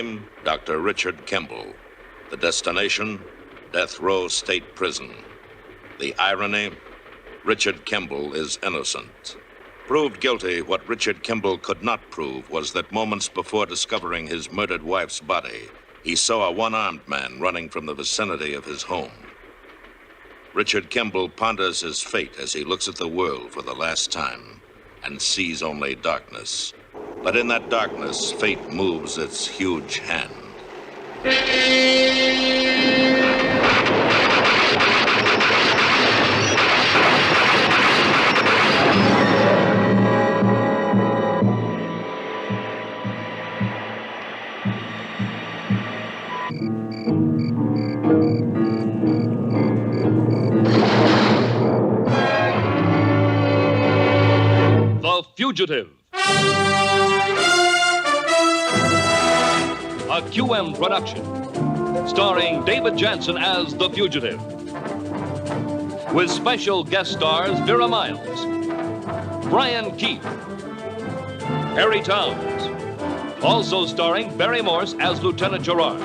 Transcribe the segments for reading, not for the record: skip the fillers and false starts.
name, Dr. Richard Kimble. The destination, Death Row State Prison. The irony, Richard Kimble is innocent. Proved guilty, what Richard Kimble could not prove was that moments before discovering his murdered wife's body, he saw a one-armed man running from the vicinity of his home. Richard Kimble ponders his fate as he looks at the world for the last time and sees only darkness. But in that darkness, fate moves its huge hand. The Fugitive. A QM production, starring David Janssen as the Fugitive, with special guest stars Vera Miles, Brian Keith, Harry Towns, also starring Barry Morse as Lieutenant Gerard.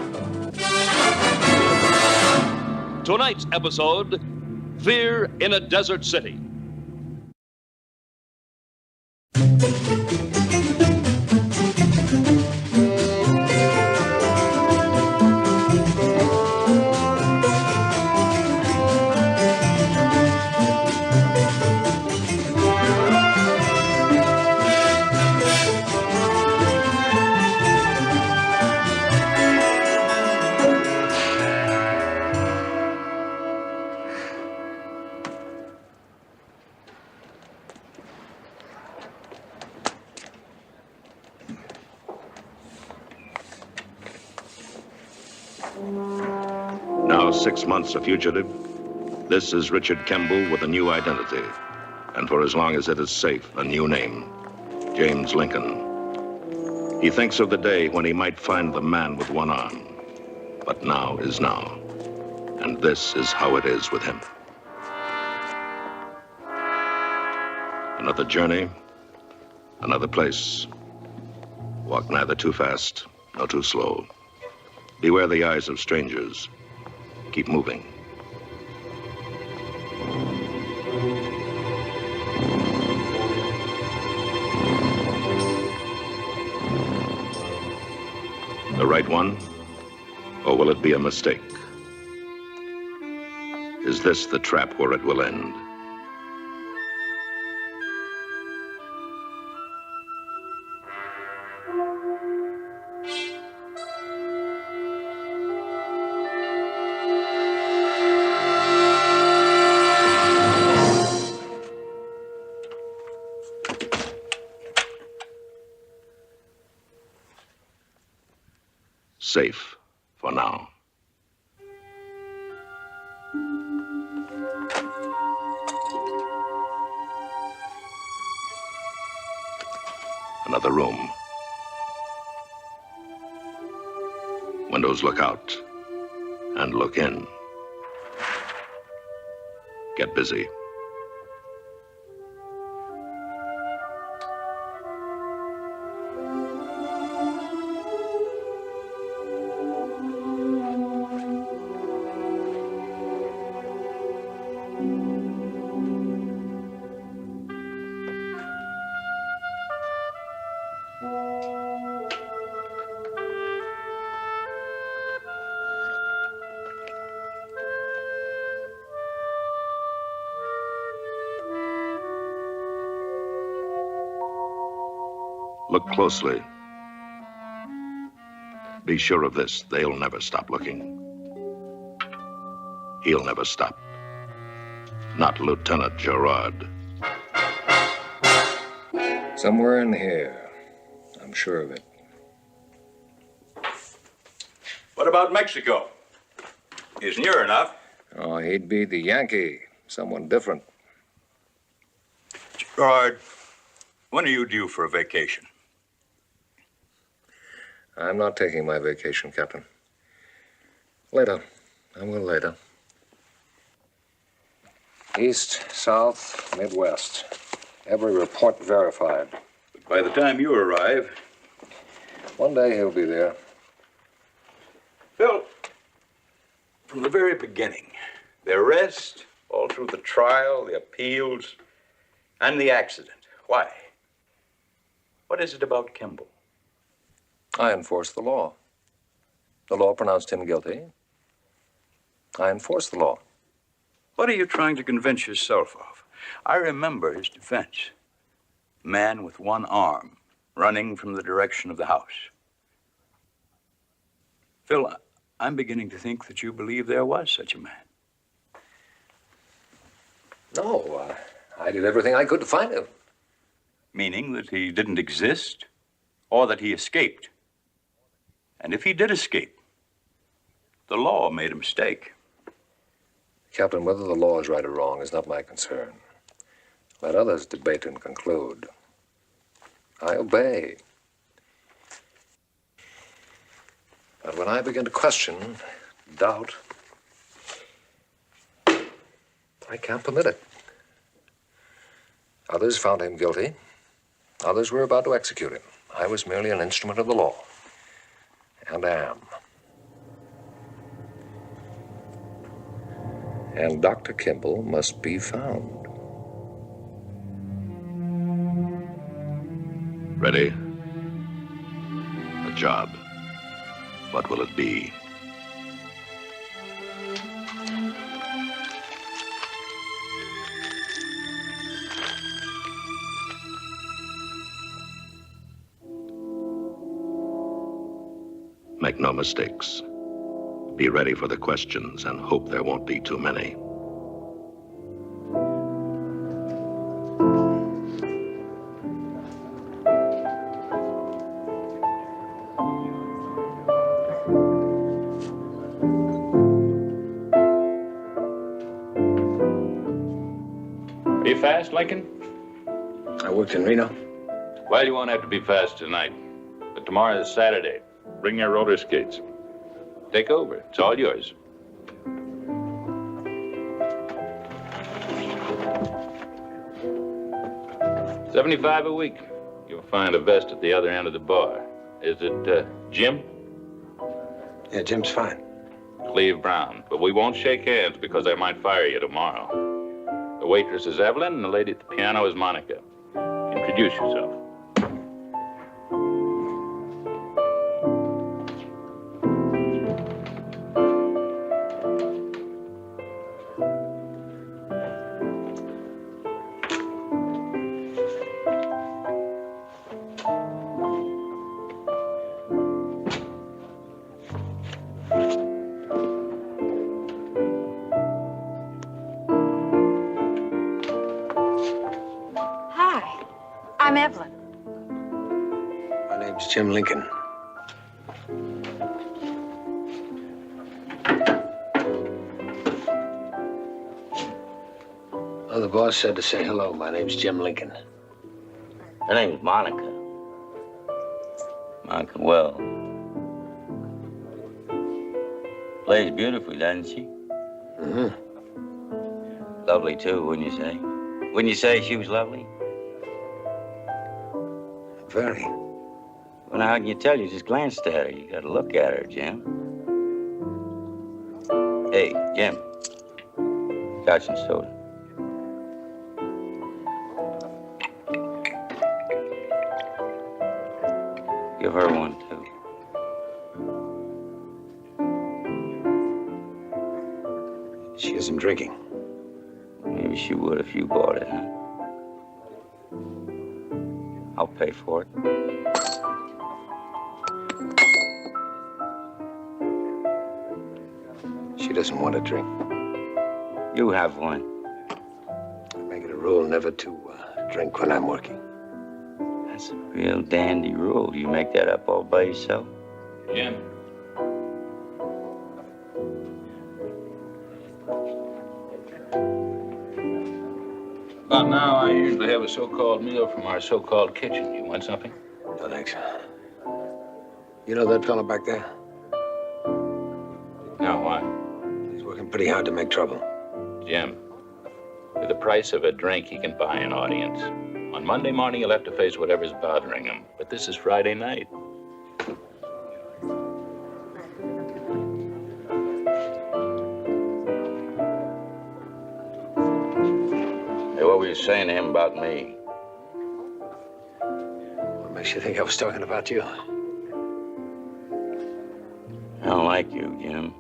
Tonight's episode, Fear in a Desert City. Now 6 months a fugitive, this is Richard Kimble with a new identity. And for as long as it is safe, a new name, James Lincoln. He thinks of the day when he might find the man with one arm. But now is now. And this is how it is with him. Another journey, another place. Walk neither too fast nor too slow. Beware the eyes of strangers. Keep moving. The right one? Or will it be a mistake? Is this the trap where it will end? Safe for now. Another room. Windows look out and look in. Get busy. Look closely. Be sure of this, they'll never stop looking. He'll never stop. Not Lieutenant Gerard. Somewhere in here. I'm sure of it. What about Mexico? Isn't near enough. Oh, he'd be the Yankee. Someone different. Gerard, when are you due for a vacation? I'm not taking my vacation, Captain. Later. I will later. East, south, Midwest. Every report verified. But by the time you arrive... One day he'll be there. Phil, from the very beginning, the arrest, all through the trial, the appeals, and the accident. Why? What is it about Kimble? I enforce the law. The law pronounced him guilty. I enforce the law. What are you trying to convince yourself of? I remember his defense. A man with one arm running from the direction of the house. Phil, I'm beginning to think that you believe there was such a man. No, I did everything I could to find him. Meaning that he didn't exist, or that he escaped. And if he did escape, the law made a mistake. Captain, whether the law is right or wrong is not my concern. Let others debate and conclude. I obey. But when I begin to question, doubt, I can't permit it. Others found him guilty. Others were about to execute him. I was merely an instrument of the law. And am. And Dr. Kimble must be found. Ready? A job. What will it be? Make no mistakes. Be ready for the questions and hope there won't be too many. Are you fast, Lincoln? I worked in Reno. Well, you won't have to be fast tonight. But tomorrow is Saturday. Bring your roller skates. Take over. It's all yours. $75 a week. You'll find a vest at the other end of the bar. Is it Jim? Yeah, Jim's fine. Cleve Brown. But we won't shake hands because I might fire you tomorrow. The waitress is Evelyn and the lady at the piano is Monica. Introduce yourself. I'm Evelyn. My name's Jim Lincoln. Oh, the boss said to say hello. My name's Jim Lincoln. Her name's Monica. Monica Well. Plays beautifully, doesn't she? Mm-hmm. Lovely, too, wouldn't you say? Wouldn't you say she was lovely? Very. Well, now, how can you tell? You just glanced at her. You got to look at her, Jim. Hey, Jim. Scotch and soda. Give her one, too. She isn't drinking. Maybe she would if you bought it, huh? I'll pay for it. She doesn't want to drink. You have one. I make it a rule never to drink when I'm working. That's a real dandy rule. You make that up all by yourself? Jim. About now, I usually have a so-called meal from our so-called kitchen. You want something? No, thanks. You know that fella back there? No, why? He's working pretty hard to make trouble. Jim, for the price of a drink, he can buy an audience. On Monday morning, he'll have to face whatever's bothering him. But this is Friday night. saying to him about me? What makes you think I was talking about you? I don't like you, Jim.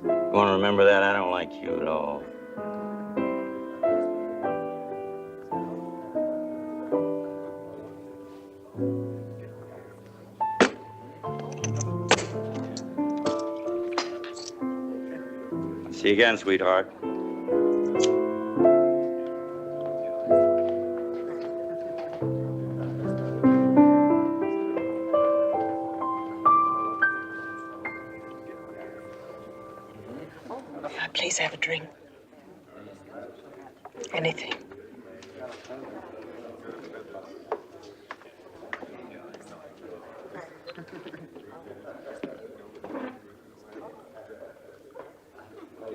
You want to remember that? I don't like you at all. See you again, sweetheart. Please have a drink. Anything.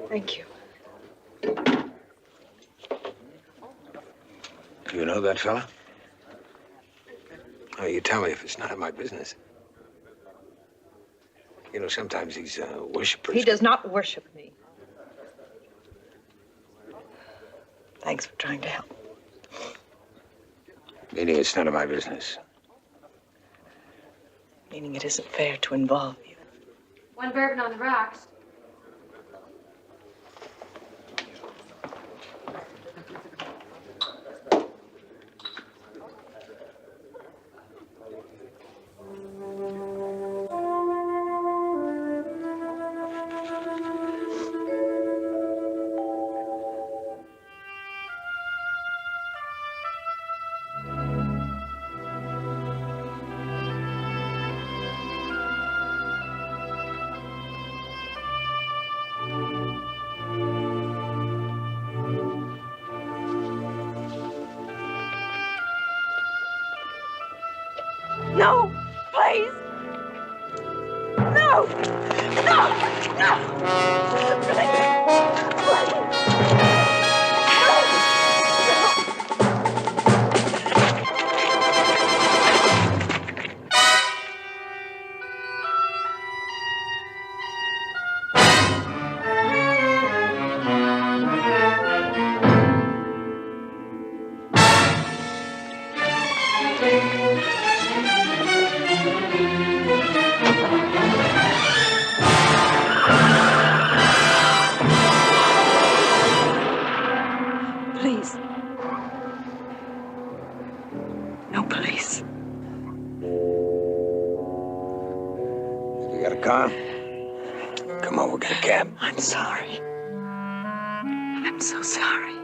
Thank you. Do you know that fella? Oh, you tell me if it's none of my business. You know, sometimes these worshipers... He does not worship me. Thanks for trying to help. Meaning it's none of my business. Meaning it isn't fair to involve you. One bourbon on the rocks. No, please. No, no, no. Please. Please. No police. You got a car? Come on, we'll get a cab. I'm sorry. I'm so sorry.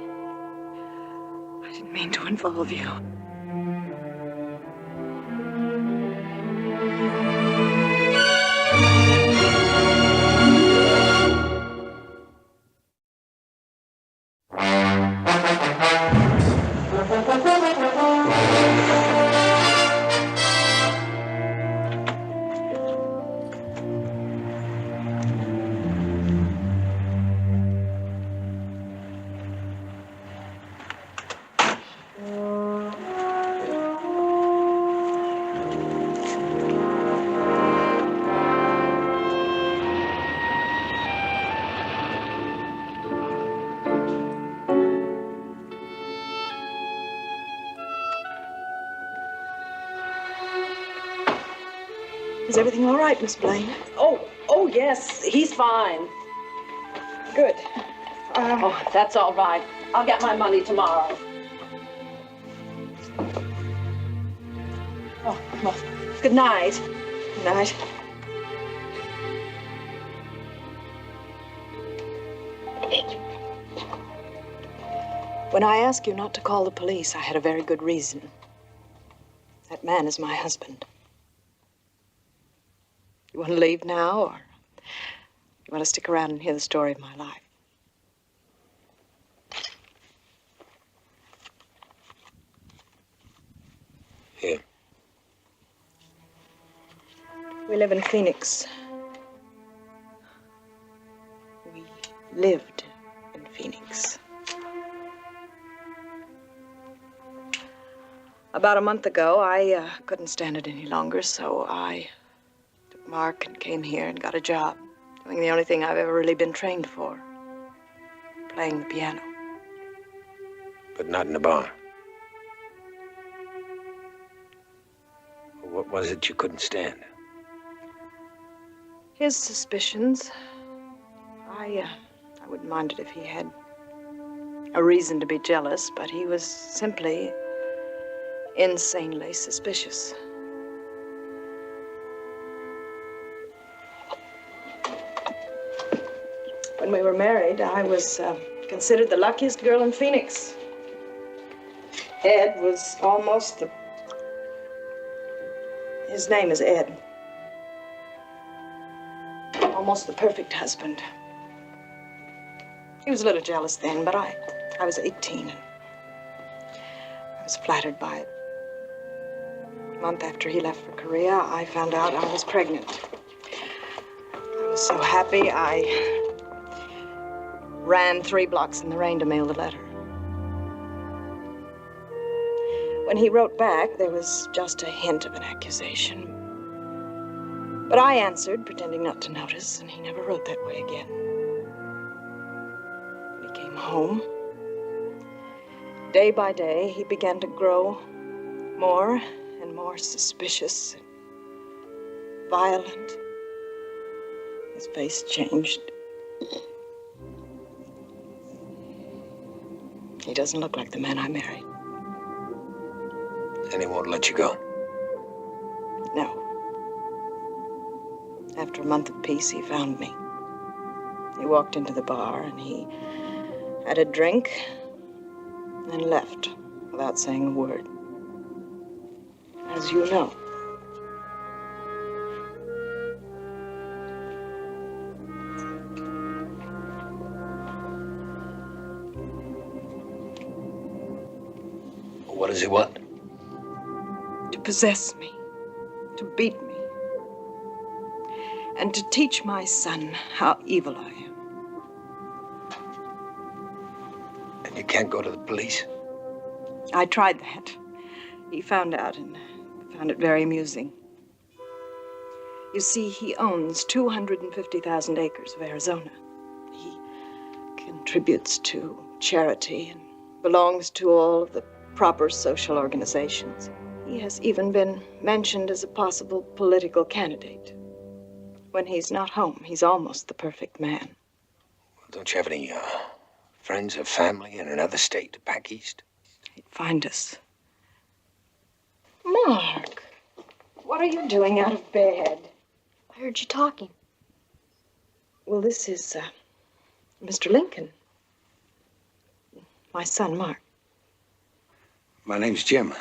I didn't mean to involve you. Is everything all right, Miss Blaine? Oh, yes, he's fine. Good. Oh, that's all right. I'll get my money tomorrow. Oh, well, good night. Good night. When I asked you not to call the police, I had a very good reason. That man is my husband. You want to leave now, or you want to stick around and hear the story of my life? Here. We live in Phoenix. We lived in Phoenix. About a month ago, I couldn't stand it any longer, so I took Mark and came here and got a job doing the only thing I've ever really been trained for, playing the piano. But not in the bar. What was it you couldn't stand? His suspicions. I wouldn't mind it if he had a reason to be jealous, but he was simply insanely suspicious. When we were married, I was considered the luckiest girl in Phoenix. Ed was almost the... His name is Ed. Almost the perfect husband. He was a little jealous then, but I was 18 and I was flattered by it. A month after he left for Korea, I found out I was pregnant. I was so happy, I ran 3 blocks in the rain to mail the letter. When he wrote back, there was just a hint of an accusation. But I answered, pretending not to notice, and he never wrote that way again. When he came home, day by day, he began to grow more and more suspicious and violent. His face changed. He doesn't look like the man I married. And he won't let you go? No. After a month of peace, he found me. He walked into the bar and he had a drink and left without saying a word. As you know. What does he want? To possess me, to beat me, and to teach my son how evil I am. And you can't go to the police? I tried that. He found out and found it very amusing. You see, he owns 250,000 acres of Arizona. He contributes to charity and belongs to all of the proper social organizations. He has even been mentioned as a possible political candidate. When he's not home, he's almost the perfect man. Don't you have any friends or family in another state back east? He'd find us. Mark, what are you doing out of bed? I heard you talking. Well, this is Mr. Lincoln. My son, Mark. My name's Jim.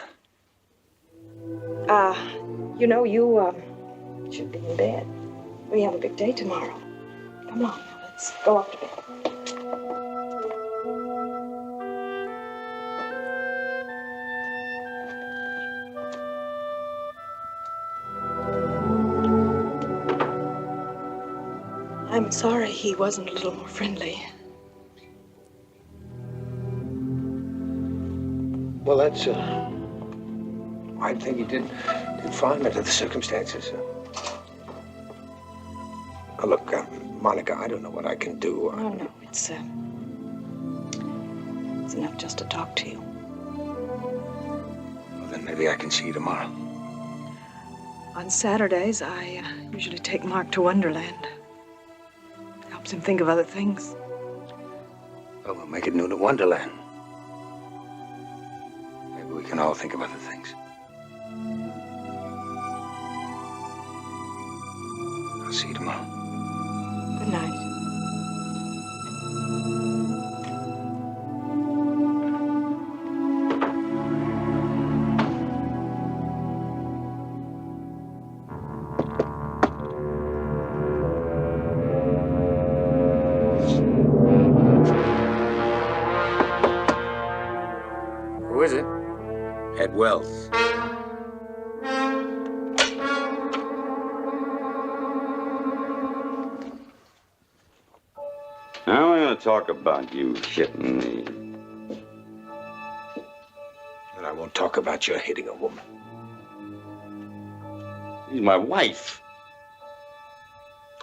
You know, you should be in bed. We have a big day tomorrow. Come on, now, let's go off to bed. I'm sorry he wasn't a little more friendly. Well, that's I think he did fine under the circumstances. Look, Monica, I don't know what I can do. Oh, no, it's enough just to talk to you. Well, then maybe I can see you tomorrow. On Saturdays, I usually take Mark to Wonderland. Helps him think of other things. Well, we'll make it noon at Wonderland. Maybe we can all think of other things. I'll see you tomorrow. Good night. Who is it? Ed Wells. Now we're going to talk about you shitting me. And I won't talk about your hitting a woman. She's my wife.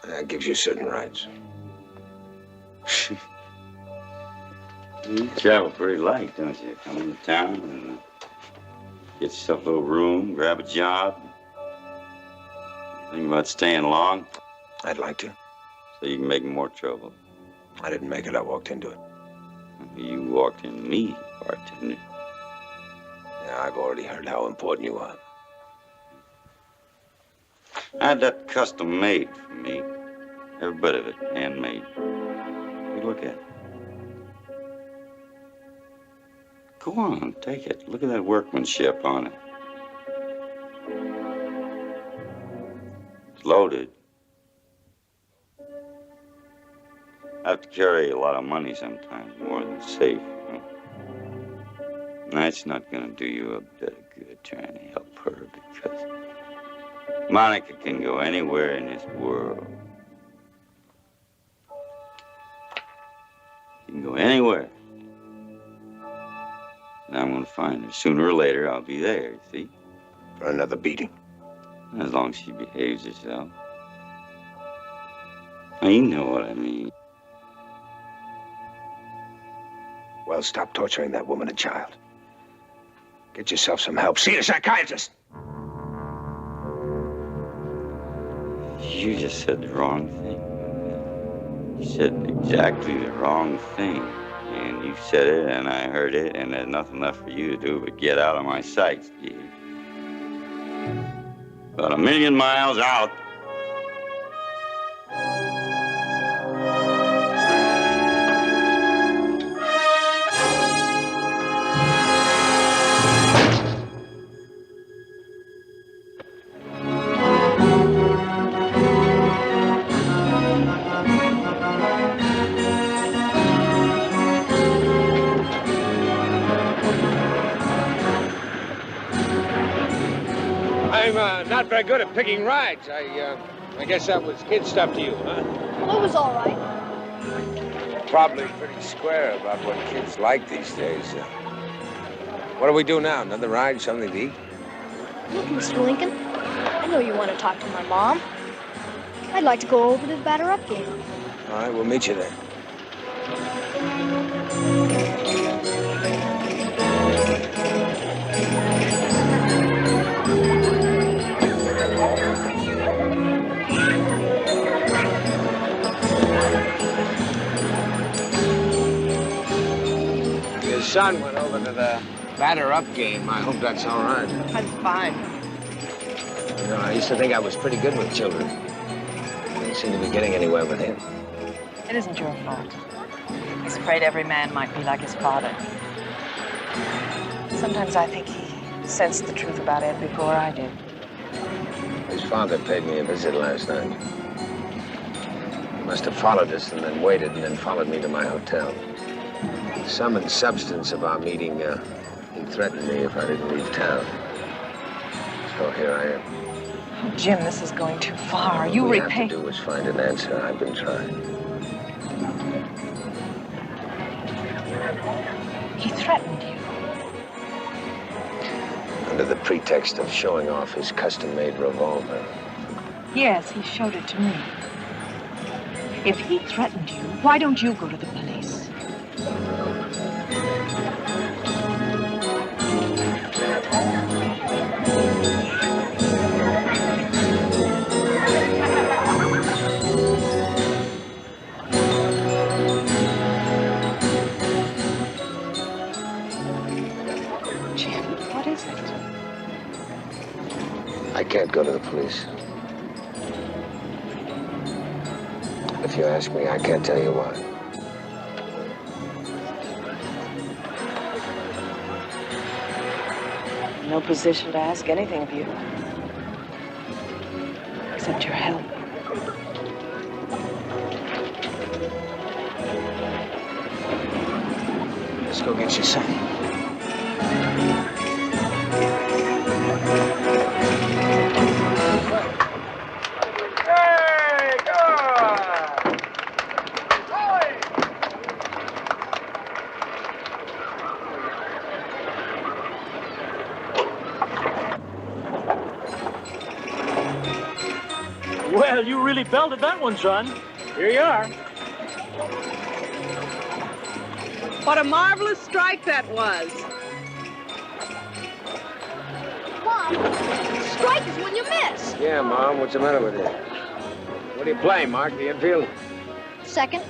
That gives you certain rights. You travel pretty light, don't you? Come into town and get yourself a little room, grab a job, Think about staying long I'd like to. so you can make more trouble. I didn't make it. I walked into it. You walked into me, bartender. Yeah, I've already heard how important you are. I had that custom made for me. Every bit of it, handmade. You look at it. Go on, take it. Look at that workmanship on it. It's loaded. I have to carry a lot of money sometimes, more than safe. You know? That's not gonna do you a bit of good trying to help her, because Monica can go anywhere in this world. She can go anywhere. And I'm gonna find her. Sooner or later, I'll be there, see? For another beating. As long as she behaves herself. Now, you know what I mean. Well, stop torturing that woman and child. Get yourself some help. See a psychiatrist. You just said the wrong thing. You said exactly the wrong thing. And you said it, and I heard it, and there's nothing left for you to do but get out of my sight, Steve. About 1,000,000 miles out. I'm not very good at picking rides. I guess that was kid stuff to you, huh? Well, it was all right. Probably pretty square about what kids like these days. What do we do now? Another ride? Something to eat? Look, Mr. Lincoln, I know you want to talk to my mom. I'd like to go over to the batter-up game. All right, we'll meet you there. Your son went over to the batter-up game. I hope that's all right. I'm fine. You know, I used to think I was pretty good with children. I don't seem to be getting anywhere with him. It isn't your fault. He's afraid every man might be like his father. Sometimes I think he sensed the truth about Ed before I did. His father paid me a visit last night. He must have followed us and then waited and then followed me to my hotel. The sum and substance of our meeting, he threatened me if I didn't leave town. So here I am. Oh, Jim, this is going too far. All You we repay. have to do is find an answer. I've been trying. He threatened you. under the pretext of showing off his custom-made revolver. Yes, he showed it to me. If he threatened you, why don't you go to the police? Jim, what is it? I can't go to the police. If you ask me, I can't tell you why. No position to ask anything of you. Except your help. Let's go get your son. Well, you really belted that one, son. Here you are. What a marvelous strike that was. Mom, Strike is when you miss. Yeah, Mom, what's the matter with you? What do you play, Mark? The infield? Second.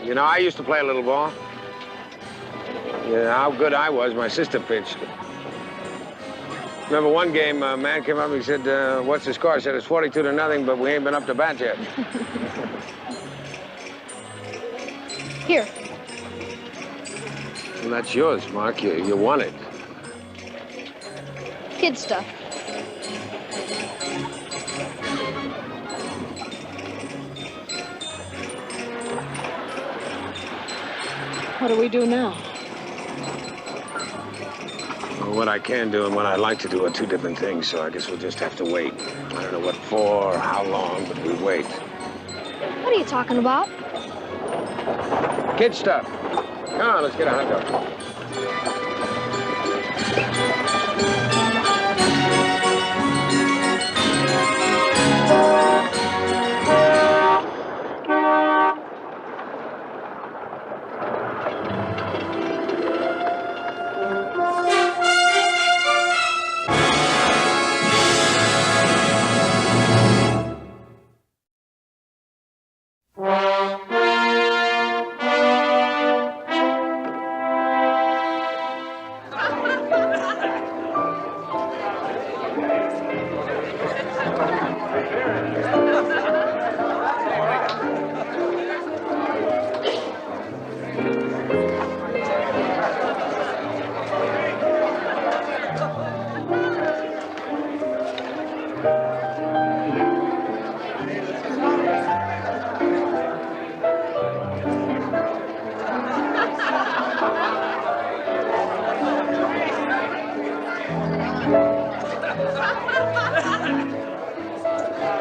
You know, I used to play a little ball. Yeah, how good I was, my sister pitched. Remember one game, a man came up and he said, what's the score? I said, it's 42-0, but we ain't been up to bat yet. Here. Well, that's yours, Mark. You won it. Kid stuff. What do we do now? Well, what I can do and what I'd like to do are two different things, so I guess we'll just have to wait. I don't know what for or how long, but we wait. What are you talking about? Kid stuff. Come on, let's get a hot dog.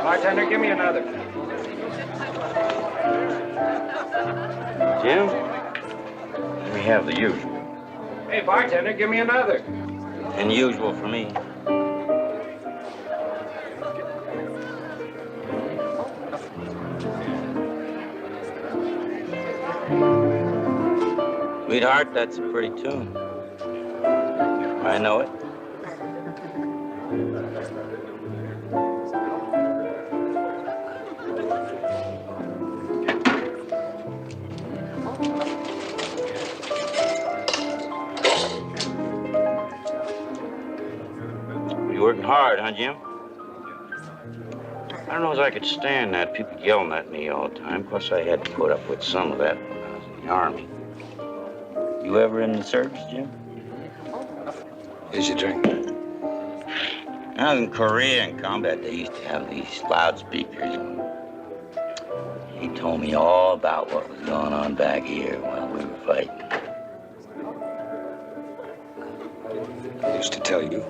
Bartender, give me another. Jim? We have the usual. Hey, bartender, give me another. Unusual for me. Sweetheart, that's a pretty tune. I know it. You working hard, huh, Jim? I don't know as I could stand that, people yelling at me all the time. Plus, I had to put up with some of that when I was in the Army. You ever in the service, Jim? Here's your drink. I was in Korea in combat. They used to have these loudspeakers. He told me all about what was going on back here while we were fighting. I used to tell you.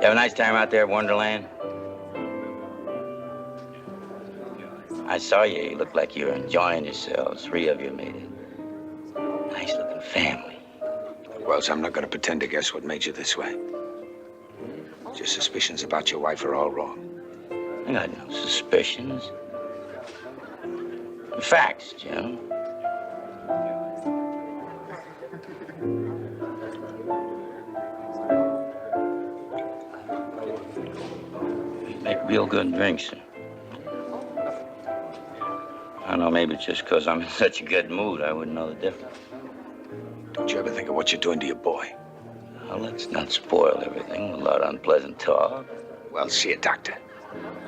You have a nice time out there at Wonderland? I saw you. You looked like you were enjoying yourselves. 3 of you made a nice-looking family. Wells, I'm not going to pretend to guess what made you this way. Your suspicions about your wife are all wrong. I got no suspicions. Facts, Jim. You make real good drinks. I don't know, maybe it's just because I'm in such a good mood, I wouldn't know the difference. Don't you ever think of what you're doing to your boy? Well, let's not spoil everything with a lot of unpleasant talk. Well, see a doctor.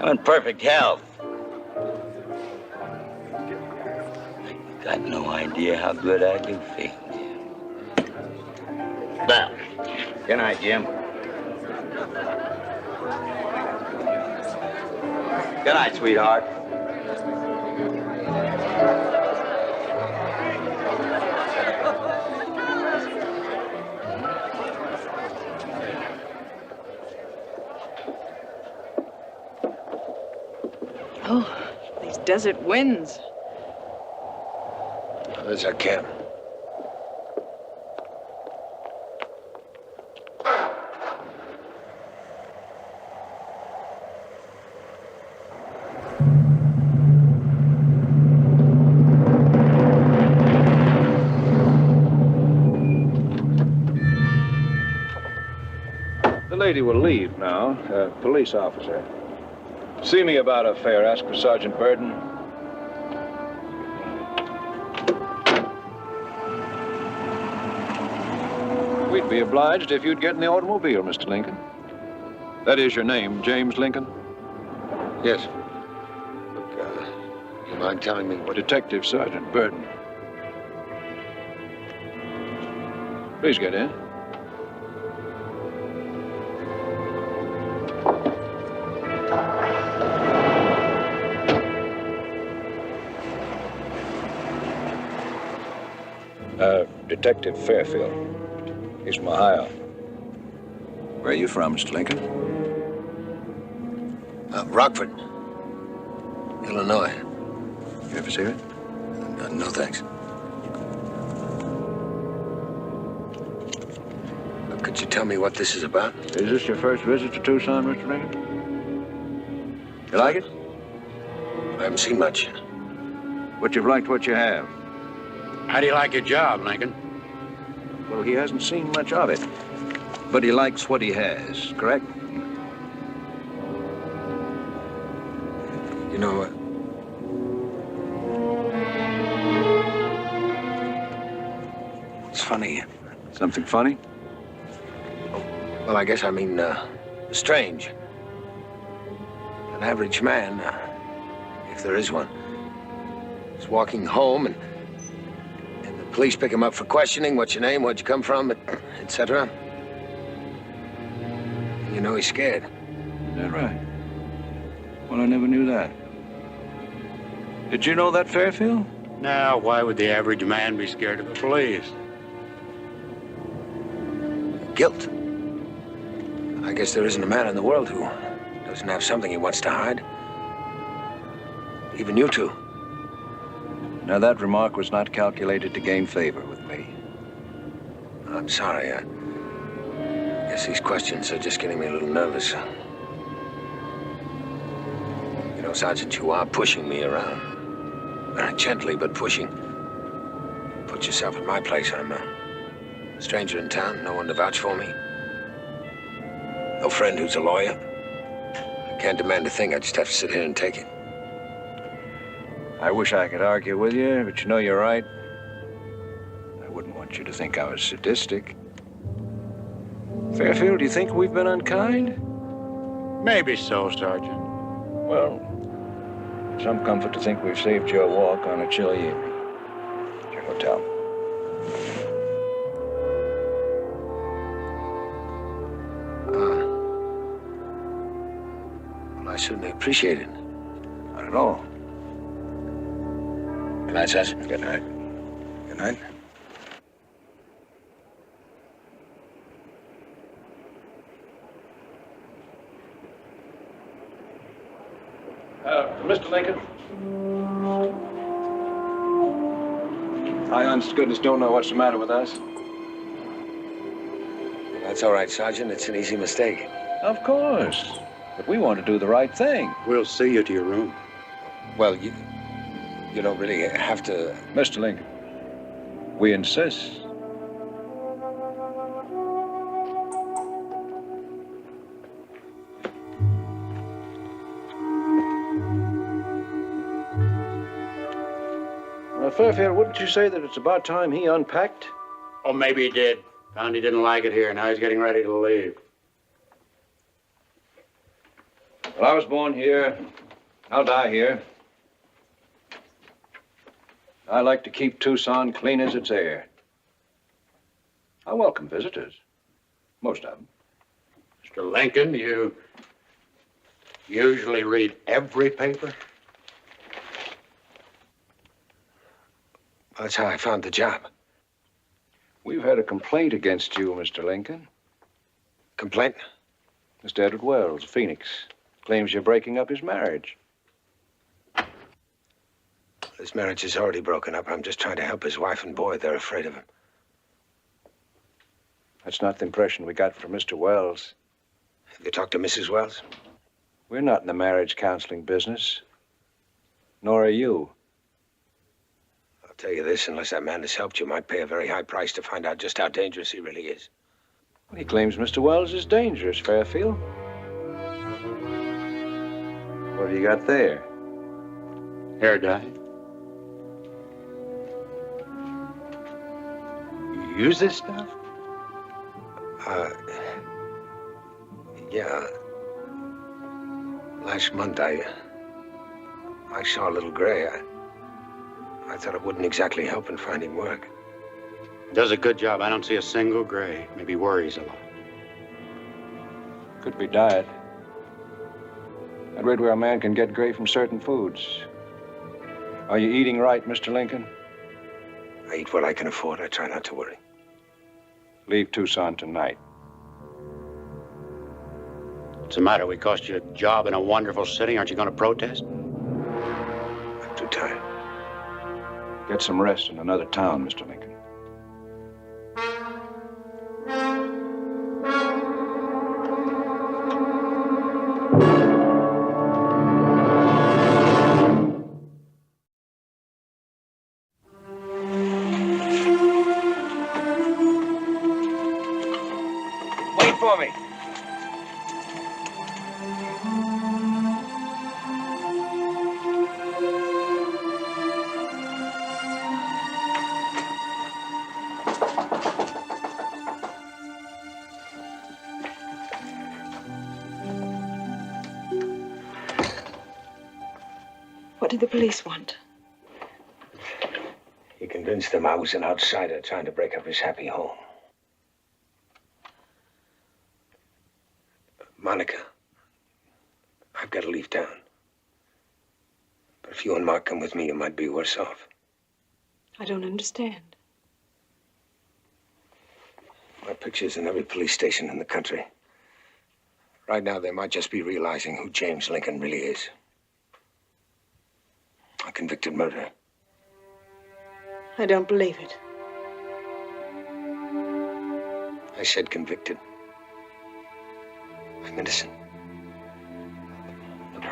I'm in perfect health. I got no idea how good I do feel, Jim. Well, good night, Jim. Good night, sweetheart. Oh, these desert winds. There's our camp. lady will leave now, a police officer. See me about a fare. Ask for Sergeant Burden. We'd be obliged if you'd get in the automobile, Mr. Lincoln. That is your name, James Lincoln? Yes. Look, you mind telling me what... Detective Sergeant Burden. Please get in. Detective Fairfield. He's from Ohio. Where are you from, Mr. Lincoln? Rockford, Illinois. You ever see it? No, thanks. Could you tell me what this is about? Is this your first visit to Tucson, Mr. Lincoln? You like it? I haven't seen much. But you've liked what you have. How do you like your job, Lincoln? Well, he hasn't seen much of it. But he likes what he has, correct? You know what? It's funny. Something funny? Well, I guess I mean, strange. An average man, if there is one, is walking home and the police pick him up for questioning. What's your name? Where'd you come from? Etc. You know he's scared. Is that right? Well, I never knew that. Did you know that, Fairfield? Now, why would the average man be scared of the police? Guilt. I guess there isn't a man in the world who doesn't have something he wants to hide. Even you two. Now, that remark was not calculated to gain favor with me. I'm sorry. I guess these questions are just getting me a little nervous. You know, Sergeant, you are pushing me around. Very gently, but pushing. Put yourself at my place. I'm a stranger in town, no one to vouch for me. No friend who's a lawyer. I can't demand a thing. I just have to sit here and take it. I wish I could argue with you, but you know you're right. I wouldn't want you to think I was sadistic. Fairfield, do you think we've been unkind? Maybe so, Sergeant. Well, some comfort to think we've saved you a walk on a chilly evening. At your hotel. Well, I certainly appreciate it. Not at all. Good night, Sergeant. Good night. Good night. Mr. Lincoln? I, honest to goodness, don't know what's the matter with us. That's all right, Sergeant. It's an easy mistake. Of course. But we want to do the right thing. We'll see you to your room. Well, you don't really have to... Mr. Lincoln, we insist. Fairfield, wouldn't you say that it's about time he unpacked? Oh, maybe he did. Found he didn't like it here. Now he's getting ready to leave. Well, I was born here. I'll die here. I like to keep Tucson clean as its air. I welcome visitors. Most of them. Mr. Lincoln, you usually read every paper? That's how I found the job. We've had a complaint against you, Mr. Lincoln. Complaint? Mr. Edward Wells, Phoenix, claims you're breaking up his marriage. His marriage is already broken up. I'm just trying to help his wife and boy. They're afraid of him. That's not the impression we got from Mr. Wells. Have you talked to Mrs. Wells? We're not in the marriage counseling business. Nor are you. I'll tell you this, unless that man has helped you, might pay a very high price to find out just how dangerous he really is. He claims Mr. Wells is dangerous, Fairfield. What have you got there? Hair dye. You use this stuff? Yeah. Last month, I saw a little gray. I thought it wouldn't exactly help in finding work. Does a good job. I don't see a single gray. Maybe worries a lot. Could be diet. I'd read where a man can get gray from certain foods. Are you eating right, Mr. Lincoln? I eat what I can afford. I try not to worry. Leave Tucson tonight. What's the matter? We cost you a job in a wonderful city. Aren't you going to protest? I'm too tired. Get some rest in another town, Mr. Lincoln. Wait for me. What did the police want? He convinced them I was an outsider trying to break up his happy home. Monica, I've got to leave town. But if you and Mark come with me, you might be worse off. I don't understand. My picture's in every police station in the country. Right now, they might just be realizing who James Lincoln really is. A convicted murderer. I don't believe it. I said convicted. I'm innocent. Look,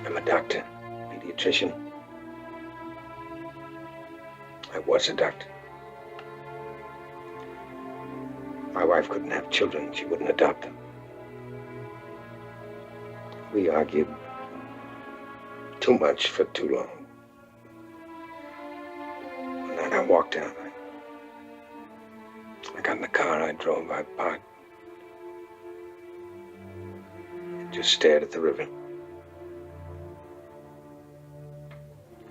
I'm a doctor, pediatrician. I was a doctor. My wife couldn't have children. She wouldn't adopt them. We argued too much for too long. One night I walked out. I got in the car, I drove, I parked. I just stared at the river.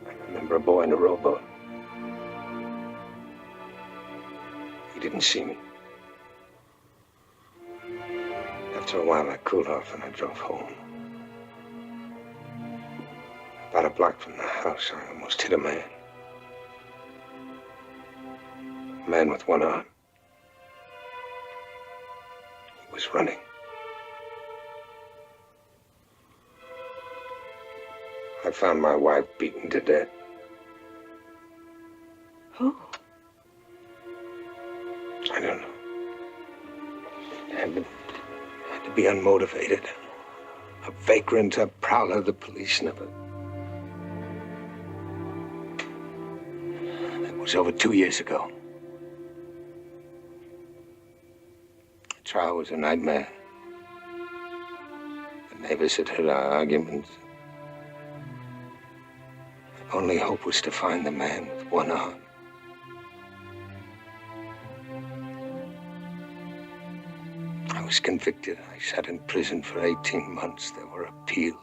I remember a boy in a rowboat. He didn't see me. After a while, I cooled off and I drove home. About a block from the house, I almost hit a man. A man with one arm. He was running. I found my wife beaten to death. Who? I don't know. Had to be unmotivated. A vagrant, a prowler the police never. That was over 2 years ago. The trial was a nightmare. The neighbors had heard our arguments. The only hope was to find the man with one arm. I was convicted. I sat in prison for 18 months. There were appeals.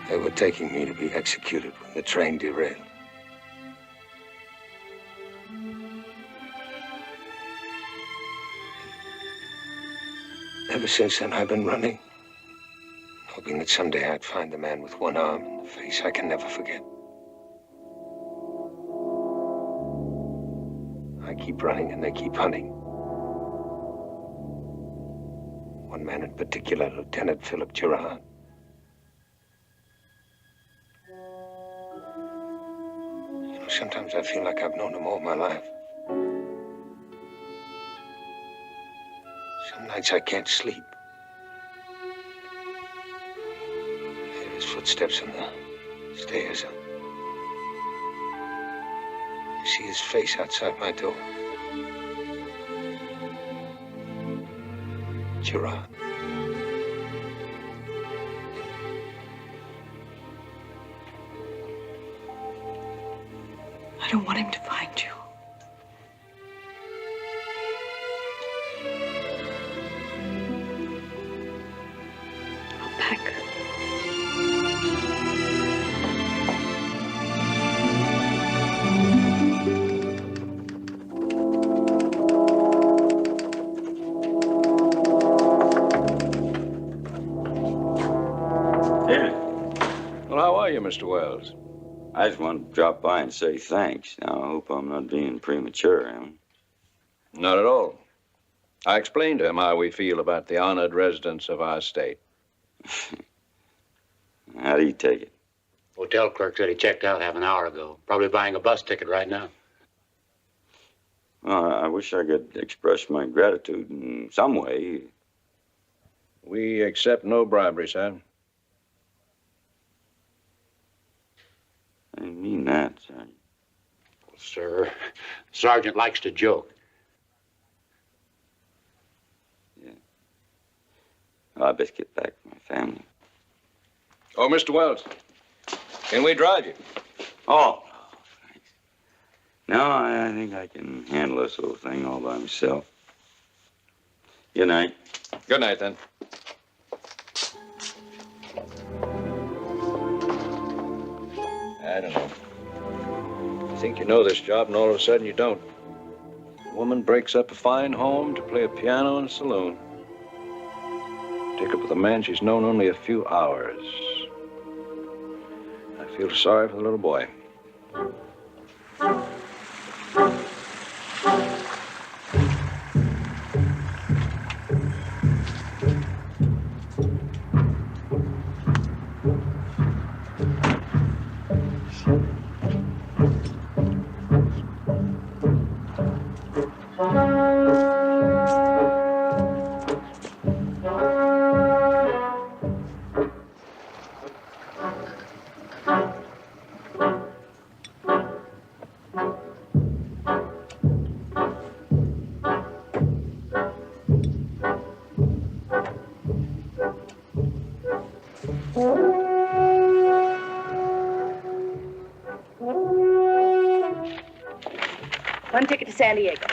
They were taking me to be executed when the train derailed. Ever since then, I've been running, hoping that someday I'd find the man with one arm and the face I can never forget. I keep running and they keep hunting. One man in particular, Lieutenant Philip Gerard. You know, sometimes I feel like I've known him all my life. Some nights I can't sleep. I hear his footsteps on the stairs. see his face outside my door. Gerard. I don't want him to find you. I'll pack. Well, how are you, Mr. Wells? I just wanted to drop by and say thanks. Now, I hope I'm not being premature, am I? Not at all. I explained to him how we feel about the honored residents of our state. How do you take it? Hotel clerk said he checked out half an hour ago. Probably buying a bus ticket right now. Well, I wish I could express my gratitude in some way. We accept no bribery, sir. I didn't mean that, Sergeant. Well, sir, Sergeant likes to joke. Yeah. Well, I best get back to my family. Oh, Mr. Wells, can we drive you? Oh, thanks. No, I think I can handle this little thing all by myself. Good night. Good night, then. I don't know. You think you know this job, and all of a sudden you don't. A woman breaks up a fine home to play a piano in a saloon. Take up with a man she's known only a few hours. I feel sorry for the little boy. One ticket to San Diego.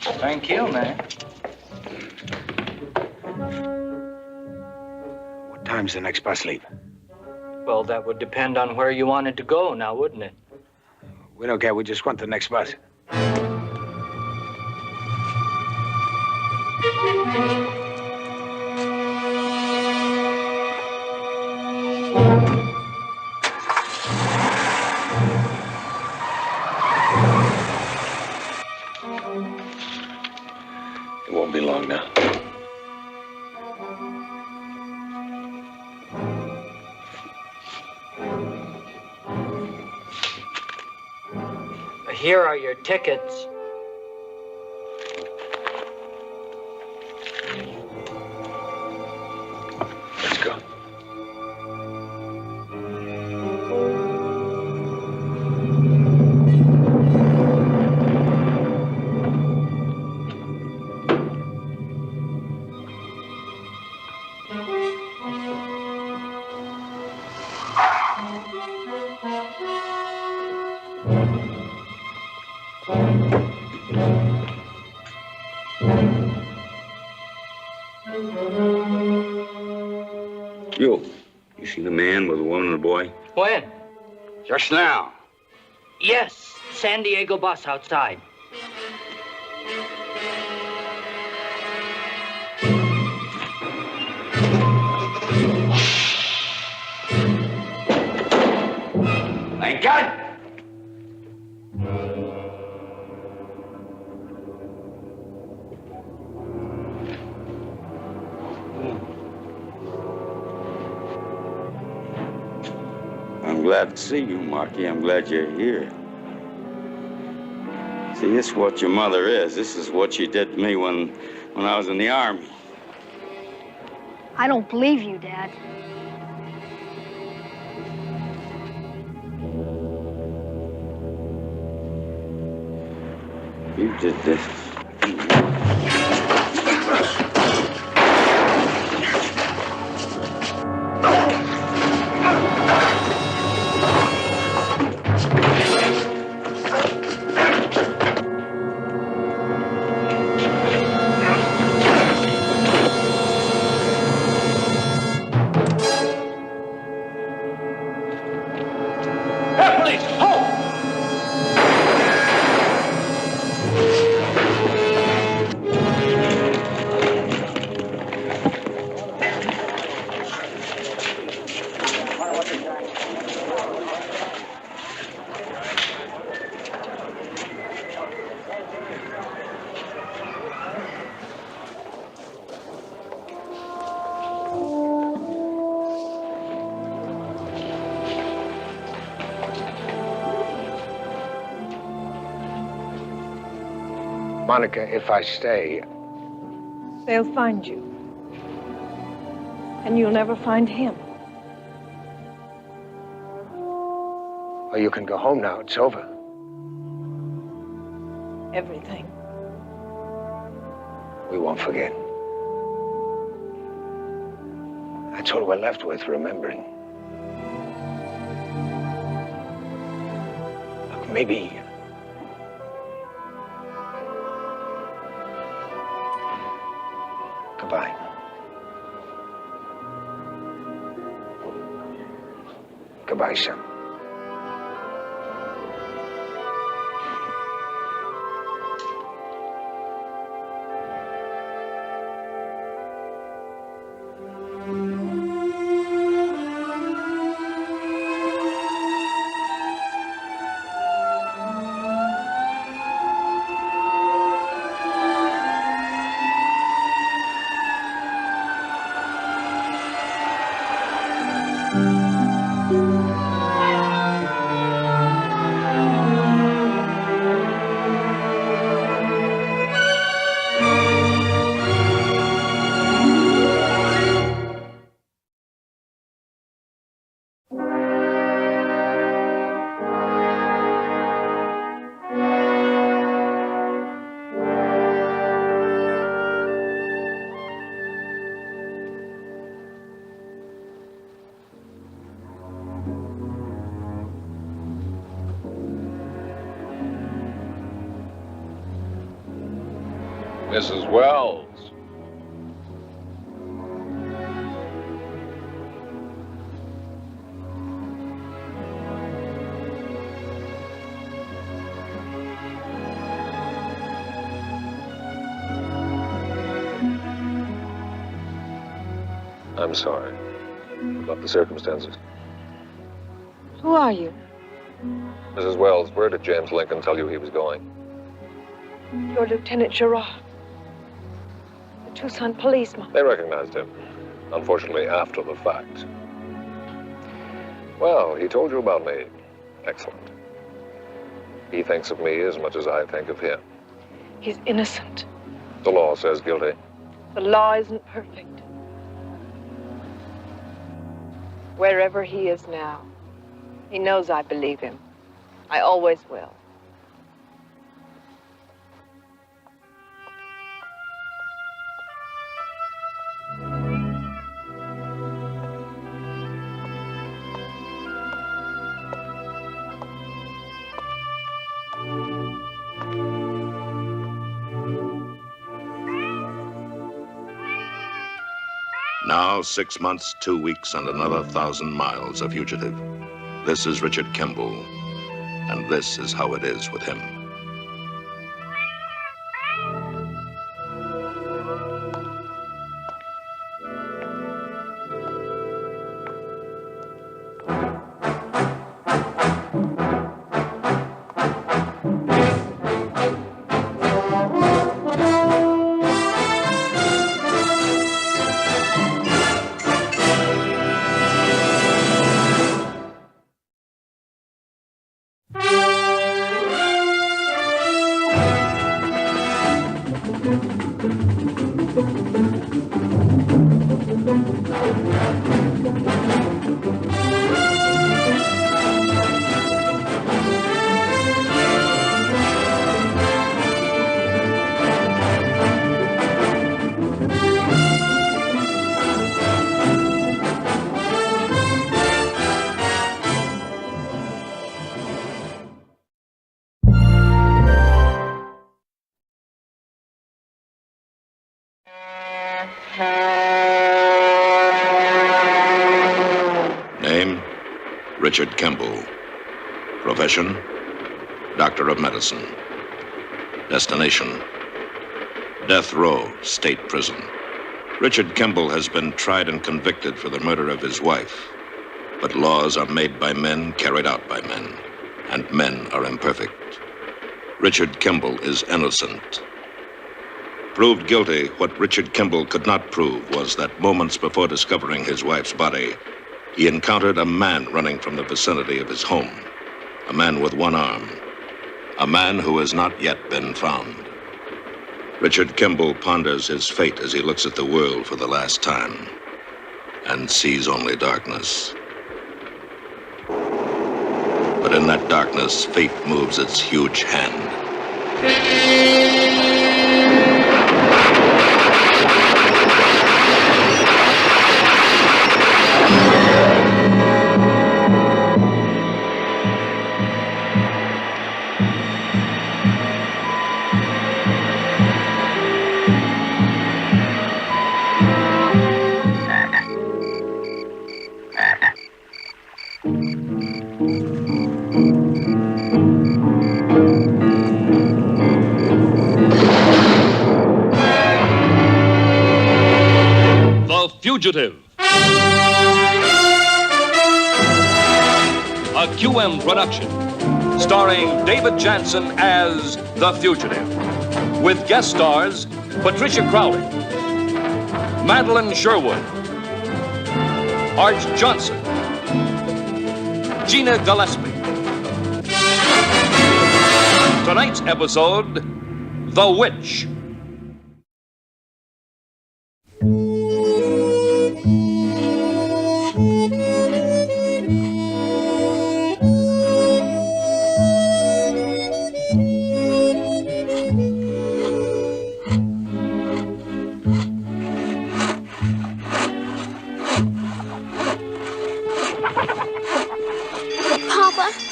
Thank you, man. What time's the next bus leave? Well, that would depend on where you wanted to go now, wouldn't it? We don't care. We just want the next bus. It won't be long now. Here are your tickets. Let's go. You seen a man with a woman and a boy? When? Just now. Yes, San Diego bus outside. Thank God. I'm I'm glad to see you, Marky. I'm glad you're here. See, this is what your mother is. This is what she did to me when I was in the Army. I don't believe you, Dad. You did this. Monica, if I stay, They'll find you. And you'll never find him. well, you can go home now. It's over. Everything. We won't forget. That's all we're left with, remembering. Look, maybe... Goodbye. Goodbye, son. Mrs. Wells. I'm sorry about the circumstances. Who are you? Mrs. Wells, where did James Lincoln tell you he was going? You're Lieutenant Gerard. The Tucson policeman. They recognized him, unfortunately after the fact. Well, he told you about me. Excellent. He thinks of me as much as I think of him. He's innocent. The law says guilty. The law isn't perfect. Wherever he is now, he knows I believe him. I always will. Now 6 months, 2 weeks, and another 1,000 miles, a fugitive. This is Richard Kimble, and this is how it is with him. Richard Kimble. Profession, Doctor of Medicine. Destination, Death Row State Prison. Richard Kimble has been tried and convicted for the murder of his wife. But laws are made by men, carried out by men, and men are imperfect. Richard Kimble is innocent. Proved guilty, what Richard Kimble could not prove was that moments before discovering his wife's body, he encountered a man running from the vicinity of his home. A man with one arm. A man who has not yet been found. Richard Kimble ponders his fate as he looks at the world for the last time and sees only darkness. But in that darkness, fate moves its huge hand. Fugitive. A QM production, starring David Janssen as the Fugitive, with guest stars Patricia Crowley, Madeline Sherwood, Arch Johnson, Gina Gillespie. Tonight's episode, The Witch.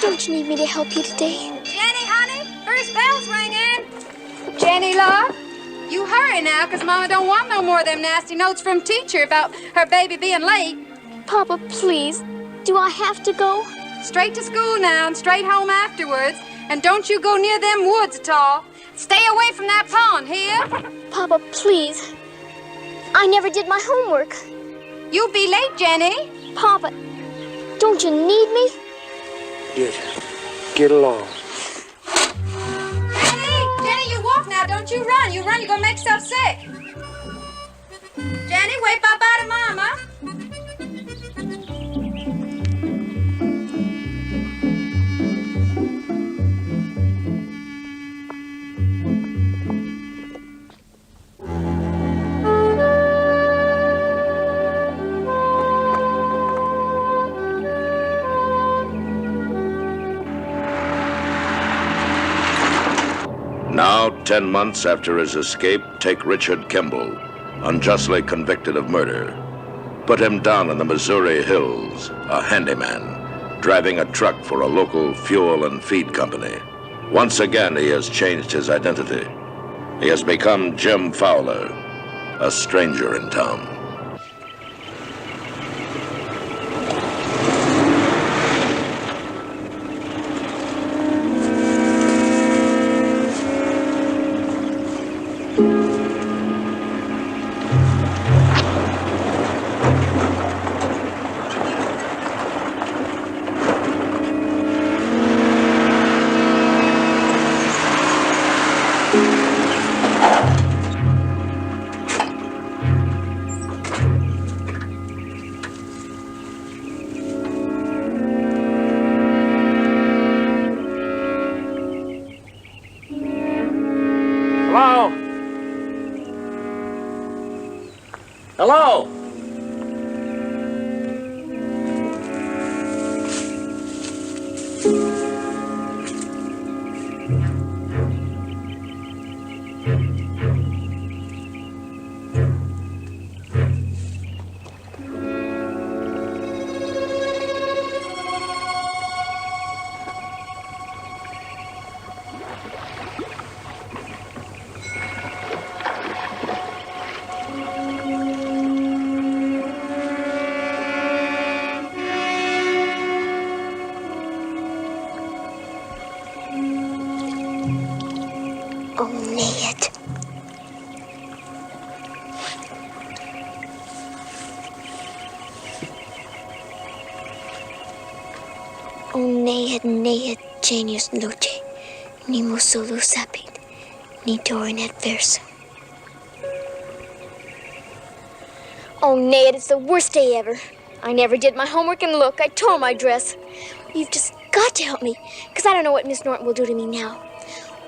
Don't you need me to help you today? Jenny, honey, first bell's ringing. Jenny, love, you hurry now, 'cause Mama don't want no more of them nasty notes from teacher about her baby being late. Papa, please, do I have to go? Straight to school now and straight home afterwards. And don't you go near them woods at all. Stay away from that pond, hear? Papa, please. I never did my homework. You'll be late, Jenny. Papa, don't you need me? Get along. Jenny, you walk now, don't you run. You run, you're gonna make yourself sick. Jenny, wave bye-bye to Mama. Now, 10 months after his escape, take Richard Kimble, unjustly convicted of murder. Put him down in the Missouri hills, a handyman, driving a truck for a local fuel and feed company. Once again, he has changed his identity. He has become Jim Fowler, a stranger in town. nehe genius noche, ni mo solo sapit, ni dorin adversa. Oh, Ned, it's the worst day ever. I never did my homework, and look, I tore my dress. You've just got to help me, because I don't know what Miss Norton will do to me now.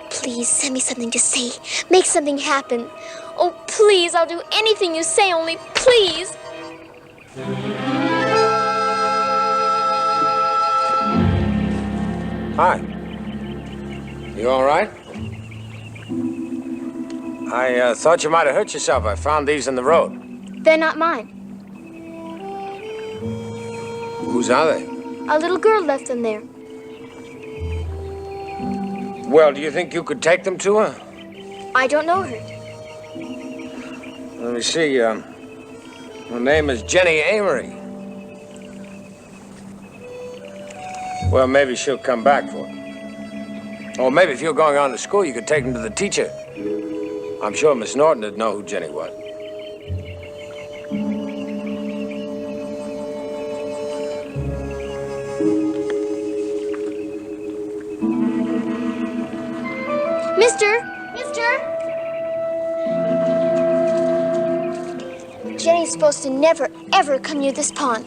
Please, send me something to say. Make something happen. Oh, please, I'll do anything you say, only please. Hi. You all right? I thought you might have hurt yourself. I found these in the road. They're not mine. Whose are they? A little girl left them there. Well, do you think you could take them to her? I don't know her. Let me see. Her name is Jenny Amory. Well, maybe she'll come back for it. Or maybe if you're going on to school, you could take them to the teacher. I'm sure Miss Norton would know who Jenny was. Jenny's supposed to never, ever come near this pond.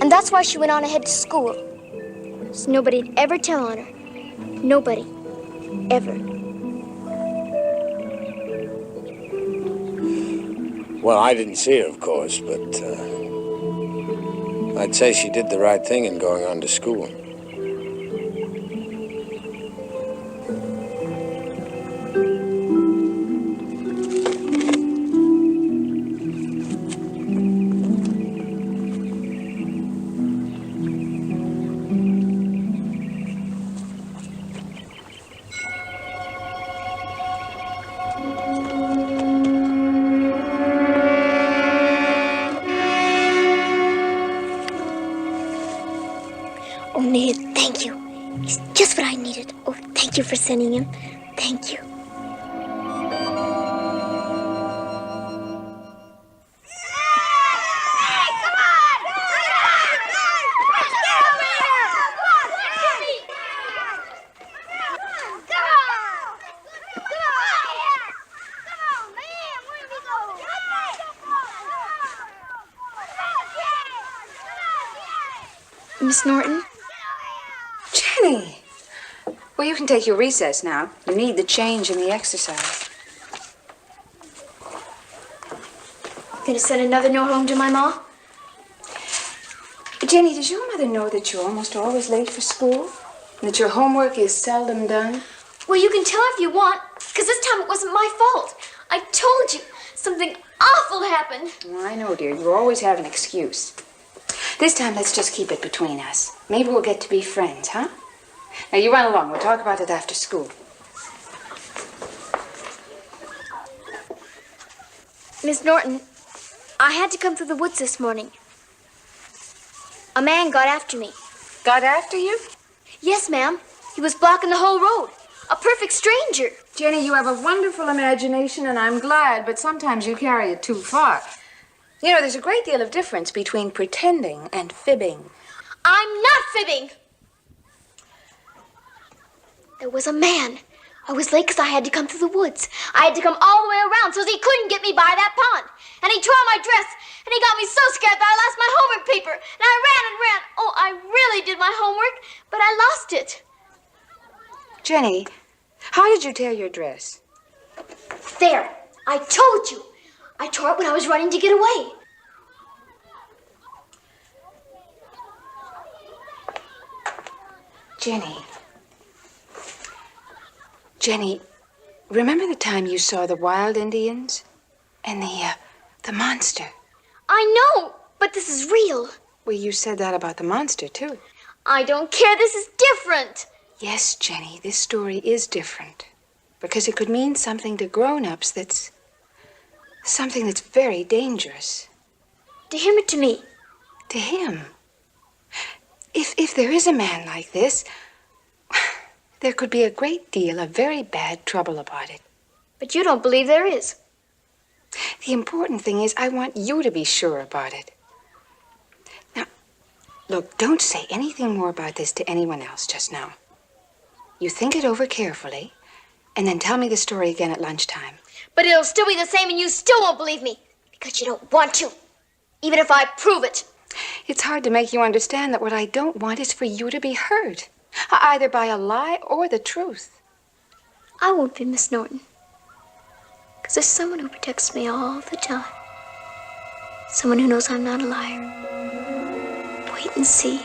And that's why she went on ahead to school. So nobody'd ever tell on her. Nobody. Ever. Well, I didn't see her, of course, but I'd say she did the right thing in going on to school. Oh, Ned, thank you. He's just what I needed. Oh, thank you for sending him. Thank you. Miss Norton? Jenny! Well, you can take your recess now. You need the change in the exercise. Gonna send another note home to my ma? Jenny, does your mother know that you're almost always late for school? And that your homework is seldom done? Well, you can tell her if you want, because this time it wasn't my fault. I told you, something awful happened. Well, I know, dear. You always have an excuse. This time, let's just keep it between us. Maybe we'll get to be friends, huh? Now, you run along. We'll talk about it after school. Miss Norton, I had to come through the woods this morning. A man got after me. Got after you? Yes, ma'am. He was blocking the whole road. A perfect stranger. Jenny, you have a wonderful imagination, and I'm glad, but sometimes you carry it too far. You know, there's a great deal of difference between pretending and fibbing. I'm not fibbing. There was a man. I was late because I had to come through the woods. I had to come all the way around so he couldn't get me by that pond. And he tore my dress, and he got me so scared that I lost my homework paper. And I ran and ran. Oh, I really did my homework, but I lost it. Jenny, how did you tear your dress? There. I told you. I tore it when I was running to get away. Jenny, remember the time you saw the wild Indians and the monster? I know, but this is real. Well, you said that about the monster, too. I don't care. This is different. Yes, Jenny, this story is different. Because it could mean something to grown-ups that's something that's very dangerous. To him or to me? To him. If there is a man like this, there could be a great deal of very bad trouble about it. But you don't believe there is. The important thing is I want you to be sure about it. Now, Look, don't say anything more about this to anyone else just now. You think it over carefully, and then tell me the story again at lunchtime. But it'll still be the same, and you still won't believe me. Because you don't want to. Even if I prove it. It's hard to make you understand that what I don't want is for you to be hurt. Either by a lie or the truth. I won't be, Miss Norton. Because there's someone who protects me all the time. Someone who knows I'm not a liar. Wait and see.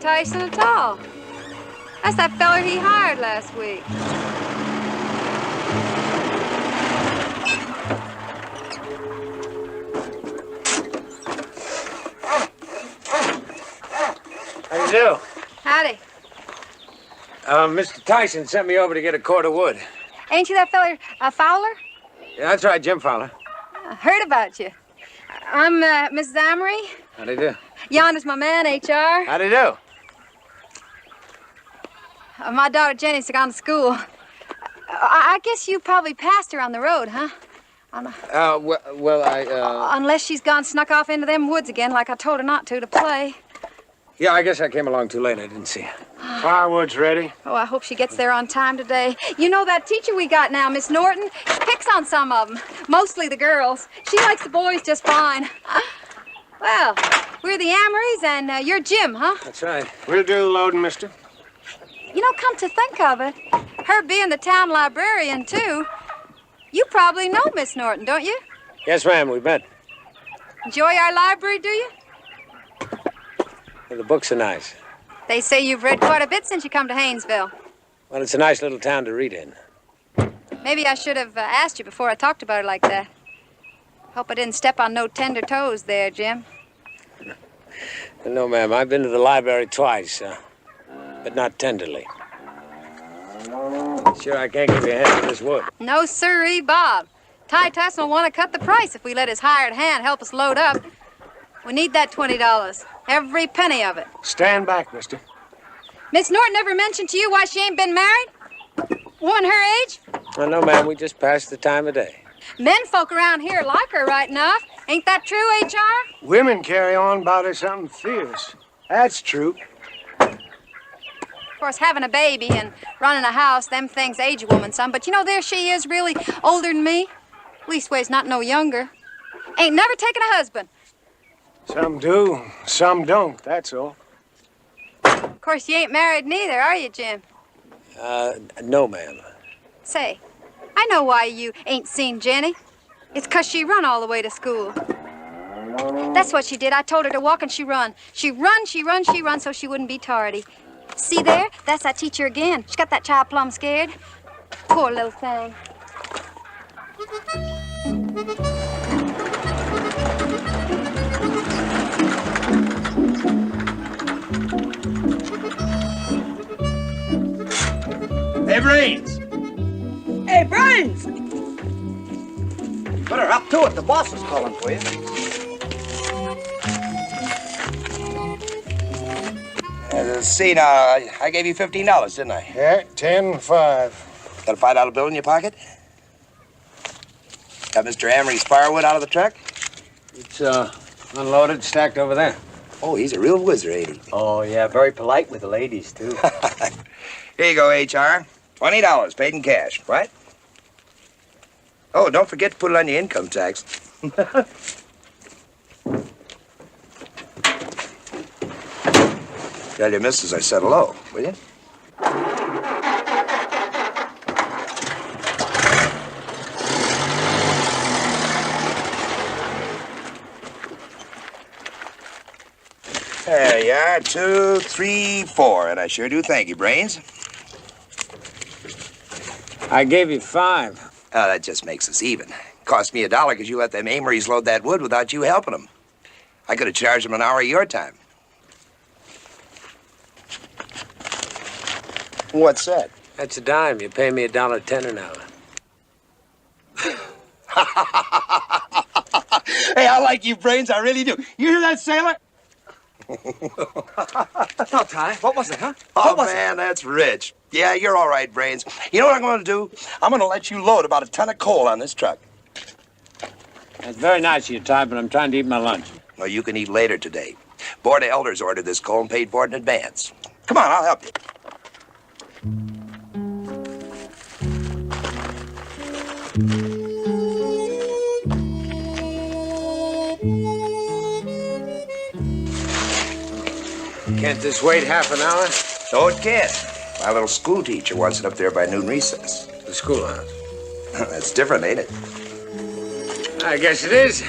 Tyson at all. That's that feller he hired last week. How do you do? Howdy. Mr. Tyson sent me over to get a cord of wood. Ain't you that feller, Fowler? Yeah, that's right, Jim Fowler. I heard about you. I'm Mrs. Amory. How do you do? Yonder's my man, H.R. How do you do? My daughter Jenny's gone to school. I guess you probably passed her on the road, huh? Unless she's gone snuck off into them woods again like I told her not to play. Yeah, I guess I came along too late. I didn't see her. Firewood's ready. Oh, I hope she gets there on time today. You know that teacher we got now, Miss Norton? She picks on some of them, mostly the girls. She likes the boys just fine. Well, we're the Amories, and you're Jim, huh? That's right. We'll do the loading, mister. You know, come to think of it, her being the town librarian, too, you probably know Miss Norton, don't you? Yes, ma'am, we met. Enjoy our library, do you? Well, the books are nice. They say you've read quite a bit since you come to Haynesville. Well, it's a nice little town to read in. Maybe I should have asked you before I talked about her like that. Hope I didn't step on no tender toes there, Jim. No, ma'am, I've been to the library twice, but not tenderly. Sure, I can't give you a hand with this wood. No sirree, Bob. Ty Tyson will want to cut the price if we let his hired hand help us load up. We need that $20, every penny of it. Stand back, mister. Miss Norton ever mentioned to you why she ain't been married? Woman her age? Well, no, ma'am, we just passed the time of day. Men folk around here like her right enough. Ain't that true, H.R.? Women carry on about her something fierce. That's true. Of course, having a baby and running a house, them things age a woman some. But you know, there she is, really older than me. Leastways, not no younger. Ain't never taken a husband. Some do, some don't, that's all. Of course, you ain't married neither, are you, Jim? No, ma'am. Say, I know why you ain't seen Jenny. It's 'cause she run all the way to school. That's what she did. I told her to walk and she run. She run so she wouldn't be tardy. See there? That's that teacher again. She got that child plumb scared. Poor little thing. Hey, Brains! Hey, Brains! Better up to it. The boss is calling for you. Let's see now. I gave you $15, didn't I? Yeah, 10 and 5. Got a $5 bill in your pocket? Got Mr. Amory's firewood out of the truck? It's, unloaded, stacked over there. Oh, he's a real whizzer, ain't he? Oh, yeah, very polite with the ladies, too. Here you go, H.R. $20 paid in cash, right? Oh, don't forget to put it on your income tax. Tell your missus I said hello, will you? There you are, 2, 3, 4, and I sure do thank you, Brains. I gave you 5. Oh, that just makes us even. Cost me $1 because you let them Amories load that wood without you helping them. I could have charged them an hour of your time. What's that? That's a dime. You pay me $1.10 an hour. Hey, I like you, Brains. I really do. You hear that, sailor? No, Ty. What was it, huh? Oh, man, that's rich. Yeah, you're all right, Brains. You know what I'm going to do? I'm going to let you load about a ton of coal on this truck. That's very nice of you, Ty, but I'm trying to eat my lunch. Well, you can eat later today. Board of Elders ordered this coal and paid for it in advance. Come on, I'll help you. Can't this wait half an hour? No, it can't. My little school teacher wants it up there by noon recess. The schoolhouse. That's different, ain't it? I guess it is.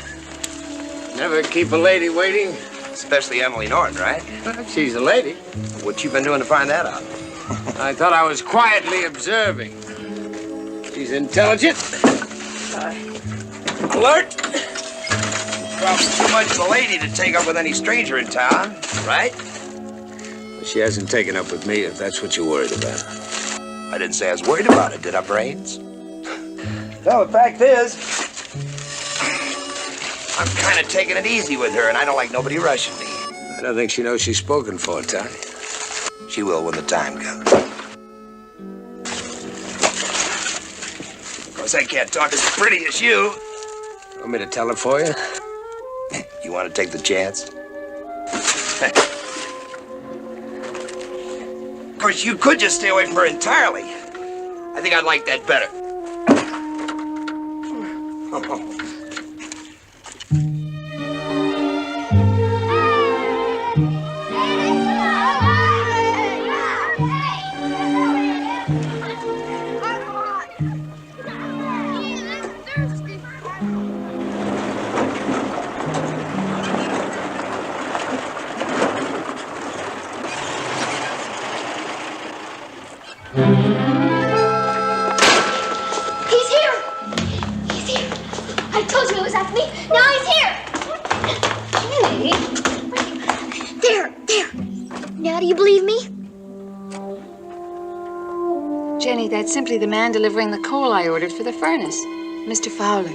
Never keep a lady waiting. Especially Emily Norton, right? Well, she's a lady. What you been doing to find that out? I thought I was quietly observing. She's intelligent. Alert. Probably too much of a lady to take up with any stranger in town, right? She hasn't taken up with me, if that's what you're worried about. I didn't say I was worried about it, did I, Brains? Well, the fact is, I'm kind of taking it easy with her, and I don't like nobody rushing me. I don't think she knows she's spoken for, Ty. She will when the time comes. Of course, I can't talk as pretty as you. Want me to tell her for you? You want to take the chance? Of course, you could just stay away from her entirely. I think I'd like that better. That's simply the man delivering the coal I ordered for the furnace, Mr. Fowler.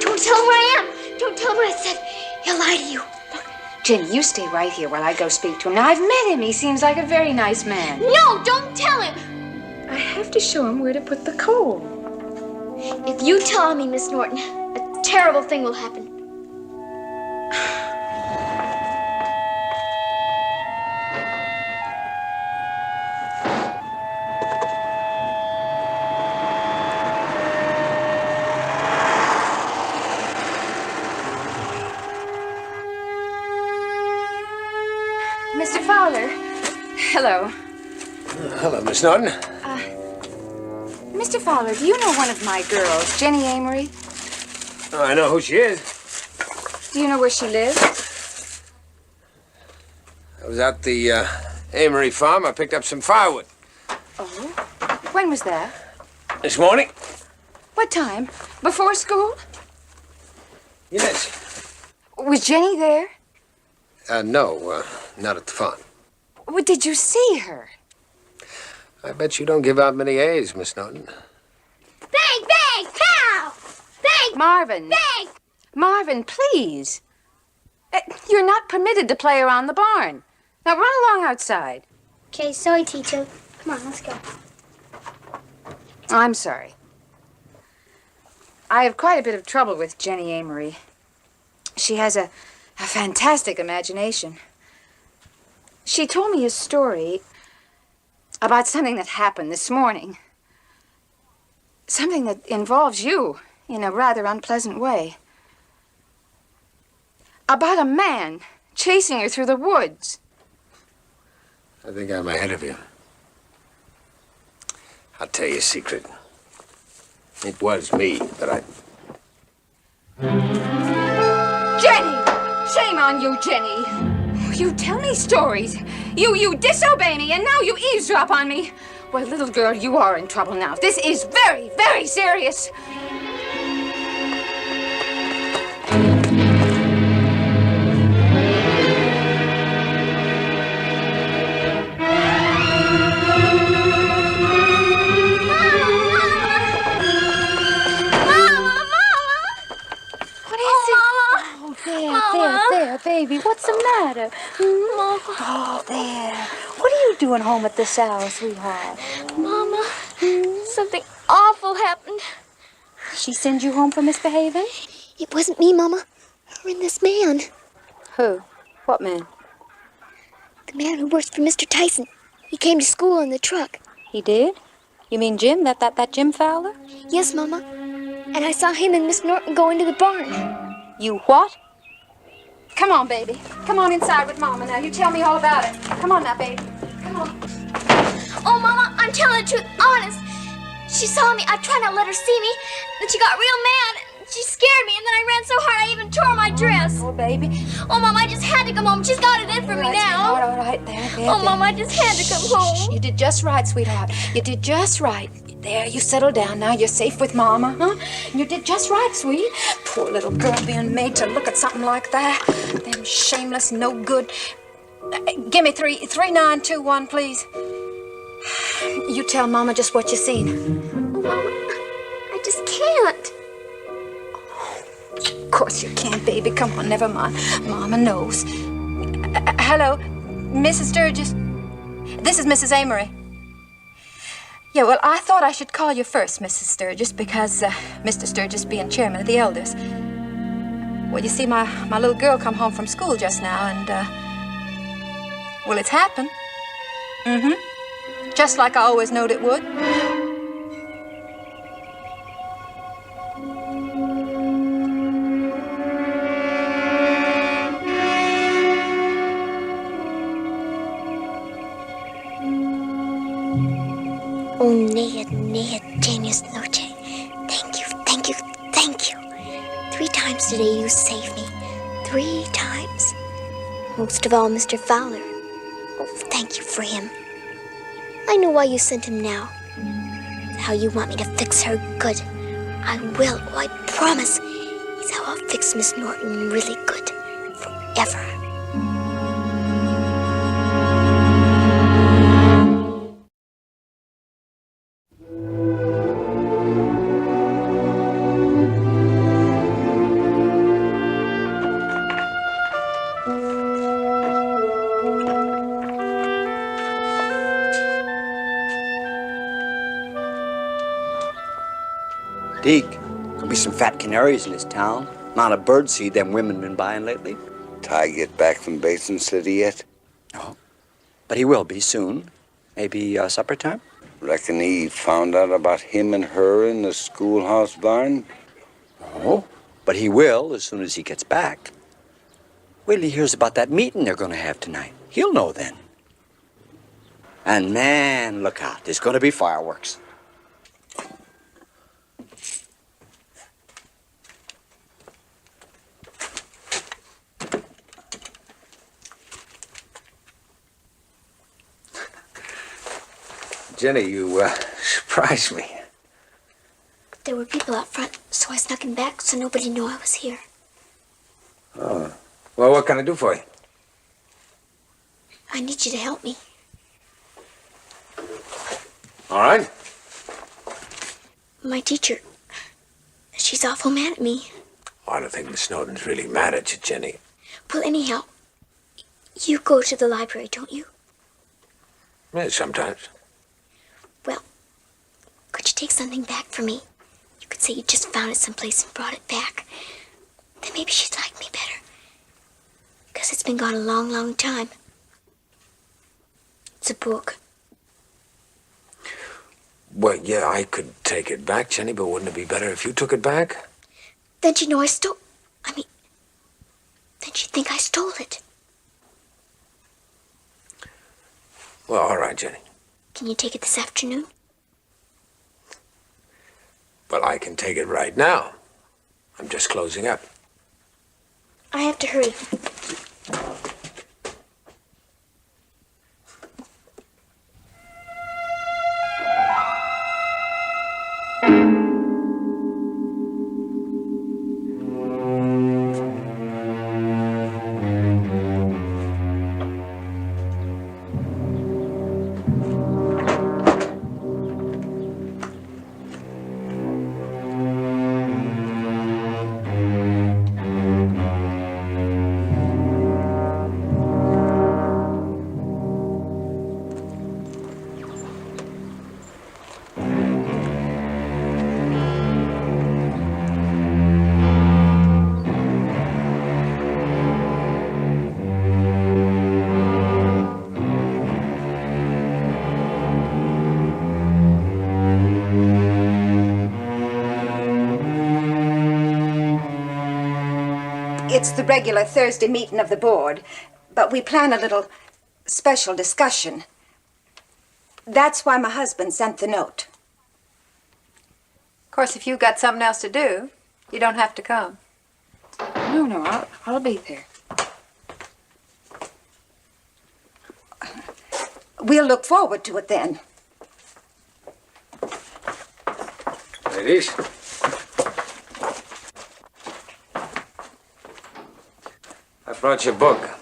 Don't tell him where I am. Don't tell him what I said. He'll lie to you. Jenny, you stay right here while I go speak to him. Now, I've met him. He seems like a very nice man. No, don't tell him. I have to show him where to put the coal. If you tell me, Miss Norton, a terrible thing will happen. Mr. Fowler. Hello. Hello, Miss Norton. Mr. Fowler, do you know one of my girls, Jenny Amory? Oh, I know who she is. Do you know where she lives? I was at the Amory farm. I picked up some firewood. Oh? When was that? This morning. What time? Before school? Yes. Was Jenny there? No, not at the farm. Well, did you see her? I bet you don't give out many A's, Miss Norton. Bang, bang, pow! Bang! Marvin. Bang! Marvin, please. You're not permitted to play around the barn. Now run along outside. Okay, sorry, teacher. Come on, let's go. I'm sorry. I have quite a bit of trouble with Jenny Amory. She has a fantastic imagination. She told me a story about something that happened this morning. Something that involves you in a rather unpleasant way. About a man chasing her through the woods. I think I'm ahead of you. I'll tell you a secret. It was me, but Jenny! Shame on you, Jenny. You tell me stories. You disobey me, and now you eavesdrop on me. Well, little girl, you are in trouble now. This is very, very serious. matter? Oh, there. What are you doing home at this hour, sweetheart? Mama, something awful happened. She send you home for misbehaving? It wasn't me, Mama. Her and this man. Who? What man? The man who works for Mr. Tyson. He came to school in the truck. He did? You mean Jim? That Jim Fowler? Yes, Mama. And I saw him and Miss Norton go into the barn. You what? Come on, baby. Come on inside with Mama now. You tell me all about it. Come on now, baby. Come on. Oh, Mama, I'm telling the truth, honest. She saw me. I tried not to let her see me. Then she got real mad. She scared me, and then I ran so hard I even tore my dress. Oh, baby. Oh, Mom, I just had to come home. She's got it in for me now. All right, there. Oh, Mom, I just had to come home. You did just right, sweetheart. You did just right. There, you settle down now. You're safe with Mama, huh? You did just right, sweet. Poor little girl being made to look at something like that. Them shameless, no good. Give me 3921, please. You tell Mama just what you seen. Oh, Mama, I just can't. Of course you can't, baby. Come on, never mind. Mama knows. Hello, Mrs. Sturgis. This is Mrs. Amory. Yeah, well, I thought I should call you first, Mrs. Sturgis, because Mr. Sturgis being chairman of the elders. Well, you see, my little girl come home from school just now, and, well, it's happened. Just like I always knowed it would. Oh, Ned, genius noche. Thank you. 3 times today you saved me. 3 times. Most of all, Mr. Fowler. Oh, thank you for him. I know why you sent him now. How you want me to fix her good. I will, I promise. He's how I'll fix Miss Norton really good. Forever. Deke, there'll be some fat canaries in this town. Amount of birdseed them women been buying lately. Ty get back from Basin City yet? No. But he will be soon. Maybe supper time? Reckon he found out about him and her in the schoolhouse barn? No. But he will as soon as he gets back. Wait till he hears about that meeting they're going to have tonight. He'll know then. And man, look out. There's going to be fireworks. Jenny, you surprised me. There were people out front, so I snuck in back so nobody knew I was here. Oh. Well, what can I do for you? I need you to help me. All right. My teacher, she's awful mad at me. Oh, I don't think Miss Snowden's really mad at you, Jenny. Well, anyhow, you go to the library, don't you? Yeah, sometimes. Well, could you take something back for me? You could say you just found it someplace and brought it back. Then maybe she'd like me better. Because it's been gone a long, long time. It's a book. Well, yeah, I could take it back, Jenny, but wouldn't it be better if you took it back? Then she'd know I stole... then she'd think I stole it. Well, all right, Jenny. Can you take it this afternoon? Well, I can take it right now. I'm just closing up. I have to hurry. It's the regular Thursday meeting of the board, but we plan a little special discussion. That's why my husband sent the note. Of course, if you've got something else to do, you don't have to come. No, I'll be there. We'll look forward to it then. Ladies. I brought your book.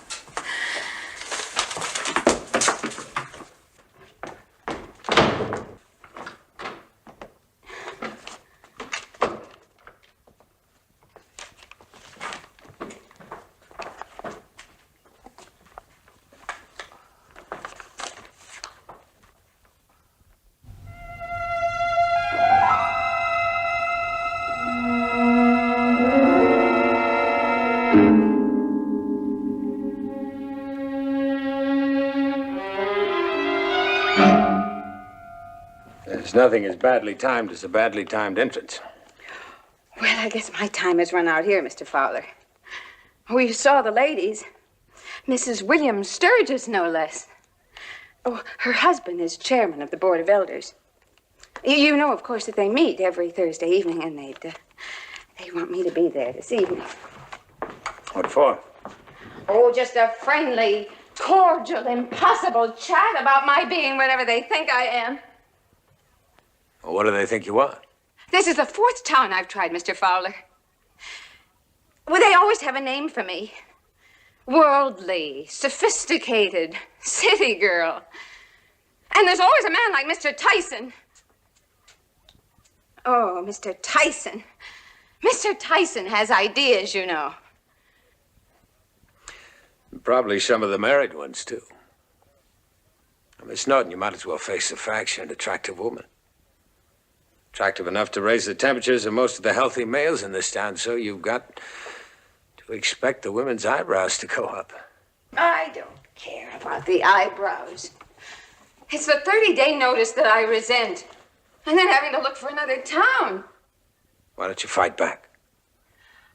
There's nothing as badly timed as a badly timed entrance. Well, I guess my time has run out here, Mr. Fowler. We saw the ladies. Mrs. William Sturgis, no less. Oh, her husband is chairman of the Board of Elders. You know, of course, that they meet every Thursday evening, and they want me to be there this evening. What for? Oh, just a friendly, cordial, impossible chat about my being whatever they think I am. Well, what do they think you are? This is the 4th town I've tried, Mr. Fowler. Well, they always have a name for me. Worldly, sophisticated, city girl. And there's always a man like Mr. Tyson. Oh, Mr. Tyson. Mr. Tyson has ideas, you know. Probably some of the married ones, too. Miss Norton, you might as well face the facts. You're an attractive woman. Attractive enough to raise the temperatures of most of the healthy males in this town, so you've got to expect the women's eyebrows to go up. I don't care about the eyebrows. It's the 30-day notice that I resent. And then having to look for another town. Why don't you fight back?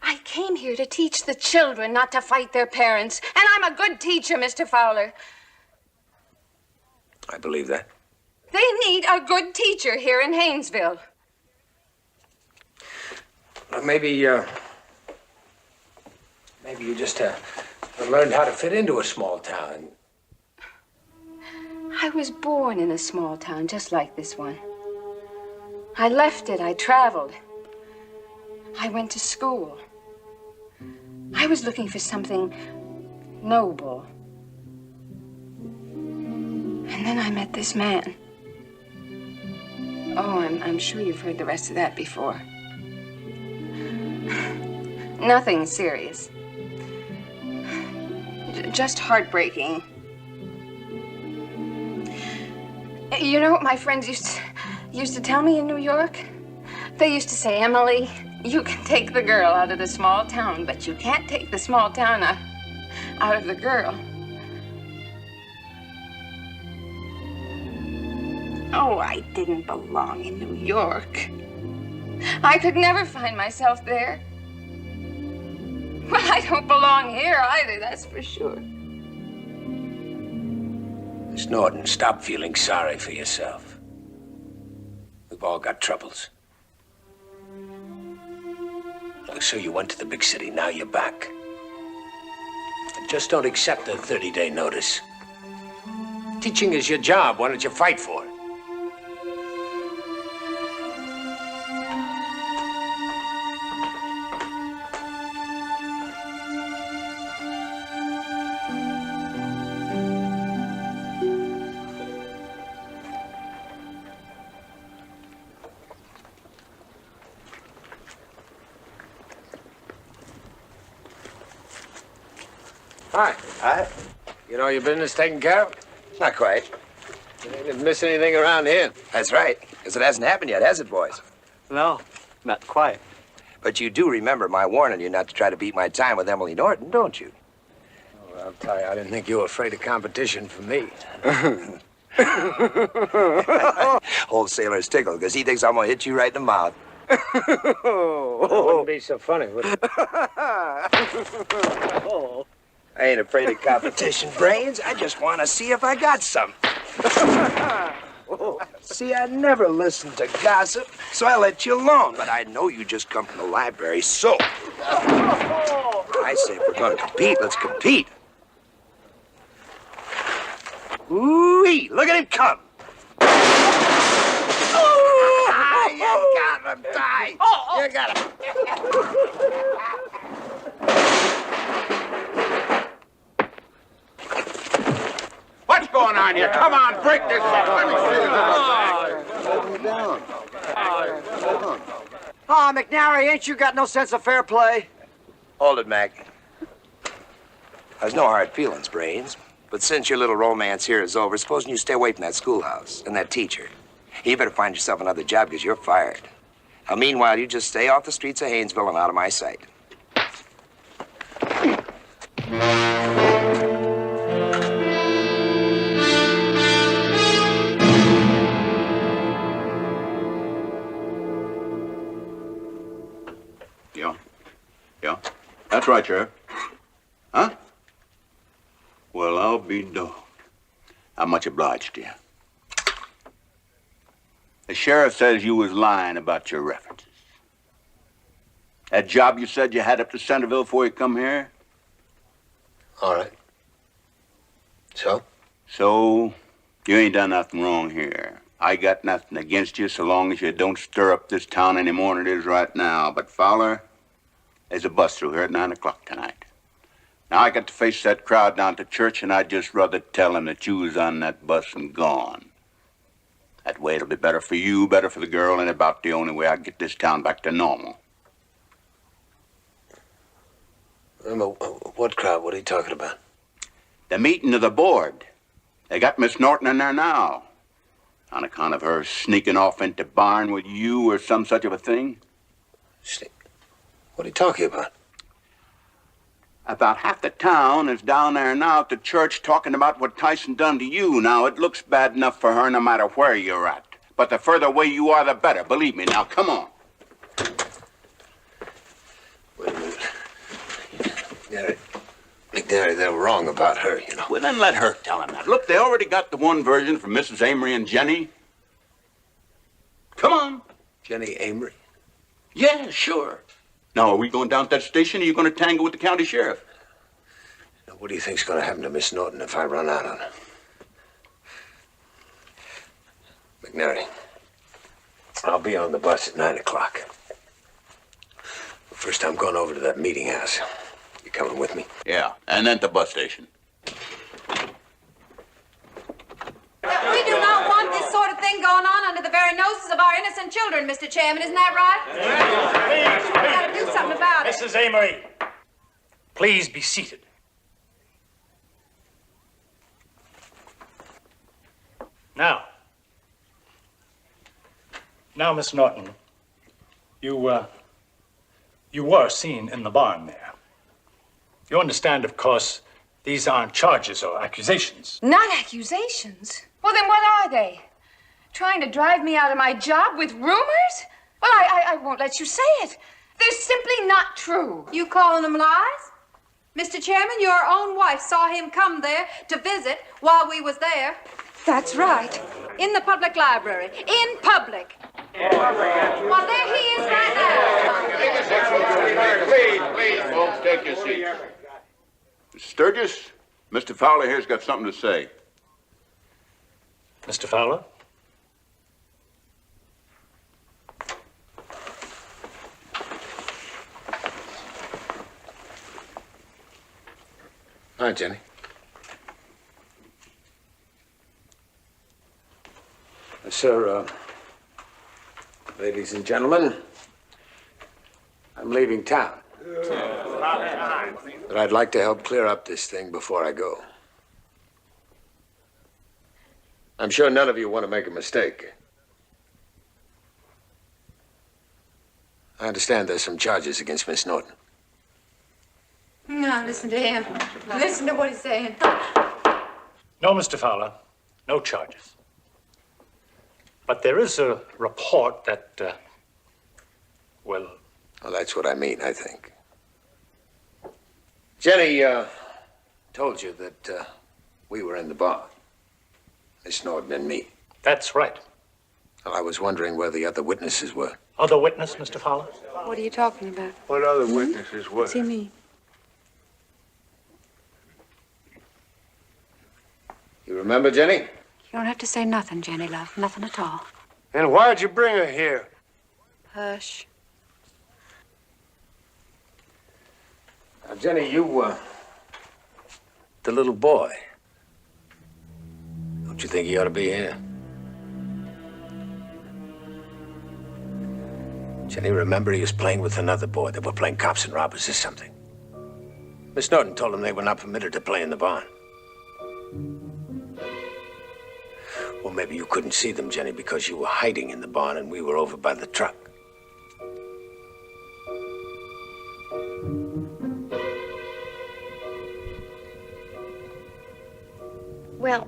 I came here to teach the children not to fight their parents. And I'm a good teacher, Mr. Fowler. I believe that. They need a good teacher here in Haynesville. Well, maybe you just learned how to fit into a small town. I was born in a small town just like this one. I left it, I traveled. I went to school. I was looking for something noble. And then I met this man. Oh, I'm sure you've heard the rest of that before. Nothing serious. Just heartbreaking. You know what my friends used to tell me in New York? They used to say, Emily, you can take the girl out of the small town, but you can't take the small town out of the girl. Oh, I didn't belong in New York. I could never find myself there. Well, I don't belong here either, that's for sure. Miss Norton, stop feeling sorry for yourself. We've all got troubles. So you went to the big city, now you're back. And just don't accept the 30-day notice. Teaching is your job, why don't you fight for it? Hi. Hi. You know your business taken care of? Not quite. You didn't miss anything around here. That's right, because it hasn't happened yet, has it, boys? No, not quite. But you do remember my warning you not to try to beat my time with Emily Norton, don't you? Oh, I'll tell you, I didn't think you were afraid of competition from me. Old sailor's tickled, because he thinks I'm going to hit you right in the mouth. That wouldn't be so funny, would it? I ain't afraid of competition, Brains. I just want to see if I got some. See, I never listen to gossip, so I let you alone. But I know you just come from the library, so... I say if we're going to compete, let's compete. Ooh-wee, look at him come. You got him, Ty. You got him. What's going on here? Come on, break this up. Let me see Oh, McNary, ain't you got no sense of fair play? Hold it, Mac. There's no hard feelings, Brains. But since your little romance here is over, supposing you stay away from that schoolhouse and that teacher. You better find yourself another job because you're fired. Now, meanwhile, you just stay off the streets of Haynesville and out of my sight. Yeah? That's right, Sheriff. Huh? Well, I'll be dogged. I'm much obliged to you. The sheriff says you was lying about your references. That job you said you had up to Centerville before you come here? All right. So? So, you ain't done nothing wrong here. I got nothing against you so long as you don't stir up this town any more than it is right now. But, Fowler, there's a bus through here at 9 o'clock tonight. Now, I got to face that crowd down to church, and I'd just rather tell them that you was on that bus and gone. That way it'll be better for you, better for the girl, and about the only way I can get this town back to normal. What crowd? What are you talking about? The meeting of the board. They got Miss Norton in there now. On account of her sneaking off into barn with you or some such of a thing. What are you talking about? About half the town is down there now at the church talking about what Tyson done to you. Now, it looks bad enough for her no matter where you're at. But the further away you are, the better. Believe me. Now, come on. Wait a minute. McNary, they're wrong about her, you know. Well, then let her tell him that. Look, they already got the one version from Mrs. Amory and Jenny. Come on. Jenny Amory? Yeah, sure. Now, are we going down to that station, or are you going to tangle with the county sheriff? Now, what do you think's going to happen to Miss Norton if I run out on her? McNary, I'll be on the bus at 9 o'clock. First, I'm going over to that meeting house. You coming with me? Yeah, and then to the bus station. We do not want this sort of thing going on under the very noses of our innocent children, Mr. Chairman. Isn't that right? Please. We've got to do something about it. Mrs. Amory, please be seated. Now, Miss Norton, you were seen in the barn there. You understand, of course, these aren't charges or accusations. Not accusations? Well, then what are they? Trying to drive me out of my job with rumors? Well, I won't let you say it. They're simply not true. You calling them lies? Mr. Chairman, your own wife saw him come there to visit while we was there. That's right. In the public library. In public. Well, there he is right now. Please, folks, take your seats. Sturgis, Mr. Fowler here's got something to say. Mr. Fowler? Hi, Jenny. Sir, ladies and gentlemen, I'm leaving town. But I'd like to help clear up this thing before I go. I'm sure none of you want to make a mistake. I understand there's some charges against Miss Norton. No, listen to him. Listen to what he's saying. No, Mr. Fowler, no charges. But there is a report that Well, that's what I mean, I think. Jenny, told you that, we were in the bar. Miss Norton and me. that's right. Well, I was wondering where the other witnesses were. Other witness, Mr. Fowler? What are you talking about? What other witnesses were? What's he mean? You remember, Jenny? You don't have to say nothing, Jenny, love. Nothing at all. And why'd you bring her here? Hush. Now, Jenny, you, the little boy. Don't you think he ought to be here? Jenny, remember he was playing with another boy. They were playing cops and robbers or something. Miss Norton told him they were not permitted to play in the barn. Well, maybe you couldn't see them, Jenny, because you were hiding in the barn and we were over by the truck. Well,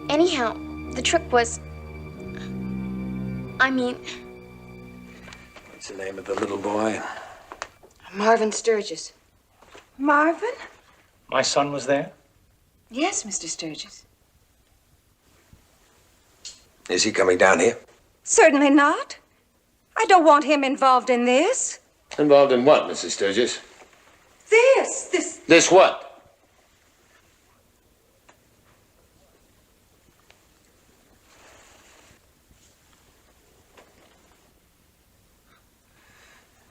anyhow, the trick was... I mean... What's the name of the little boy? Marvin Sturgis. Marvin? My son was there? Yes, Mr. Sturgis. Is he coming down here? Certainly not. I don't want him involved in this. Involved in what, Mrs. Sturgis? This. This what?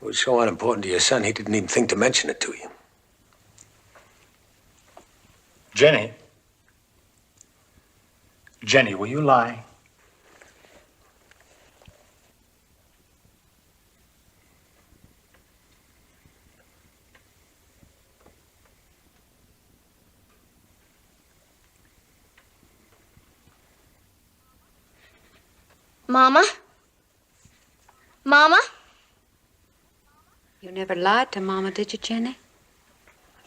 It was so unimportant to your son, he didn't even think to mention it to you. Jenny. Jenny, will you lie? Mama? Mama? You never lied to Mama, did you, Jenny?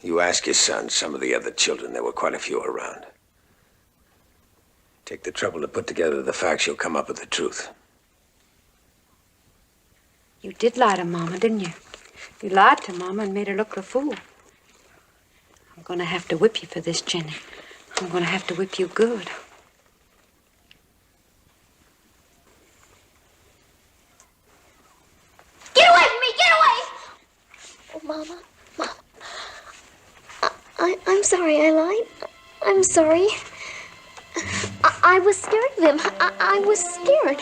You ask your son, some of the other children, there were quite a few around. Take the trouble to put together the facts, you'll come up with the truth. You did lie to Mama, didn't you? You lied to Mama and made her look a fool. I'm gonna have to whip you for this, Jenny. I'm gonna have to whip you good. Get away from me! Get away! Oh, Mama. I'm sorry I lied. I'm sorry. I was scared of him. I was scared.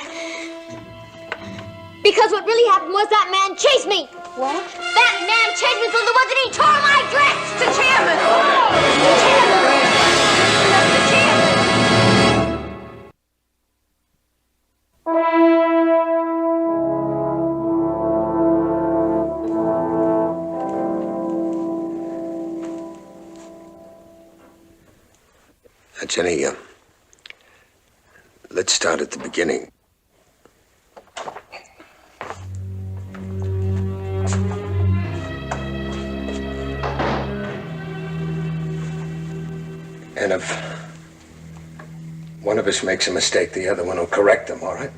Because what really happened was that man chased me. What? That man chased me through the woods and he tore my dress. The chairman. The chairman. The chairman. Jenny, let's start at the beginning. And if one of us makes a mistake, the other one will correct them, all right?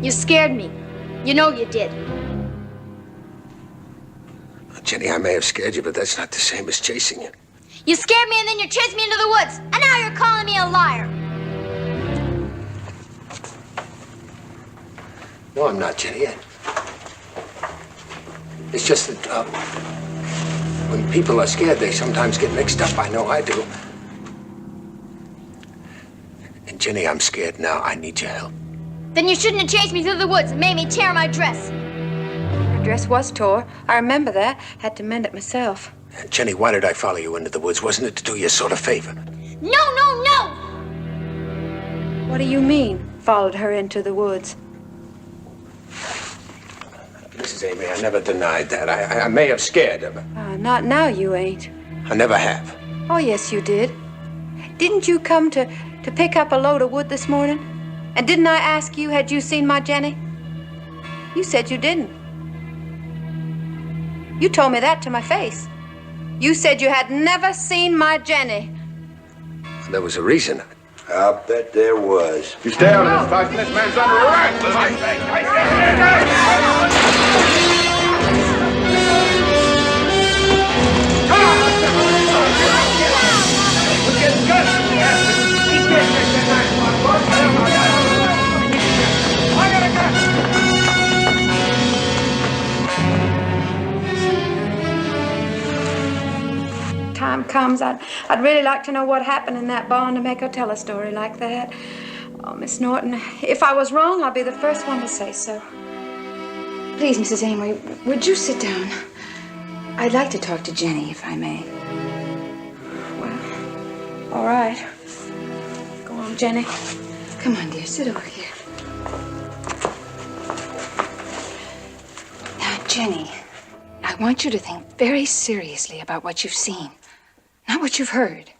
You scared me. You know you did. Jenny, I may have scared you, but that's not the same as chasing you. You scared me and then you chased me into the woods. And now you're calling me a liar. No, I'm not, Jenny. It's just that when people are scared, they sometimes get mixed up. I know I do. And Jenny, I'm scared now. I need your help. Then you shouldn't have chased me through the woods and made me tear my dress. Her dress was tore. I remember that. Had to mend it myself. Jenny, why did I follow you into the woods? Wasn't it to do you a sort of favor? No! What do you mean, followed her into the woods? Mrs. Amy, I never denied that. I may have scared her, but Not now, you ain't. I never have. Oh, yes, you did. Didn't you come to pick up a load of wood this morning? And didn't I ask you, had you seen my Jenny? You said you didn't. You told me that to my face. You said you had never seen my Jenny. There was a reason. I'll bet there was. You stay out of this, Tyson. This man's under arrest. Time comes, I'd really like to know what happened in that barn to make her tell a story like that. Oh, Miss Norton, if I was wrong, I'll be the first one to say so. Please, Mrs. Amory, would you sit down? I'd like to talk to Jenny, if I may. Well, all right. Go on, Jenny. Come on, dear, sit over here. Now, Jenny, I want you to think very seriously about what you've seen, not what you've heard.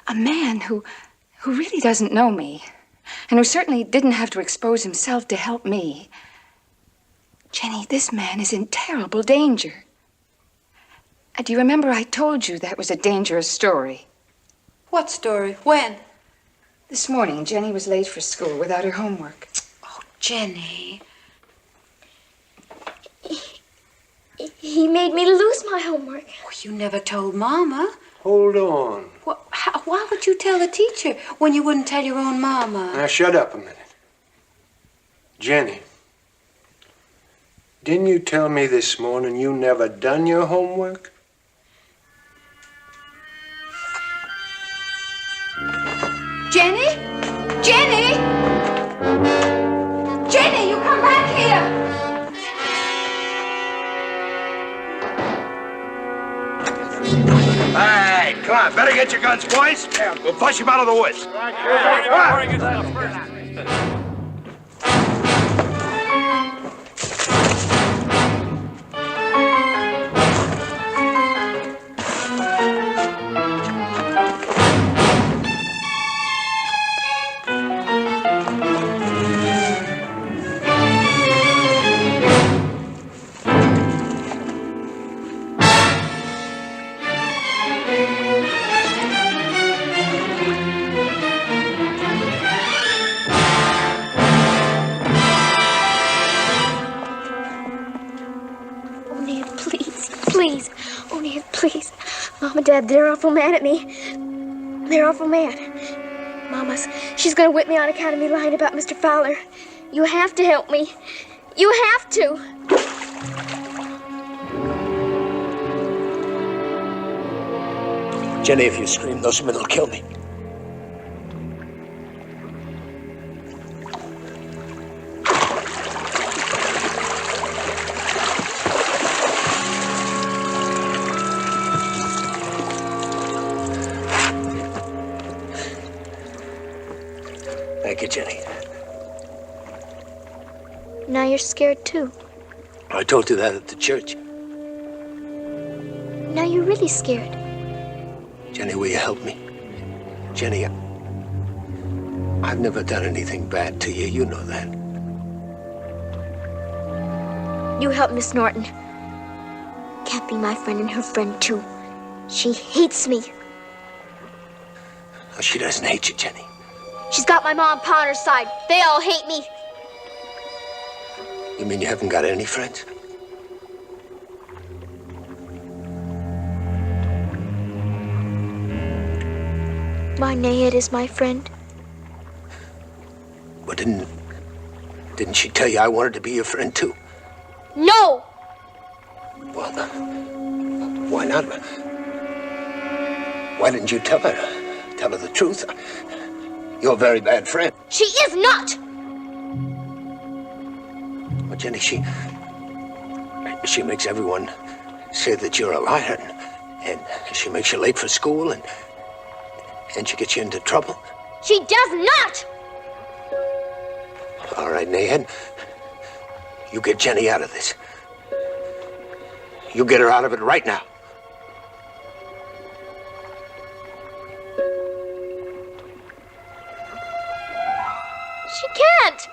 A man who really doesn't know me, and who certainly didn't have to expose himself to help me. Jenny, this man is in terrible danger. Do you remember I told you that was a dangerous story? What story? When? This morning, Jenny was late for school without her homework. Oh, Jenny. He made me lose my homework. Oh, you never told Mama. Hold on. Why would you tell the teacher when you wouldn't tell your own Mama? Now, shut up a minute. Jenny, didn't you tell me this morning you never done your homework? Jenny? Jenny? Jenny, you come back here! All right, come on. Better get your guns, boys. We'll flush him out of the woods. Please. Mom and Dad, they're awful mad at me. They're awful mad. She's gonna whip me on account of me lying about Mr. Fowler. You have to help me. You have to. Jenny, if you scream, those men will kill me. Thank you, Jenny. Now you're scared too. I told you that at the church. Now you're really scared. Jenny, will you help me? Jenny, I've never done anything bad to you. You know that. You help Miss Norton. Can't be my friend and her friend too. She hates me. Oh, she doesn't hate you, Jenny. She's got my mom and pa on her side. They all hate me. You mean you haven't got any friends? My Nahid is my friend. Well, didn't she tell you I wanted to be your friend too? No! Well, why not? Why didn't you tell her? Tell her the truth. You're a very bad friend. She is not! Well, Jenny, she makes everyone say that you're a liar, and she makes you late for school, and she gets you into trouble. She does not! All right, Nahid. You get Jenny out of this. You get her out of it right now. She can't.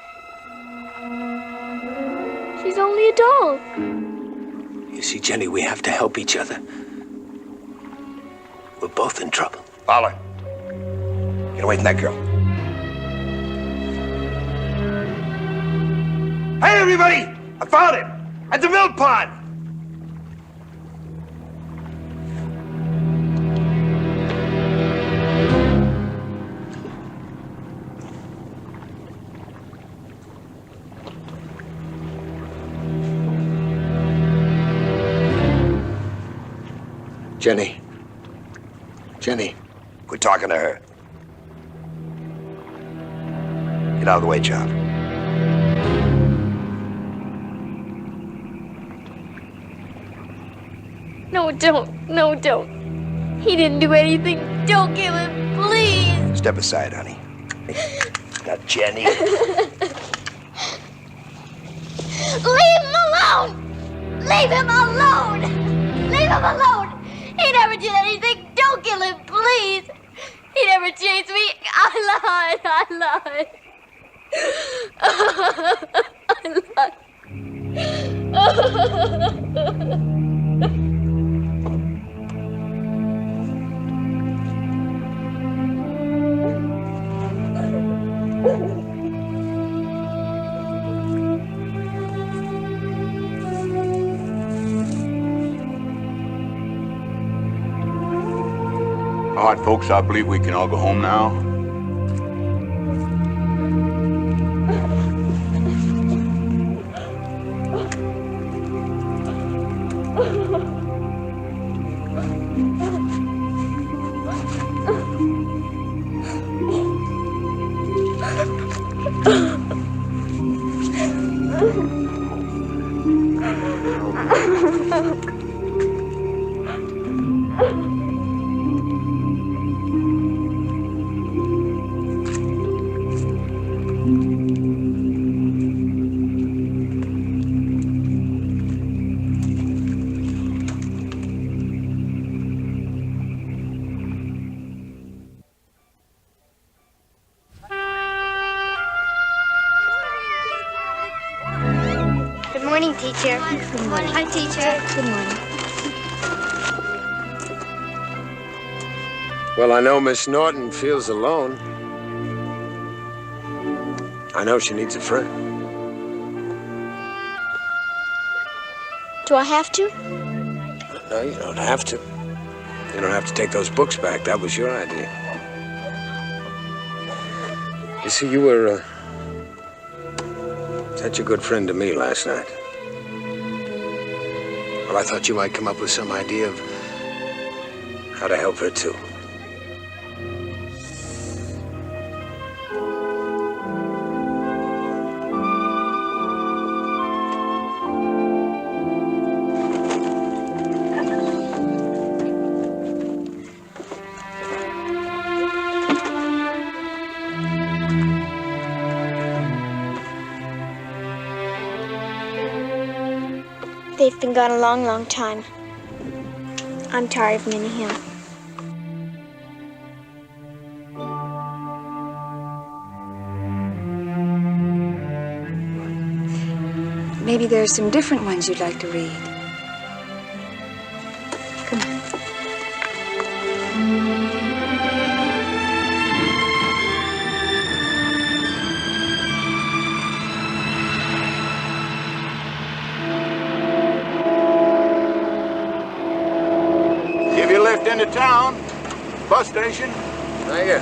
She's only a doll. You see, Jenny, we have to help each other. We're both in trouble. Fowler. Get away from that girl. Hey, everybody! I found him! At the milk pond! Jenny. Jenny. Quit talking to her. Get out of the way, John. No, don't. No, don't. He didn't do anything. Don't kill him, please. Step aside, honey. Now, Jenny. Leave him alone! Leave him alone! Leave him alone! He never did anything. Don't kill him, please. He never chased me. I lied. All right, folks, I believe we can all go home now. Good morning, teacher. Good morning. Hi, teacher. Good morning. Well, I know Miss Norton feels alone. I know she needs a friend. Do I have to? No, you don't have to. You don't have to take those books back. That was your idea. You see, you were such a good friend to me last night. Well, I thought you might come up with some idea of how to help her, too. They've been gone a long, long time. I'm tired of Minnie Hill. Maybe there are some different ones you'd like to read. Come on. Give you a lift into town. Bus station. Thank you.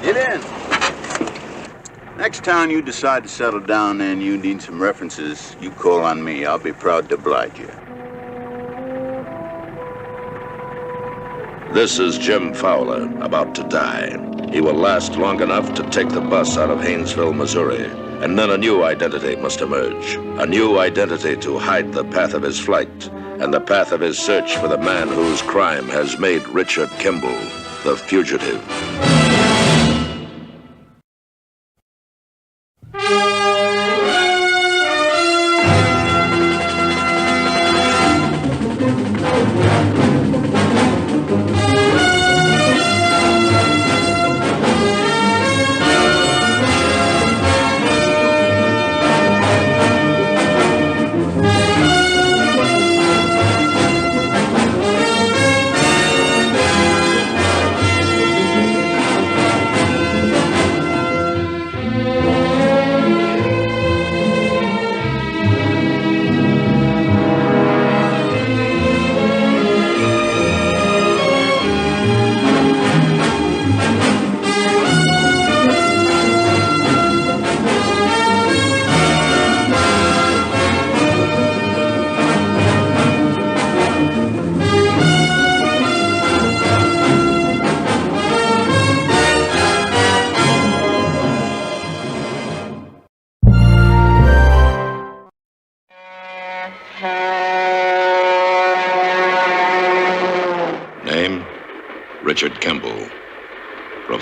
Get in. Next time you decide to settle down and you need some references, you call on me. I'll be proud to oblige you. This is Jim Fowler, about to die. He will last long enough to take the bus out of Haynesville, Missouri, and then a new identity must emerge. A new identity to hide the path of his flight and the path of his search for the man whose crime has made Richard Kimble the fugitive.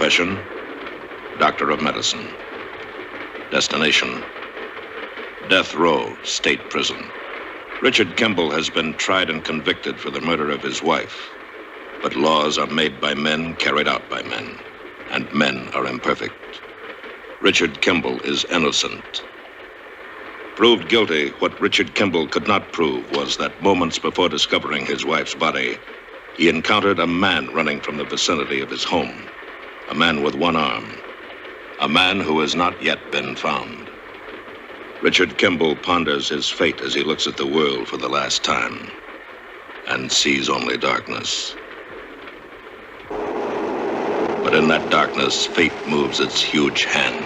Profession, Doctor of Medicine. Destination, Death Row State Prison. Richard Kimble has been tried and convicted for the murder of his wife. But laws are made by men, carried out by men, and men are imperfect. Richard Kimble is innocent. Proved guilty, what Richard Kimble could not prove was that moments before discovering his wife's body, he encountered a man running from the vicinity of his home. A man with one arm. A man who has not yet been found. Richard Kimble ponders his fate as he looks at the world for the last time and sees only darkness. But in that darkness, fate moves its huge hand.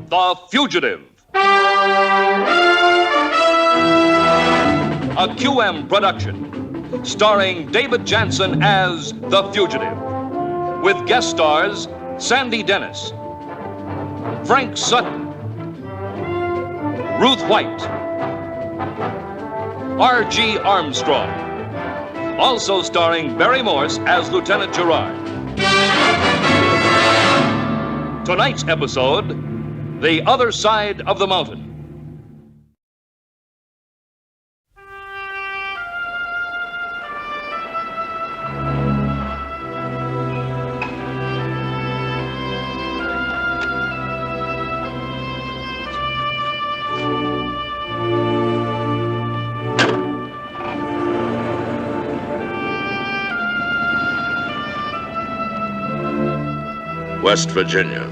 The Fugitive. A QM production, starring David Janssen as The Fugitive, with guest stars Sandy Dennis, Frank Sutton, Ruth White, R.G. Armstrong, also starring Barry Morse as Lieutenant Gerard. Tonight's episode, The Other Side of the Mountain. West Virginia,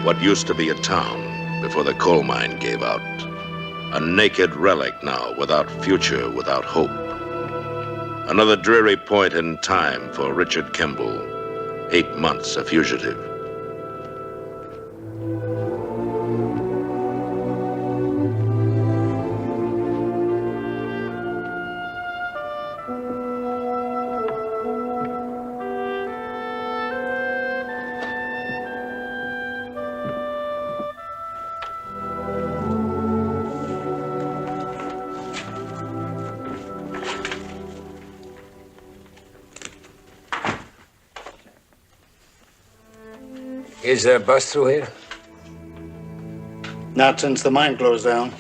what used to be a town before the coal mine gave out. A naked relic now, without future, without hope. Another dreary point in time for Richard Kimble, 8 months a fugitive. Is there a bus through here? Not since the mine closed down.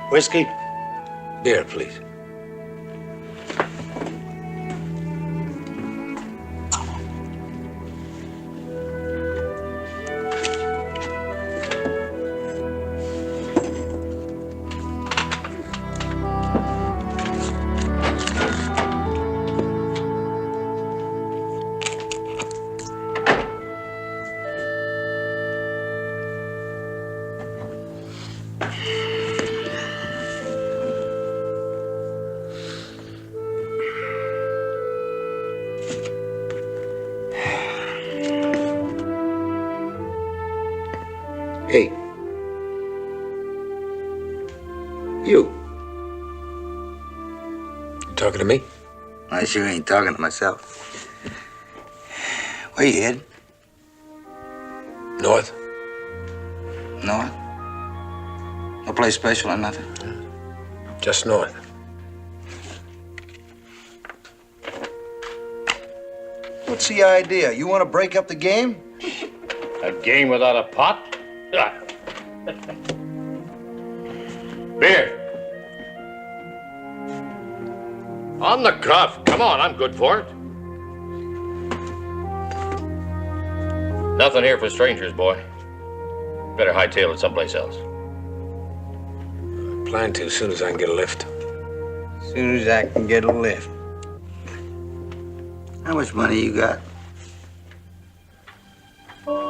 Whiskey? Beer, please. Hey. You talking to me? I sure ain't talking to myself. Where you headed? North. North? No place special or nothing? Just north. What's the idea? You want to break up the game? A game without a pot? Beer. On the cuff. Come on, I'm good for it. Nothing here for strangers, boy. Better hightail it someplace else. Plan to as soon as I can get a lift. As soon as I can get a lift. How much money you got?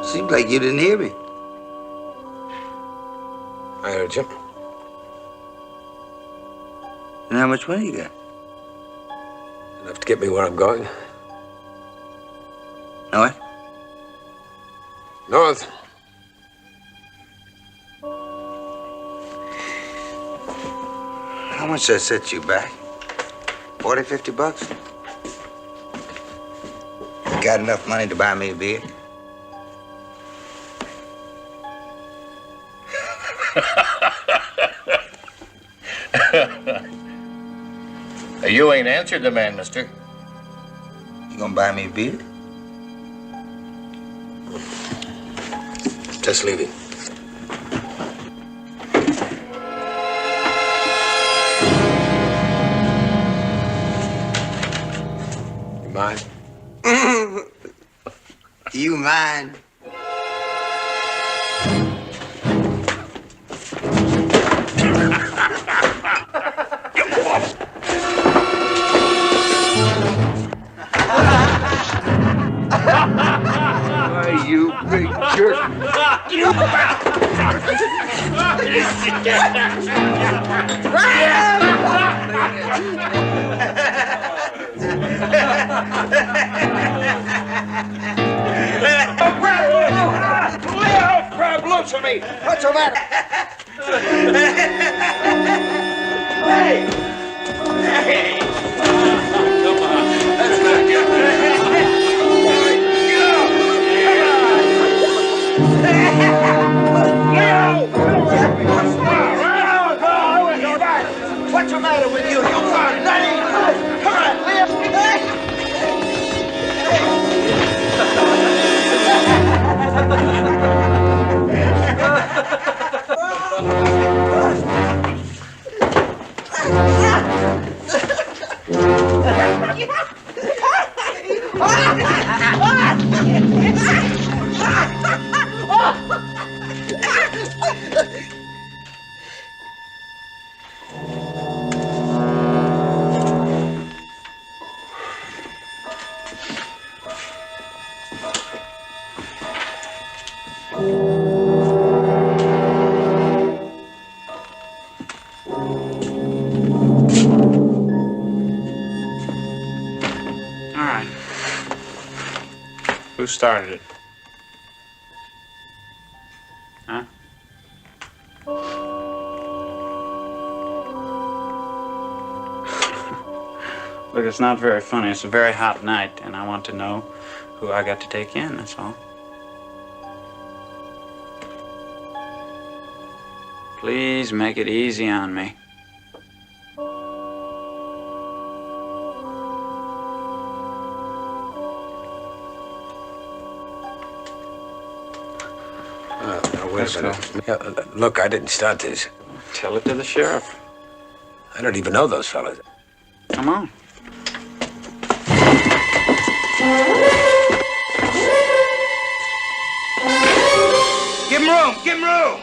Seems like you didn't hear me. I heard you. And how much money you got? Enough to get me where I'm going. North? North. How much that set you back? 40, 50 bucks? You got enough money to buy me a beer? You ain't answered the man, mister. You gonna buy me a beer? Just leaving. You mind? You mind? You big jerk. Grab loose of me! What's the matter? Hey! Hey! Come on. That's not good. What's the matter with you? You got name? Come on, live. Who started it? Huh? Look, it's not very funny. It's a very hot night, and I want to know who I got to take in, that's all. Please make it easy on me. Wait a minute. Yeah, look, I didn't start this. Tell it to the sheriff. I don't even know those fellas. Come on. Give him room! Give him room!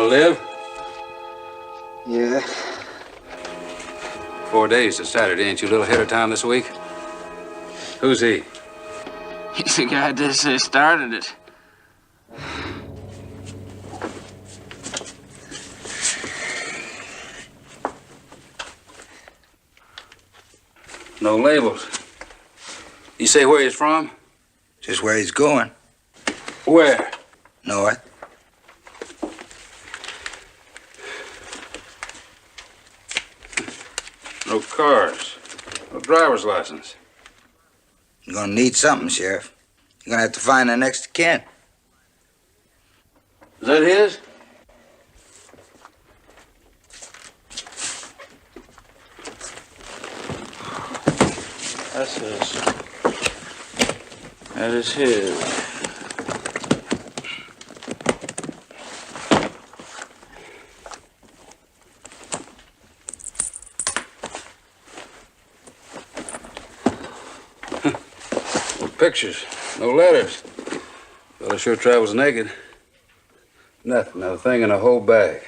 Live? Yeah. 4 days to Saturday. Ain't you a little ahead of time this week? Who's he? He's the guy that started it. No labels. You say where he's from? Just where he's going. Where? North. No cars. No driver's license. You're gonna need something, Sheriff. You're gonna have to find the next of kin. Is that his? That's his. That is his. pictures, no letters. Fella sure travels naked. Nothing, not a thing in a whole bag.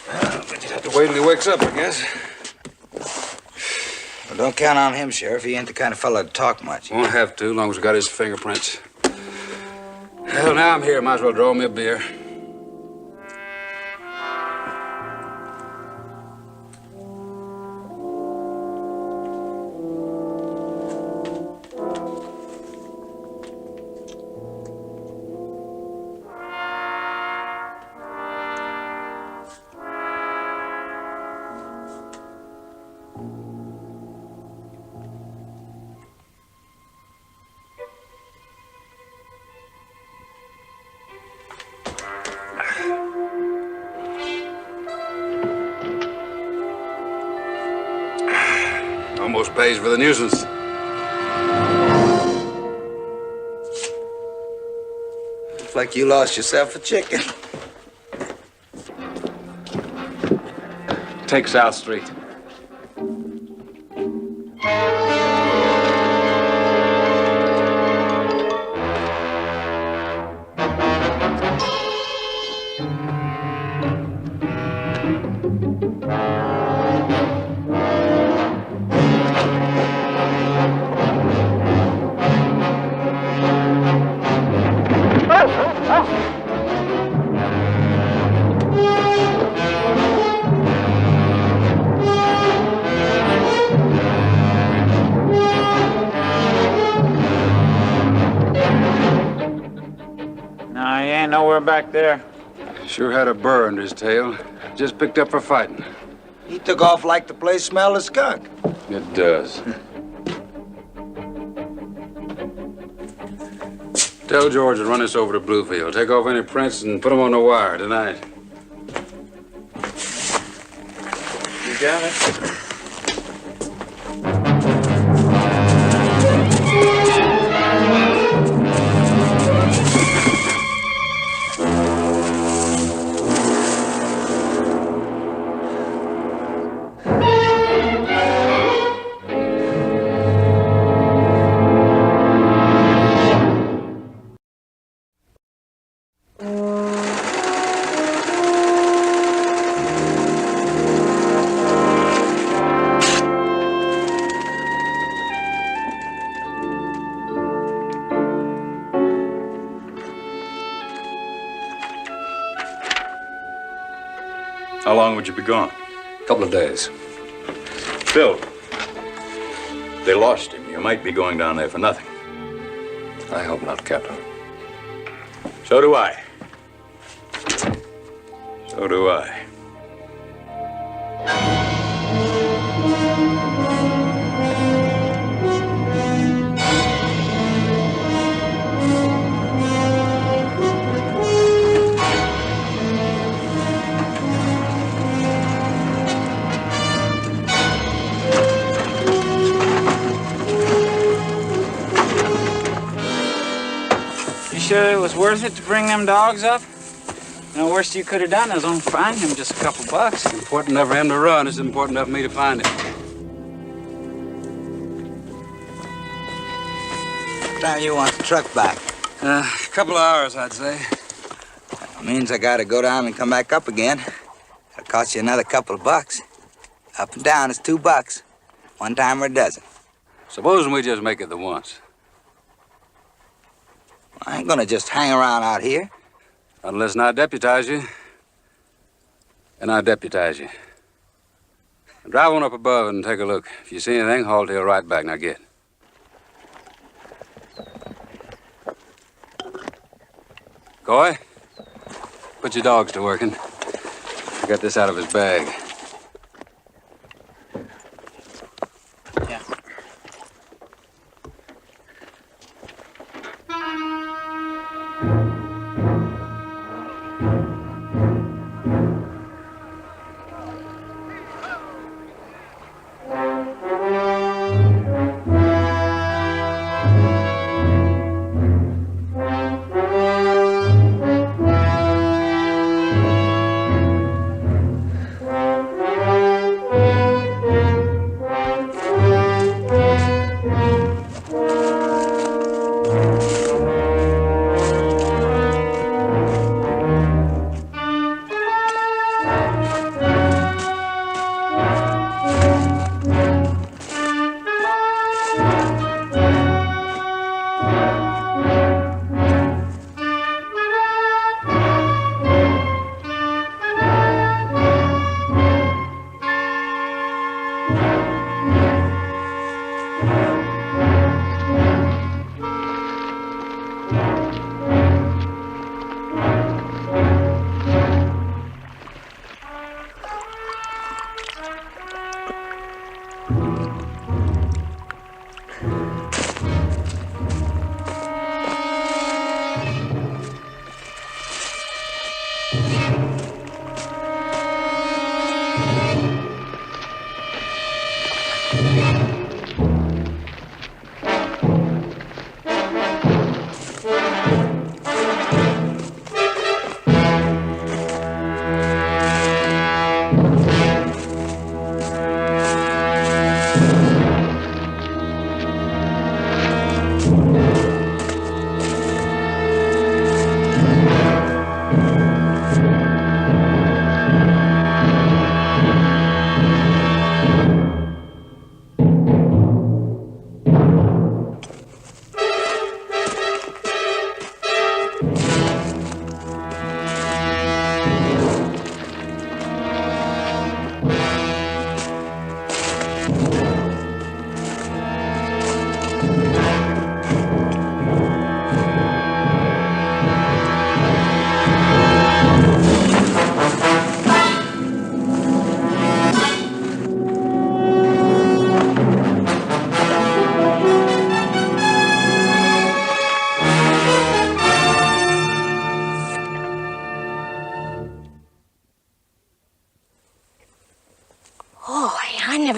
Well, but you'd have to wait till he wakes up, I guess. Well, don't count on him, Sheriff. He ain't the kind of fellow to talk much. Won't have to, as long as we got his fingerprints. Hell, now I'm here. Might as well draw me a beer. Almost pays for the nuisance. Looks like you lost yourself a chicken. Take South Street. No, he ain't nowhere back there. Sure had a burr under his tail. Just picked up for fighting. He took off like the place smelled of skunk. It does. Tell George to run us over to Bluefield. Take off any prints and put them on the wire tonight. You got it. How long would you be gone? A couple of days. Still, they lost him. You might be going down there for nothing. I hope not, Captain. So do I. So do I. Sure it was worth it to bring them dogs up? The worst you could have done is only find him just a couple bucks. Important enough for him to run. It's important enough for me to find him. What time you want the truck back? A couple of hours, I'd say. That means I gotta go down and come back up again. It'll cost you another couple of bucks. Up and down is $2. One time or a dozen. Supposing we just make it the once. I ain't gonna just hang around out here. Unless I deputize you. And I deputize you. Drive on up above and take a look. If you see anything, haul tail right back. Now get. Coy, put your dogs to working. I got this out of his bag. Yeah.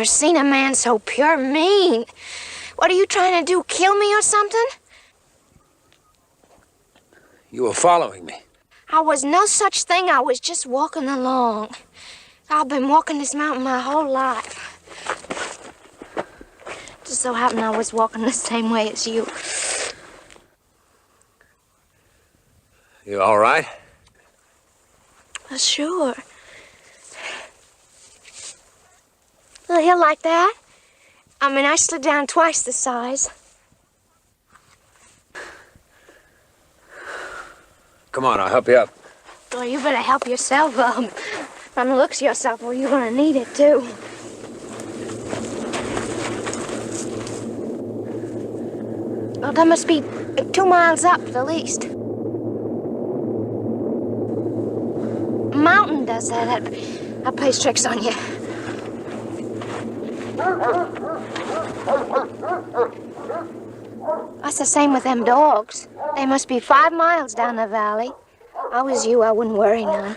seen a man so pure mean. What are you trying to do, kill me or something? You were following me. I was no such thing. I was just walking along. I've been walking this mountain my whole life. Just so happened I was walking the same way as you. You all right? Sure. A hill like that? I mean, I slid down twice the size. Come on, I'll help you up. Well, you better help yourself. From the looks of yourself, well, you're gonna need it, too. Well, that must be 2 miles up, at the least. Mountain does that. That plays tricks on you. That's the same with them dogs. They must be 5 miles down the valley. If I was you, I wouldn't worry none.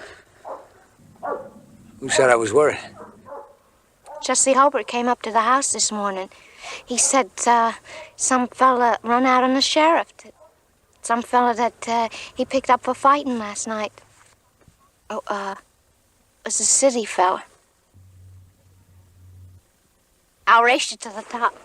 Who said I was worried? Jesse Holbert came up to the house this morning. He said some fella run out on the sheriff. Some fella that he picked up for fighting last night. Oh, it was a city fella. I'll race you to the top.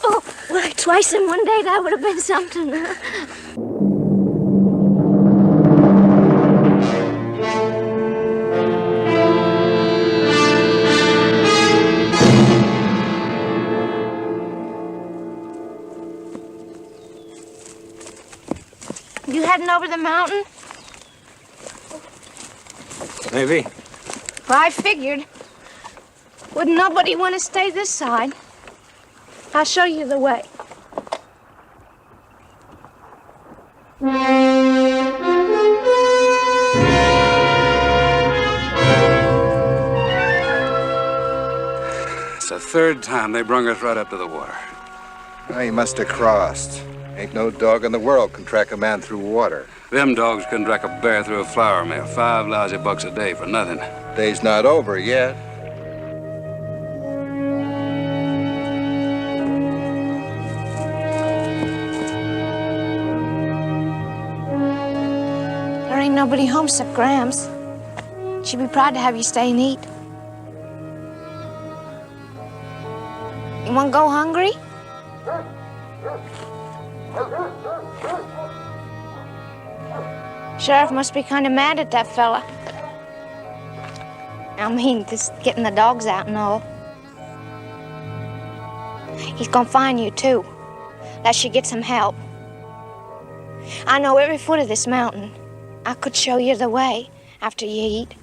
Oh, well, twice in one day, that would have been something, huh? You heading over the mountain? Maybe. Well, I figured. Wouldn't nobody want to stay this side? I'll show you the way. It's the 3rd time they brung us right up to the water. Oh, you must have crossed. Ain't no dog in the world can track a man through water. Them dogs couldn't track a bear through a flour mill. 5 lousy bucks a day for nothing. Day's not over yet. There ain't nobody home except Grams. She'd be proud to have you stay and eat. You want to go hungry? Sheriff must be kind of mad at that fella. I mean, just getting the dogs out and all. He's gonna find you, too. Unless you get some help. I know every foot of this mountain. I could show you the way after you eat.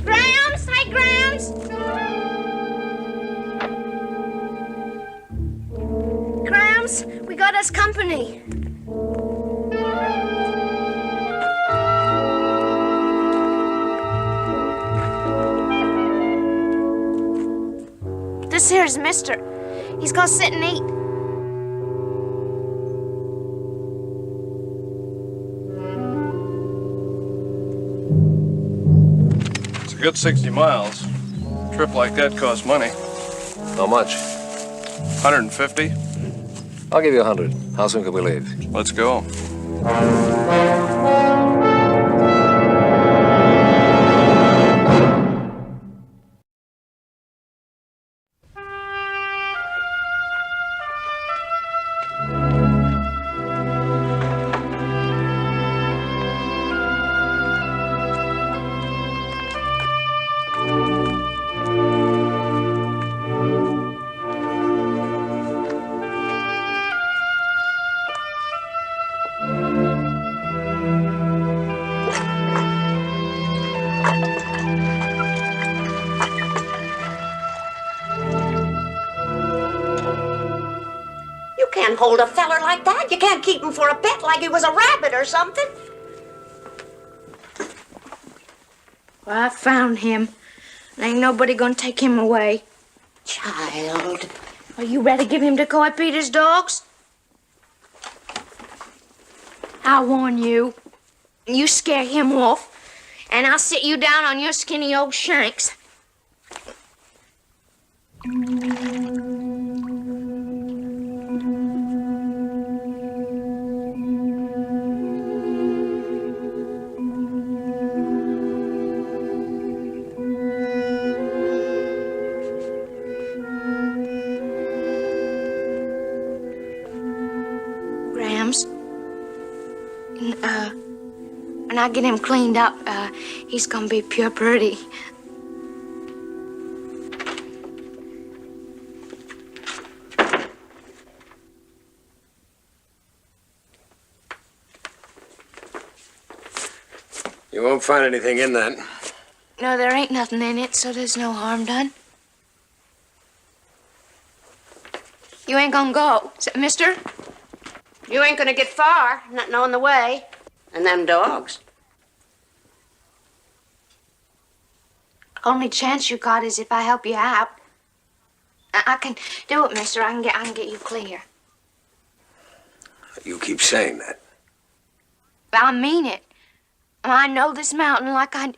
Grams! Hi, Grams! Grams, we got us company. This here's Mister. He's gonna sit and eat. It's a good 60 miles. A trip like that costs money. How much? 150. I'll give you 100. How soon can we leave? Let's go. can't hold a feller like that. You can't keep him for a pet like he was a rabbit or something. Well, I found him. Ain't nobody gonna take him away. Child. Are you ready to give him to Coy Peter's dogs? I'll warn you. You scare him off, and I'll sit you down on your skinny old shanks. Grams. When I get him cleaned up, he's gonna be pure pretty. You won't find anything in that. No, there ain't nothing in it, so there's no harm done. You ain't gonna go, mister? You ain't gonna get far, not knowing the way. And them dogs. Only chance you got is if I help you out. I can do it, mister. I can get you clear. You keep saying that. I mean it. I know this mountain like I...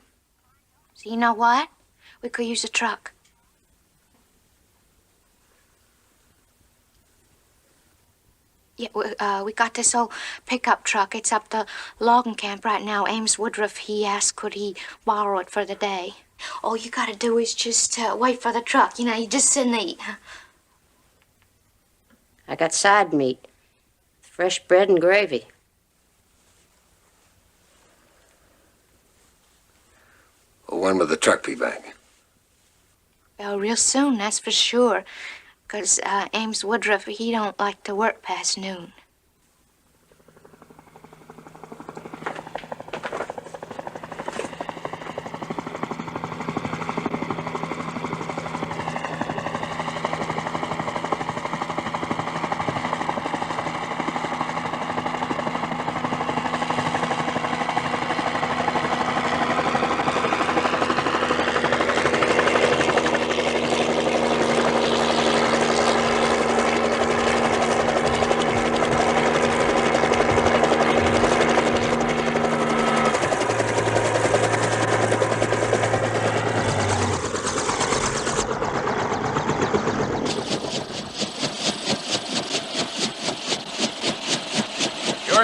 So you know what? We could use a truck. Yeah, we got this old pickup truck. It's up the logging camp right now. Ames Woodruff, he asked could he borrow it for the day. All you gotta do is just wait for the truck. You know, you just sit and eat. I got side meat, fresh bread and gravy. Well, when will the truck be back? Well, real soon, that's for sure. 'Cause Ames Woodruff, he don't like to work past noon.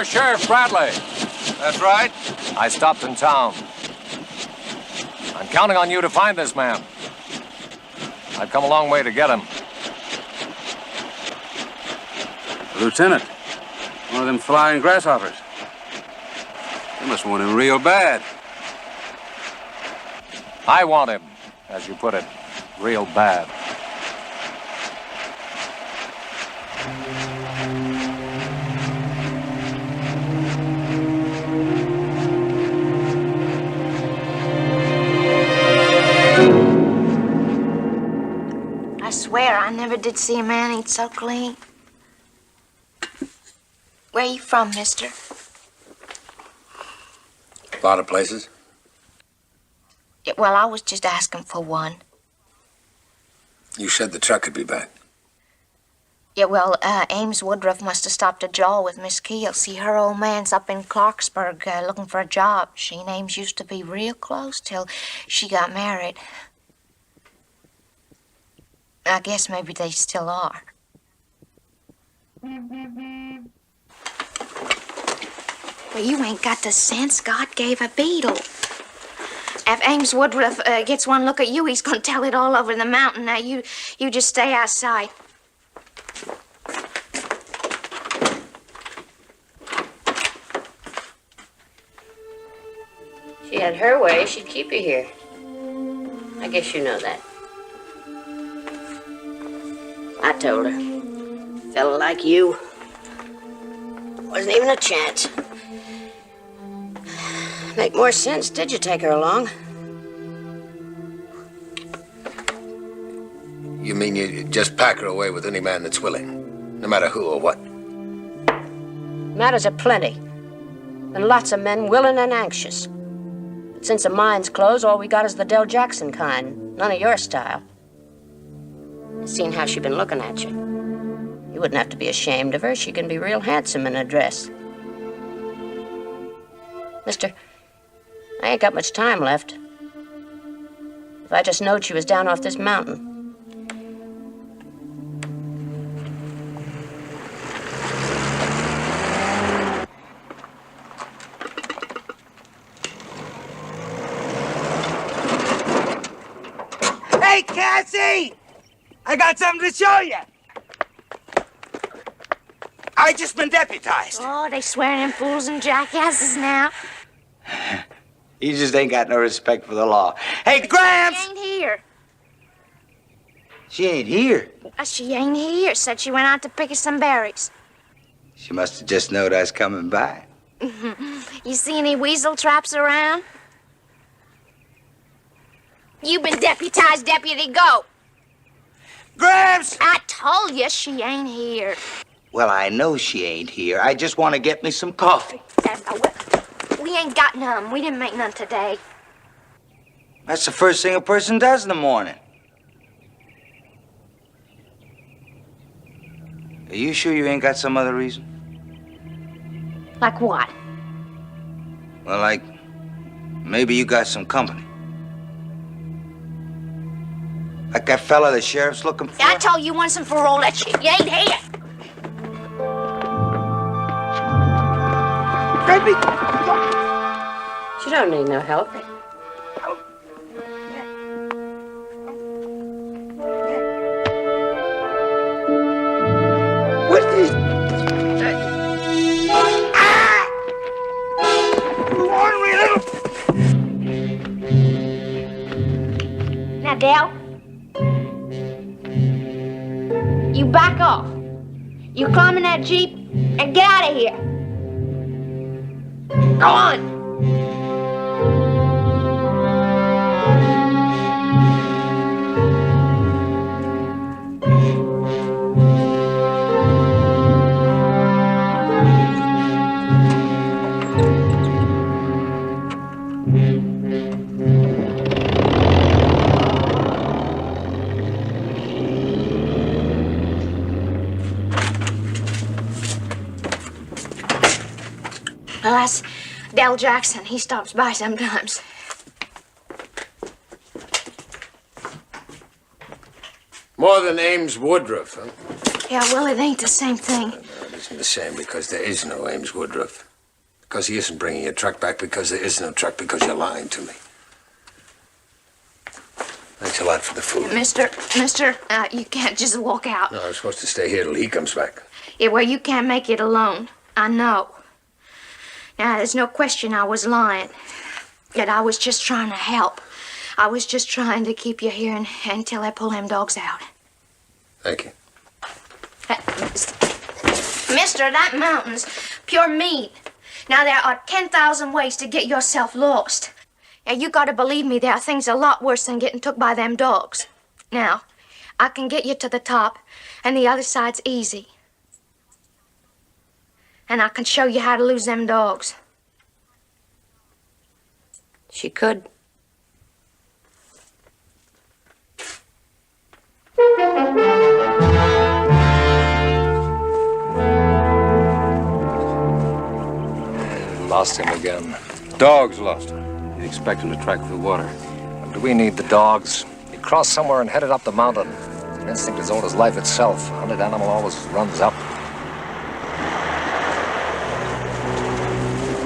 Sheriff Bradley. That's right. I stopped in town. I'm counting on you to find this man. I've come a long way to get him. Lieutenant, one of them flying grasshoppers. You must want him real bad. I want him, as you put it, real bad. I swear I never did see a man eat so clean. Where you from, mister? A lot of places. Yeah, well, I was just asking for one. You said the truck could be back. Yeah, well, Ames Woodruff must have stopped a jaw with Miss Keel. See, her old man's up in Clarksburg looking for a job. She and Ames used to be real close till she got married. I guess maybe they still are. Well, you ain't got the sense God gave a beetle. If Ames Woodruff gets one look at you, he's gonna tell it all over the mountain. Now, you just stay outside. If she had her way, she'd keep you here. I guess you know that. I told her. Fella like you. Wasn't even a chance. Make more sense, did you take her along? You mean you just pack her away with any man that's willing, no matter who or what? Matters are plenty. And lots of men willing and anxious. But since the mine's closed, all we got is the Del Jackson kind. None of your style. Seen how she been looking at you. You wouldn't have to be ashamed of her. She can be real handsome in a dress. Mister, I ain't got much time left. If I just knowed she was down off this mountain. Hey, Cassie! I got something to show you. I just been deputized. Oh, they swearing in fools and jackasses now. You just ain't got no respect for the law. Hey, Gramps! She ain't here. She ain't here. She ain't here. Said she went out to pick us some berries. She must have just knowed I was coming by. You see any weasel traps around? You've been deputized, deputy. Go. Gramps! I told you she ain't here. Well, I know she ain't here. I just want to get me some coffee. We ain't got none. We didn't make none today. That's the first thing a person does in the morning. Are you sure you ain't got some other reason? Like what? Well, like, maybe you got some company. Like that fella the sheriff's looking for? I told you once and for all that shit. You ain't here. Baby! She don't need no help. What is... Ah! You warned me, little... Now, Dale. You back off. You climb in that Jeep and get out of here. Go on. Well, that's Del Jackson. He stops by sometimes. More than Ames Woodruff, huh? Yeah, well, it ain't the same thing. No, it isn't the same because there is no Ames Woodruff. Because he isn't bringing your truck back because there is no truck because you're lying to me. Thanks a lot for the food. Mister, you can't just walk out. No, I'm supposed to stay here till he comes back. Yeah, well, you can't make it alone. I know. Now, there's no question I was lying. Yet I was just trying to help. I was just trying to keep you here until I pull them dogs out. Thank you. Mister, that mountain's pure meat. Now, there are 10,000 ways to get yourself lost. Now, you gotta believe me, there are things a lot worse than getting took by them dogs. Now, I can get you to the top, and the other side's easy. And I can show you how to lose them dogs. She could. Lost him again. Dogs lost him. You'd expect him to track through water. Do we need the dogs? He crossed somewhere and headed up the mountain. An instinct as old as life itself. A hunted animal always runs up.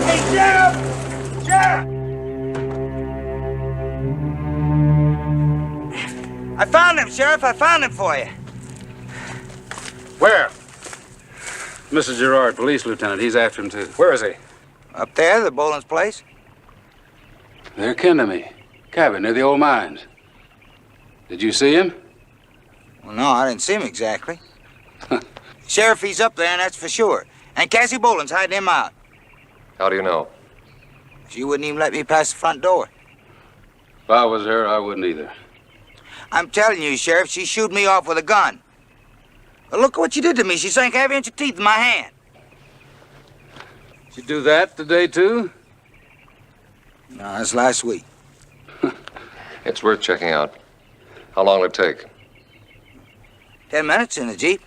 Hey, Sheriff! Sheriff! I found him, Sheriff. I found him for you. Where? Mr. Gerard, police lieutenant. He's after him, too. Where is he? Up there, the Boland's place. They're kin to me. Cabin near the old mines. Did you see him? Well, no, I didn't see him exactly. Sheriff, he's up there, and that's for sure. And Cassie Boland's hiding him out. How do you know? She wouldn't even let me pass the front door. If I was her, I wouldn't either. I'm telling you, Sheriff, she shooed me off with a gun. Well, look what you did to me. She sank half inch of teeth in my hand. Did you do that today, too? No, that's last week. It's worth checking out. How long will it take? 10 minutes in the Jeep.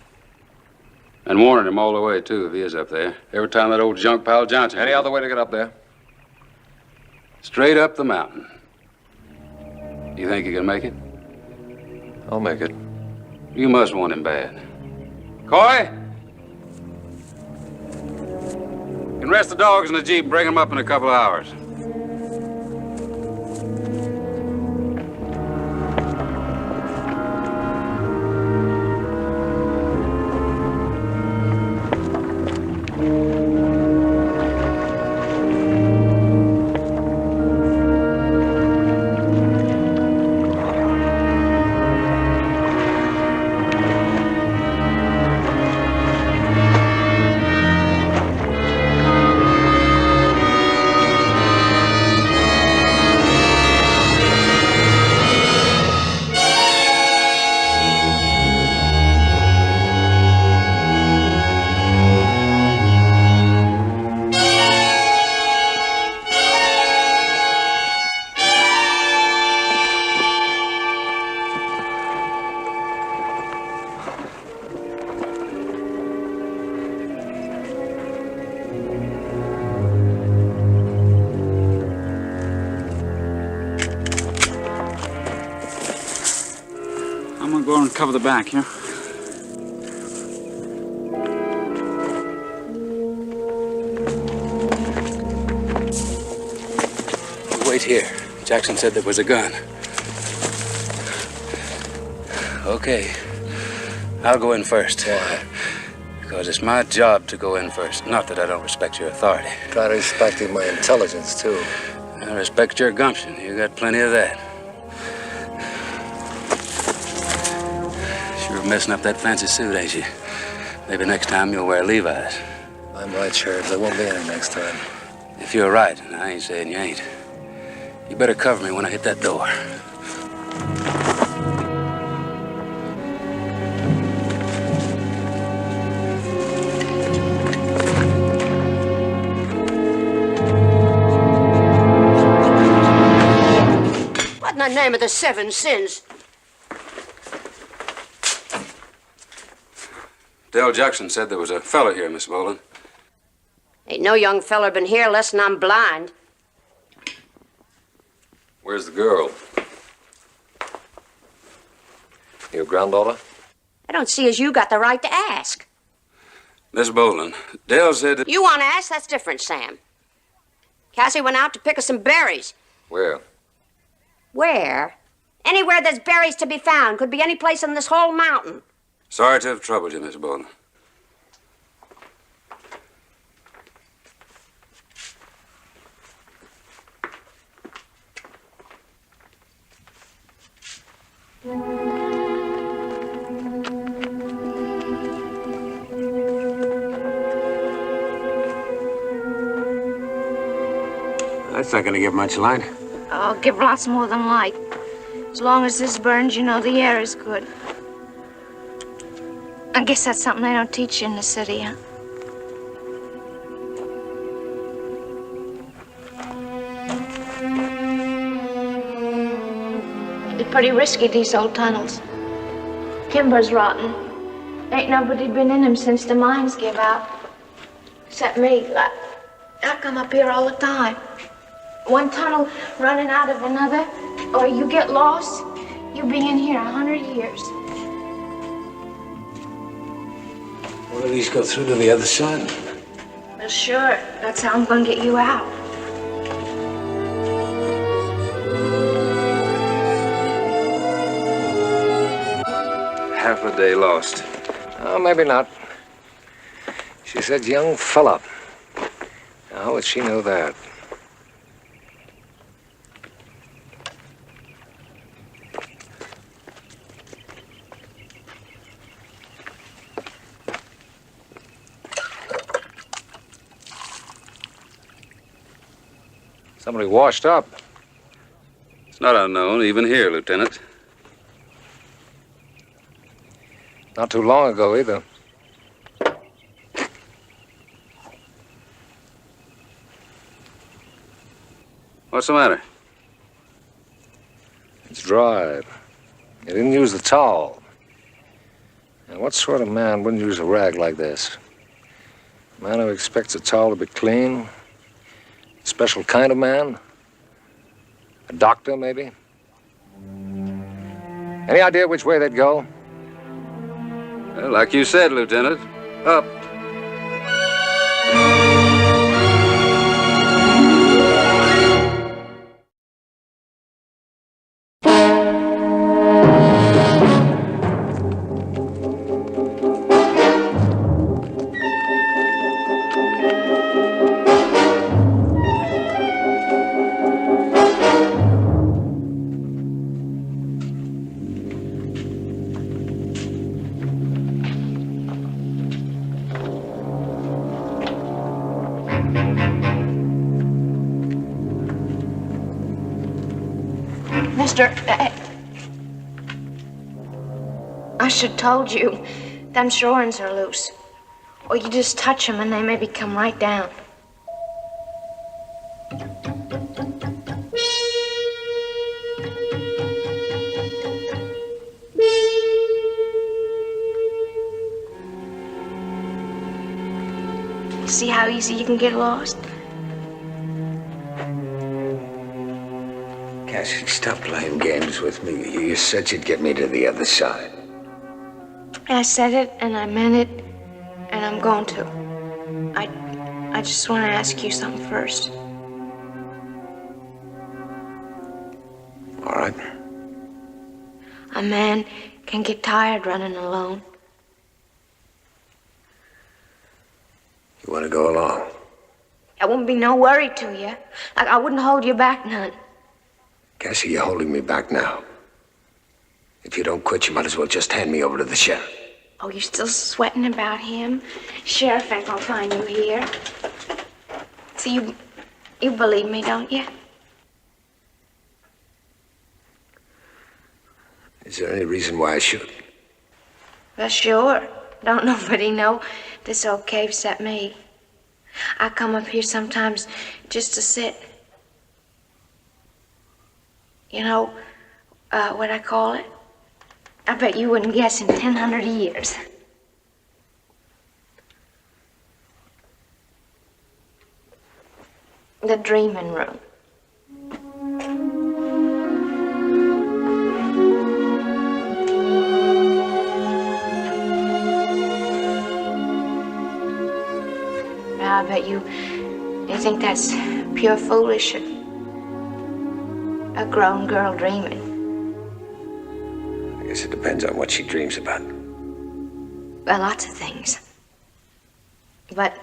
And warning him all the way, too, if he is up there. Every time that old junk pile Johnson... Any other way to get up there? Straight up the mountain. You think you can make it? I'll make it. You must want him bad. Coy! You can rest the dogs in the Jeep and bring them up in a couple of hours. I'm gonna go and cover the back here. Wait here. Jackson said there was a gun. Okay. I'll go in first. Why? Because it's my job to go in first. Not that I don't respect your authority. Try to respect my intelligence, too. I respect your gumption. You got plenty of that. Sure messing up that fancy suit, ain't you? Maybe next time you'll wear Levi's. I'm right, Sheriff. There won't be any next time. If you're right, and I ain't saying you ain't, you better cover me when I hit that door. What in the name of the seven sins? Dell Jackson said there was a fella here, Miss Bolin. Ain't no young feller been here less than I'm blind. Where's the girl? Your granddaughter? I don't see as you got the right to ask. Miss Bolin, Dell said that... You want to ask? That's different, Sam. Cassie went out to pick us some berries. Where? Where? Anywhere there's berries to be found. Could be any place in this whole mountain. Sorry to have troubled you, Miss Bolin. That's not going to give much light. I'll give lots more than light. As long as this burns, you know the air is good. I guess that's something they don't teach you in the city, huh? It's pretty risky, these old tunnels. Timber's rotten. Ain't nobody been in them since the mines gave out. Except me. I come up here all the time. One tunnel running out of another, or you get lost, you'll be in here 100 years. One of these go through to the other side. Well, sure. That's how I'm gonna get you out. Half a day lost. Oh, maybe not. She said young fella. Now, how would she know that? Somebody washed up. It's not unknown, even here, Lieutenant. Not too long ago, either. What's the matter? It's dried. You didn't use the towel. Now, what sort of man wouldn't use a rag like this? A man who expects a towel to be clean? A special kind of man? A doctor, maybe? Any idea which way they'd go? Well, like you said, Lieutenant, up. Mister, I should told you, them shorns are loose. Or you just touch them and they maybe come right down. See how easy you can get lost? Cassie, stop playing games with me. You said you'd get me to the other side. I said it and I meant it, and I'm going to. I just want to ask you something first. All right. A man can get tired running alone. You want to go along? It wouldn't be no worry to you. Like I wouldn't hold you back none. Cassie, you're holding me back now. If you don't quit, you might as well just hand me over to the sheriff. Oh, you still sweating about him? Sheriff ain't gonna find you here. So you believe me, don't you? Is there any reason why I should? Well, sure. Don't nobody know this old cave except me. I come up here sometimes just to sit. You know, what I call it? I bet you wouldn't guess in 1,000 years. The dreaming room. I bet you think that's pure foolish. A grown girl dreaming. I guess it depends on what she dreams about. Well, lots of things. But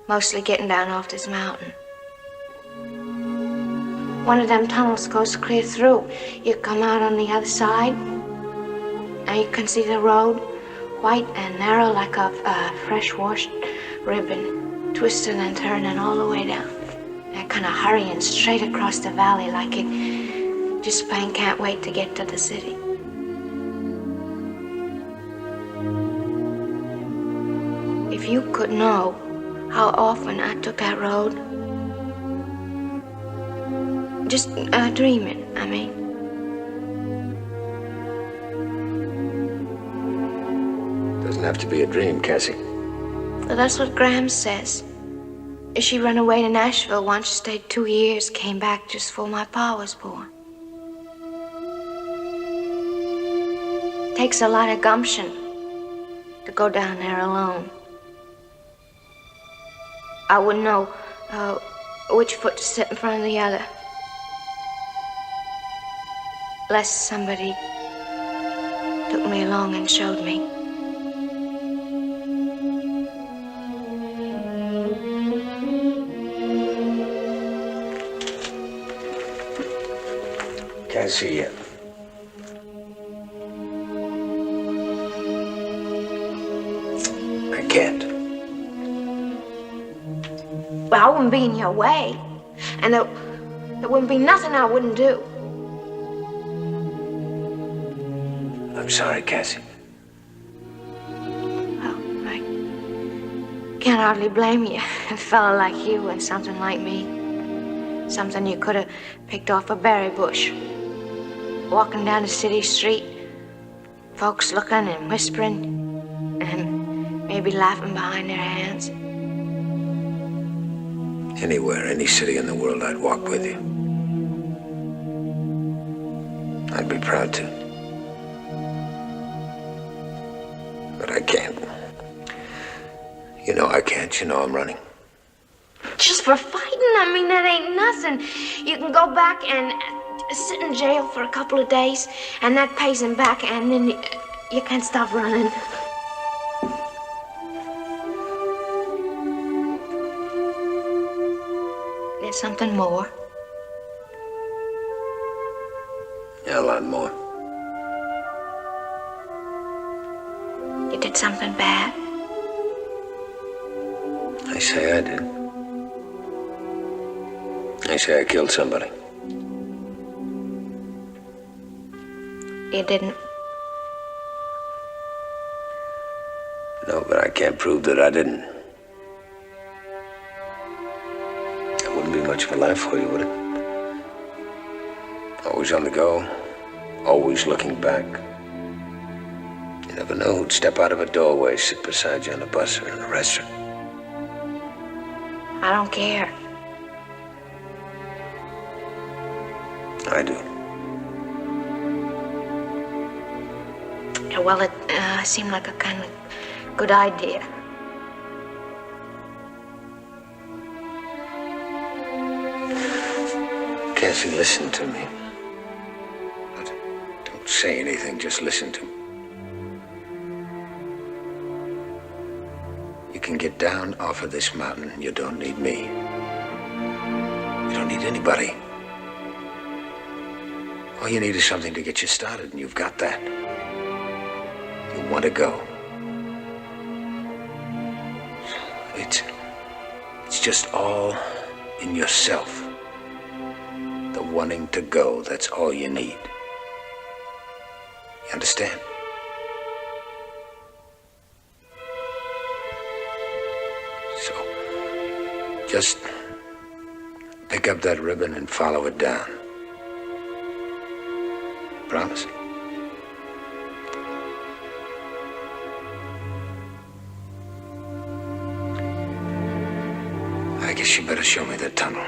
mostly getting down off this mountain. One of them tunnels goes clear through. You come out on the other side, and you can see the road, white and narrow like a fresh-washed ribbon, twisting and turning all the way down. And kind of hurrying straight across the valley like it just plain can't wait to get to the city. If you could know how often I took that road, just dreaming, I mean. Doesn't have to be a dream, Cassie. Well, that's what Graham says. She run away to Nashville once, stayed 2 years, came back just before my pa was born. Takes a lot of gumption to go down there alone. I wouldn't know which foot to sit in front of the other. Lest somebody took me along and showed me. Cassie, I can't. Well, I wouldn't be in your way. And there wouldn't be nothing I wouldn't do. I'm sorry, Cassie. Well, I can't hardly blame you. A fella like you and something like me. Something you could have picked off a berry bush. Walking down a city street, folks looking and whispering, and maybe laughing behind their hands. Anywhere, any city in the world, I'd walk with you. I'd be proud to. But I can't. You know I can't. You know I'm running. Just for fighting? I mean, that ain't nothing. You can go back and sit in jail for a couple of days, and that pays him back, and then you can't stop running. There's something more. Yeah, a lot more. You did something bad. I say I did. I say I killed somebody. You didn't. No, but I can't prove that I didn't. That wouldn't be much of a life for you, would it? Always on the go, always looking back. You never know who'd step out of a doorway, sit beside you on a bus or in a restaurant. I don't care. I do. Yeah, well, it seemed like a kind of good idea. Cassie, listen to me. But don't say anything, just listen to me. You can get down off of this mountain. You don't need me. You don't need anybody. All you need is something to get you started, and you've got that. You want to go. It's just all in yourself. The wanting to go, that's all you need. You understand? So, just pick up that ribbon and follow it down. Promise? I guess you better show me that tunnel.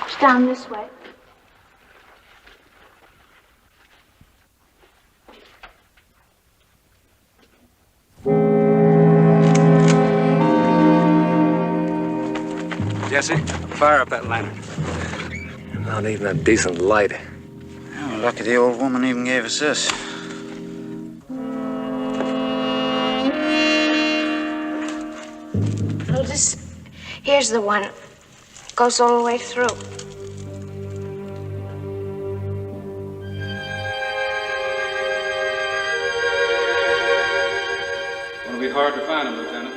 It's down this way. Jesse, fire up that lantern. Not even a decent light. Oh, lucky the old woman even gave us this. Well, here's the one. Goes all the way through. It'll be hard to find him, Lieutenant.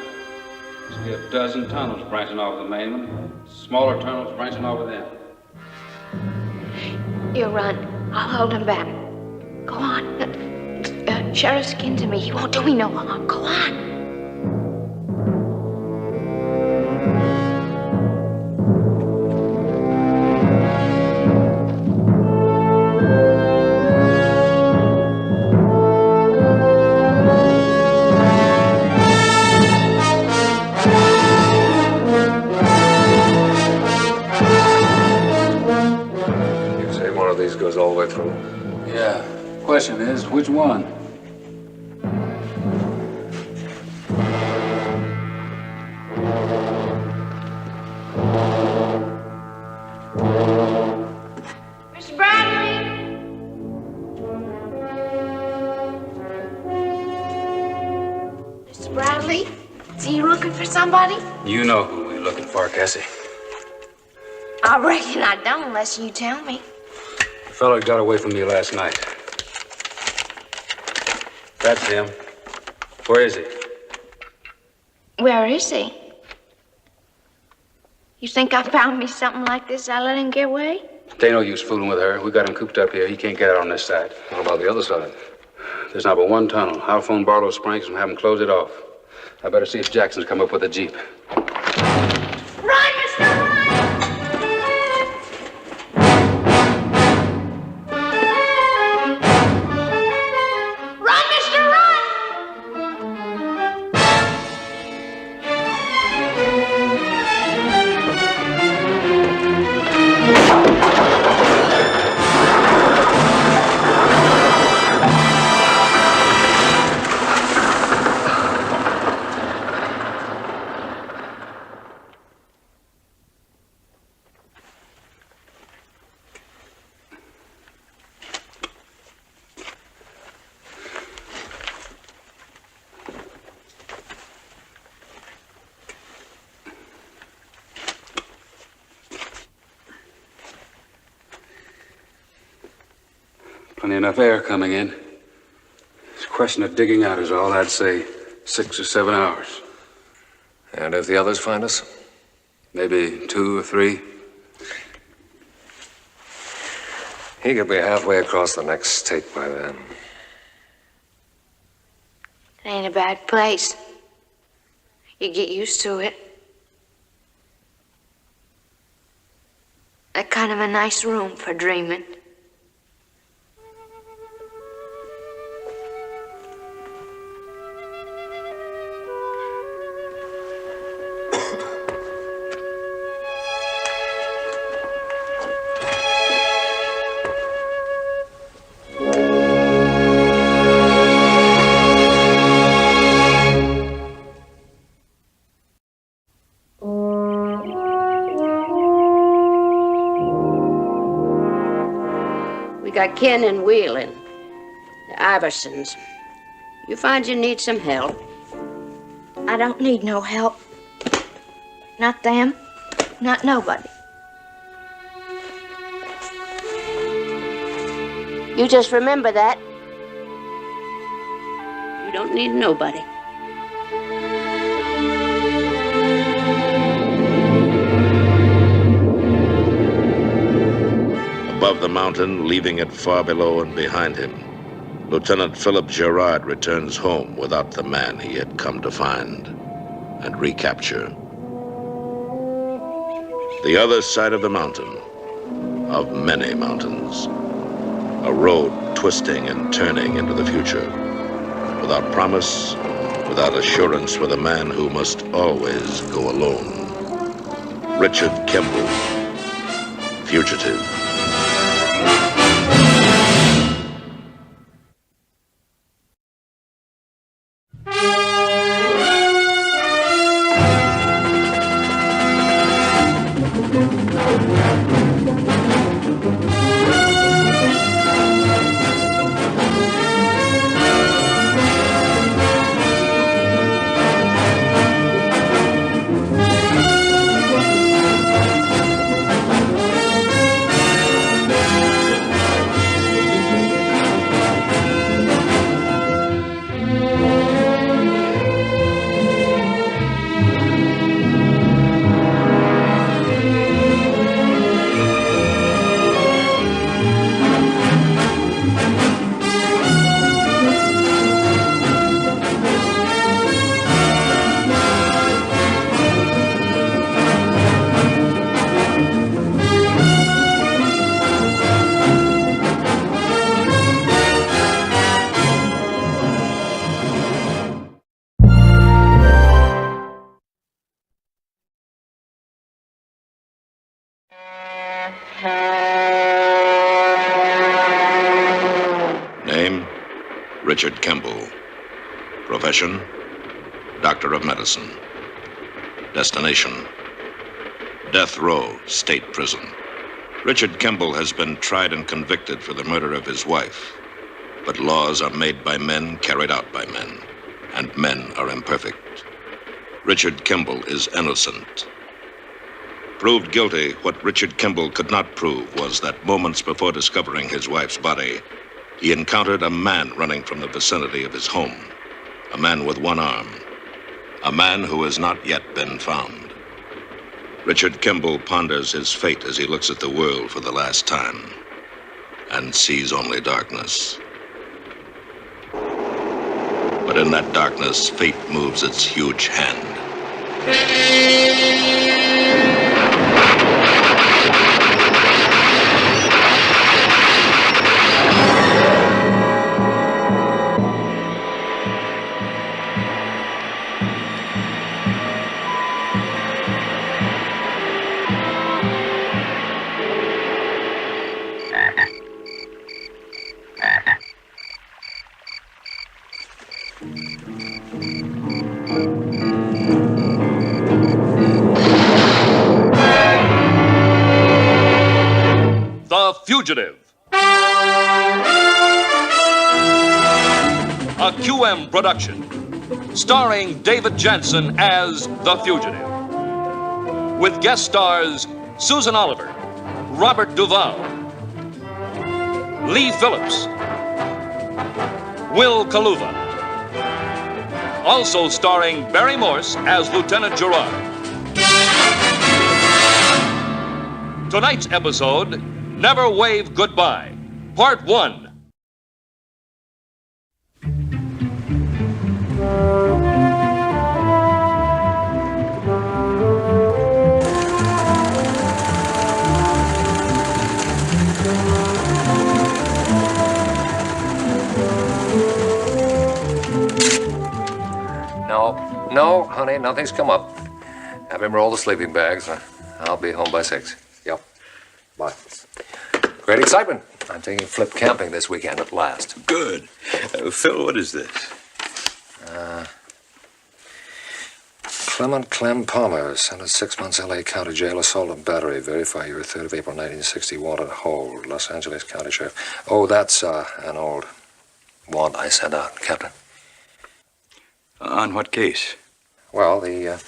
There'll be a dozen tunnels branching off the main one, smaller tunnels branching off of them. You run. I'll hold him back. Go on. Sheriff's kin to me. He won't do me no harm. Go on. Goes all the way through. Yeah. Question is, which one? Mr. Bradley? Mr. Bradley? Is he looking for somebody? You know who we're looking for, Cassie. I reckon I don't unless you tell me. The fellow got away from you last night. That's him. Where is he? Where is he? You think I found me something like this? I let him get away? There ain't no use fooling with her. We got him cooped up here. He can't get out on this side. What about the other side? There's not but one tunnel. I'll phone Barlow Springs and have him close it off. I better see if Jackson's come up with a Jeep. Run, Mr. Run! Run, Mr. Run! Plenty enough air coming in. It's a question of digging out is all. I'd say 6 or 7 hours. And if the others find us? Maybe 2 or 3. He could be halfway across the next state by then. It ain't a bad place. You get used to it. That kind of a nice room for dreaming. Got Ken and Wheeling, the Iversons. You find you need some help? I don't need no help. Not them, not nobody. You just remember that. You don't need nobody. Above the mountain, leaving it far below and behind him, Lieutenant Philip Gerard returns home without the man he had come to find and recapture. The other side of the mountain, of many mountains, a road twisting and turning into the future, without promise, without assurance for the man who must always go alone. Richard Kimble, Fugitive. Name, Richard Kimble. Profession, Doctor of Medicine. Destination, Death Row State Prison. Richard Kimble has been tried and convicted for the murder of his wife. But laws are made by men, carried out by men. And men are imperfect. Richard Kimble is innocent. Proved guilty, what Richard Kimble could not prove was that moments before discovering his wife's body, he encountered a man running from the vicinity of his home. A man with one arm. A man who has not yet been found. Richard Kimble ponders his fate as he looks at the world for the last time and sees only darkness. But in that darkness, fate moves its huge hand. The Fugitive. A QM production, starring David Janssen as The Fugitive. With guest stars Susan Oliver, Robert Duvall, Lee Phillips, Will Kaluva. Also starring Barry Morse as Lieutenant Gerard. Tonight's episode, Never Wave Goodbye, Part 1. No, honey, nothing's come up. Have him roll the sleeping bags. I'll be home by 6. Yep. Bye. Great excitement. I'm taking Flip camping this weekend at last. Good. Phil, what is this? Clement Clem Palmer, sentenced 6 months L.A. County Jail, assault and battery. Verify your 3rd of April, 1960, wanted hold. Los Angeles County Sheriff. Oh, that's an old warrant I sent out, Captain. On what case? Well, the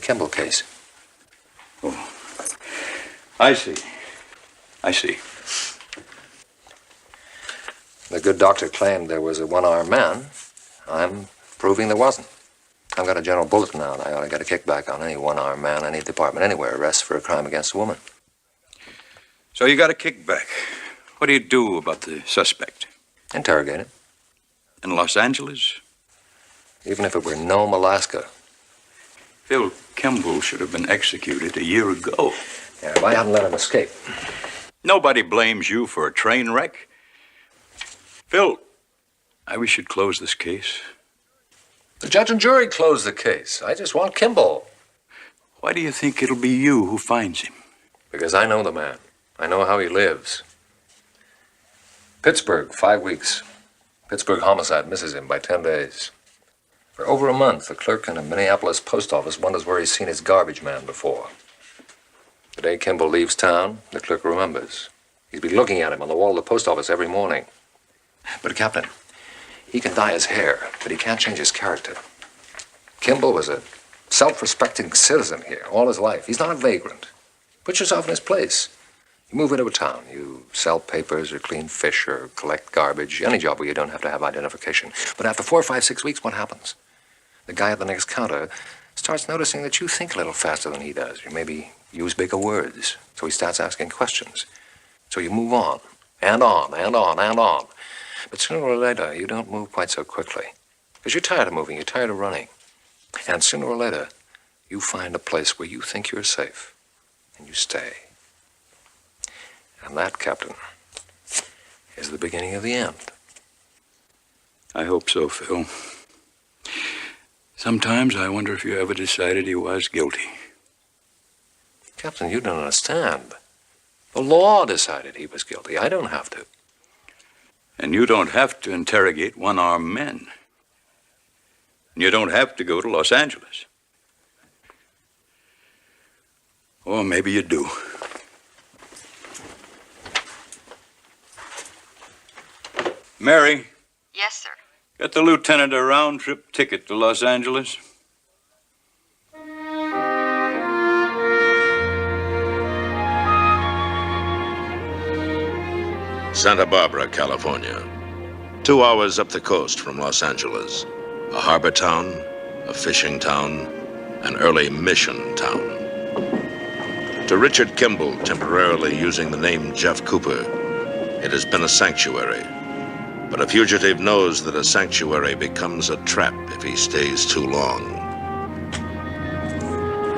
Kimble case. Oh, I see. I see. The good doctor claimed there was a one-armed man. I'm proving there wasn't. I've got a general bulletin out. I ought to get a kickback on any one-armed man, any department, anywhere, arrest for a crime against a woman. So you got a kickback. What do you do about the suspect? Interrogate him. In Los Angeles? Even if it were Nome, Alaska. Phil Kimble should have been executed a year ago. Yeah, if I hadn't let him escape. Nobody blames you for a train wreck. Phil, we should close this case. The judge and jury closed the case. I just want Kimble. Why do you think it'll be you who finds him? Because I know the man. I know how he lives. Pittsburgh, 5 weeks. Pittsburgh homicide misses him by 10 days. For over a month, the clerk in a Minneapolis post office wonders where he's seen his garbage man before. The day Kimble leaves town, the clerk remembers. He's been looking at him on the wall of the post office every morning. But, Captain, he can dye his hair, but he can't change his character. Kimble was a self-respecting citizen here all his life. He's not a vagrant. Put yourself in his place. You move into a town. You sell papers or clean fish or collect garbage. Any job where you don't have to have identification. But after 4, 5, 6 weeks, what happens? The guy at the next counter starts noticing that you think a little faster than he does. You maybe use bigger words. So he starts asking questions. So you move on, and on, and on, and on. But sooner or later, you don't move quite so quickly. Because you're tired of moving, you're tired of running. And sooner or later, you find a place where you think you're safe. And you stay. And that, Captain, is the beginning of the end. I hope so, Phil. Sometimes I wonder if you ever decided he was guilty. Captain, you don't understand. The law decided he was guilty. I don't have to. And you don't have to interrogate one-armed men. And you don't have to go to Los Angeles. Or maybe you do. Mary. Yes, sir. Get the lieutenant a round-trip ticket to Los Angeles. Santa Barbara, California. 2 hours up the coast from Los Angeles. A harbor town, a fishing town, an early mission town. To Richard Kimble, temporarily using the name Jeff Cooper, it has been a sanctuary. But a fugitive knows that a sanctuary becomes a trap if he stays too long.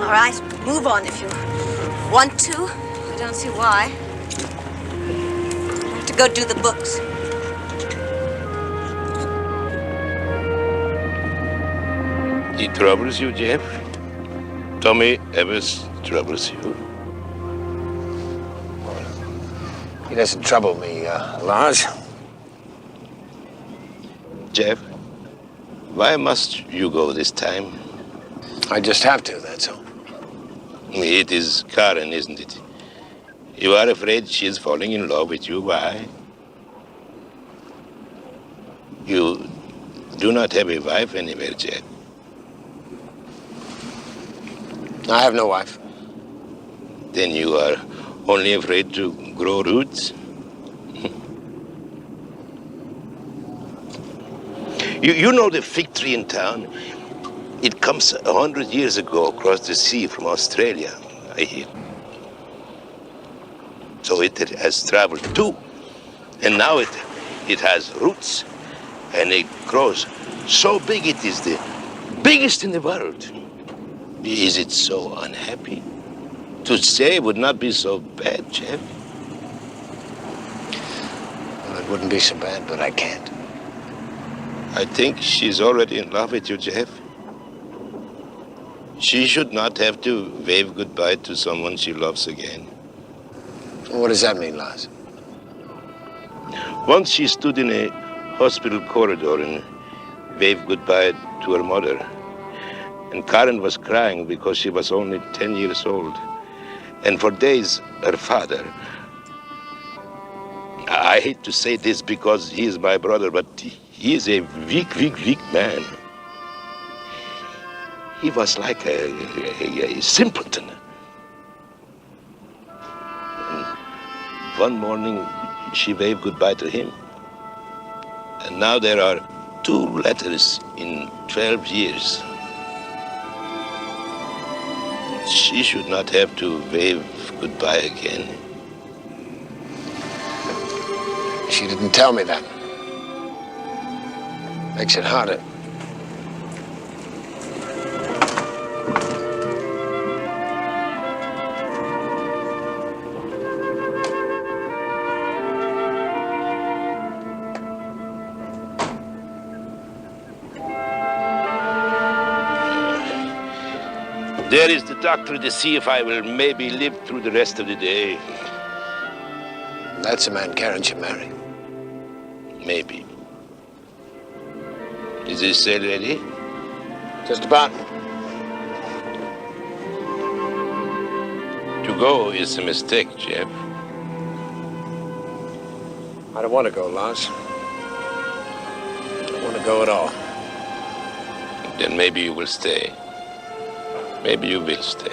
All right, move on if you want to. I don't see why. I have to go do the books. He troubles you, Jeff? Tommy Evers troubles you? He doesn't trouble me, Lars. Jeff, why must you go this time? I just have to, that's all. It is Karen, isn't it? You are afraid she is falling in love with you. Why? You do not have a wife anywhere, Jeff. I have no wife. Then you are only afraid to grow roots? You know the fig tree in town? It comes 100 years ago across the sea from Australia, I hear. So it has traveled too. And now it has roots. And it grows so big it is the biggest in the world. Is it so unhappy? To say would not be so bad, Jeff. Well, it wouldn't be so bad, but I can't. I think she's already in love with you, Jeff. She should not have to wave goodbye to someone she loves again. What does that mean, Lars? Once she stood in a hospital corridor and waved goodbye to her mother. And Karen was crying because she was only 10 years old. And for days, her father, I hate to say this because he is my brother, but he is a weak man. He was like a simpleton. And one morning, she waved goodbye to him. And now there are 2 letters in 12 years. She should not have to wave goodbye again. She didn't tell me that. Makes it harder. There is the doctor to see if I will maybe live through the rest of the day. That's a man Karen should marry. Maybe. Is this sale ready? Just about. To go is a mistake, Jeff. I don't want to go, Lars. I don't want to go at all. Then maybe you will stay. Maybe you will stay.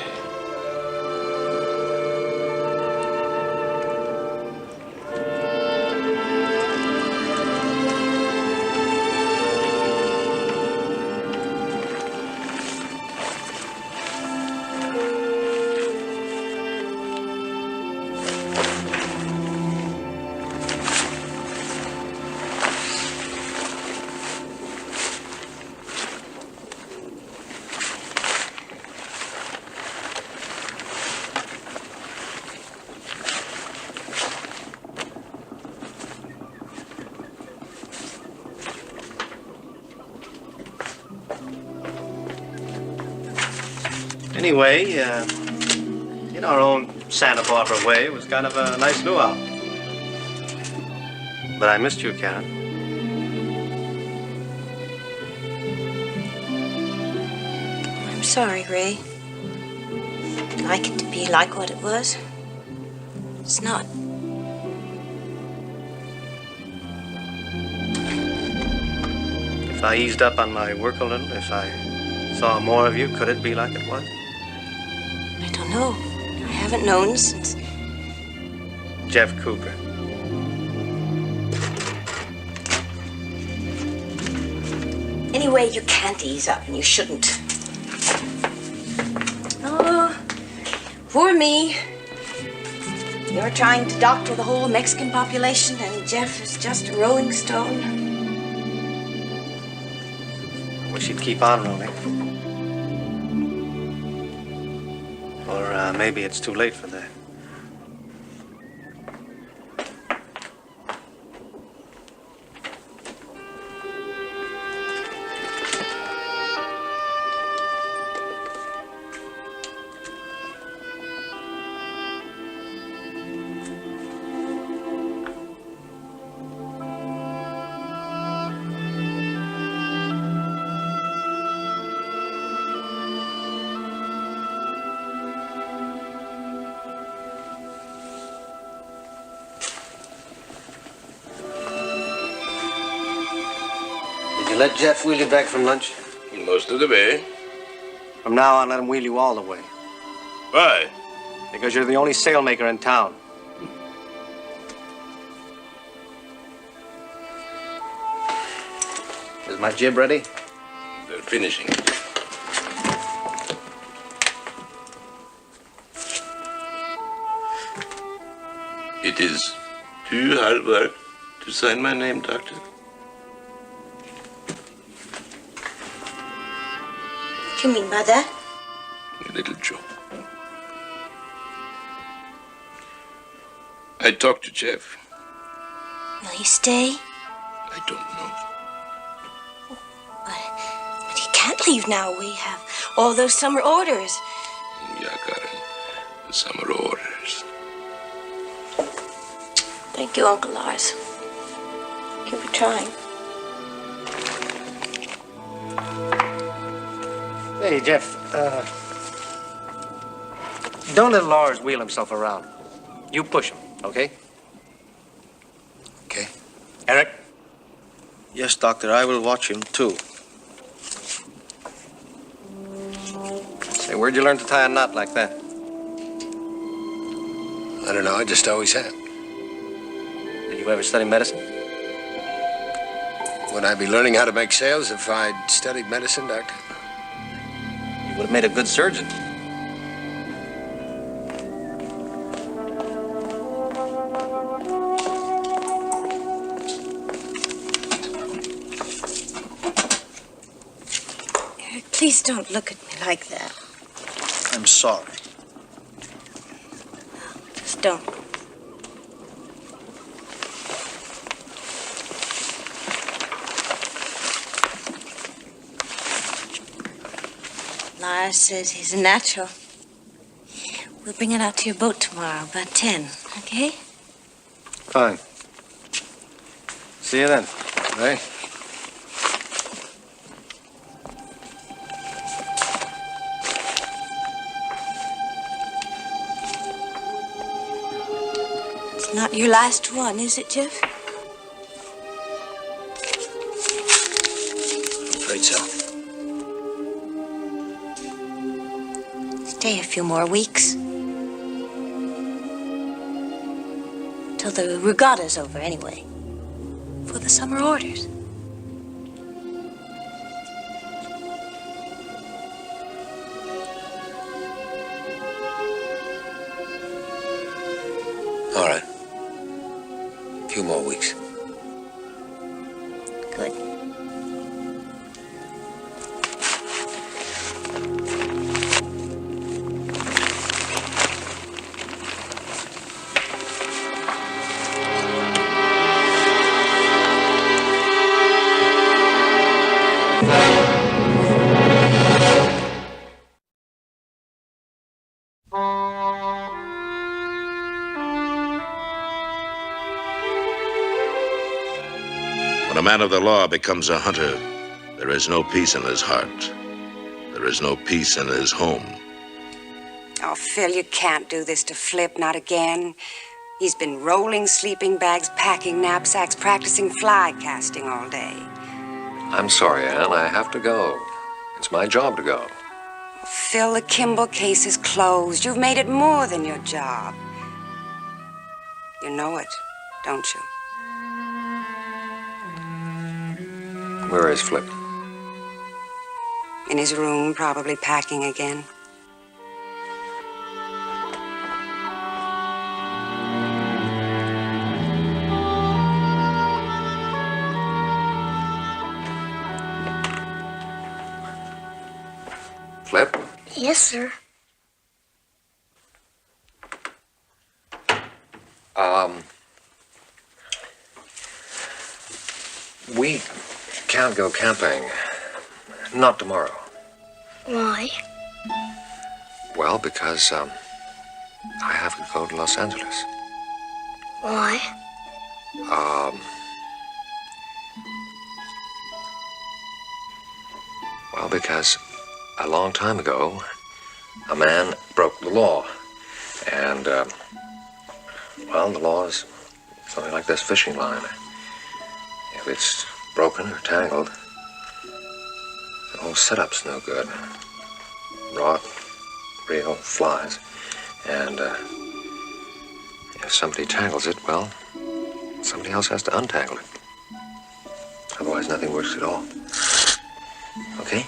Anyway, in our own Santa Barbara way, it was kind of a nice luau. But I missed you, Karen. I'm sorry, Ray. I'd like it to be like what it was. It's not. If I eased up on my work a little, if I saw more of you, could it be like it was? I don't know. I haven't known since. Jeff Cooper. Anyway, you can't ease up, and you shouldn't. Oh, Poor me. You're trying to doctor the whole Mexican population, and Jeff is just a rolling stone. I wish he'd keep on rolling. Or maybe it's too late for that. Let Jeff wheel you back from lunch? Most of the way. From now on, let him wheel you all the way. Why? Because you're the only sailmaker in town. Is my jib ready? They're finishing. It is too hard work to sign my name, Doctor. What do you mean by that? A little joke. I talked to Jeff. Will he stay? I don't know. But he can't leave now. We have all those summer orders. Yeah, Karen. The summer orders. Thank you, Uncle Lars. Thank you for trying. Hey, Jeff, don't let Lars wheel himself around. You push him, okay? Okay. Eric? Yes, Doctor, I will watch him, too. Say, where'd you learn to tie a knot like that? I don't know, I just always have. Did you ever study medicine? Would I be learning how to make sails if I'd studied medicine, Doctor? You would have made a good surgeon. Eric, please don't look at me like that. I'm sorry. Just don't. Lars says he's a natural. We'll bring it out to your boat tomorrow, about 10, okay? Fine. See you then. Right. It's not your last one, is it, Jeff? I'm afraid so. Stay a few more weeks. Till the regatta's over, anyway. For the summer orders. All right. A few more weeks. Good. When a man of the law becomes a hunter, there is no peace in his heart. There is no peace in his home. Oh, Phil, you can't do this to Flip, not again. He's been rolling sleeping bags, packing knapsacks, practicing fly casting all day. I'm sorry, Ann. I have to go. It's my job to go. Phil, the Kimble case is closed. You've made it more than your job. You know it, don't you? Where is Flip? In his room, probably packing again. Flip? Yes, sir. We can't go camping. Not tomorrow. Why? Well, because, I have to go to Los Angeles. Why? Well, because a long time ago, a man broke the law. And, well, the law is something like this fishing line. If it's broken or tangled, the whole setup's no good. Rot, reel, flies. And, if somebody tangles it, well, somebody else has to untangle it. Otherwise, nothing works at all. Okay?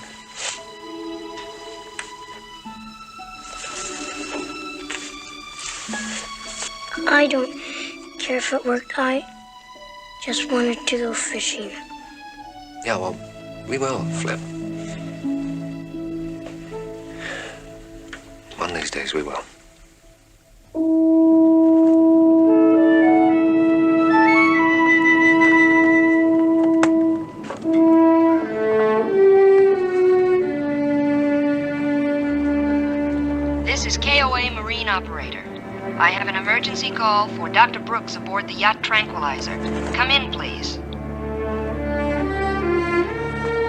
I don't care if it worked. I just wanted to go fishing. Yeah, well, we will, Flip. One of these days we will. This is KOA Marine Operator. I have an emergency call for Dr. Brooks aboard the yacht Tranquilizer. Come in, please.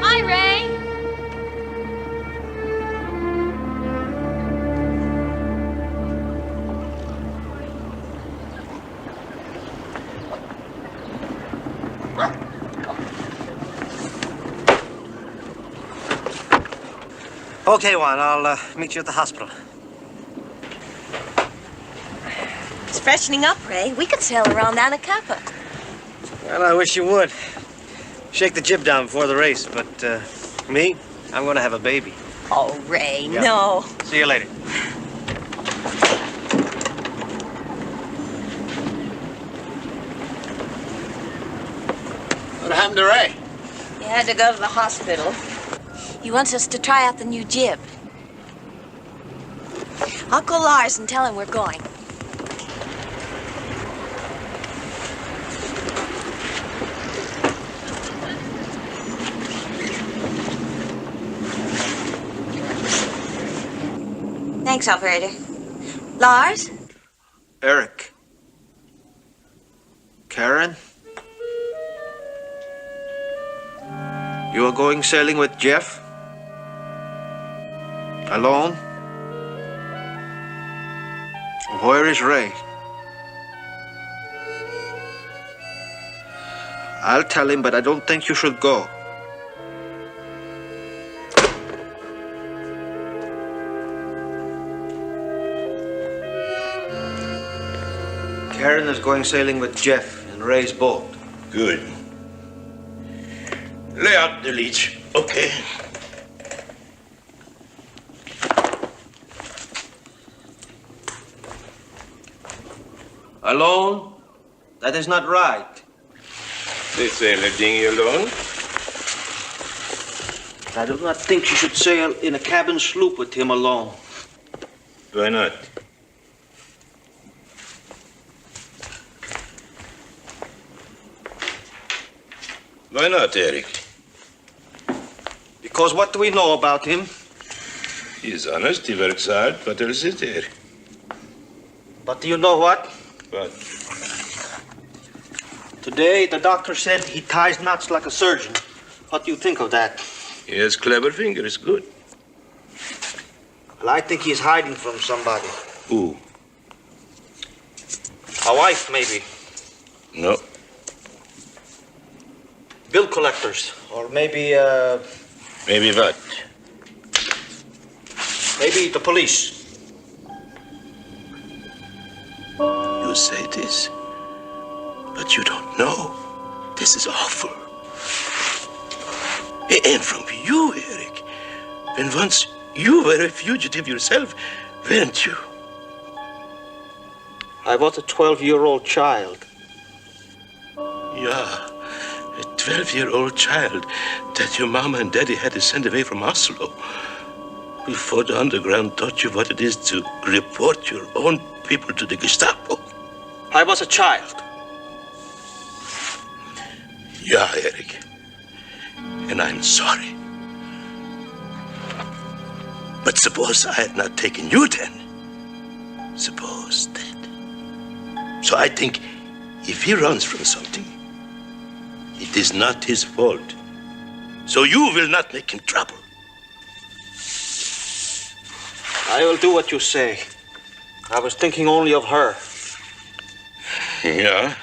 Hi, Ray. Okay, Juan, I'll meet you at the hospital. It's freshening up, Ray. We could sail around Anacapa. Well, I wish you would. Shake the jib down before the race, but me, I'm gonna have a baby. Oh, Ray, Yeah. no. See you later. What happened to Ray? He had to go to the hospital. He wants us to try out the new jib. I'll call Lars and tell him we're going. Thanks, operator. Lars? Eric. Karen? You are going sailing with Jeff? Alone? Where is Ray? I'll tell him, but I don't think you should go. Karen is going sailing with Jeff in Ray's boat. Good. Lay out the leech, okay? Alone? That is not right. They say letting you alone? I do not think she should sail in a cabin sloop with him alone. Why not? Why not, Eric? Because what do we know about him? He's honest, he works hard. What else is there? But do you know what? What? Today, the doctor said he ties knots like a surgeon. What do you think of that? He has clever fingers, good. Well, I think he's hiding from somebody. Who? A wife, maybe. No. Bill collectors. Or maybe, Maybe what? maybe the police. You say this, but you don't know. This is awful. And from you, Eric. And once you were a fugitive yourself, weren't you? I was a 12-year-old child. Yeah, a 12-year-old child that your mama and daddy had to send away from Oslo. before the underground taught you what it is to report your own people to the Gestapo. I was a child. Yeah, Eric. And I'm sorry. But suppose I had not taken you then. Suppose that. So I think if he runs from something, it is not his fault. So you will not make him trouble. I will do what you say. I was thinking only of her. Yeah?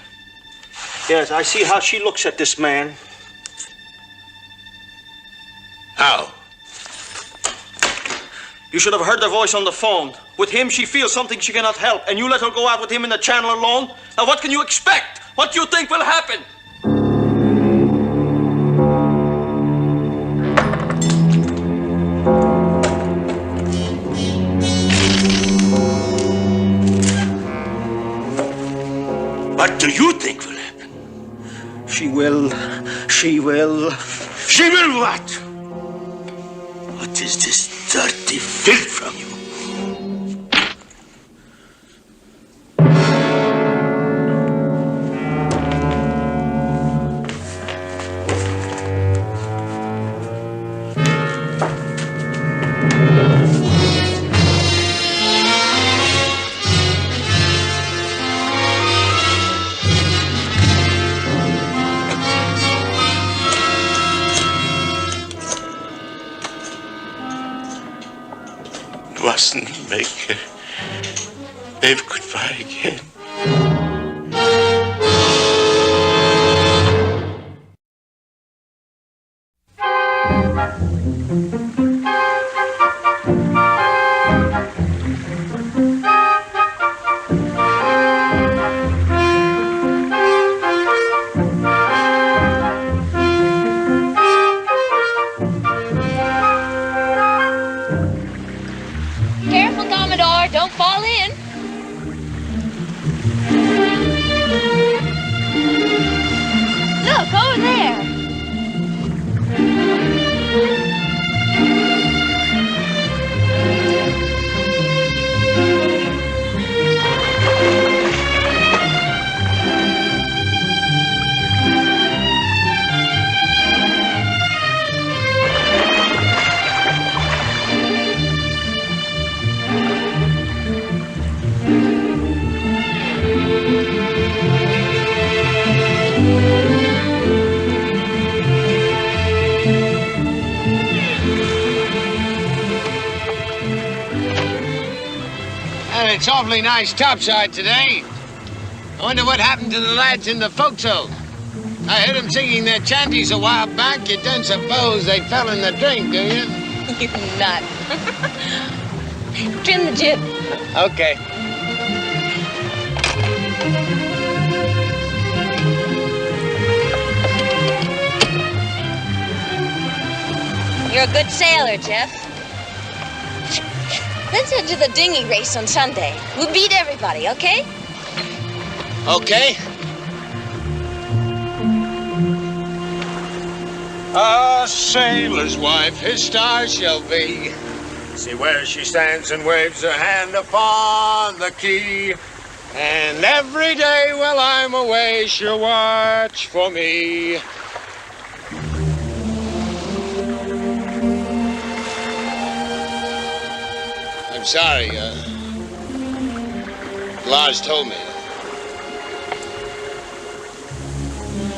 Yes, I see how she looks at this man. How? You should have heard the voice on the phone. With him, she feels something she cannot help, and you let her go out with him in the channel alone? Now, what can you expect? What do you think will happen? What do you think will happen? She will. She will what? What is this dirty filth from you? Mustn't make her wave goodbye again. Careful, Commodore. Don't fall in. Look, over there. It's awfully nice topside today. I wonder what happened to the lads in the forecastle. I heard them singing their chanties a while back. You don't suppose they fell in the drink, do you? You nut. Trim the jib. Okay. You're a good sailor, Jeff. Let's head to the dinghy race on Sunday. We'll beat everybody, okay? Okay. A sailor's wife his star shall be. See where she stands and waves her hand upon the quay. And every day while I'm away, she'll watch for me. I'm sorry, Lars told me.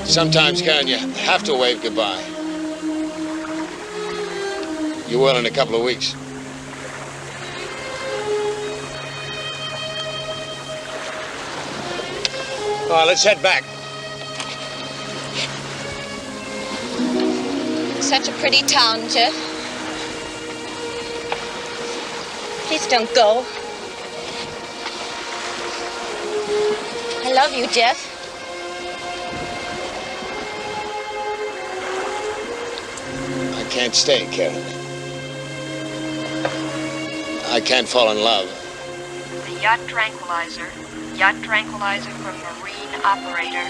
Sometimes, Karen, you have to wave goodbye. You will in a couple of weeks. All right, let's head back. Such a pretty town, Jeff. Please don't go. I love you, Jeff. I can't stay, Karen. I can't fall in love. The yacht tranquilizer from Marine Operator.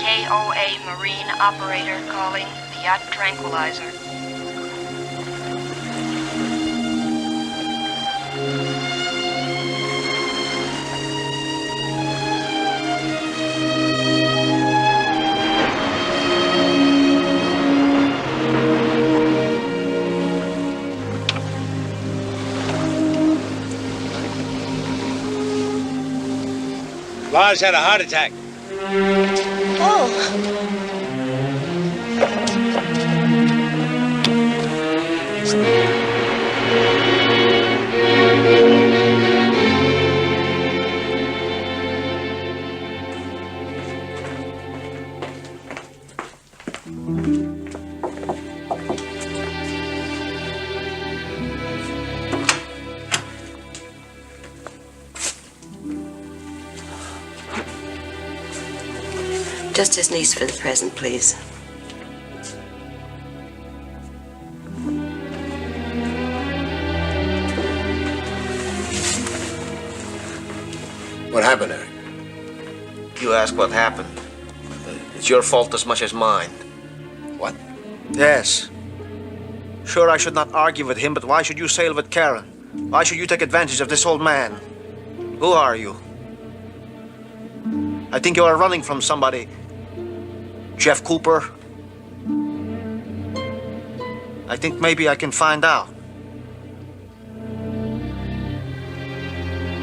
KOA Marine Operator calling the yacht tranquilizer. Lars had a heart attack. Oh. Just his niece for the present, please. What happened, Eric? You ask what happened. It's your fault as much as mine. What? Yes. Sure, I should not argue with him, but why should you sail with Karen? Why should you take advantage of this old man? Who are you? I think you are running from somebody. Jeff Cooper? I think maybe I can find out.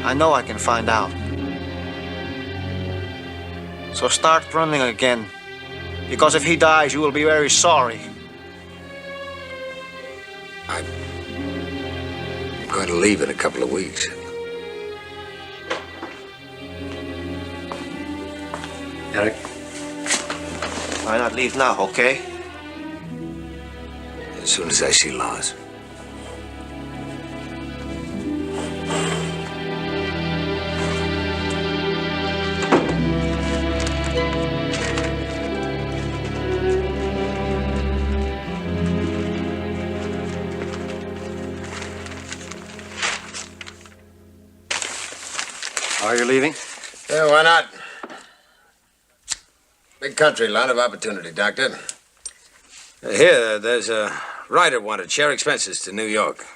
I know I can find out. So start running again. Because if he dies, you will be very sorry. I'm going to leave in a couple of weeks. Eric? Why not leave now, okay? As soon as I see Lars. Are you leaving? Yeah, why not? Big country, lot of opportunity, Doctor. Here, there's a writer wanted share expenses to New York.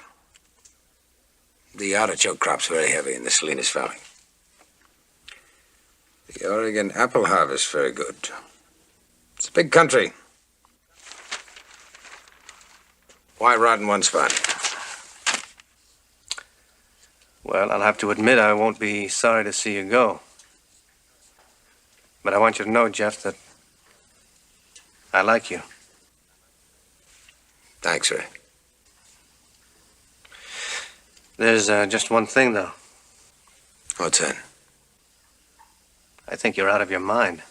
The artichoke crop's very heavy in the Salinas Valley. The Oregon apple harvest, very good. It's a big country. Why rot in one spot? Well, I'll have to admit I won't be sorry to see you go. But I want you to know, Jeff, that I like you. Thanks, Ray. There's just one thing, though. What's that? I think you're out of your mind.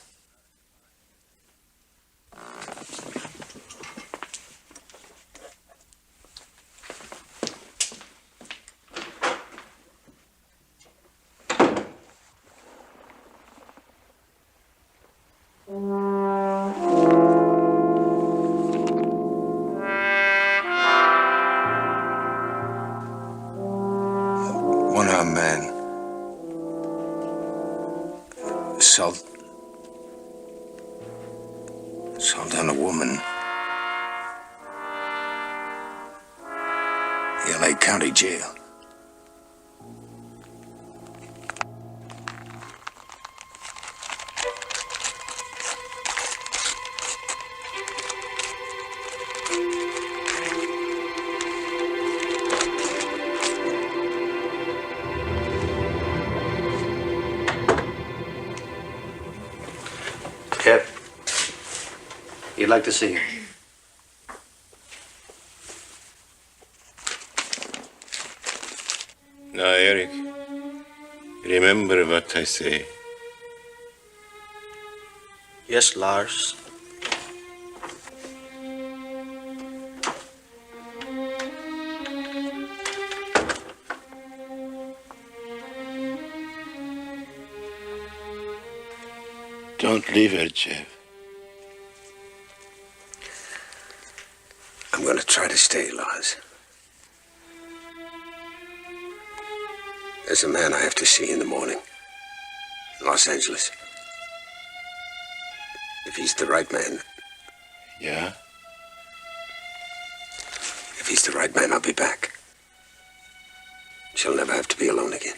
One-armed man. Assault on a woman. L.A. County Jail. Jeff, you'd like to see you. Now, Eric, remember what I say. Yes, Lars. Don't leave her, Jeff. I'm going to try to stay, Lars. There's a man I have to see in the morning in Los Angeles. If he's the right man. Yeah? If he's the right man, I'll be back. She'll never have to be alone again.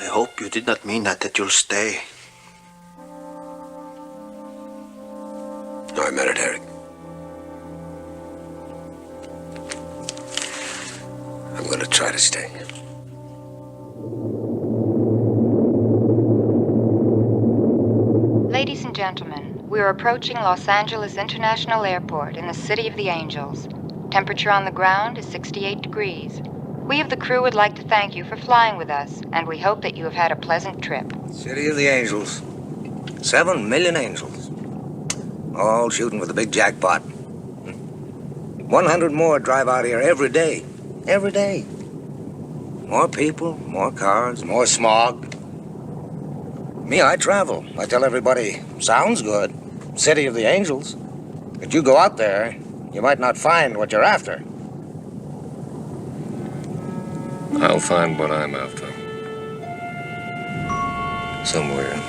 I hope you did not mean that you'll stay. No, I meant it, Eric. I'm gonna try to stay. Ladies and gentlemen, we are approaching Los Angeles International Airport in the City of the Angels. Temperature on the ground is 68 degrees. We of the crew would like to thank you for flying with us, and we hope that you have had a pleasant trip. City of the Angels. 7 million angels. All shooting for the big jackpot. 100 more drive out here every day. Every day. More people, more cars, more smog. Me, I travel. I tell everybody, sounds good. City of the Angels. But you go out there, you might not find what you're after. I'll find what I'm after. Somewhere.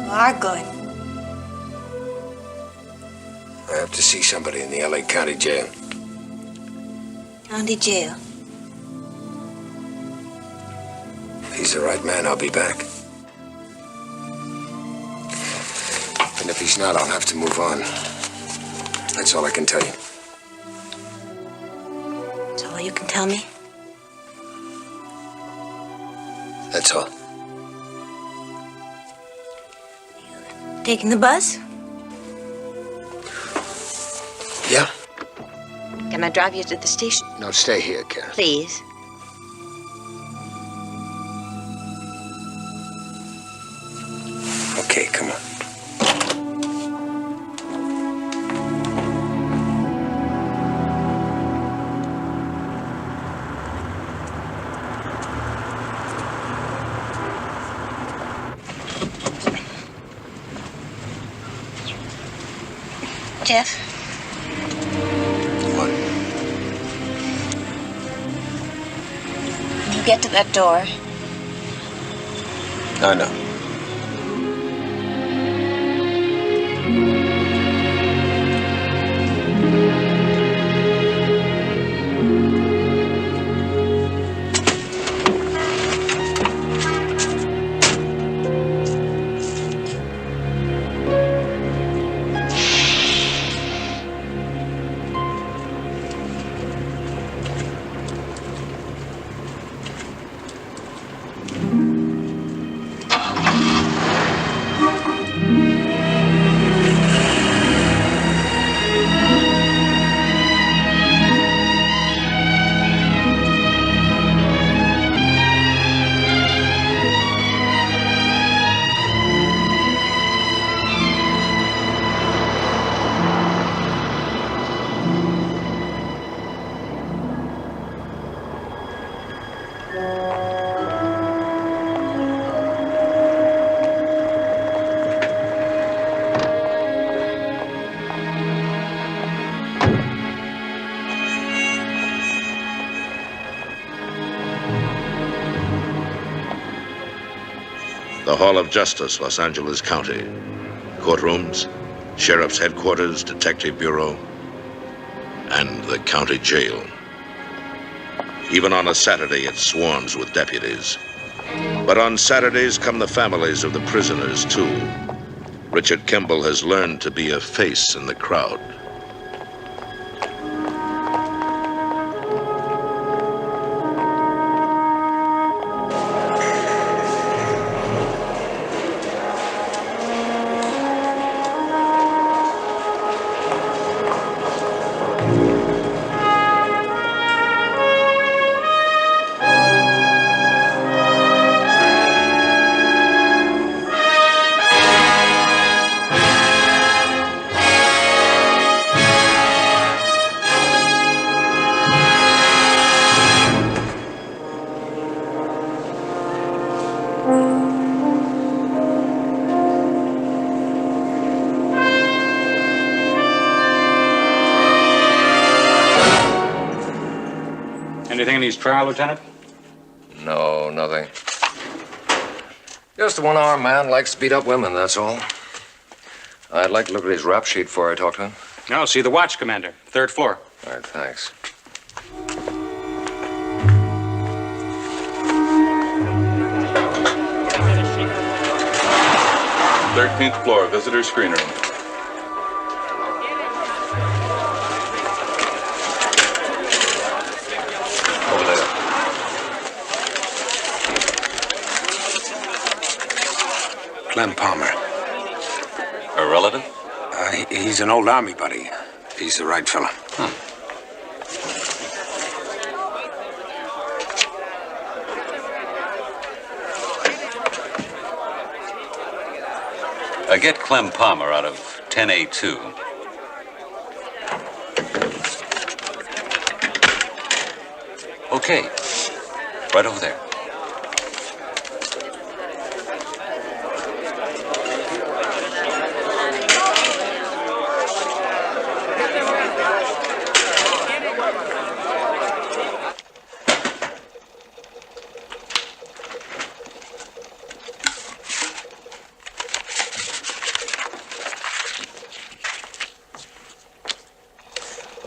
Are good. I have to see somebody in the LA County Jail. County jail. If he's the right man, I'll be back. And if he's not, I'll have to move on. That's all I can tell you. That's all you can tell me? That's all. Taking the bus? Yeah? Can I drive you to the station? No, stay here, Karen. Please. Okay, come on. Jeff? What? When you get to that door, I know. The Hall of Justice, Los Angeles County. Courtrooms, Sheriff's Headquarters, Detective Bureau, and the county jail. Even on a Saturday, it swarms with deputies. But on Saturdays come the families of the prisoners, too. Richard Kimble has learned to be a face in the crowd. Anything in his trial, Lieutenant? No, nothing. Just a one-armed man likes to beat up women, that's all. I'd like to look at his rap sheet before I talk to him. No, see the watch, Commander. 3rd floor. All right, thanks. Thirteenth floor, visitor screen room. Over there. Clem Palmer. A relative? He's an old army buddy. He's the right fella. Get Clem Palmer out of 10A2. Okay. Right over there.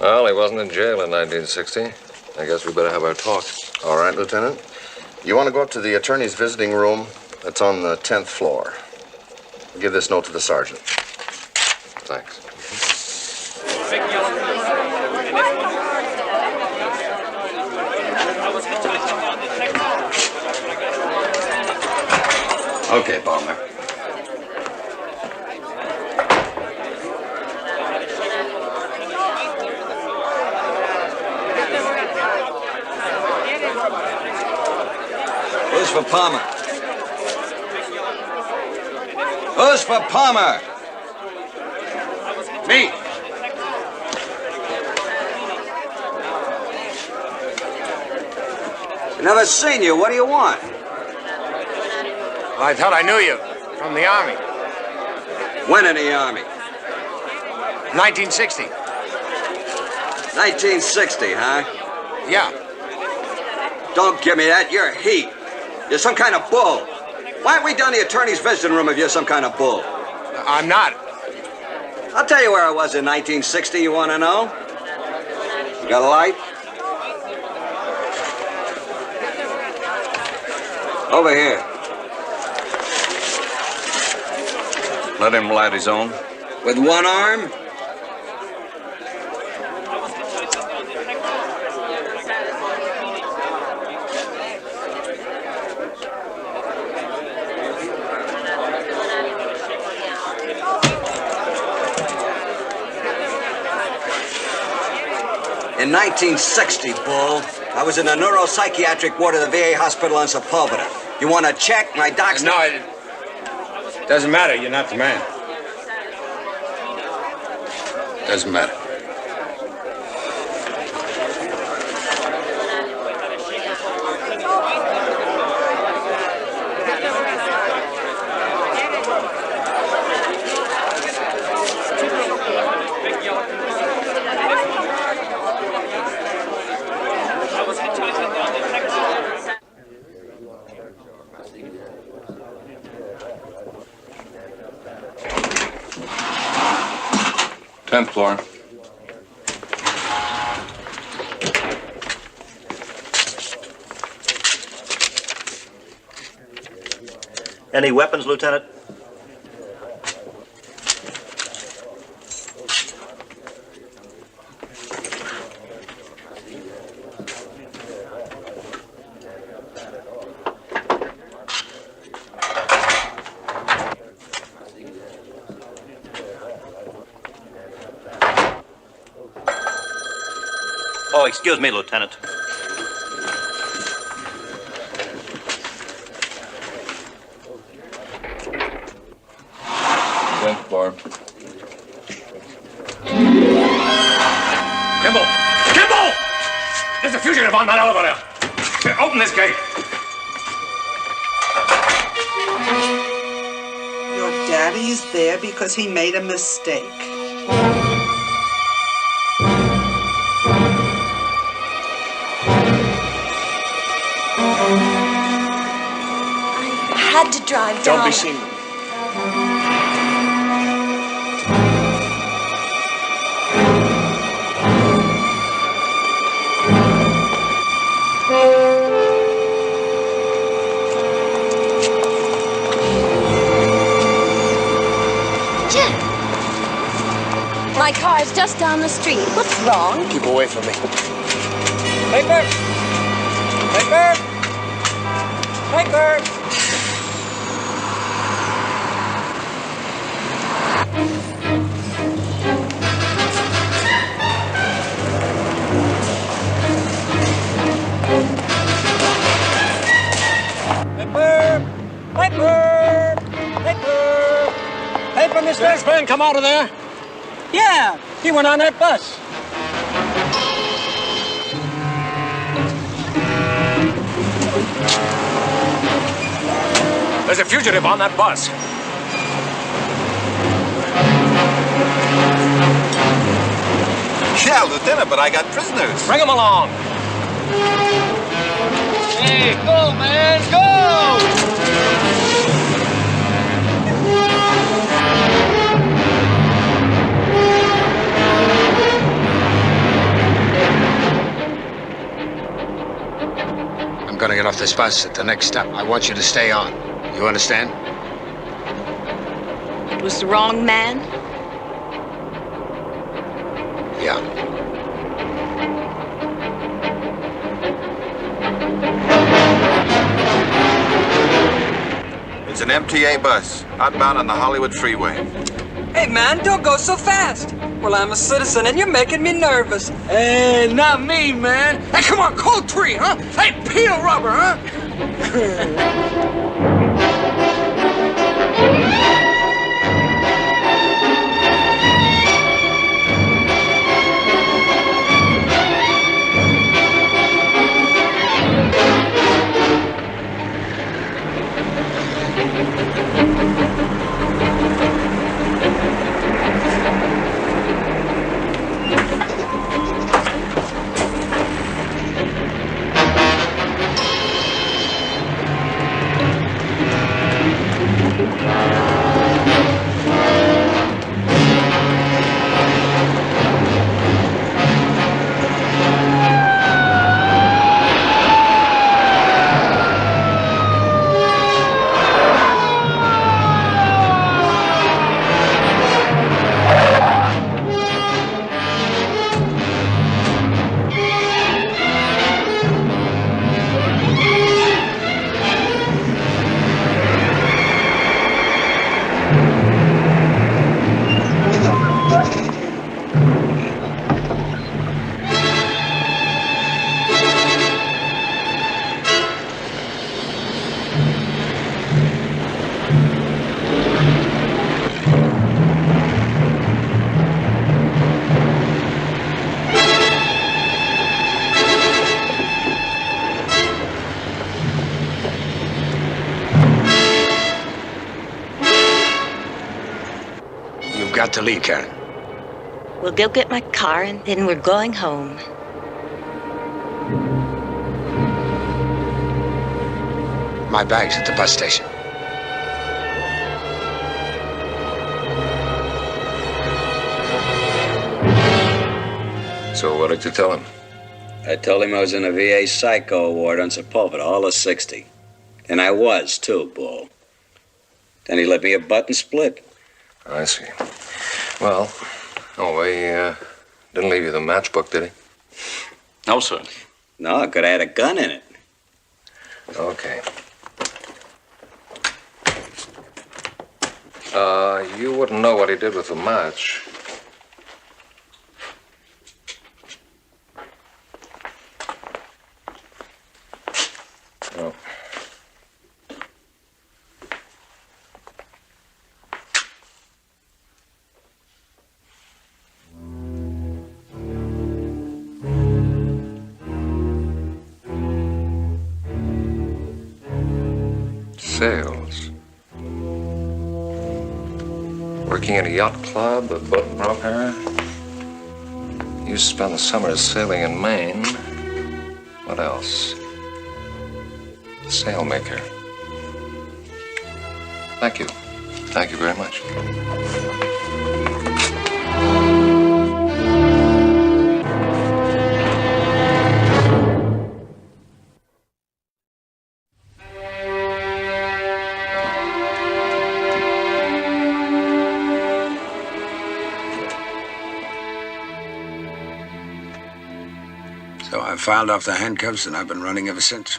Well, he wasn't in jail in 1960. I guess we better have our talk. All right, Lieutenant. You want to go up to the attorney's visiting room? That's on the 10th floor. Give this note to the sergeant. Thanks. Okay, Palmer. Who's for Palmer? Who's for Palmer? Me. Never seen you. What do you want? I thought I knew you from the Army. When in the Army? 1960. 1960, huh? Yeah. Don't give me that. You're heat. You're some kind of bull. Why aren't we down the attorney's visiting room if you're some kind of bull? I'm not. I'll tell you where I was in 1960, you want to know? You got a light? Over here. Let him light his own. With one arm? In 1960, Bull, I was in a neuropsychiatric ward of the VA hospital on Sepulveda. You want to check? My doc's... No, it doesn't matter. You're not the man. Doesn't matter. Tenth floor. Any weapons, Lieutenant? Oh, excuse me, Lieutenant. Tenth floor. Kimble! Kimble! There's a fugitive on that elevator. Open this gate. Your daddy's there because he made a mistake. had to drive down. Don't be seen. My car's just down the street. What's wrong? Keep away from me. Paper! Paper! Paper! Paper! Paper! Paper! Paper, mister! Did this man come out of there? Yeah, he went on that bus. There's a fugitive on that bus. Yeah, Lieutenant, but I got prisoners. Bring them along. Hey, go, man, go! I'm gonna get off this bus at the next stop. I want you to stay on. You understand? It was the wrong man. Yeah. It's an MTA bus, outbound on the Hollywood freeway. Hey, man, don't go so fast. Well, I'm a citizen, and you're making me nervous. Hey, not me, man. Hey, come on, cold tree, huh? Hey, peel rubber, huh? Got to leave, Karen. We'll go get my car, and then we're going home. My bag's at the bus station. So what did you tell him? I told him I was in a VA psycho ward on Sepulveda, all of 60. And I was, too, Bull. Then he let me a butt and split. I see. Well, he didn't leave you the matchbook, did he? No, sir. No, I could have had a gun in it. Okay. You wouldn't know what he did with the match. No. Sales. Working at a yacht club, a boat broker. Used to spend the summers sailing in Maine. What else? Sailmaker. Thank you. Thank you very much. So I filed off the handcuffs and I've been running ever since.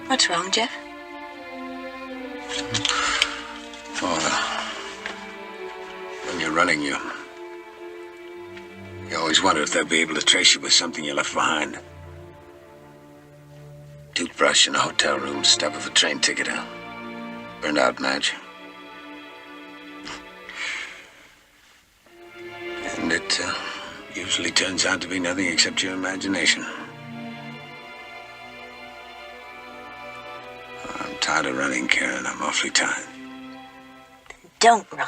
What's wrong, Jeff? Oh, when you're running, you always wonder if they'll be able to trace you with something you left behind. Toothbrush in a hotel room, stub of a train ticket, a burned out match. And it usually turns out to be nothing except your imagination. I'm tired of running, Karen. I'm awfully tired. Don't run.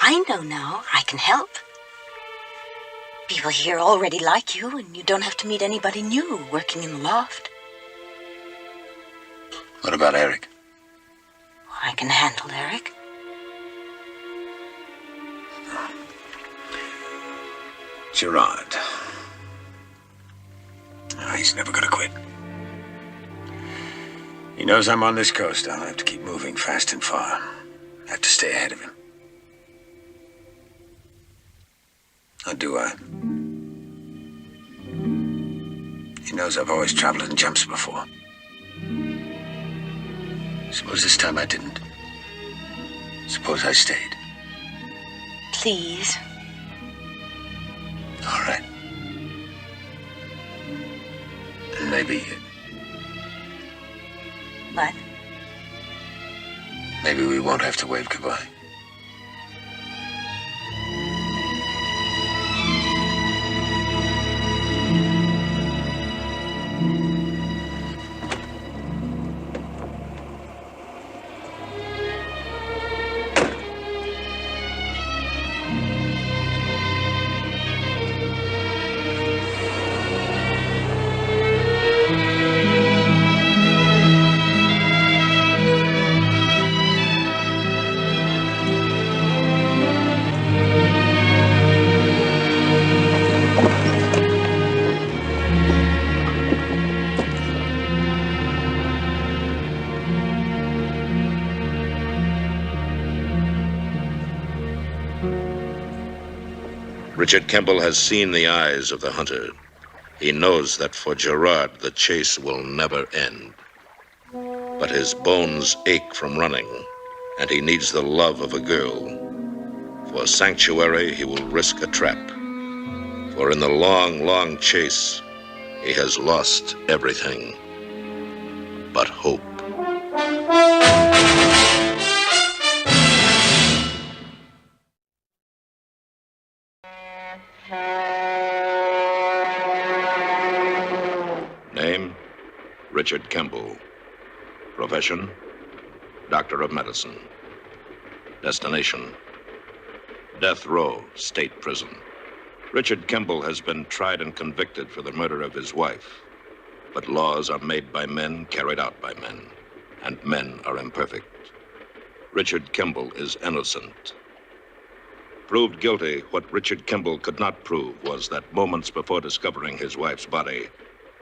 I know now I can help. People here already like you, and you don't have to meet anybody new working in the loft. What about Eric? I can handle Eric. Gerard. Oh, he's never gonna quit. He knows I'm on this coast. I'll have to keep moving fast and far. I have to stay ahead of him. Or do I? He knows I've always traveled in jumps before. Suppose this time I didn't. Suppose I stayed. Please. All right. And maybe... What? Maybe we won't have to wave goodbye. Richard Kimble has seen the eyes of the hunter. He knows that for Gerard, the chase will never end. But his bones ache from running, and he needs the love of a girl. For sanctuary, he will risk a trap. For in the long, long chase, he has lost everything but hope. Name, Richard Kimble. Profession, Doctor of Medicine. Destination, Death Row State Prison. Richard Kimble has been tried and convicted for the murder of his wife. But laws are made by men, carried out by men, and men are imperfect. Richard Kimble is innocent. Proved guilty, what Richard Kimble could not prove was that moments before discovering his wife's body,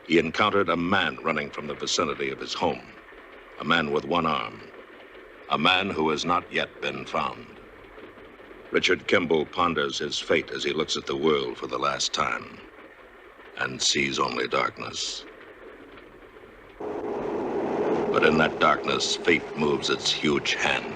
he encountered a man running from the vicinity of his home. A man with one arm. A man who has not yet been found. Richard Kimble ponders his fate as he looks at the world for the last time and sees only darkness. But in that darkness, fate moves its huge hand.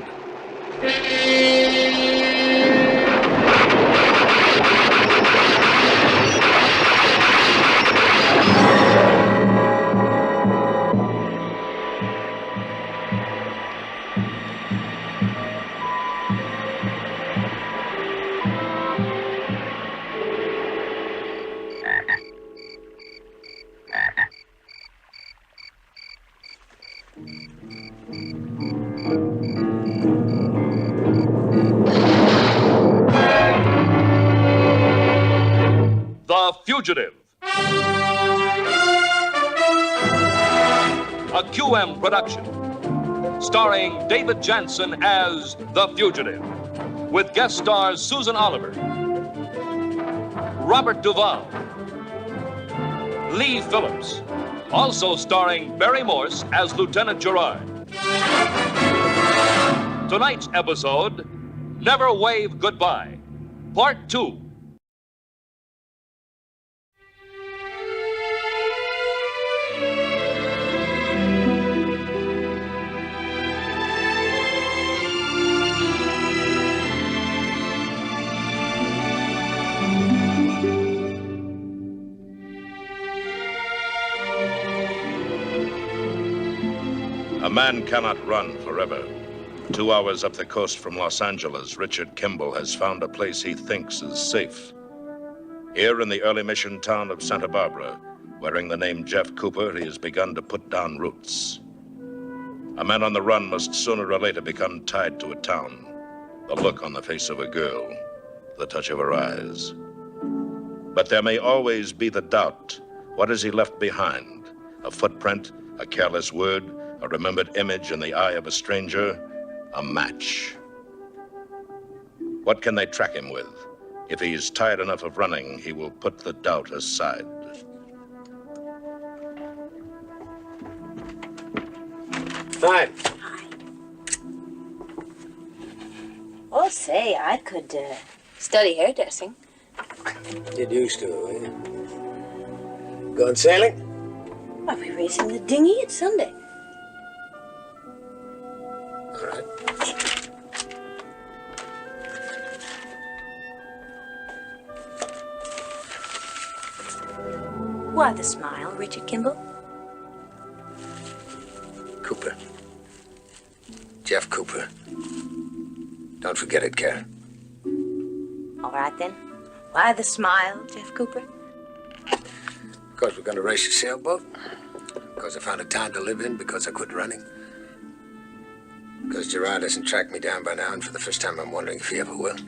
The Fugitive. A QM production. Starring David Janssen as The Fugitive. With guest stars Susan Oliver, Robert Duvall, Lee Phillips. Also starring Barry Morse as Lieutenant Gerard. Tonight's episode, Never Wave Goodbye, Part 2. A man cannot run forever. 2 hours up the coast from Los Angeles, Richard Kimble has found a place he thinks is safe. Here in the early mission town of Santa Barbara, wearing the name Jeff Cooper, he has begun to put down roots. A man on the run must sooner or later become tied to a town. The look on the face of a girl, the touch of her eyes. But there may always be the doubt. What has he left behind? A footprint, a careless word, a remembered image in the eye of a stranger, a match. What can they track him with? If he's tired enough of running, he will put the doubt aside. Hi. Oh, say, I could study hairdressing. Get used to it, will you? Going sailing? Are we racing the dinghy? It's Sunday. All right. Why the smile, Richard Kimble? Cooper. Jeff Cooper. Don't forget it, Karen. All right, then. Why the smile, Jeff Cooper? Because we're going to race a sailboat. Because I found a town to live in. Because I quit running. Because Gerard hasn't tracked me down by now, and for the first time I'm wondering if he ever will.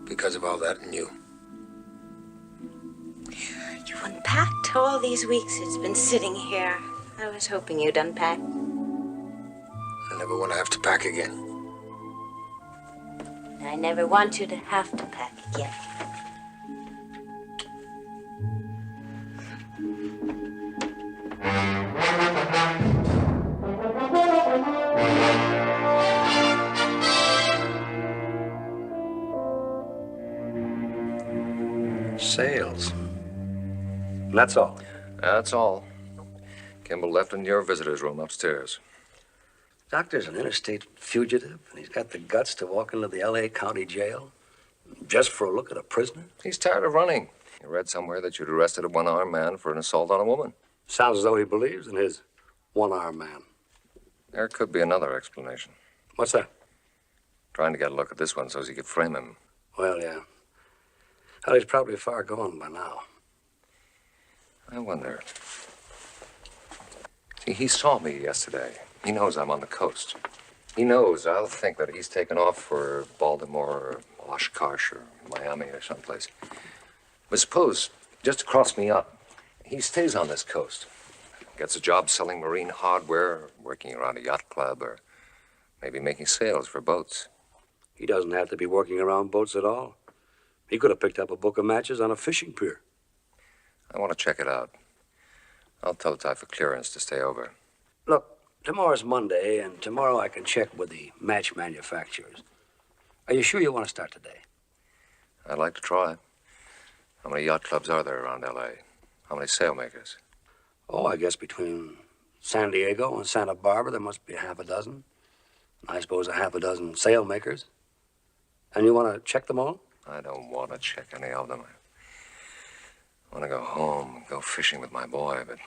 Because of all that and you. You've unpacked all these weeks it's been sitting here. I was hoping you'd unpack. I never want to have to pack again. I never want you to have to pack again. Sales. That's all. That's all. Kimble left in your visitor's room upstairs. Doctor's an interstate fugitive, and he's got the guts to walk into the L.A. County Jail just for a look at a prisoner? He's tired of running. He read somewhere that you'd arrested a one-armed man for an assault on a woman. Sounds as though he believes in his one-armed man. There could be another explanation. What's that? Trying to get a look at this one so as he could frame him. Well, yeah. Well, he's probably far gone by now. I wonder. See, he saw me yesterday. He knows I'm on the coast. He knows I'll think that he's taken off for Baltimore or Oshkosh or Miami or someplace. But suppose, just to cross me up, he stays on this coast. Gets a job selling marine hardware, working around a yacht club, or maybe making sales for boats. He doesn't have to be working around boats at all. He could have picked up a book of matches on a fishing pier. I want to check it out. I'll teletype for clearance to stay over. Look, tomorrow's Monday, and tomorrow I can check with the match manufacturers. Are you sure you want to start today? I'd like to try. How many yacht clubs are there around L.A.? How many sailmakers? Oh, I guess between San Diego and Santa Barbara, there must be half a dozen. I suppose a half a dozen sailmakers. And you want to check them all? I don't want to check any of them. I want to go home and go fishing with my boy, but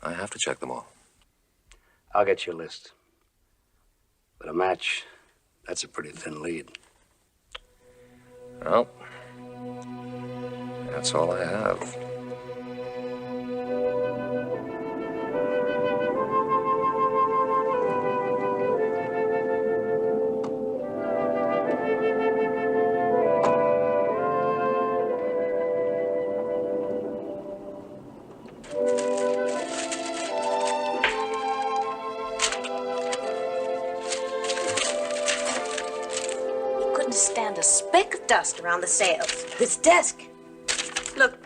I have to check them all. I'll get you a list. But a match, that's a pretty thin lead. Well, that's all I have. stand a speck of dust around the sails. This desk. Look.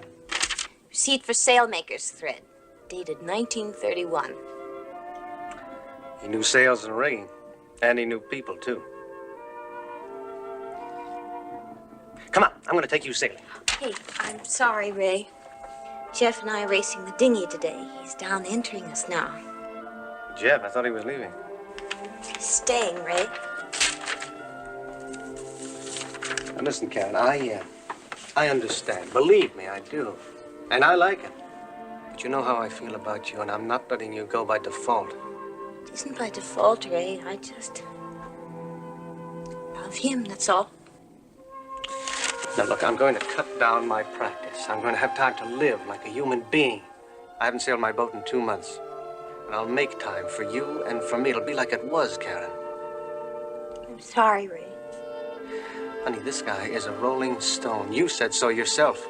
Receipt for sailmaker's thread. Dated 1931. He knew sails and rigging. And he knew people, too. Come on, I'm going to take you sailing. Hey, I'm sorry, Ray. Jeff and I are racing the dinghy today. He's down entering us now. Jeff, I thought he was leaving. He's staying, Ray. Now listen, Karen, I understand. Believe me, I do. And I like it. But you know how I feel about you, and I'm not letting you go by default. It isn't by default, Ray. I just love him, that's all. Now, look, I'm going to cut down my practice. I'm going to have time to live like a human being. I haven't sailed my boat in 2 months. And I'll make time for you and for me. It'll be like it was, Karen. I'm sorry, Ray. Honey, this guy is a rolling stone. You said so yourself.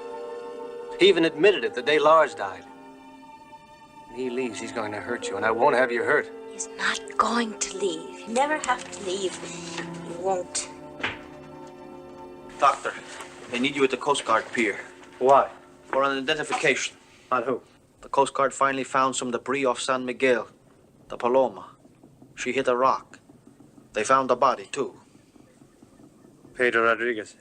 He even admitted it the day Lars died. When he leaves, he's going to hurt you, and I won't have you hurt. He's not going to leave. You never have to leave. You won't. Doctor, they need you at the Coast Guard pier. Why? For an identification. On who? The Coast Guard finally found some debris off San Miguel. The Paloma. She hit a rock. They found the body, too. Pedro Rodriguez.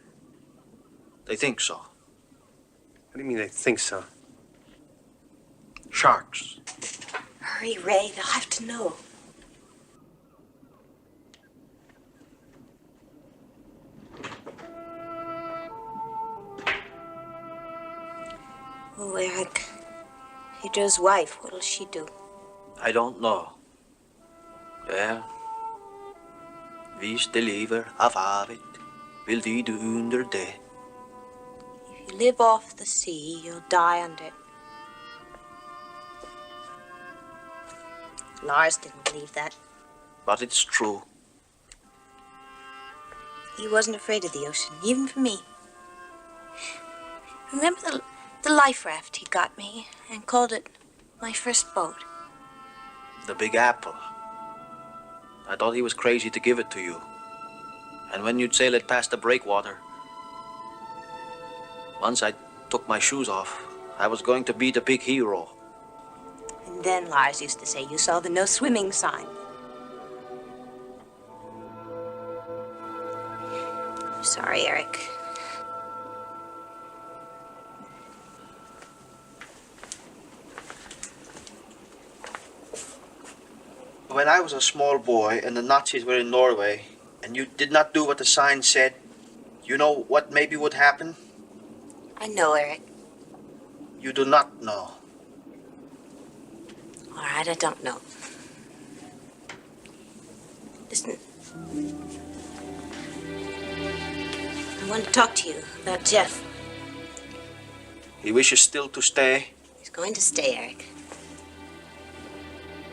They think so. What do you mean they think so? Sharks. Hurry, Ray. They'll have to know. Oh, Eric. Pedro's wife, what'll she do? I don't know. Ja. Vis de lever av havet vill de du under det. If you live off the sea, you'll die under it. Lars didn't believe that. But it's true. He wasn't afraid of the ocean, even for me. Remember the life raft he got me and called it my first boat? The Big Apple. I thought he was crazy to give it to you. And when you'd sail it past the breakwater, once I took my shoes off, I was going to be the big hero. And then Lars used to say you saw the no swimming sign. I'm sorry, Eric. When I was a small boy and the Nazis were in Norway, and you did not do what the sign said, you know what maybe would happen? I know, Eric. You do not know. All right, I don't know. Listen. I want to talk to you about Jeff. He wishes still to stay? He's going to stay, Eric.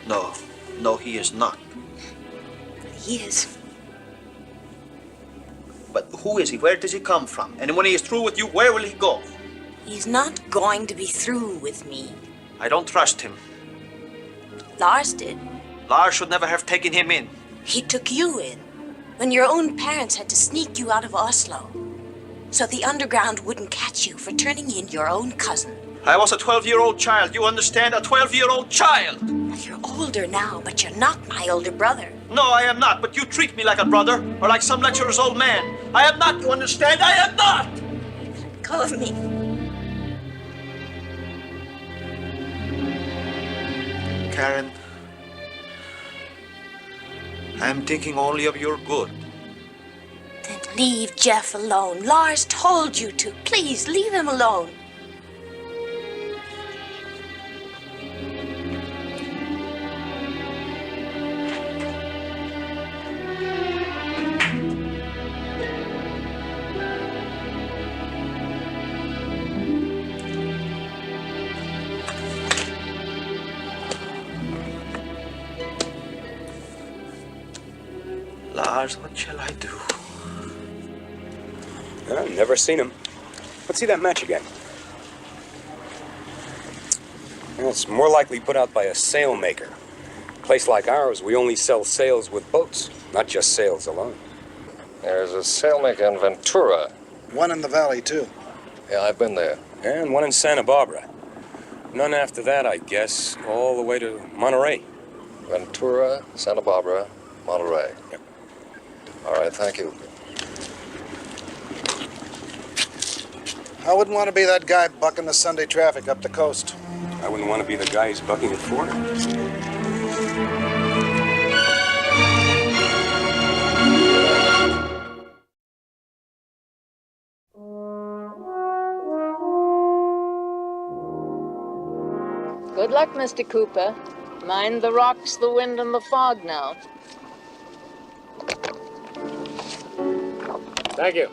No. No, he is not. He is. But who is he? Where does he come from? And when he is through with you, where will he go? He's not going to be through with me. I don't trust him. Lars did. Lars should never have taken him in. He took you in when your own parents had to sneak you out of Oslo so the underground wouldn't catch you for turning in your own cousin. I was a 12-year-old child. You understand? A 12-year-old child. You're older now, but you're not my older brother. No, I am not. But you treat me like a brother or like some lecherous old man. I am not. You understand? I am not. Let go of me. Karen, I am thinking only of your good. Then leave Jeff alone. Lars told you to. Please, leave him alone. Lars, what shall I do? I've never seen him. Let's see that match again. Well, it's more likely put out by a sailmaker. A place like ours, we only sell sails with boats, not just sails alone. There's a sailmaker in Ventura. One in the valley, too. Yeah, I've been there. And one in Santa Barbara. None after that, I guess, all the way to Monterey. Ventura, Santa Barbara, Monterey. Yep. All right, thank you. I wouldn't want to be that guy bucking the Sunday traffic up the coast. I wouldn't want to be the guy he's bucking it for. Good luck, Mr. Cooper. Mind the rocks, the wind, and the fog now. Thank you.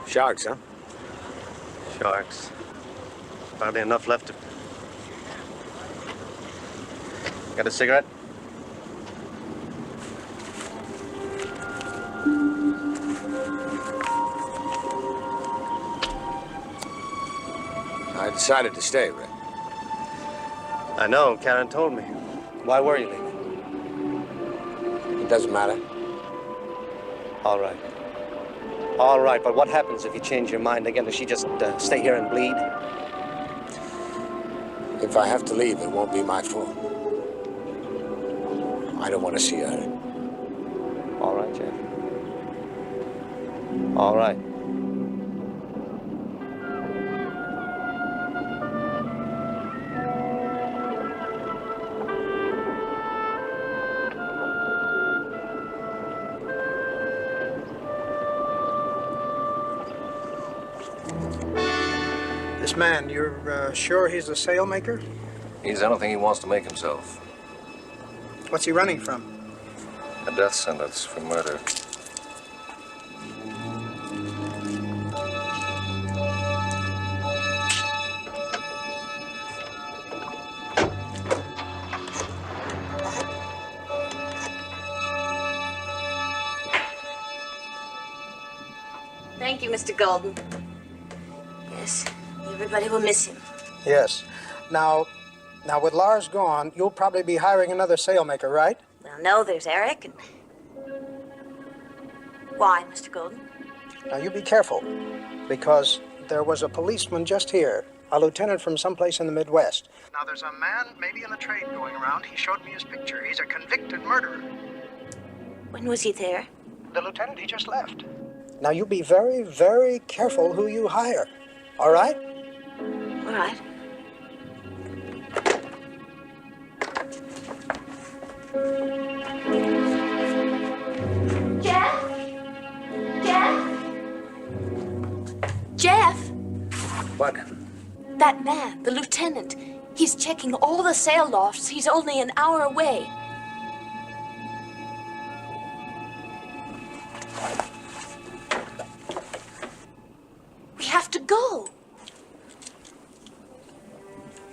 Sharks, huh? Sharks. Hardly enough left to... Got a cigarette? I decided to stay, Rick. I know, Karen told me. Why were you leaving? It doesn't matter. All right. All right, but what happens if you change your mind again? Does she just stay here and bleed? If I have to leave, it won't be my fault. I don't want to see her hurt. All right, Jeff. All right. This man, you're sure he's a sailmaker? He's anything he wants to make himself. What's he running from? A death sentence for murder. Thank you, Mr. Golden. Yes, everybody will miss him. Yes. Now, with Lars gone, you'll probably be hiring another sailmaker, right? Well, no, there's Eric and... Why, Mr. Golden? Now, you be careful, because there was a policeman just here, a lieutenant from someplace in the Midwest. Now, there's a man, maybe in the trade, going around. He showed me his picture. He's a convicted murderer. When was he there? The lieutenant, he just left. Now, you be very, very careful who you hire, all right? All right. Jeff? Jeff? What? That man, the lieutenant, he's checking all the sail lofts. He's only an hour away. We have to go.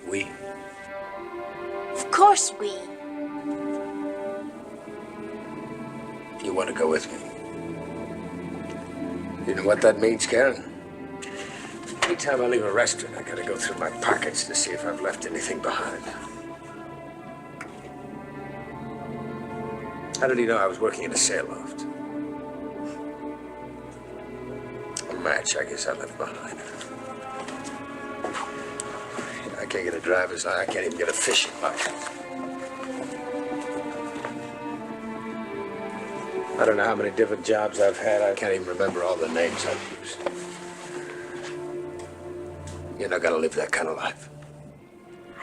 We? Of course we. You want to go with me? You know what that means, Karen? Anytime I leave a restaurant, I gotta go through my pockets to see if I've left anything behind. How did he know I was working in a sail loft? A match, I guess I left behind. I can't get a driver's license. I can't even get a fishing license. I don't know how many different jobs I've had. I can't even remember all the names I've used. You're not gonna live that kind of life.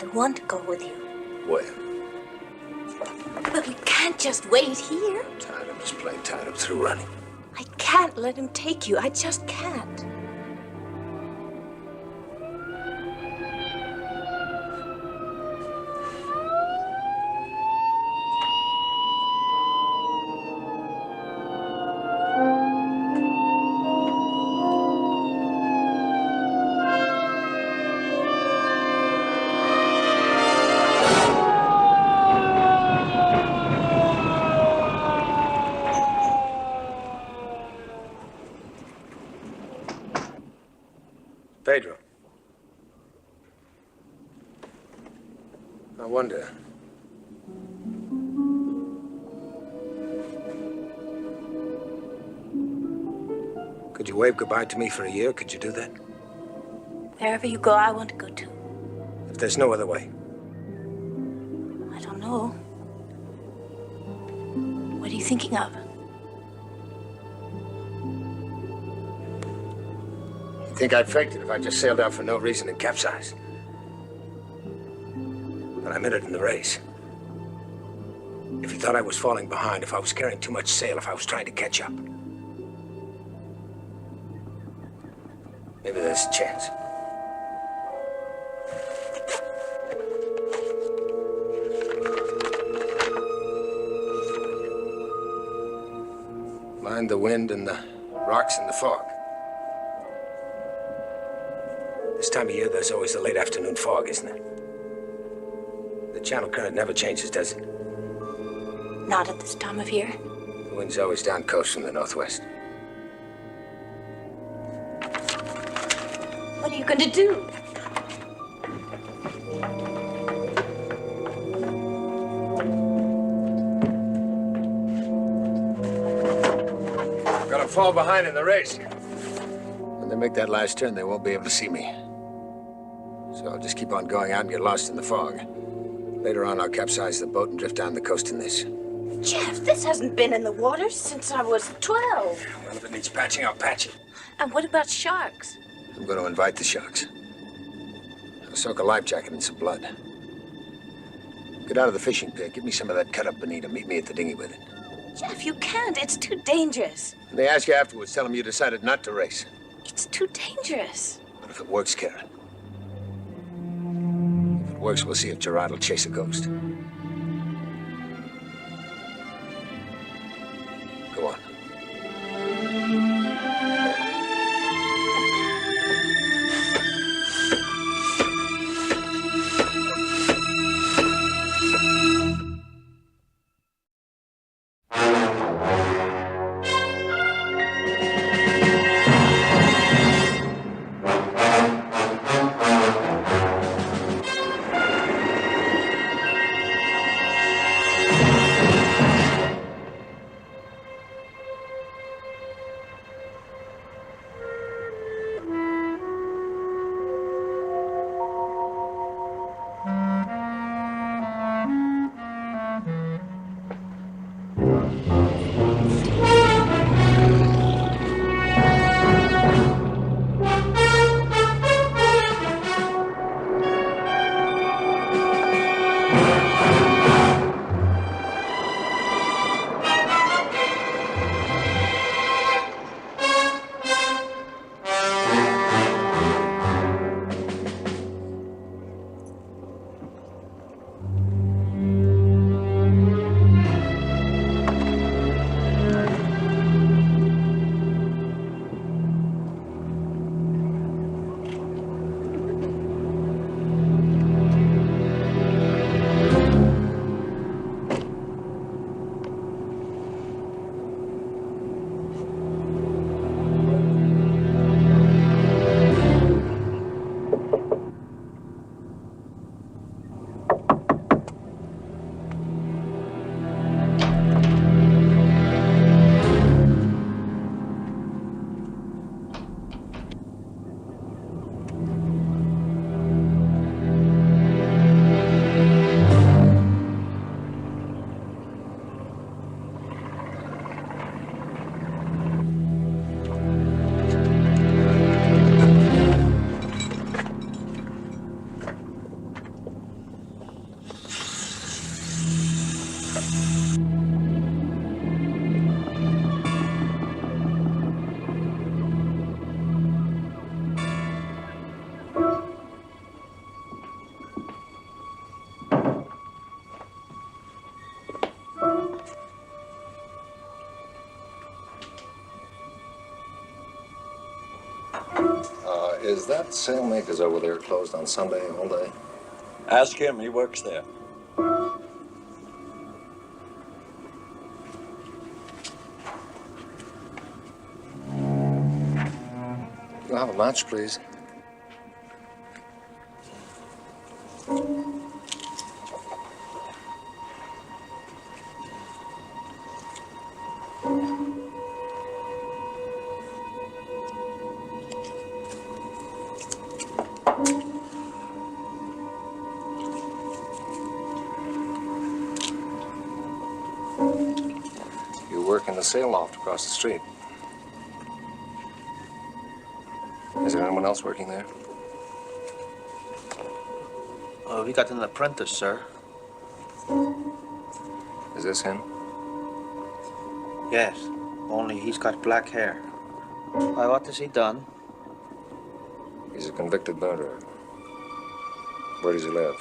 I want to go with you. Where? But we can't just wait here. I'm just plain tired of through running. I can't let him take you. I just can't. Pedro. I wonder. Could you wave goodbye to me for a year? Could you do that? Wherever you go, I want to go too. If there's no other way. I don't know. What are you thinking of? You think I'd faked it if I just sailed out for no reason and capsized? But I meant it in the race. If you thought I was falling behind, if I was carrying too much sail, if I was trying to catch up. Maybe there's a chance. Mind the wind and the rocks and the fog. This time of year, there's always the late afternoon fog, isn't there? The channel current never changes, does it? Not at this time of year. The wind's always down coast from the northwest. What are you going to do? I'm gonna fall behind in the race. When they make that last turn, they won't be able to see me. So I'll just keep on going out and get lost in the fog. Later on, I'll capsize the boat and drift down the coast in this. Jeff, this hasn't been in the water since I was 12. Well, if it needs patching, I'll patch it. And what about sharks? I'm going to invite the sharks. I'll soak a life jacket in some blood. Get out of the fishing pit. Give me some of that cut-up bonita. Meet me at the dinghy with it. Jeff, you can't. It's too dangerous. When they ask you afterwards, tell them you decided not to race. It's too dangerous. But if it works, Karen. If it works, we'll see if Gerard will chase a ghost. Go on. Is that sailmaker's over there closed on Sunday all day? Ask him, he works there. You'll have a match, please. You work in the sail loft across the street. Is there anyone else working there? We got an apprentice, sir. Is this him? Yes, only he's got black hair. Why, what has he done? He's a convicted murderer. Where does he live?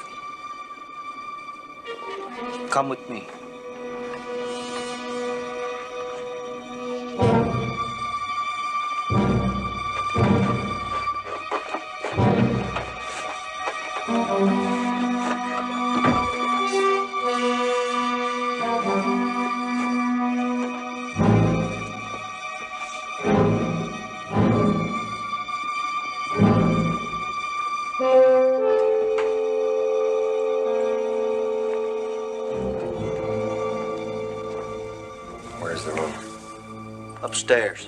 Come with me. Where's the room? Upstairs.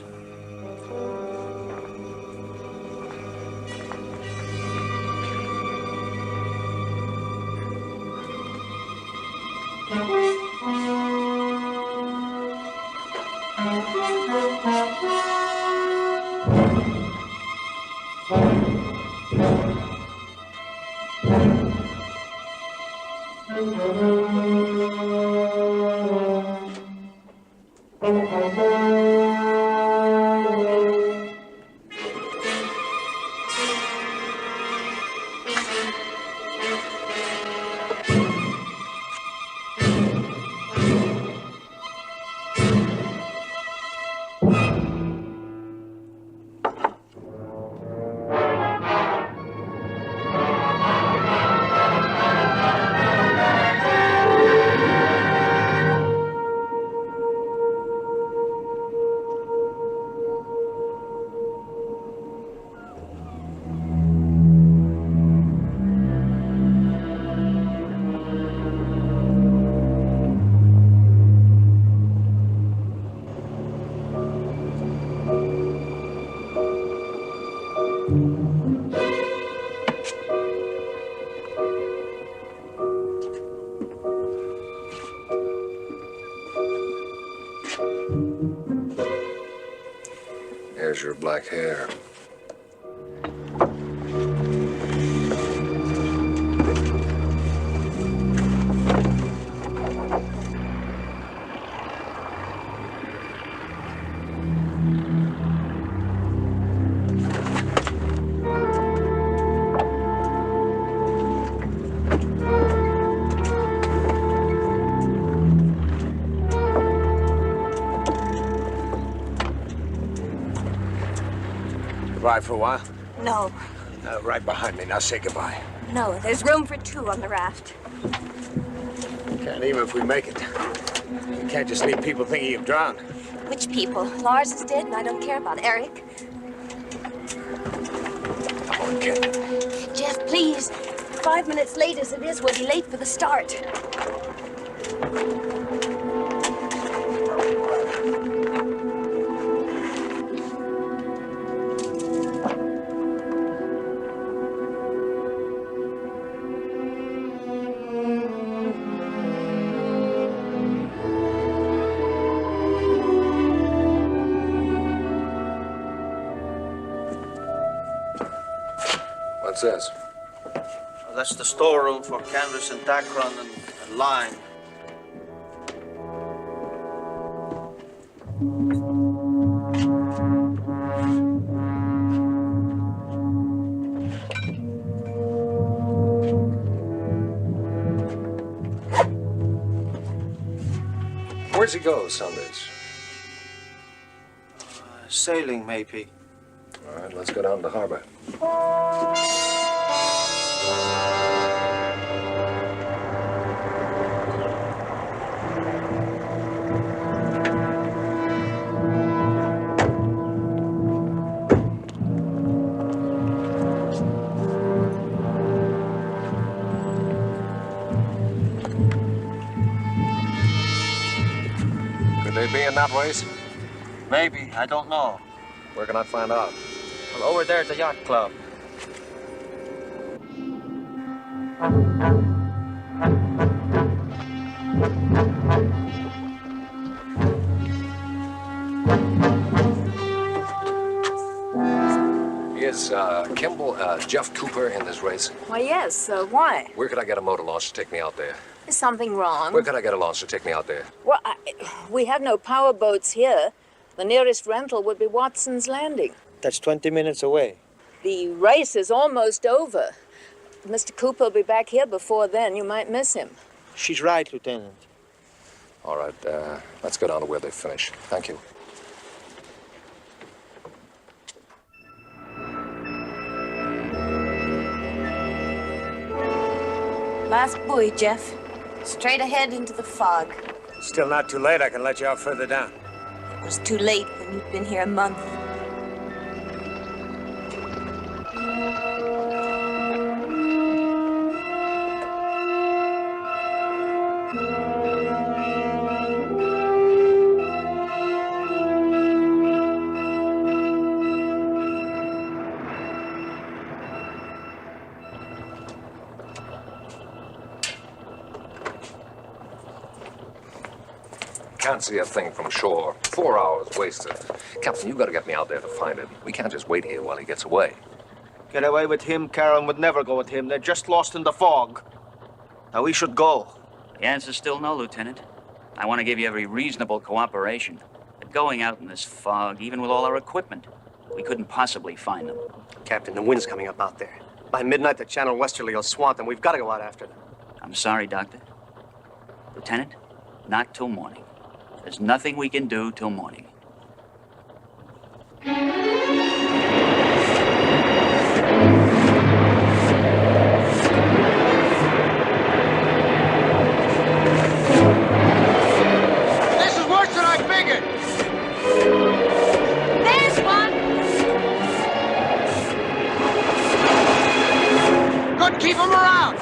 There's your black hair. Ride for a while? No, Right behind me. Now say goodbye. no, there's room for two on the raft. Can't even if we make it. You can't just leave people thinking you've drowned. Which people? Lars is dead and I don't care about Eric. Come on, kid. Jeff, please. 5 minutes late as it is, we'll be late for the start. What's this? That's the storeroom for canvas and dacron and line. Where's he go Sundays? Sailing, maybe. Oh. All right, let's go down to the harbor. Could they be in that race? Maybe. I don't know. Where can I find out? Well, over there at the yacht club. Is Kimble, Jeff Cooper in this race? Why, yes. Why? Where could I get a motor launch to take me out there? Is something wrong? Where could I get a launch to take me out there? Well, we have no power boats here. The nearest rental would be Watson's Landing. That's 20 minutes away. The race is almost over. Mr. Cooper will be back here before then. You might miss him. She's right, Lieutenant. All right, let's go down to where they finish. Thank you. Last buoy, Jeff. Straight ahead into the fog. Still not too late. I can let you out further down. It was too late when you'd been here a month. Can't see a thing from shore. 4 hours wasted. Captain, you gotta get me out there to find him. We can't just wait here while he gets away. Get away with him, Karen would never go with him. They're just lost in the fog. Now we should go. The answer's still no, Lieutenant. I want to give you every reasonable cooperation. But going out in this fog, even with all our equipment, we couldn't possibly find them. Captain, the wind's coming up out there. By midnight, the channel westerly will swamp them. We've got to go out after them. I'm sorry, Doctor. Lieutenant, not till morning. There's nothing we can do till morning. This is worse than I figured. There's one! Couldn't keep him around.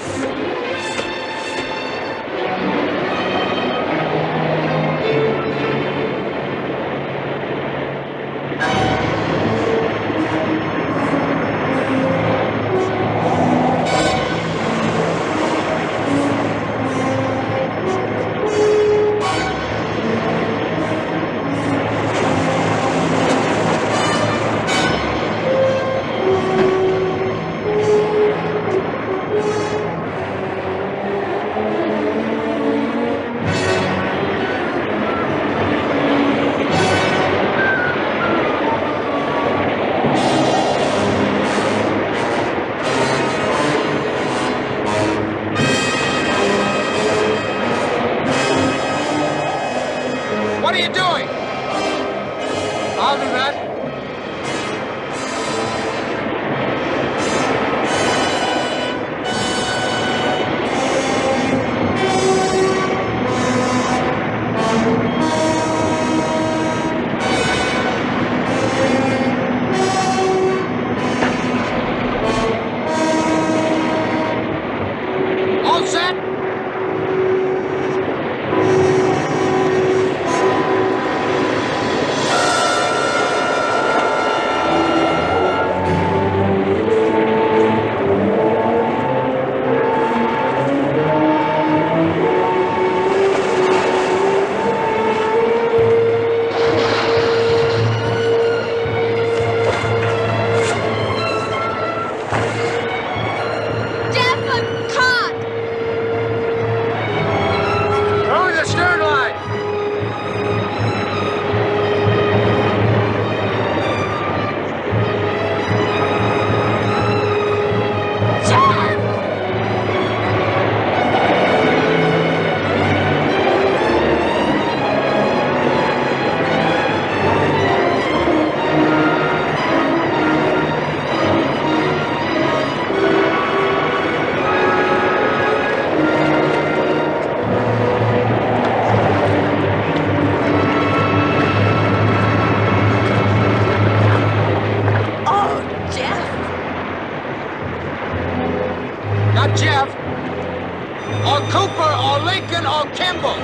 Gerard or Kimble,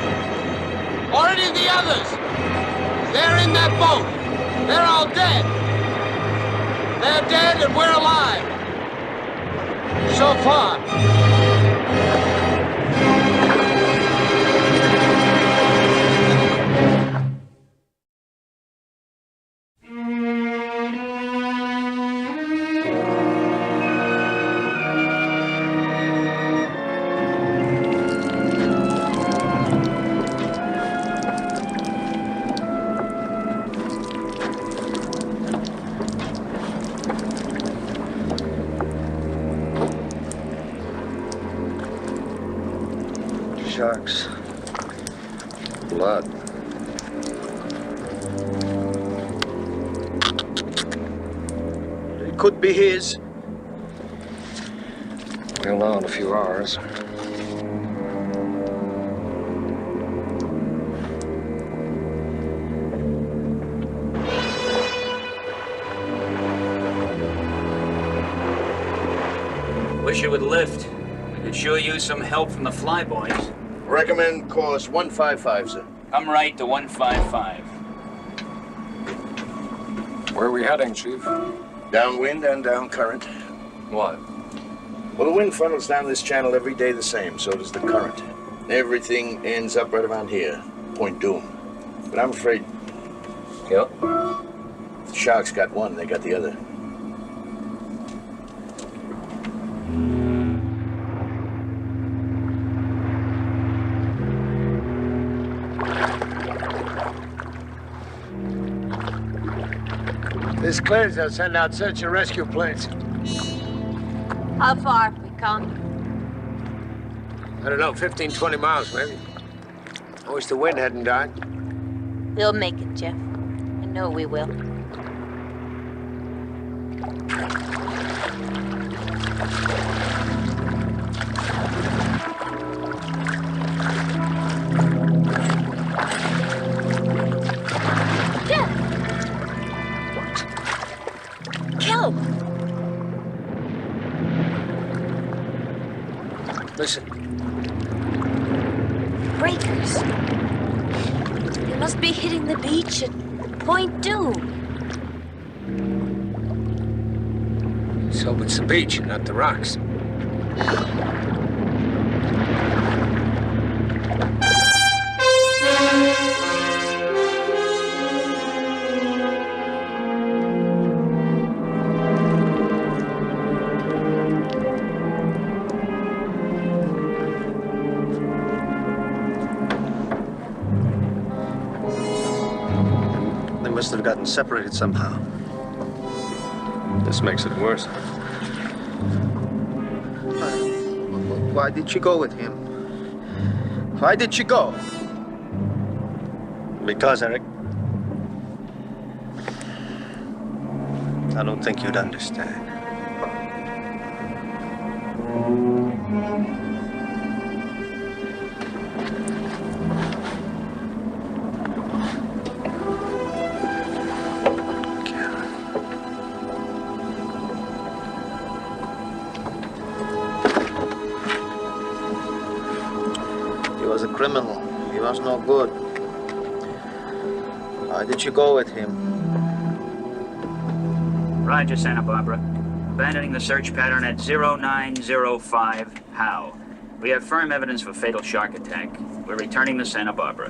or any of the others. They're in that boat. They're all dead. They're dead and we're alive. So far. Sharks. Blood. It could be his. We'll know in a few hours. Wish it would lift. We could sure use some help from the flyboys. Recommend course 155, sir. Come right to 155. Where are we heading, Chief? Downwind and down current. Why? Well, the wind funnels down this channel every day the same, so does the current. Everything ends up right around here, Point Doom. But I'm afraid... Yeah? The sharks got one, they got the other. This clears, they'll send out search and rescue planes. How far have we come? I don't know, 15, 20 miles, maybe. I wish the wind hadn't died. We'll make it, Jeff. I know we will. Listen. Breakers. They must be hitting the beach at Point Doom. So it's the beach, not the rocks. Must have gotten separated somehow. This makes it worse. Why did you go with him? Why did you go? Because, Eric, I don't think you'd understand. Criminal. He was no good. Why did you go with him? Roger, Santa Barbara. Abandoning the search pattern at 0905 How. We have firm evidence for fatal shark attack. We're returning to Santa Barbara.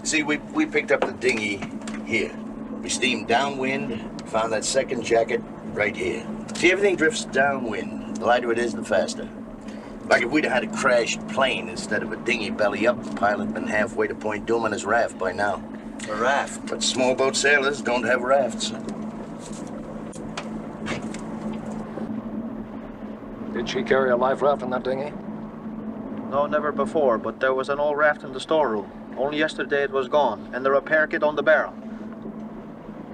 See, we picked up the dinghy here. We steamed downwind, found that second jacket right here. See, everything drifts downwind. The lighter it is, the faster. Like if we'd had a crashed plane instead of a dinghy belly up, the pilot been halfway to Point Doom on his raft by now. A raft? But small boat sailors don't have rafts. Did she carry a life raft in that dinghy? No, never before, but there was an old raft in the storeroom. Only yesterday it was gone, and the repair kit on the barrel.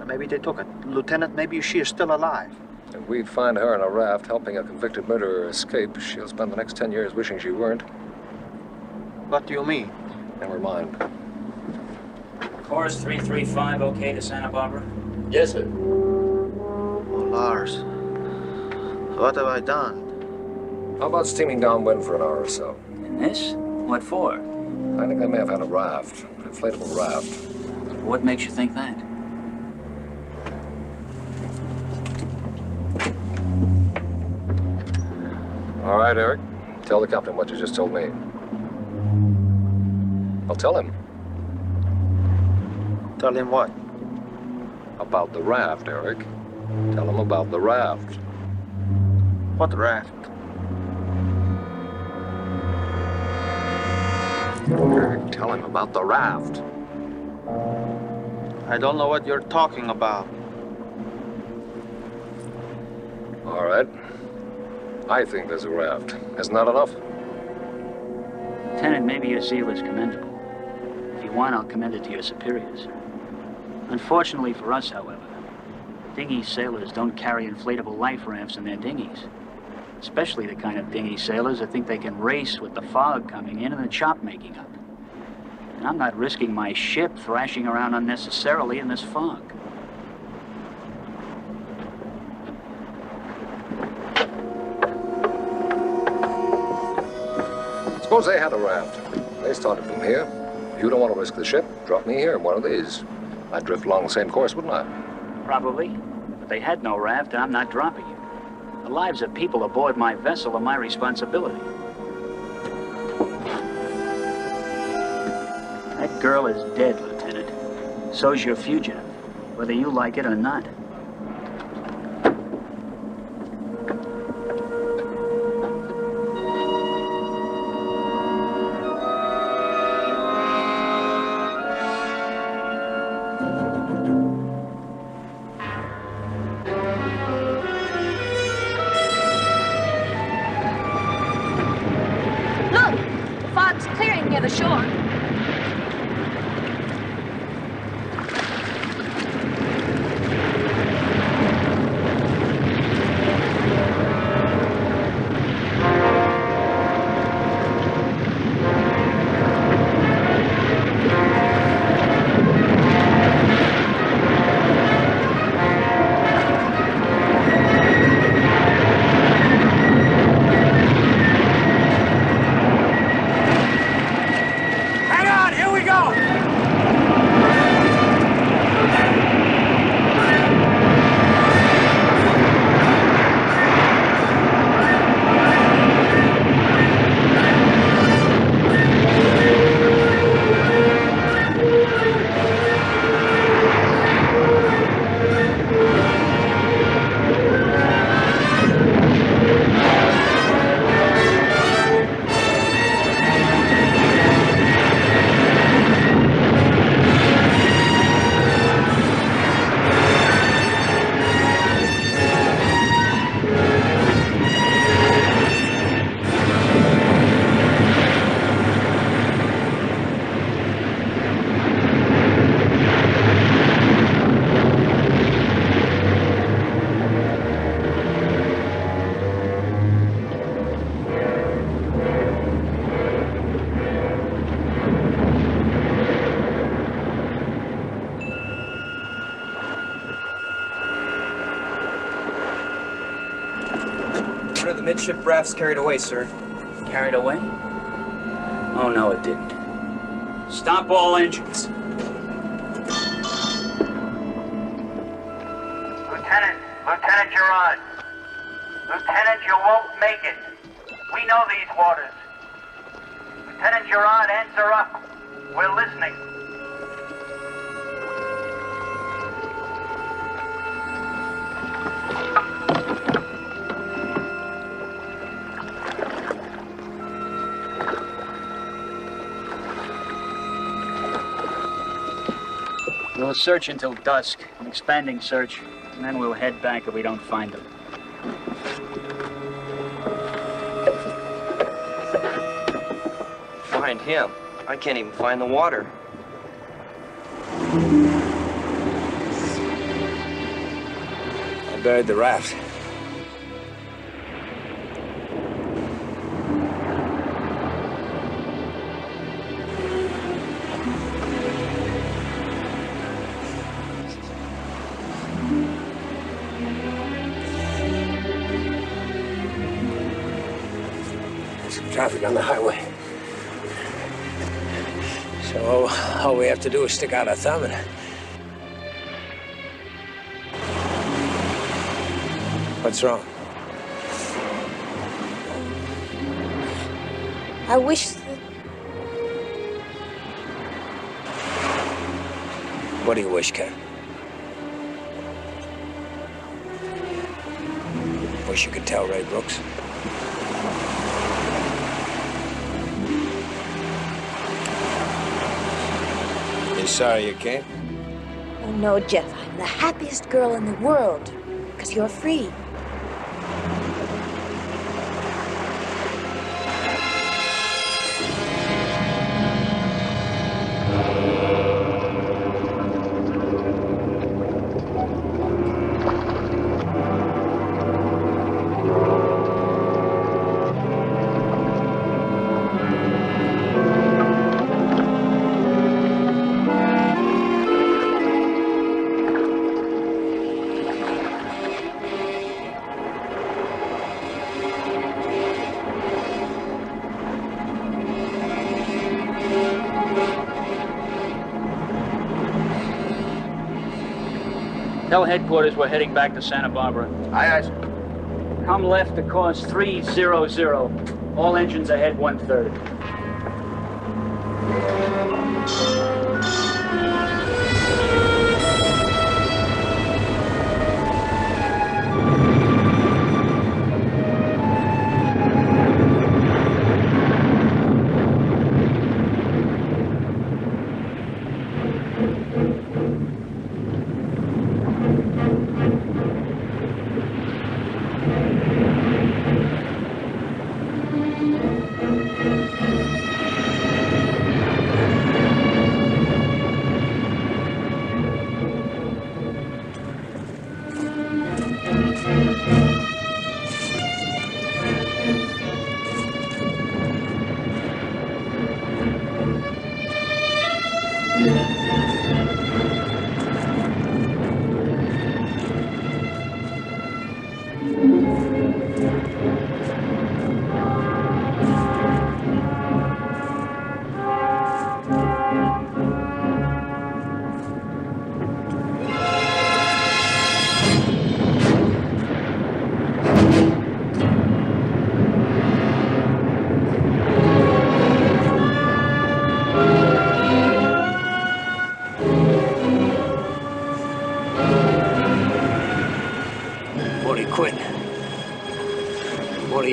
Maybe they took it. Lieutenant, maybe she is still alive. If we find her in a raft helping a convicted murderer escape, she'll spend the next 10 years wishing she weren't. What do you mean? Never mind. Course 335, okay to Santa Barbara? Yes, sir. Oh, Lars. What have I done? How about steaming downwind for an hour or so? In this? What for? I think they may have had a raft, an inflatable raft. What makes you think that? All right, Eric. Tell the captain what you just told me. I'll tell him. Tell him what? About the raft, Eric. Tell him about the raft. What raft? Eric, tell him about the raft. I don't know what you're talking about. All right. I think there's a raft. Isn't that enough? Lieutenant, maybe your zeal is commendable. If you want, I'll commend it to your superiors. Unfortunately for us, however, dinghy sailors don't carry inflatable life rafts in their dinghies. Especially the kind of dinghy sailors that think they can race with the fog coming in and the chop making up. And I'm not risking my ship thrashing around unnecessarily in this fog. Suppose they had a raft. They started from here. You don't want to risk the ship? Drop me here in one of these. I'd drift along the same course, wouldn't I? Probably. But they had no raft, and I'm not dropping you. The lives of people aboard my vessel are my responsibility. That girl is dead, Lieutenant. So's your fugitive, whether you like it or not. The shore. Midship raft's carried away, sir. Carried away? Oh, no, it didn't. Stop all engines. Lieutenant Gerard. Lieutenant, you won't make it. We know these waters. Lieutenant Gerard, answer up. We're listening. We'll search until dusk, an expanding search, and then we'll head back if we don't find them. Find him? I can't even find the water. I buried the raft. traffic on the highway. So all we have to do is stick out our thumb and... What's wrong? I wish that... What do you wish, Ken? Wish you could tell Ray Brooks? You sorry you came? Oh, no, Jeff. I'm the happiest girl in the world. Because you're free. Tell headquarters we're heading back to Santa Barbara. Aye, aye, sir. Come left to course 300. All engines ahead 1/3.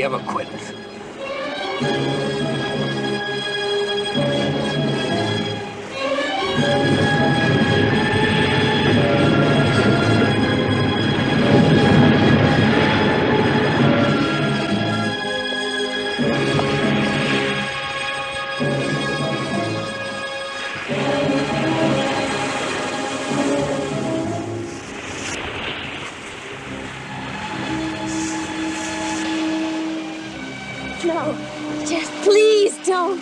Ever quit. No, Jeff, please don't.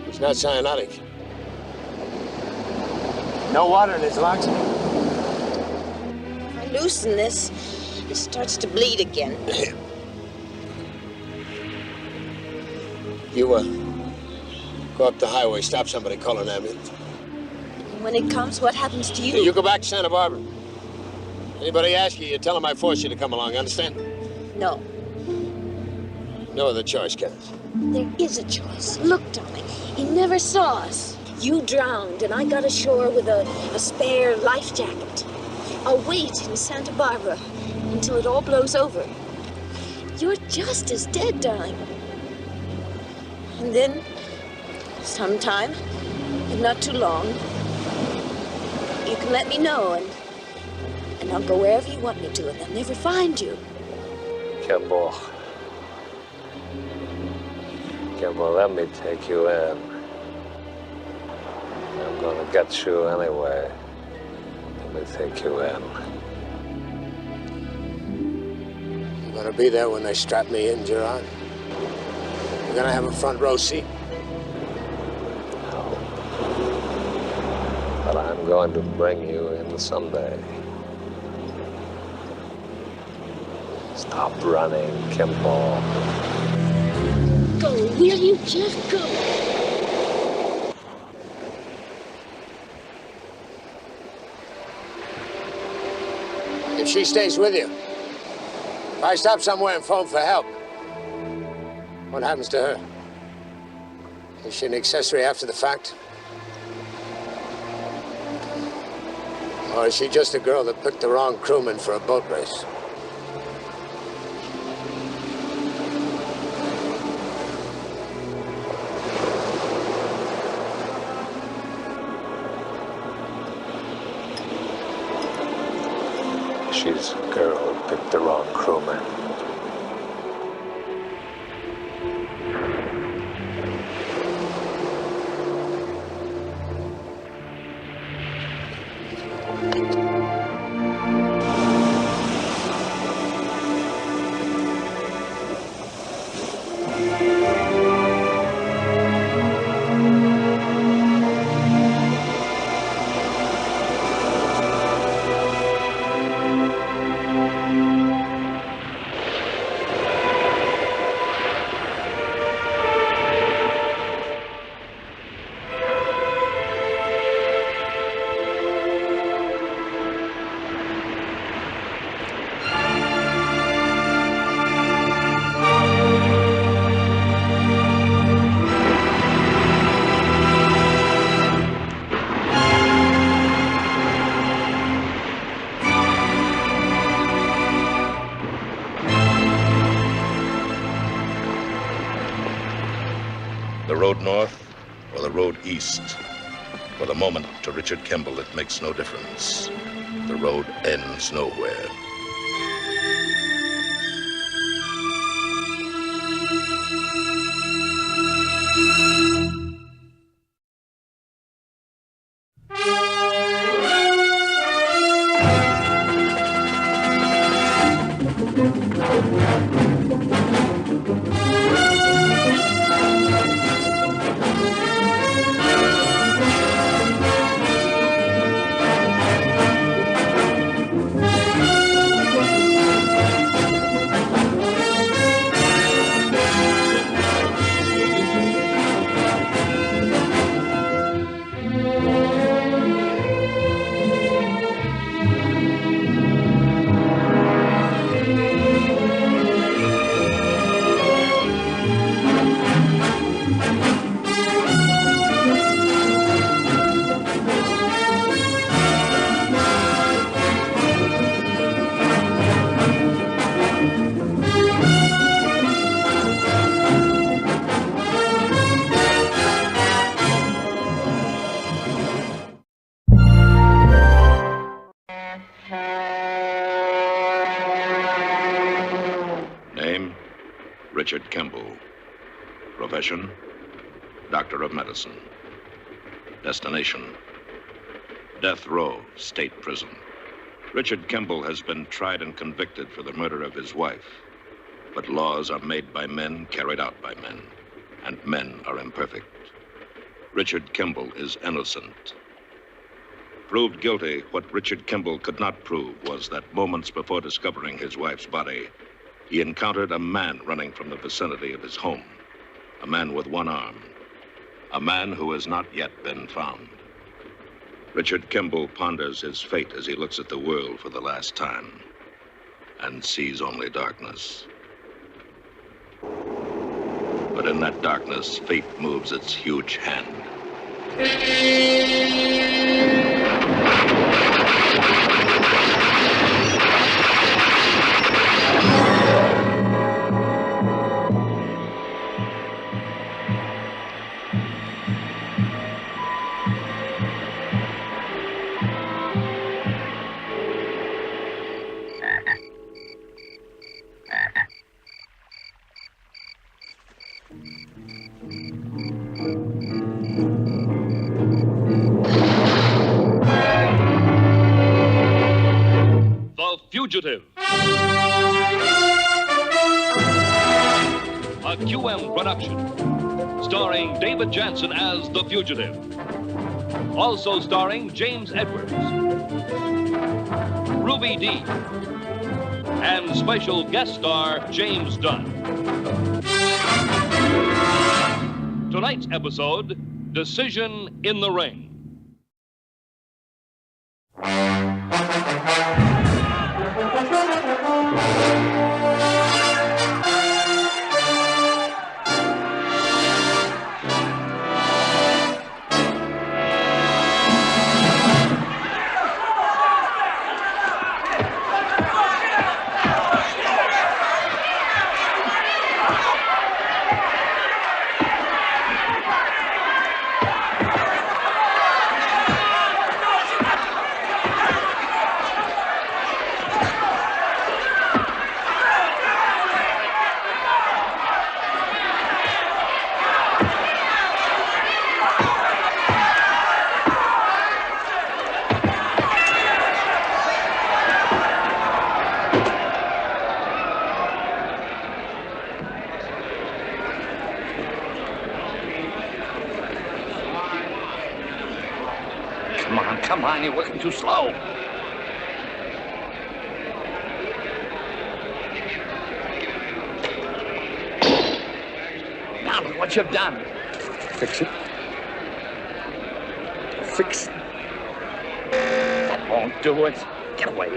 It's not cyanotic. No water in his lungs. If I loosen this, it starts to bleed again. You, go up the highway, stop somebody, call an ambulance. When it comes, what happens to you? You go back to Santa Barbara. Anybody ask you, you tell them I forced you to come along, understand? No. No other choice, Ken. There is a choice. Look, darling, he never saw us. You drowned, and I got ashore with a spare life jacket. I'll wait in Santa Barbara until it all blows over. You're just as dead, darling. And then Sometime, but not too long. You can let me know, and I'll go wherever you want me to, and they'll never find you. Kimble. Kimble, let me take you in. I'm gonna get you anyway. Let me take you in. You gonna be there when they strap me in, Gerard? You're gonna have a front row seat? No. But I'm going to bring you in someday. Stop running, Kimble. Go, will you just go? If she stays with you, if I stop somewhere and phone for help, what happens to her? Is she an accessory after the fact? Or is she just a girl that picked the wrong crewman for a boat race? She's a girl who picked the wrong crewman. The road north or the road east? For the moment, to Richard Kimble, it makes no difference. The road ends nowhere. Name, Richard Kimble. Profession, Doctor of Medicine. Destination, Death Row State Prison. Richard Kimble has been tried and convicted for the murder of his wife. But laws are made by men, carried out by men. And men are imperfect. Richard Kimble is innocent. Proved guilty, what Richard Kimble could not prove was that moments before discovering his wife's body, he encountered a man running from the vicinity of his home. A man with one arm. A man who has not yet been found. Richard Kimble ponders his fate as he looks at the world for the last time and sees only darkness. But in that darkness, fate moves its huge hand. Fugitive. A QM production, starring David Janssen as the fugitive. Also starring James Edwards, Ruby Dee, and special guest star James Dunn. Tonight's episode, Decision in the Ring. Come on, you're working too slow. Now look what you've done. Fix it. Fix it. That won't do it. Get away.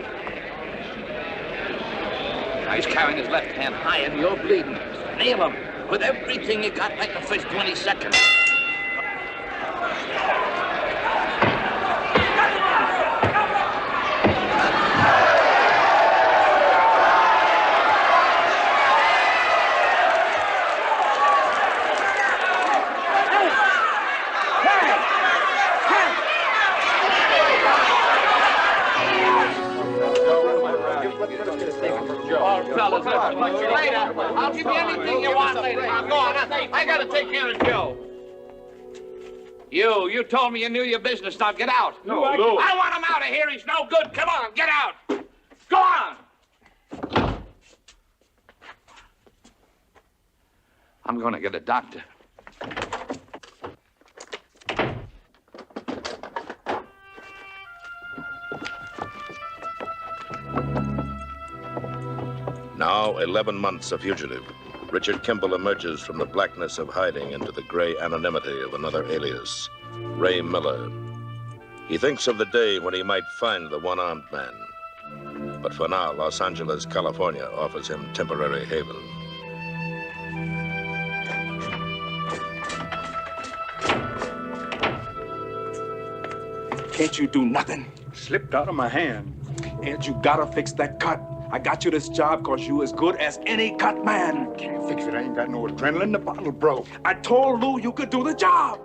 Now he's carrying his left hand high and you're bleeding. Nail him with everything you got like the first 20 seconds. I'll give you anything you want later. Now go on. I gotta take care of Joe. You told me you knew your business. Now get out. No, Lou. I want him out of here. He's no good. Come on, get out. Go on. I'm gonna get a doctor. Now, 11 months a fugitive, Richard Kimble emerges from the blackness of hiding into the gray anonymity of another alias, Ray Miller. He thinks of the day when he might find the one-armed man. But for now, Los Angeles, California offers him temporary haven. Can't you do nothing? Slipped out of my hand. And you gotta fix that cut. I got you this job because you as good as any cut man. Can't fix it. I ain't got no adrenaline. The bottle broke. I told Lou you could do the job.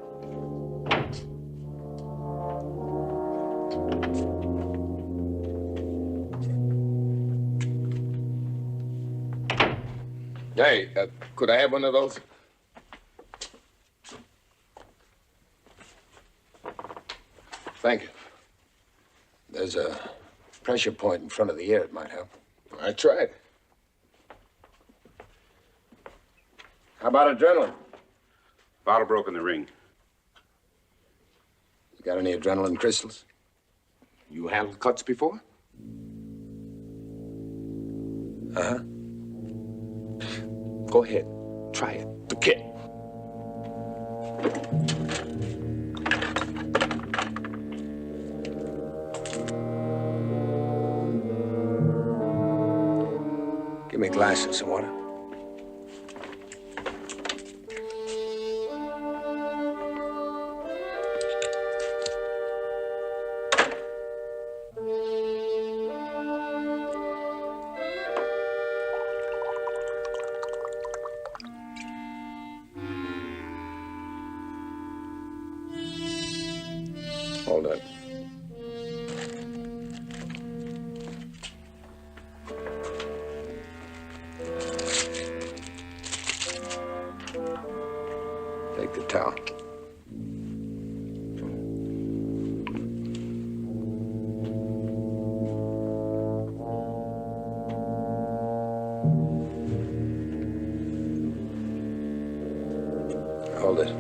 Hey, could I have one of those? Thank you. There's a pressure point in front of the ear. It might help. I tried. How about adrenaline? Bottle broke in the ring. You got any adrenaline crystals? You handled cuts before? Uh-huh. Go ahead. Try it. The kit. Give me a glass and some water. Hold on. Take the towel. Hold it.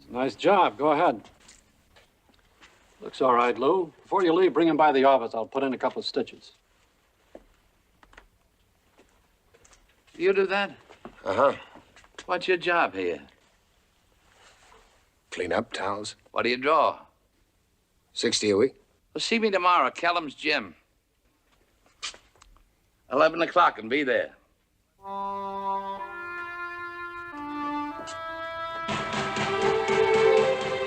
Nice job. Go ahead. Looks all right, Lou. Before you leave, bring him by the office. I'll put in a couple of stitches. You do that? Uh-huh. What's your job here? Clean up towels. What do you draw? 60 a week. Well, see me tomorrow, Kellum's Gym. 11 o'clock and be there.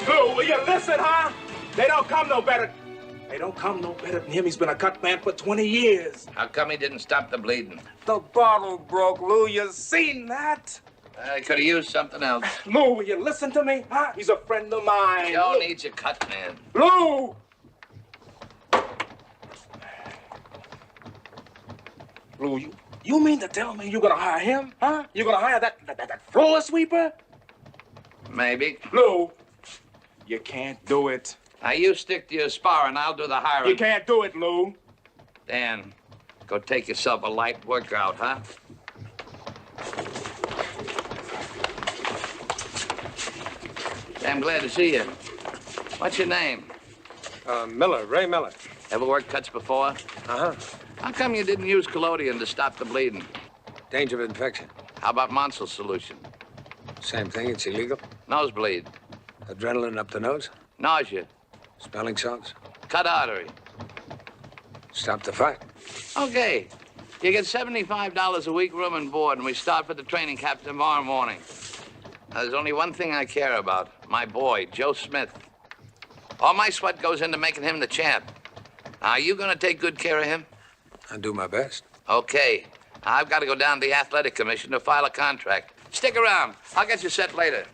Lou, will you listen, huh? They don't come no better. They don't come no better than him. He's been a cut man for 20 years. How come he didn't stop the bleeding? The bottle broke, Lou. You seen that? I could have used something else. Lou, will you listen to me, huh? He's a friend of mine. Joe Lou. needs a cut man. Lou! Lou, you mean to tell me you're gonna hire him, huh? You're gonna hire that floor sweeper? Maybe. Lou, you can't do it. Now, you stick to your spar and I'll do the hiring. You can't do it, Lou. Dan, go take yourself a light workout, huh? I'm glad to see you. What's your name? Miller, Ray Miller. Ever worked cuts before? Uh-huh. How come you didn't use collodion to stop the bleeding? Danger of infection. How about Monsul solution? Same thing, it's illegal. Nosebleed. Adrenaline up the nose. Nausea. Smelling salts. Cut artery. Stop the fight. Okay. You get $75 a week, room and board, and we start for the training camp tomorrow morning. Now, there's only one thing I care about. My boy, Joe Smith. All my sweat goes into making him the champ. Now, are you gonna take good care of him? I'll do my best. Okay. I've got to go down to the athletic commission to file a contract. Stick around. I'll get you set later.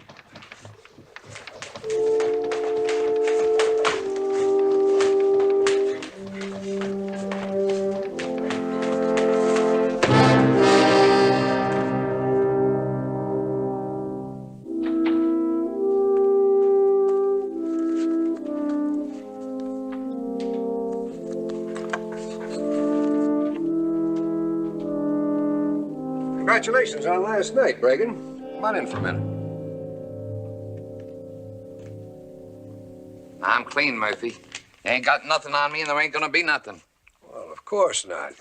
Congratulations on last night, Reagan. Come on in for a minute. I'm clean, Murphy. You ain't got nothing on me, and there ain't gonna be nothing. Well, of course not.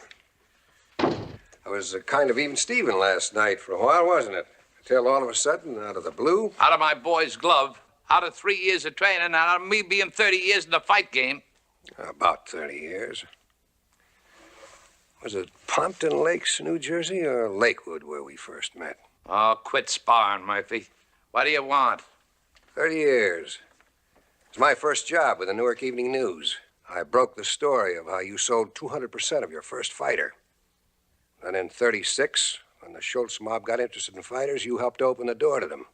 I was kind of even Steven last night for a while, wasn't it? Until all of a sudden, out of the blue... Out of my boy's glove, out of 3 years of training, and out of me being 30 years in the fight game. About 30 years. Was it Pompton Lakes, New Jersey, or Lakewood where we first met? Oh, quit sparring, Murphy. What do you want? 30 years. It was my first job with the Newark Evening News. I broke the story of how you sold 200% of your first fighter. Then in 36, when the Schultz mob got interested in fighters, you helped open the door to them.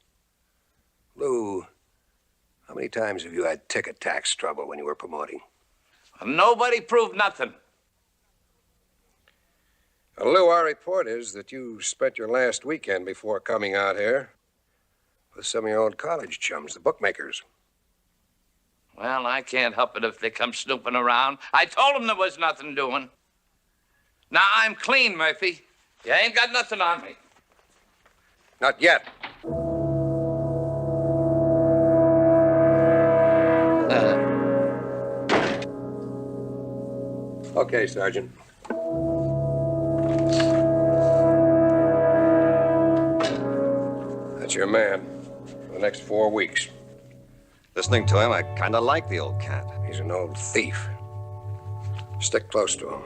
Lou, how many times have you had ticket tax trouble when you were promoting? Nobody proved nothing. Well, Lou, our report is that you spent your last weekend before coming out here with some of your old college chums, the bookmakers. Well, I can't help it if they come snooping around. I told them there was nothing doing. Now, I'm clean, Murphy. You ain't got nothing on me. Not yet. Okay, Sergeant. That's your man for the next 4 weeks. Listening to him, I kind of like the old cat. He's an old thief. Stick close to him.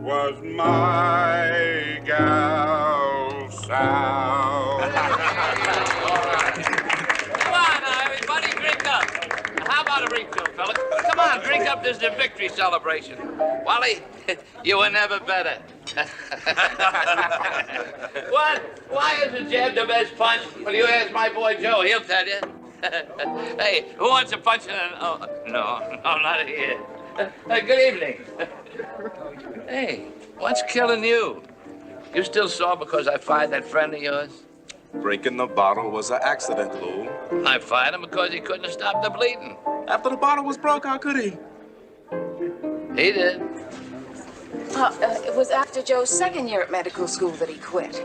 Was my gal sound? Come on now, everybody, drink up. How about a refill, fella? Come on, up as the victory celebration. Wally, you were never better. What? Why is a jab the best punch? Well, you ask my boy Joe, he'll tell you. Hey, who wants a punch in an... Oh, no, not here. Good evening. Hey, what's killing you? You still sore because I fired that friend of yours? Breaking the bottle was an accident, Lou. I fired him because he couldn't have stopped the bleeding. After the bottle was broke, how could he? He did. It was after Joe's second year at medical school that he quit.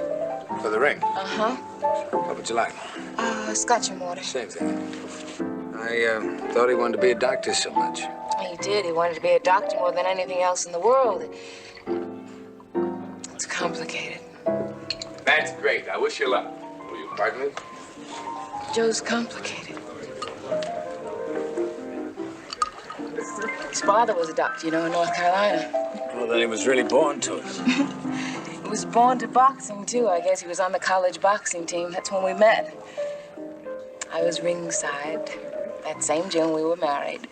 For the ring? Uh-huh. What would you like? Scotch and water. Same thing. I thought he wanted to be a doctor so much. He did. He wanted to be a doctor more than anything else in the world. It's complicated. That's great. I wish you luck. Will you pardon me? Joe's complicated. His father was a doctor, you know, in North Carolina. Well, then he was really born to it. He was born to boxing, too. I guess he was on the college boxing team. That's when we met. I was ringside. That same June we were married.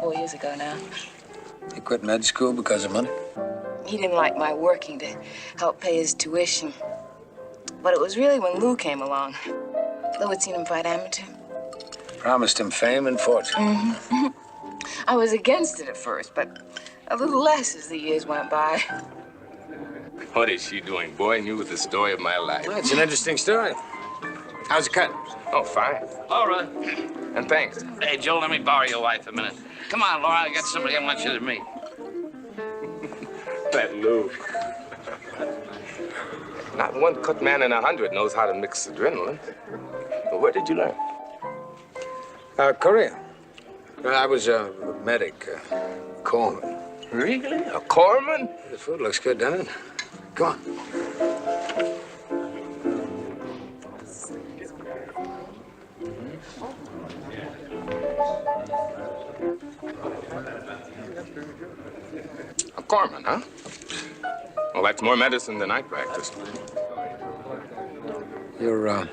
4 years ago now. He quit med school because of money? He didn't like my working to help pay his tuition. But it was really when Lou came along. Lou had seen him fight amateur. Promised him fame and fortune. Mm-hmm. I was against it at first, but a little less as the years went by. What is she doing? Boring you with the story of my life. Well, it's an interesting story. How's it cut? Oh, fine. Laura. And thanks. Hey, Joe, let me borrow your wife a minute. Come on, Laura, I got somebody I want you to meet. That Lou. Not one cut man in 100 knows how to mix adrenaline. But where did you learn? Korea. I was a medic, corpsman. Really? A corpsman? The food looks good, doesn't it? Come on. A corpsman, huh? Well, that's more medicine than I practiced. Your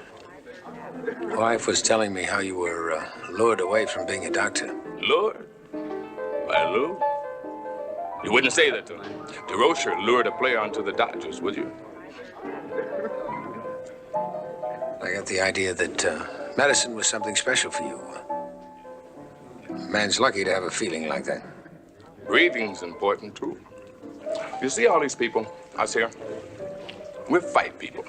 wife was telling me how you were lured away from being a doctor. Lured? By Lou? You wouldn't say that to me. DeRocher lured a player onto the Dodgers, would you? I got the idea that medicine was something special for you. A man's lucky to have a feeling like that. Breathing's important, too. You see all these people, us here? We're fight people.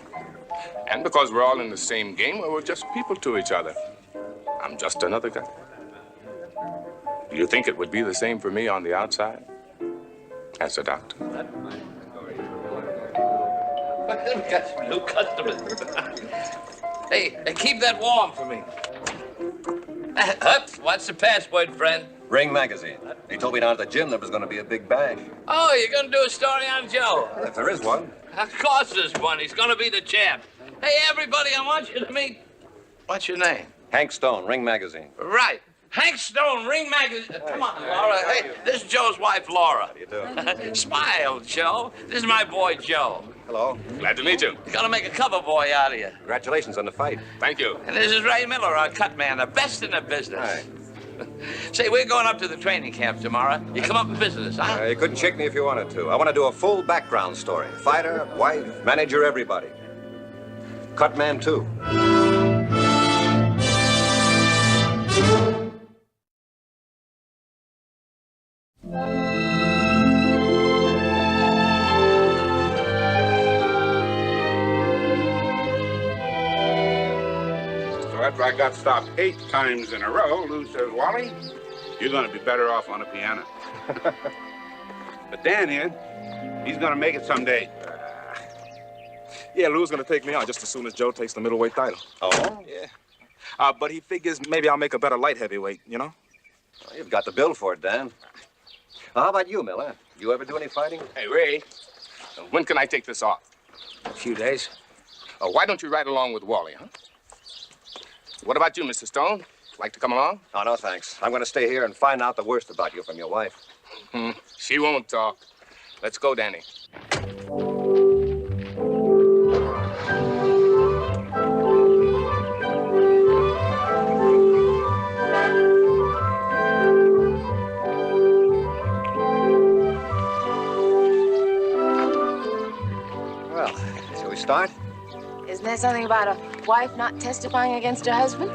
And because we're all in the same game, well, we're just people to each other. I'm just another guy. Do you think it would be the same for me on the outside? As a doctor? We've got some new customers. Hey, keep that warm for me. What's the password, friend? Ring magazine. He told me down at the gym there was going to be a big bash. Oh, you're going to do a story on Joe? If there is one. Of course there's one. He's going to be the champ. Hey, everybody, I want you to meet... What's your name? Hank Stone, Ring magazine. Right. Hank Stone, Ring magazine. Come on, Laura. Hey, this is Joe's wife, Laura. How do you do? Smile, Joe. This is my boy, Joe. Hello. Glad to meet you. Gonna make a cover boy out of you. Congratulations on the fight. Thank you. And this is Ray Miller, our cut man, the best in the business. Hi. Say, we're going up to the training camp tomorrow. You come up and visit us, huh? You couldn't shake me if you wanted to. I want to do a full background story. Fighter, wife, manager, everybody. Cut man, too. After I got stopped 8 times in a row, Lou says, Wally, you're going to be better off on a piano. But Dan here, he's going to make it someday. Yeah, Lou's going to take me on just as soon as Joe takes the middleweight title. Oh? Yeah. But he figures maybe I'll make a better light heavyweight, you know? Well, you've got the build for it, Dan. Well, how about you, Miller? You ever do any fighting? Hey, Ray, when can I take this off? A few days. Why don't you ride along with Wally, huh? What about you, Mr. Stone? Like to come along? Oh, no, thanks. I'm going to stay here and find out the worst about you from your wife. She won't talk. Let's go, Danny. start? Isn't there something about a wife not testifying against her husband?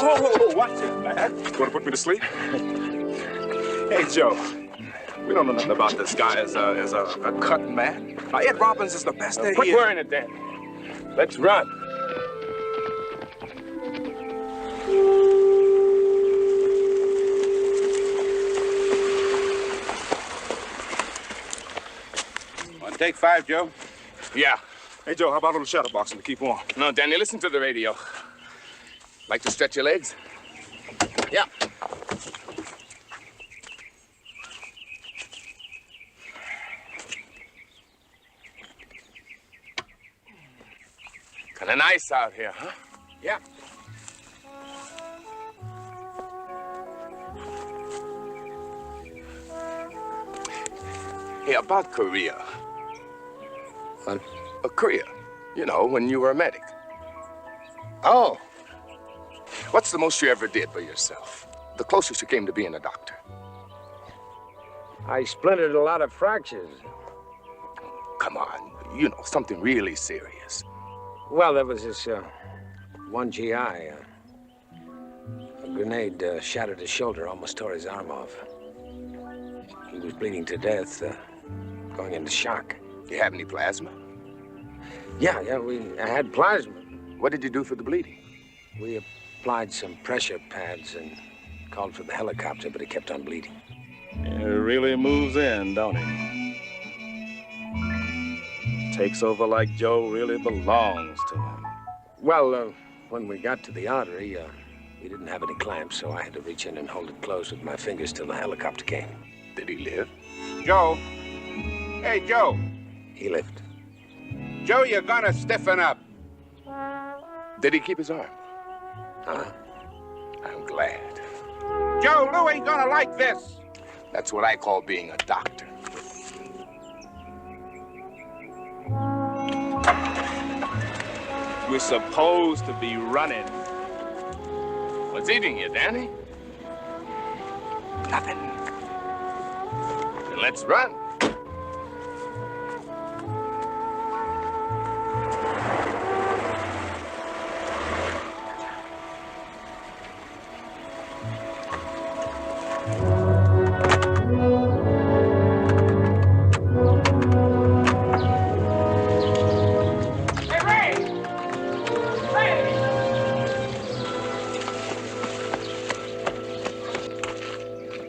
Oh, watch it, man. You want to put me to sleep? Hey, Joe. We don't know nothing about this guy as a cut man. Now, Ed Robbins is the best there Quit is. worrying it, then. Let's run. Want to take 5, Joe? Yeah. Hey, Joe, how about a little shadow boxing to keep warm? No, Danny, listen to the radio. Like to stretch your legs? Yeah. Kind of nice out here, huh? Yeah. Hey, about Korea. What? Korea. You know, when you were a medic. Oh. What's the most you ever did by yourself? The closest you came to being a doctor? I splintered a lot of fractures. Come on. You know, something really serious. Well, there was this one GI. A grenade shattered his shoulder, almost tore his arm off. He was bleeding to death, going into shock. Do you have any plasma? Yeah, I had plasma. What did you do for the bleeding? We applied some pressure pads and called for the helicopter, but he kept on bleeding. It really moves in, don't it? Takes over like Joe really belongs to him. Well, when we got to the artery, we didn't have any clamps, so I had to reach in and hold it closed with my fingers till the helicopter came. Did he live? Joe. Hey, Joe. He lived. Joe, you're gonna stiffen up. Did he keep his arm? Huh? I'm glad. Joe, Lou ain't gonna like this. That's what I call being a doctor. We're supposed to be running. What's eating you, Danny? Nothing. Then let's run.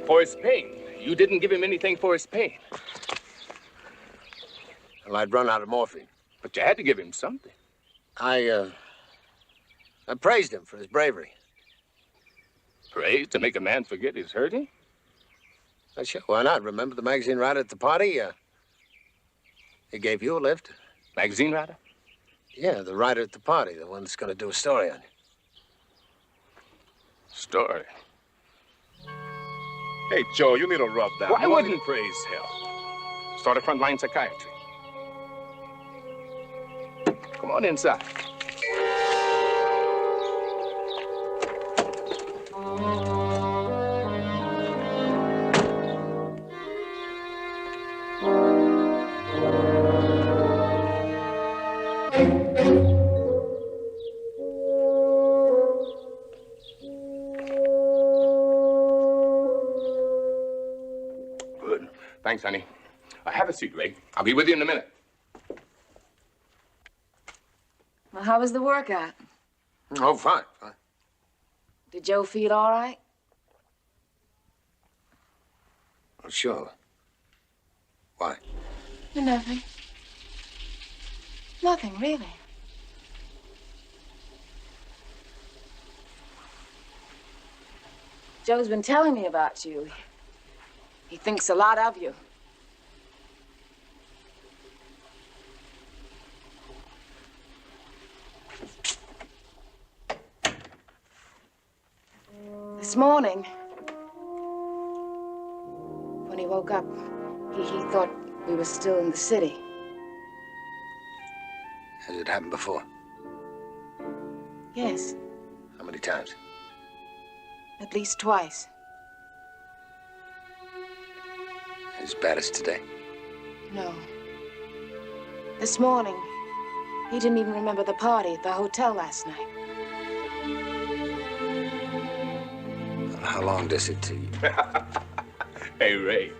For his pain. You didn't give him anything for his pain. Well, I'd run out of morphine. But you had to give him something. I praised him for his bravery. Praise to make a man forget his hurting? Sure, why not? Remember the magazine writer at the party? He gave you a lift. Magazine writer? Yeah, the writer at the party, the one that's going to do a story on you. Story? Hey, Joe, you need a rub down. Why wouldn't praise help? Start a frontline psychiatry. Come on inside. Good. Thanks, honey. Have a seat, Ray. I'll be with you in a minute. Well, how was the workout? Oh, fine. Did Joe feel all right? Well, sure. Why? Nothing. Nothing, really. Joe's been telling me about you. He thinks a lot of you. This morning, when he woke up, He thought we were still in the city. Has it happened before? Yes, How many times? at least twice. As bad as today? No. This morning, he didn't even remember the party at the hotel last night. Well, how long does it take? Hey, Ray,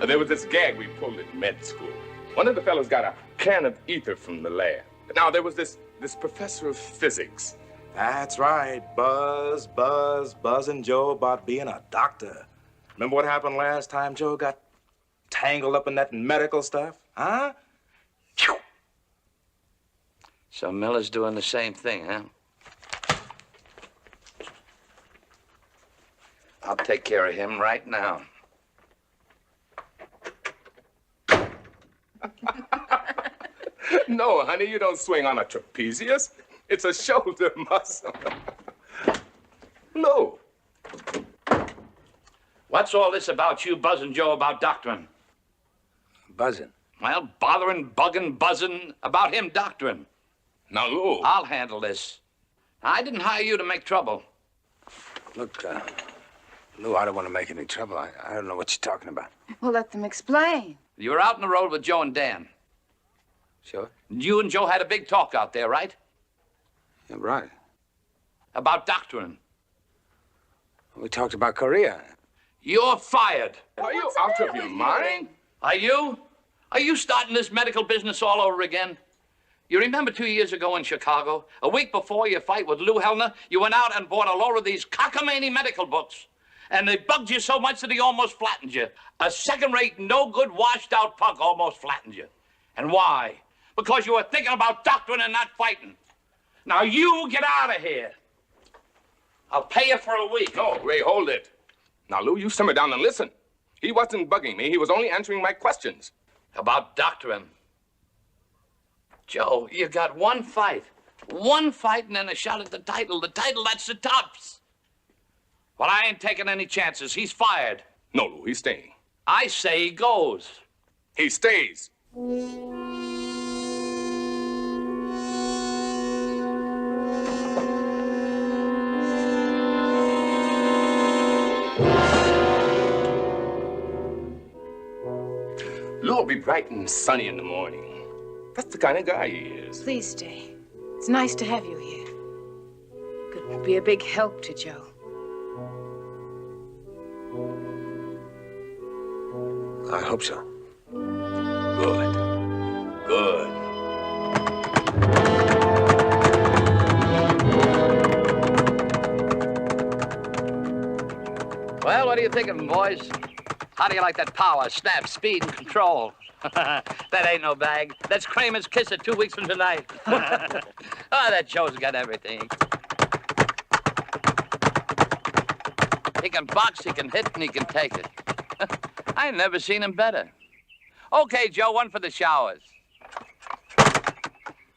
there was this gag we pulled at med school. One of the fellows got a can of ether from the lab. Now, there was this professor of physics. That's right. Buzzing Joe about being a doctor. Remember what happened last time Joe got tangled up in that medical stuff? Huh? So Miller's doing the same thing, huh? I'll take care of him right now. No, honey, you don't swing on a trapezius. It's a shoulder muscle. No. What's all this about you buzzing Joe about doctoring? Buzzing? Well, bothering, bugging, buzzing about him doctoring. Now, Lou. I'll handle this. I didn't hire you to make trouble. Look, Lou, I don't want to make any trouble. I don't know what you're talking about. Well, let them explain. You were out on the road with Joe and Dan. Sure? You and Joe had a big talk out there, right? Yeah, right. About doctoring. We talked about Korea. You're fired. Are you out of your mind? Are you? Are you starting this medical business all over again? You remember 2 years ago in Chicago, a week before your fight with Lou Helner, you went out and bought a load of these cockamamie medical books. And they bugged you so much that he almost flattened you. A second-rate, no-good, washed-out punk almost flattened you. And why? Because you were thinking about doctoring and not fighting. Now you get out of here. I'll pay you for a week. No, Ray, hold it. Now, Lou, you simmer down and listen. He wasn't bugging me. He was only answering my questions. About doctoring. Joe, you got one fight. One fight and then a shot at the title. The title, that's the tops. Well, I ain't taking any chances. He's fired. No, Lou, he's staying. I say he goes. He stays. Lou will be bright and sunny in the morning. That's the kind of guy he is. Please stay. It's nice to have you here. Could be a big help to Joe. I hope so. Good. Good. Well, what do you think of him, boys? How do you like that power, snap, speed, and control? That ain't no bag. That's Kramer's kisser 2 weeks from tonight. Oh, that Joe's got everything. He can box, he can hit, and he can take it. I ain't never seen him better. Okay, Joe, one for the showers.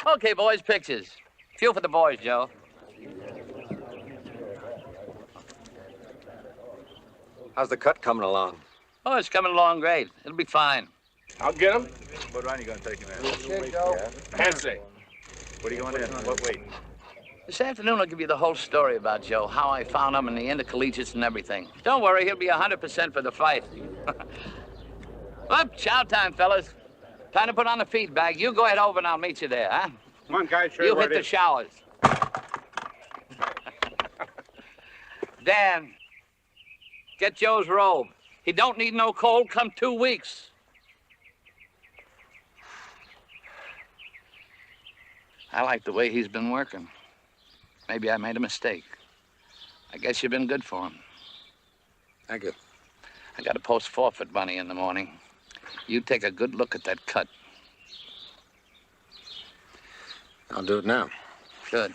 Okay, boys, pictures. Few for the boys, Joe. How's the cut coming along? Oh, it's coming along great. It'll be fine. I'll get him. What round are you going to take him in? Sure, Joe. Handshake. What are you going in? What weight? This afternoon, I'll give you the whole story about Joe, how I found him in the intercollegiates and everything. Don't worry, he'll be 100% for the fight. Well, chow time, fellas. Time to put on the feed bag. You go ahead over and I'll meet you there, huh? Come on, guys. You hit the showers. Dan, get Joe's robe. He don't need no cold come 2 weeks. I like the way he's been working. Maybe I made a mistake. I guess you've been good for him. Thank you. I got to post forfeit money in the morning. You take a good look at that cut. I'll do it now. Good.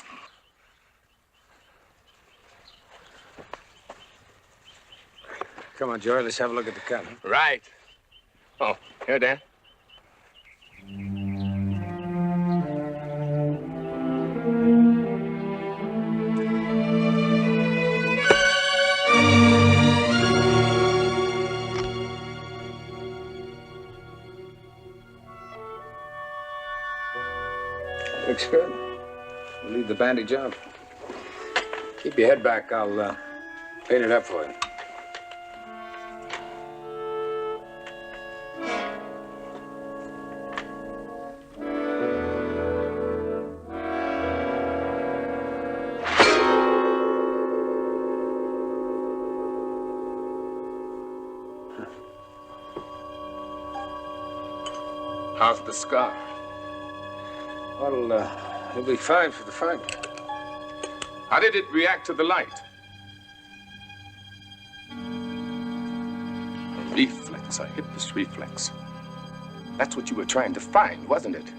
Come on, Gerard, let's have a look at the cut. Right. Oh, here, Dan. Looks good. We'll leave the bandage out. Keep your head back. I'll paint it up for you. How's the scar? Well, it'll be fine for the fight. How did it react to the light? A reflex, a hippus reflex. That's what you were trying to find, wasn't it?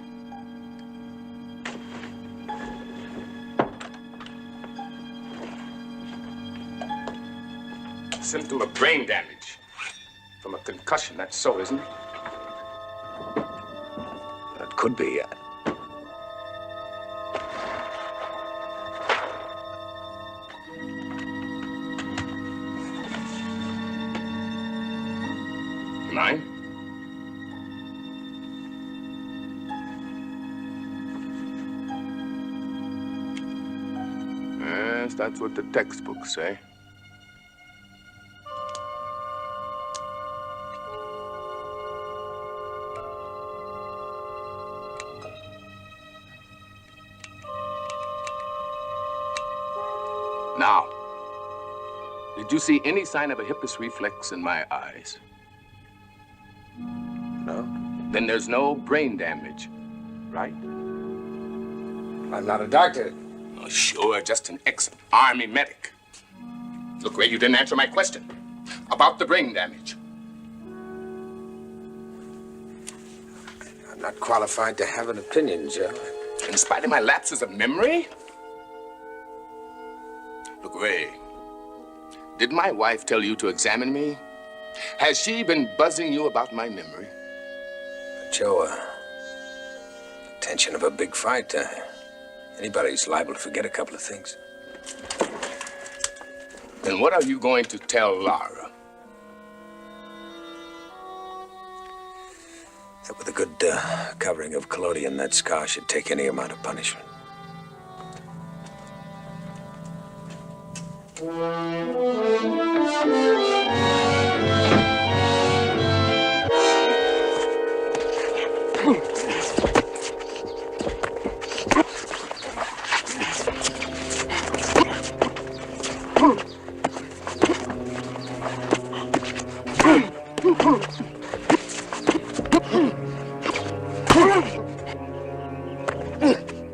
Symptom of brain damage. From a concussion, that's so, isn't it? It could be. Mine? Yes, that's what the textbooks say. Now, did you see any sign of a hippus reflex in my eyes? No? Then there's no brain damage, right? I'm not a doctor. Oh, sure, just an ex-army medic. Look, Ray, you didn't answer my question about the brain damage. I'm not qualified to have an opinion, Joe. In spite of my lapses of memory? Look, Ray, did my wife tell you to examine me? Has she been buzzing you about my memory? Joe, the tension of a big fight, anybody's liable to forget a couple of things. Then what are you going to tell Lara? That with a good covering of collodion, that scar should take any amount of punishment.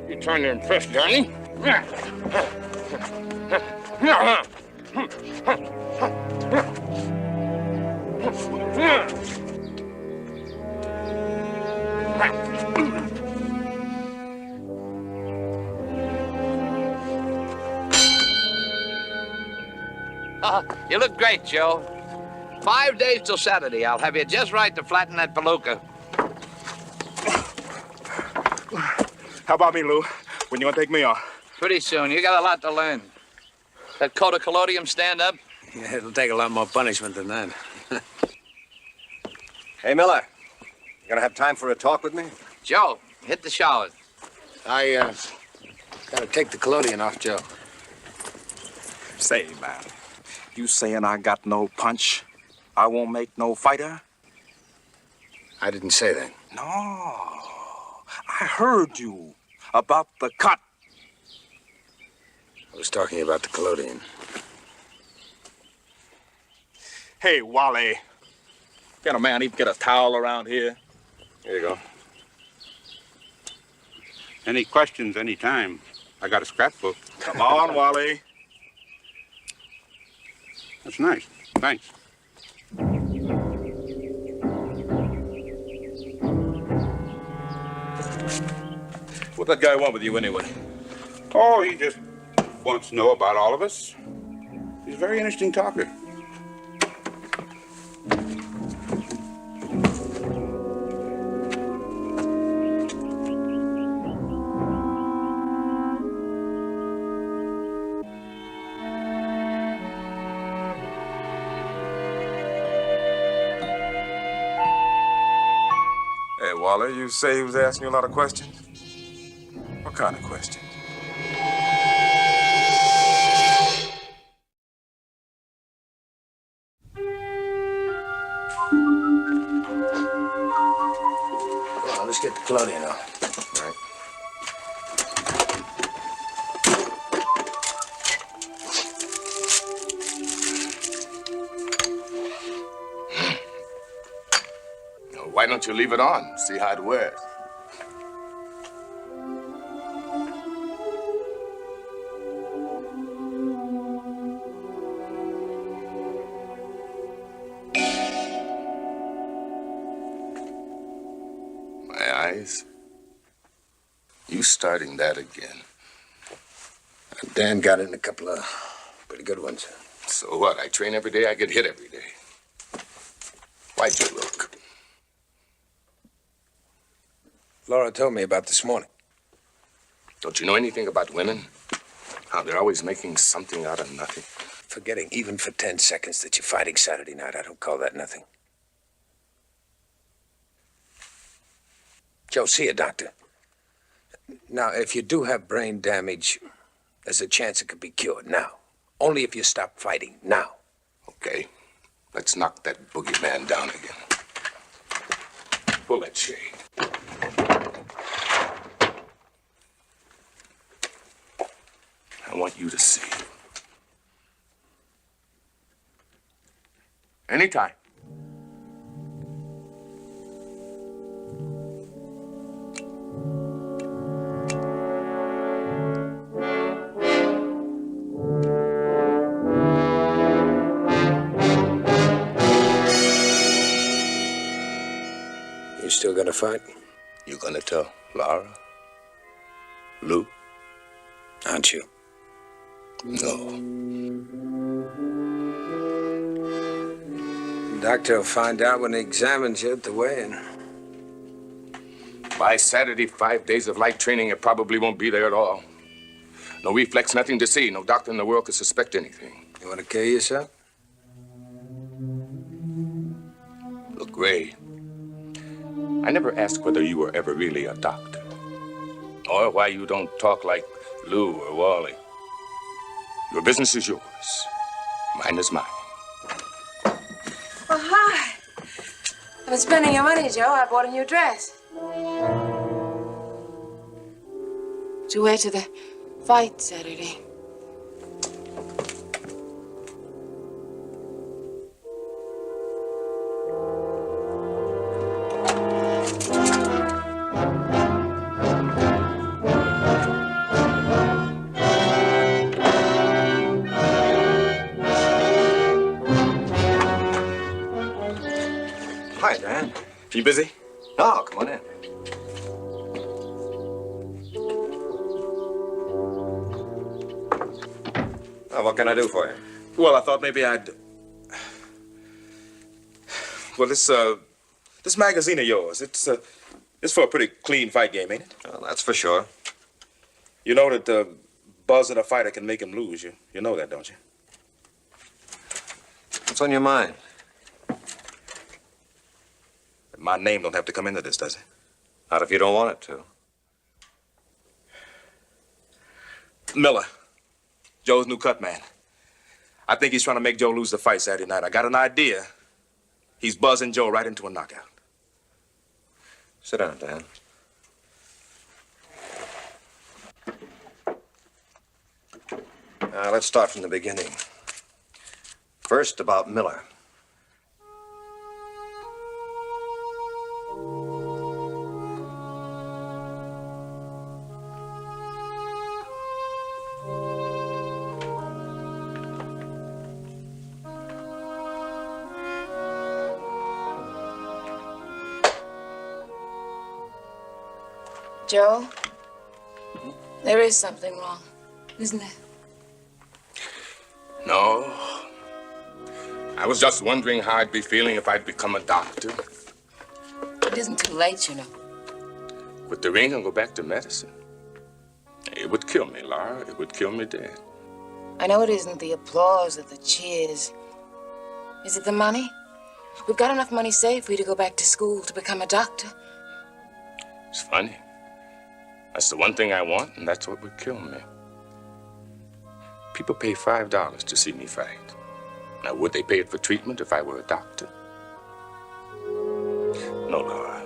You trying to impress Johnny? You look great, Joe. 5 days till Saturday. I'll have you just right to flatten that palooka. How about me, Lou? When you gonna take me on? Pretty soon. You got a lot to learn. That coat of collodium stand up? Yeah, it'll take a lot more punishment than that. Hey, Miller. You gonna have time for a talk with me? Joe, hit the showers. I, gotta take the collodion off, Joe. Say, man, you saying I got no punch? I won't make no fighter? I didn't say that. No. I heard you about the cut. I was talking about the collodion. Hey, Wally. Can a man even get a towel around here? Here you go. Any questions, anytime. I got a scrapbook. Come on, Wally. That's nice. Thanks. What that guy want with you anyway? Oh, he just wants to know about all of us. He's a very interesting talker. Hey, Wally, you say he was asking you a lot of questions? What kind of questions? Well, let's get to Claudia now. All right. Why don't you leave it on? See how it wears. My eyes. You starting that again. Dan got in a couple of pretty good ones. So what? I train every day, I get hit every day. Why'd you look? Laura told me about this morning. Don't you know anything about women? How they're always making something out of nothing. Forgetting even for 10 seconds that you're fighting Saturday night, I don't call that nothing. Joe, see a doctor. Now, if you do have brain damage, there's a chance it could be cured now. Only if you stop fighting now. Okay. Let's knock that boogeyman down again. Pull that shade. I want you to see. Anytime. You still gonna fight? You gonna tell Laura? Lou? Aren't you? No. The doctor will find out when he examines you at the weigh-in. By Saturday, 5 days of light training, it probably won't be there at all. No reflex, nothing to see. No doctor in the world could suspect anything. You want to kill yourself? Look, Ray, I never asked whether you were ever really a doctor. Or why you don't talk like Lou or Wally. Your business is yours. Mine is mine. Well, hi. I've been spending your money, Joe. I bought a new dress. To wear to the fight Saturday. Hi, Dan. You busy? No, come on in. Oh, what can I do for you? Well, I thought maybe I'd... Well, this magazine of yours, it's for a pretty clean fight game, ain't it? Well, that's for sure. You know that the buzz of a fighter can make him lose. You know that, don't you? What's on your mind? My name don't have to come into this, does it? Not if you don't want it to. Miller, Joe's new cut man. I think he's trying to make Joe lose the fight Saturday night. I got an idea. He's buzzing Joe right into a knockout. Sit down, Dan. Let's start from the beginning. First, about Miller. Joe, there is something wrong, isn't it? No. I was just wondering how I'd be feeling if I'd become a doctor. It isn't too late, you know. Quit the ring and go back to medicine. It would kill me, Laura. It would kill me dead. I know it isn't the applause or the cheers. Is it the money? We've got enough money saved for you to go back to school to become a doctor. It's funny. That's the one thing I want, and that's what would kill me. People pay $5 to see me fight. Now, would they pay it for treatment if I were a doctor? No, Laura.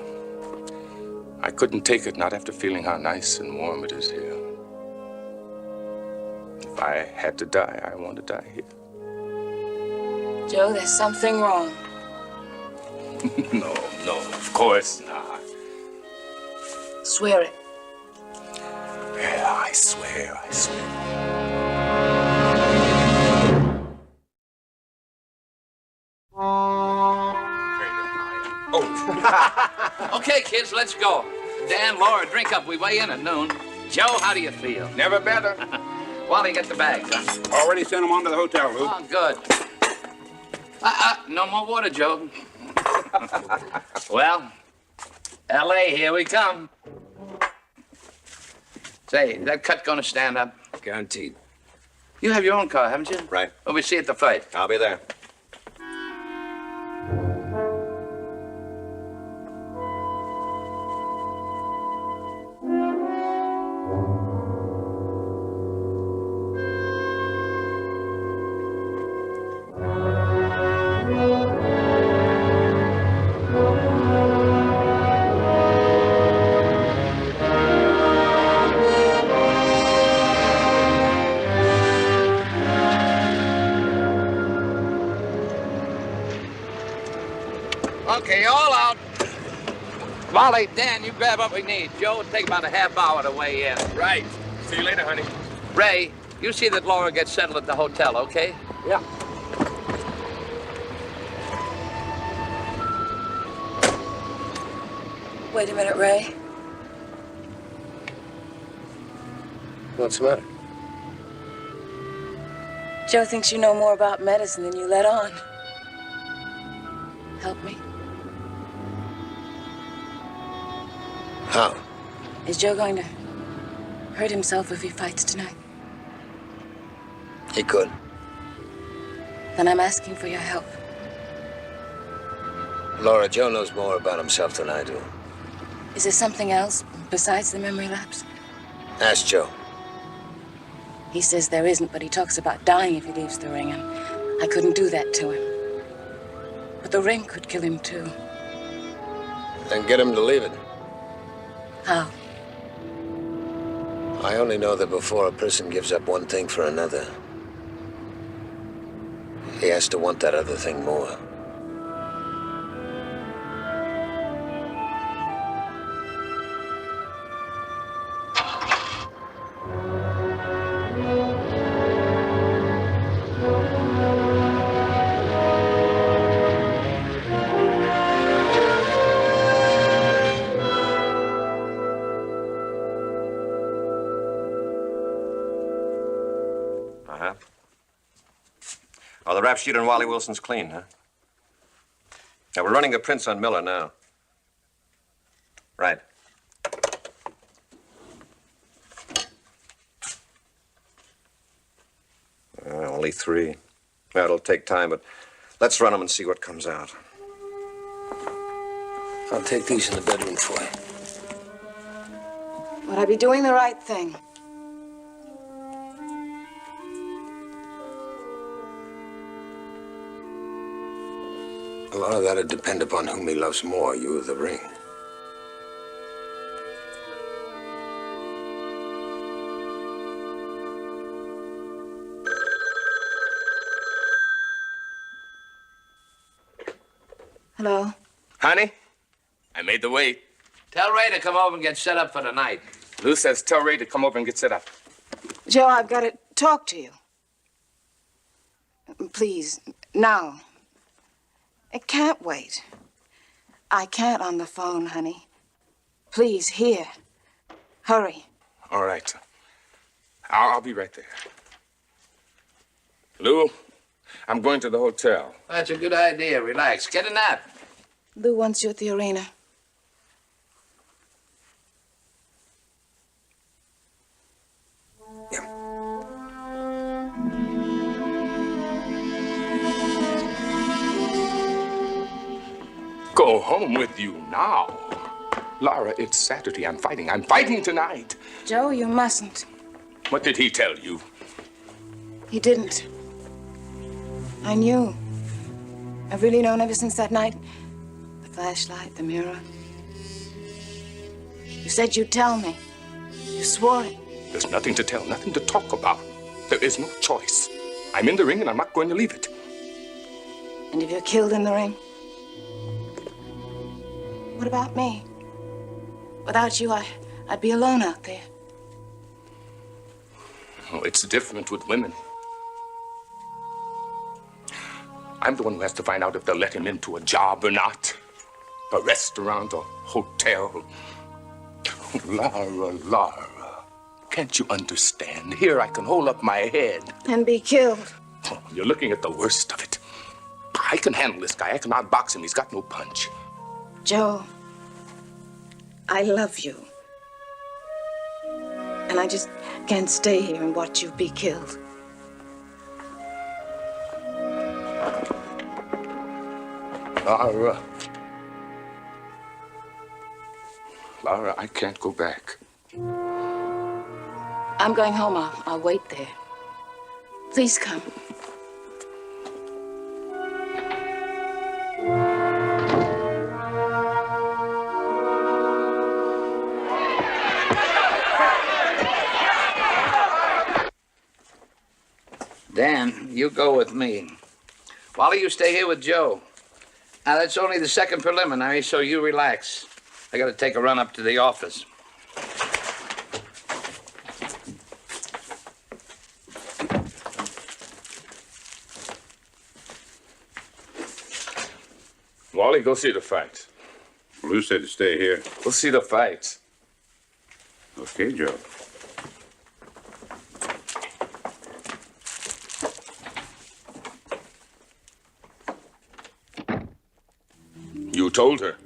I couldn't take it, not after feeling how nice and warm it is here. If I had to die, I want to die here. Joe, there's something wrong. No, of course not. Swear it. Yeah, I swear. Okay, kids, let's go. Dan, Laura, drink up. We weigh in at noon. Joe, how do you feel? Never better. Wally, get the bags, huh? Already sent them on to the hotel, Lou. Oh, good. No more water, Joe. Well, L.A., here we come. Say, is that cut gonna stand up? Guaranteed. You have your own car, haven't you? Right. Well, we see you at the fight. I'll be there. Okay, all out. Wally, Dan, you grab what we need. Joe, it'll take about a half hour to weigh in. Right. See you later, honey. Ray, you see that Laura gets settled at the hotel, okay? Yeah. Wait a minute, Ray. What's the matter? Joe thinks you know more about medicine than you let on. Help me. How? Is Joe going to hurt himself if he fights tonight? He could. Then I'm asking for your help. Laura, Joe knows more about himself than I do. Is there something else besides the memory lapse? Ask Joe. He says there isn't, but he talks about dying if he leaves the ring, and I couldn't do that to him. But the ring could kill him, too. Then get him to leave it. How? I only know that before a person gives up one thing for another, he has to want that other thing more. Oh, the rap sheet on Wally Wilson's clean, huh? Now, we're running the prints on Miller now. Right. Only 3. Well, it'll take time, but let's run them and see what comes out. I'll take these in the bedroom for you. Would I be doing the right thing? A lot of that'd depend upon whom he loves more, you or the ring. Hello? Honey, I made the weight. Tell Ray to come over and get set up for tonight. Lou says tell Ray to come over and get set up. Joe, I've got to talk to you. Please, now. It can't wait. I can't on the phone, honey. Please, here. Hurry. All right. I'll be right there. Lou, I'm going to the hotel. That's a good idea. Relax. Get a nap. Lou wants you at the arena. Go home with you now. Laura, it's Saturday. I'm fighting. I'm fighting tonight. Joe, you mustn't. What did he tell you? He didn't. I knew. I've really known ever since that night. The flashlight, the mirror. You said you'd tell me. You swore it. There's nothing to tell, nothing to talk about. There is no choice. I'm in the ring and I'm not going to leave it. And if you're killed in the ring? What about me? Without you, I'd be alone out there. Oh, it's different with women. I'm the one who has to find out if they'll let him into a job or not. A restaurant, a hotel. Laura, can't you understand? Here I can hold up my head. And be killed. Oh, you're looking at the worst of it. I can handle this guy. I can outbox him. He's got no punch. Joe, I love you. And I just can't stay here and watch you be killed. Laura, I can't go back. I'm going home. I'll wait there. Please come. Dan, you go with me. Wally, you stay here with Joe. Now, that's only the second preliminary, so you relax. I gotta take a run up to the office. Wally, go see the fights. Lou said to stay here. Go see the fights. Okay, Joe. You told her.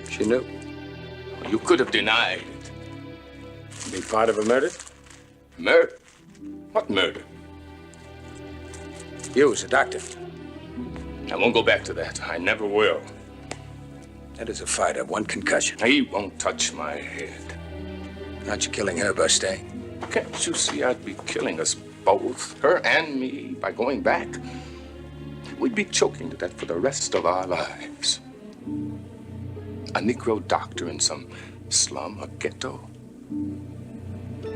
She knew. You could have denied it. Be part of a murder? Murder? What murder? You was a doctor. I won't go back to that. I never will. That is a fighter, one concussion. He won't touch my head. Aren't you killing her by staying? Can't you see I'd be killing us both, her and me, by going back? We'd be choking to death for the rest of our lives. A Negro doctor in some slum or ghetto.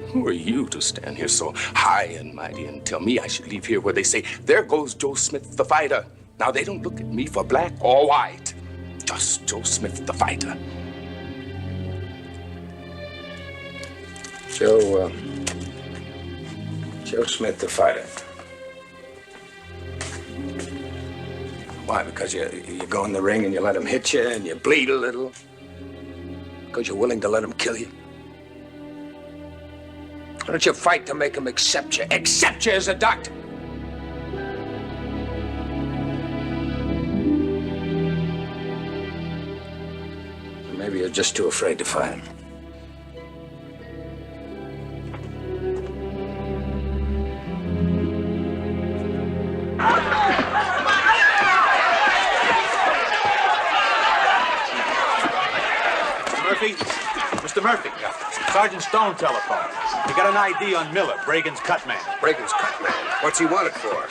Who are you to stand here so high and mighty and tell me I should leave here where they say, there goes Joe Smith, the fighter. Now, they don't look at me for black or white. Just Joe Smith, the fighter. Joe Smith, the fighter. Why? Because you go in the ring and you let him hit you and you bleed a little? Because you're willing to let him kill you? Why don't you fight to make him accept you? Accept you as a doctor? Maybe you're just too afraid to fight him. Mr. Murphy, Sergeant Stone telephone. We got an ID on Miller, Bragan's cut man. Bragan's cut man? What's he wanted for?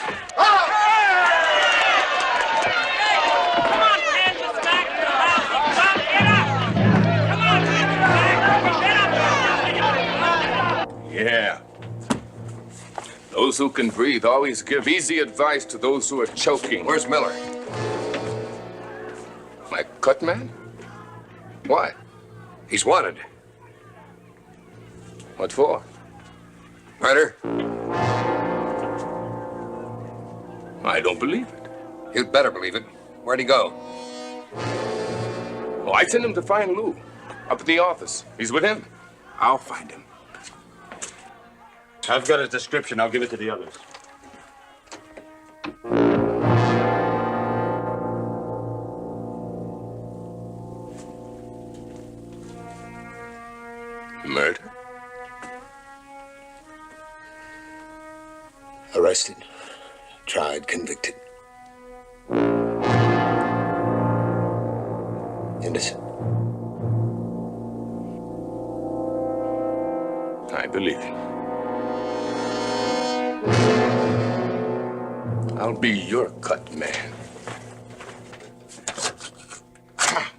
Yeah. Those who can breathe always give easy advice to those who are choking. Where's Miller? My cut man? Why? He's wanted. What for? Murder? I don't believe it. You'd better believe it. Where'd he go? Oh, I sent him to find Lou. Up at the office. He's with him. I'll find him. I've got his description. I'll give it to the others. Murder? Arrested, tried, convicted. Innocent. I believe you. I'll be your cut man.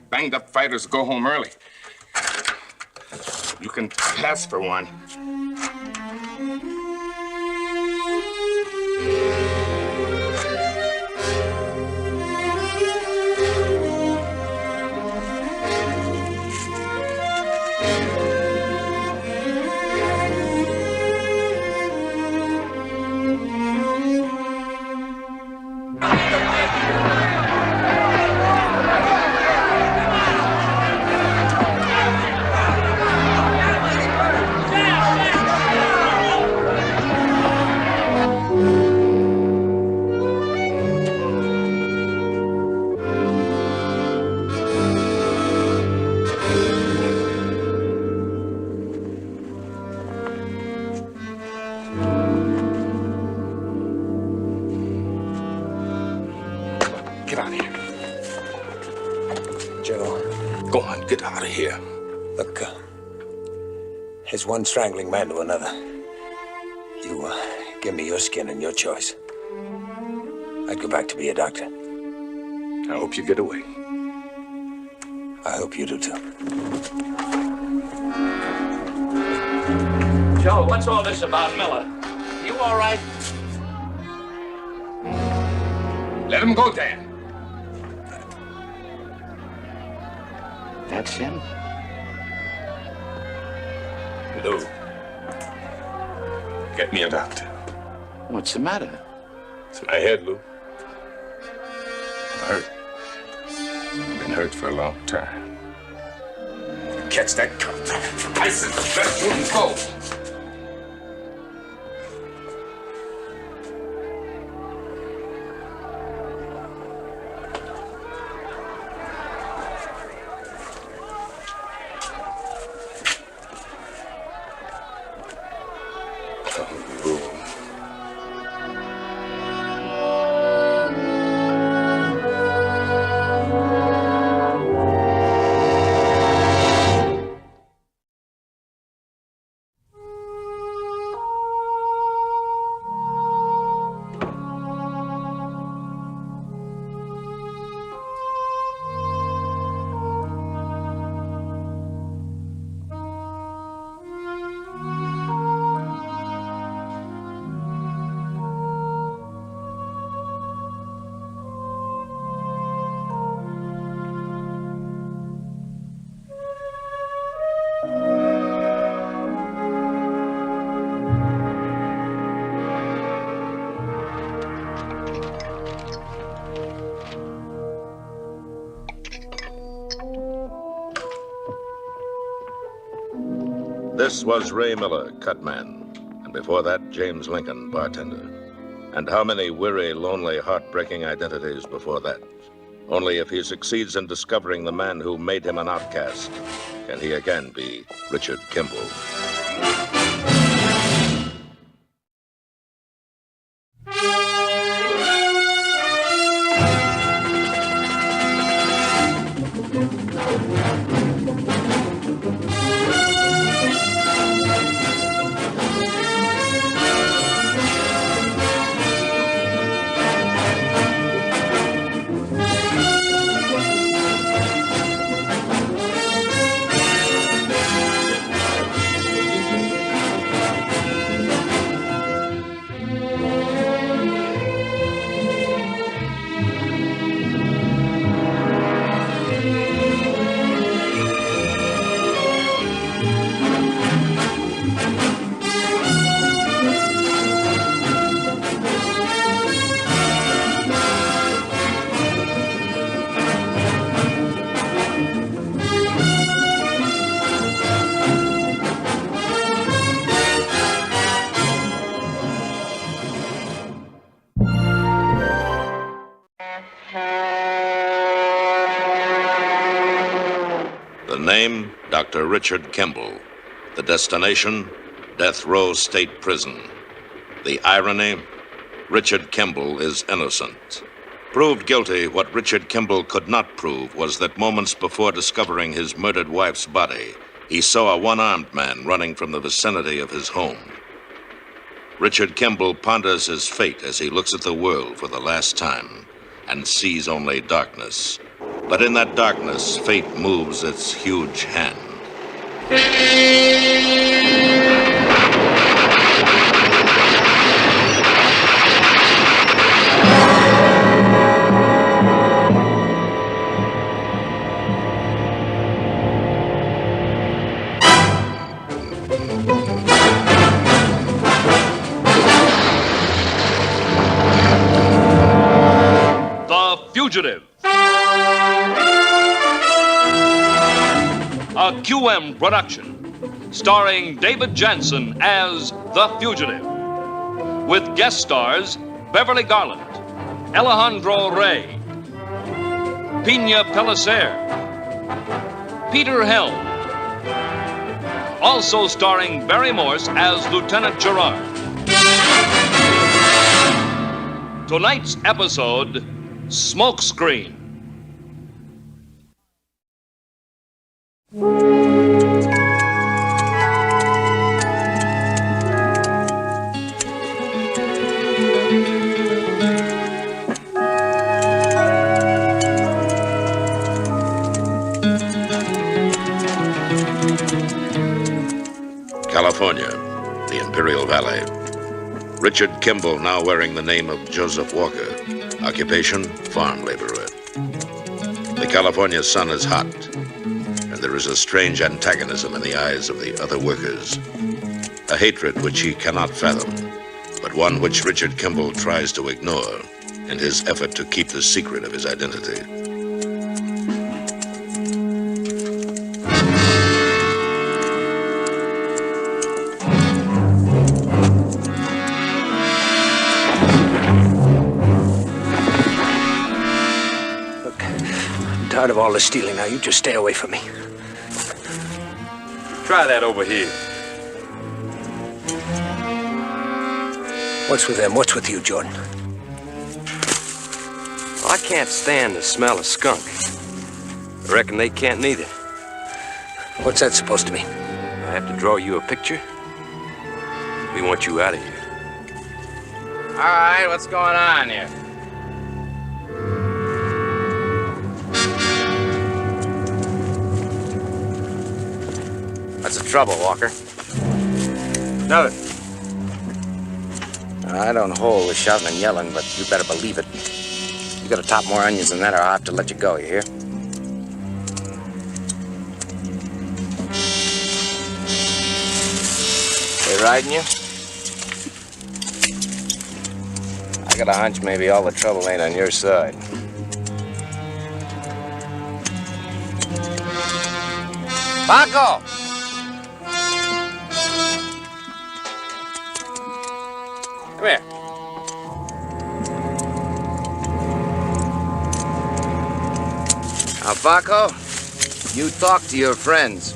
Banged up fighters go home early. You can pass for one. Get out of here. Joe. Go on, get out of here. Look, there's one strangling man to another. You, give me your skin and your choice. I'd go back to be a doctor. I hope you get away. I hope you do too. Joe, what's all this about Miller? You all right? Let him go, Dan. That's him? Lou, get me a doctor. What's the matter? It's my head, Lou. I'm hurt. Been hurt for a long time. Catch that cup. Ice is the best wouldn't go. This was Ray Miller, cutman, and before that, James Lincoln, bartender. And how many weary, lonely, heartbreaking identities before that? Only if he succeeds in discovering the man who made him an outcast can he again be Richard Kimble. The name, Dr. Richard Kimble. The destination, Death Row State Prison. The irony, Richard Kimble is innocent. Proved guilty, what Richard Kimble could not prove was that moments before discovering his murdered wife's body, he saw a one-armed man running from the vicinity of his home. Richard Kimble ponders his fate as he looks at the world for the last time and sees only darkness. But in that darkness, fate moves its huge hand. The Fugitive. A QM production, starring David Janssen as The Fugitive, with guest stars Beverly Garland, Alejandro Rey, Pina Pellicer, Peter Helm, also starring Barry Morse as Lieutenant Gerard. Tonight's episode, Smokescreen. California, the Imperial Valley. Richard Kimble, now wearing the name of Joseph Walker. Occupation, farm laborer. The California sun is hot, and there is a strange antagonism in the eyes of the other workers. A hatred which he cannot fathom, but one which Richard Kimble tries to ignore in his effort to keep the secret of his identity. Tired of all the stealing now. You just stay away from me. Try that over here. What's with them? What's with you, Jordan? Well, I can't stand the smell of skunk. I reckon they can't neither. What's that supposed to mean? I have to draw you a picture. We want you out of here. All right, what's going on here? What's the trouble, Walker? Nothing. I don't hold with shouting and yelling, but you better believe it. You gotta top more onions than that, or I'll have to let you go, you hear? They riding you? I got a hunch maybe all the trouble ain't on your side. Paco! Come here. Now, Paco, you talk to your friends.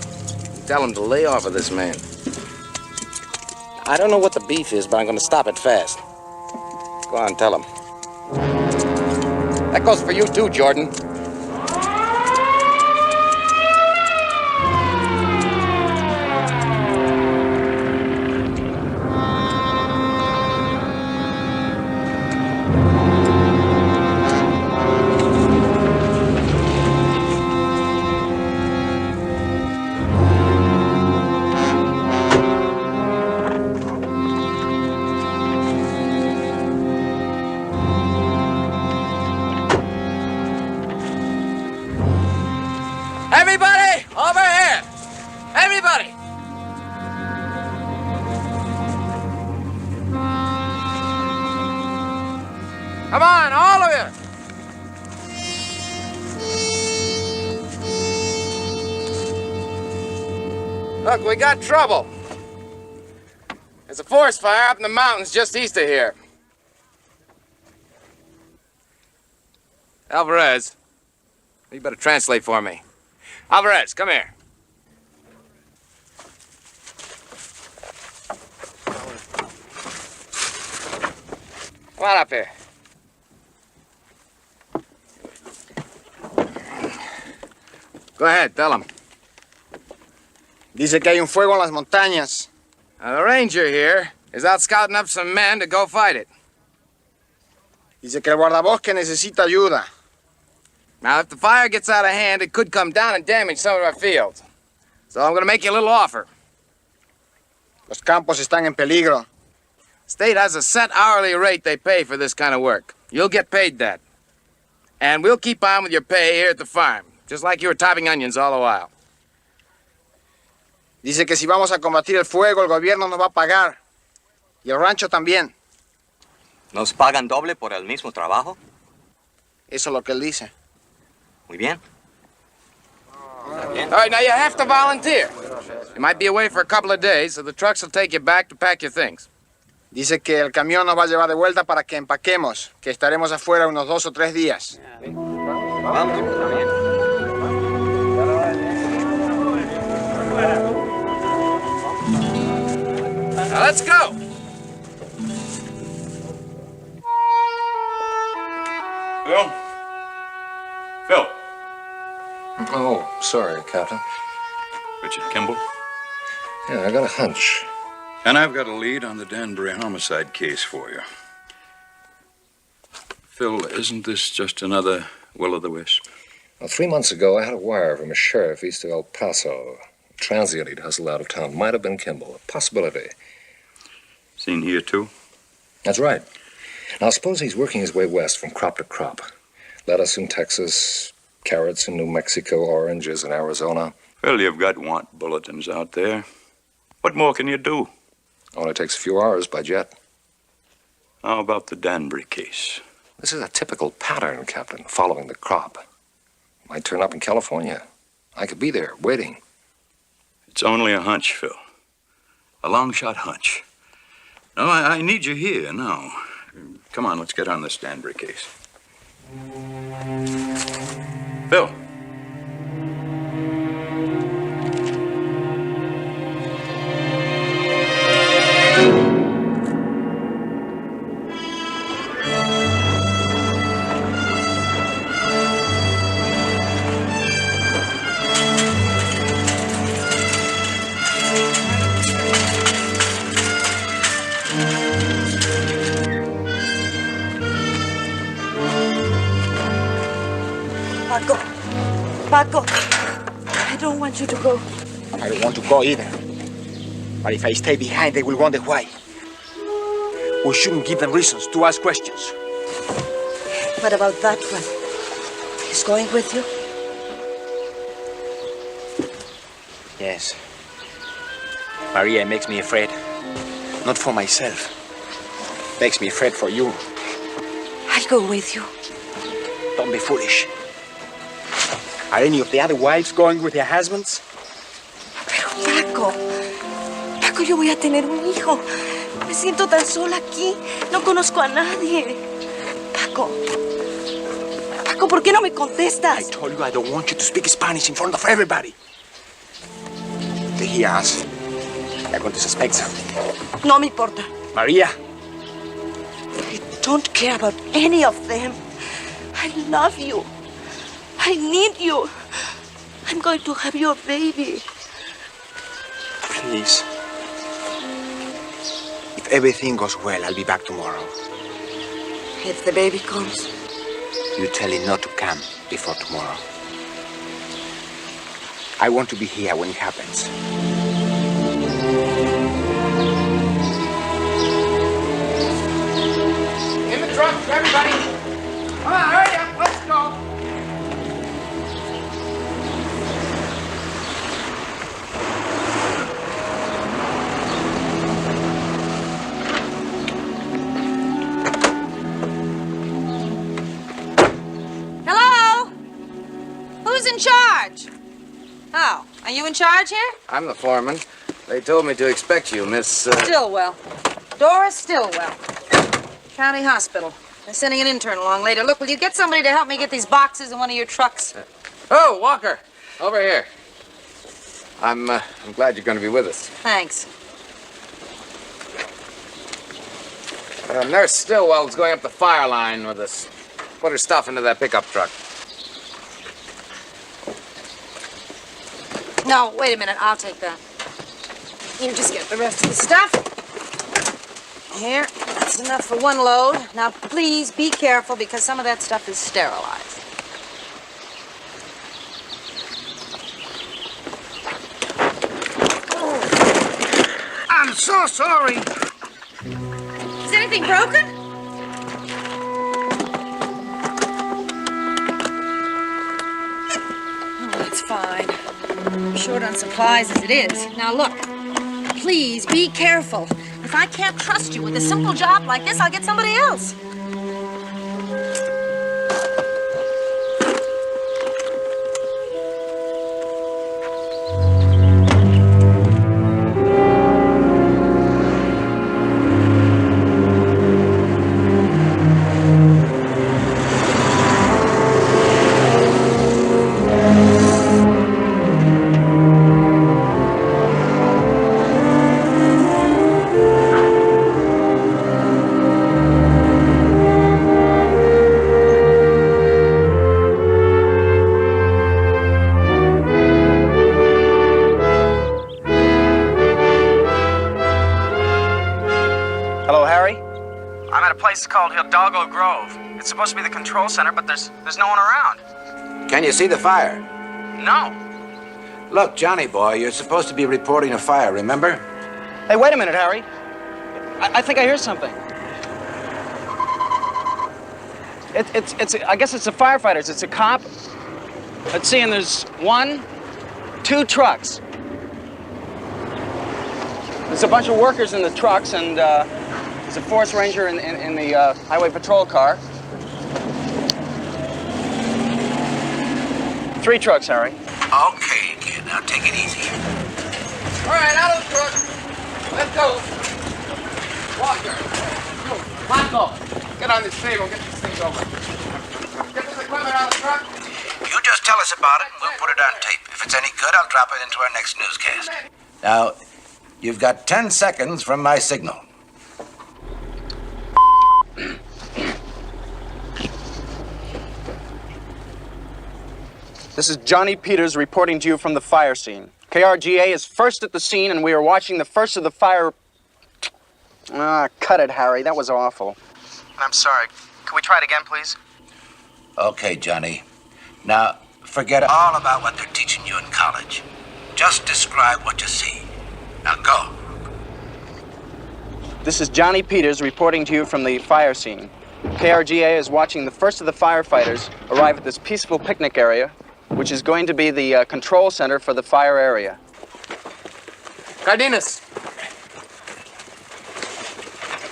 Tell them to lay off of this man. I don't know what the beef is, but I'm going to stop it fast. Go on, tell them. That goes for you too, Jordan. Everybody, over here! Everybody! Come on, all of you! Look, we got trouble. There's a forest fire up in the mountains just east of here. Alvarez, you better translate for me. Alvarez, come here. Come on up here. Go ahead, tell him. Dice que hay un fuego en las montañas. The ranger here is out scouting up some men to go fight it. Dice que el guardabosque necesita ayuda. Now, if the fire gets out of hand, it could come down and damage some of our fields. So I'm going to make you a little offer. Los campos están en peligro. State has a set hourly rate they pay for this kind of work. You'll get paid that. And we'll keep on with your pay here at the farm, just like you were topping onions all the while. Dice que si vamos a combatir el fuego, el gobierno nos va a pagar. Y el rancho también. ¿Nos pagan doble por el mismo trabajo? Eso es lo que él dice. Muy bien. All right, now you have to volunteer. You might be away for a couple of days, so the trucks will take you back to pack your things. Dice que el camión nos va a llevar de vuelta para que empaquemos, que estaremos afuera unos 2 o 3 días. Now let's go. Phil? Phil? Oh, sorry, Captain. Richard Kimble? Yeah, I got a hunch. And I've got a lead on the Danbury homicide case for you. Phil, isn't this just another will-o'-the-wisp? Well, 3 months ago, I had a wire from a sheriff east of El Paso. A transient he'd hustled out of town. Might have been Kimble. A possibility. Seen here, too? That's right. Now, suppose he's working his way west from crop to crop. Lettuce in Texas, carrots in New Mexico, oranges in Arizona. Well, you've got want bulletins out there. What more can you do? Only takes a few hours by jet. How about the Danbury case? This is a typical pattern, Captain, following the crop. Might turn up in California. I could be there, waiting. It's only a hunch, Phil. A long-shot hunch. No, I need you here now. Come on, let's get on this Danbury case. Phil. Paco, I don't want you to go. I don't want to go either. But if I stay behind, they will wonder why. We shouldn't give them reasons to ask questions. What about that one? He's going with you? Yes. Maria makes me afraid. Not for myself. Makes me afraid for you. I'll go with you. Don't be foolish. Are any of the other wives going with their husbands? Pero Paco, yo voy a tener un hijo. Me siento tan sola aquí. No conozco a nadie. Paco, ¿por qué no me contestas? I told you I don't want you to speak Spanish in front of everybody. They hear us. They're going to suspect. No me importa. Maria. I don't care about any of them. I love you. I need you. I'm going to have your baby. Please. If everything goes well, I'll be back tomorrow. If the baby comes? You tell him not to come before tomorrow. I want to be here when it happens. In the truck, everybody. Come on, hurry up, let's go. Hello? Who's in charge? Oh, are you in charge here? I'm the foreman. They told me to expect you, Miss... Stillwell. Doris Stillwell. County Hospital. They're sending an intern along later. Look, will you get somebody to help me get these boxes in one of your trucks? Oh, Walker, over here. I'm glad you're going to be with us. Thanks. Nurse Stillwell's going up the fire line with us. Put her stuff into that pickup truck. No, wait a minute. I'll take that. You just get the rest of the stuff. Here, that's enough for one load. Now, please be careful because some of that stuff is sterilized. I'm so sorry. Is anything broken? Oh, it's fine. I'm short on supplies as it is. Now, look, please be careful. If I can't trust you with a simple job like this, I'll get somebody else. It's called Hidalgo Grove. It's supposed to be the control center, but there's no one around. Can you see the fire? No. Look, Johnny boy, you're supposed to be reporting a fire, remember? Hey, wait a minute, Harry. I think I hear something. I guess it's the firefighters. It's a cop. Let's see, and there's 1, 2 trucks. There's a bunch of workers in the trucks, and there's a forest ranger in the highway patrol car. 3 trucks, Harry. Okay, kid, now take it easy. All right, out of the truck. Let's go. Walker. Michael, get on this table. Get these things over. Get this equipment out of the truck. You just tell us about it, and we'll put it on tape. If it's any good, I'll drop it into our next newscast. Now, you've got 10 seconds from my signal. This is Johnny Peters reporting to you from the fire scene. KRGA is first at the scene, and we are watching the first of the fire... cut it, Harry. That was awful. I'm sorry. Can we try it again, please? Okay, Johnny. Now, forget all about what they're teaching you in college. Just describe what you see. Now, go. This is Johnny Peters reporting to you from the fire scene. KRGA is watching the first of the firefighters arrive at this peaceful picnic area, which is going to be the control center for the fire area. Cardenas,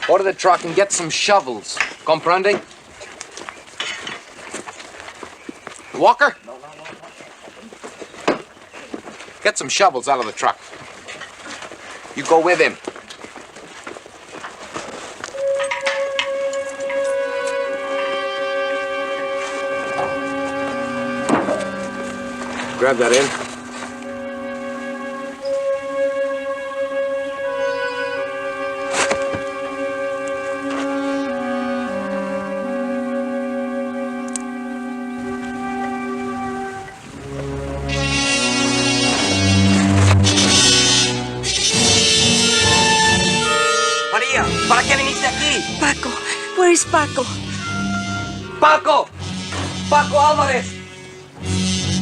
order the truck and get some shovels. Comprende? Walker? Get some shovels out of the truck. You go with him. Grab that in. María, ¿para qué viniste aquí? Paco, where is Paco? Paco! Paco Álvarez!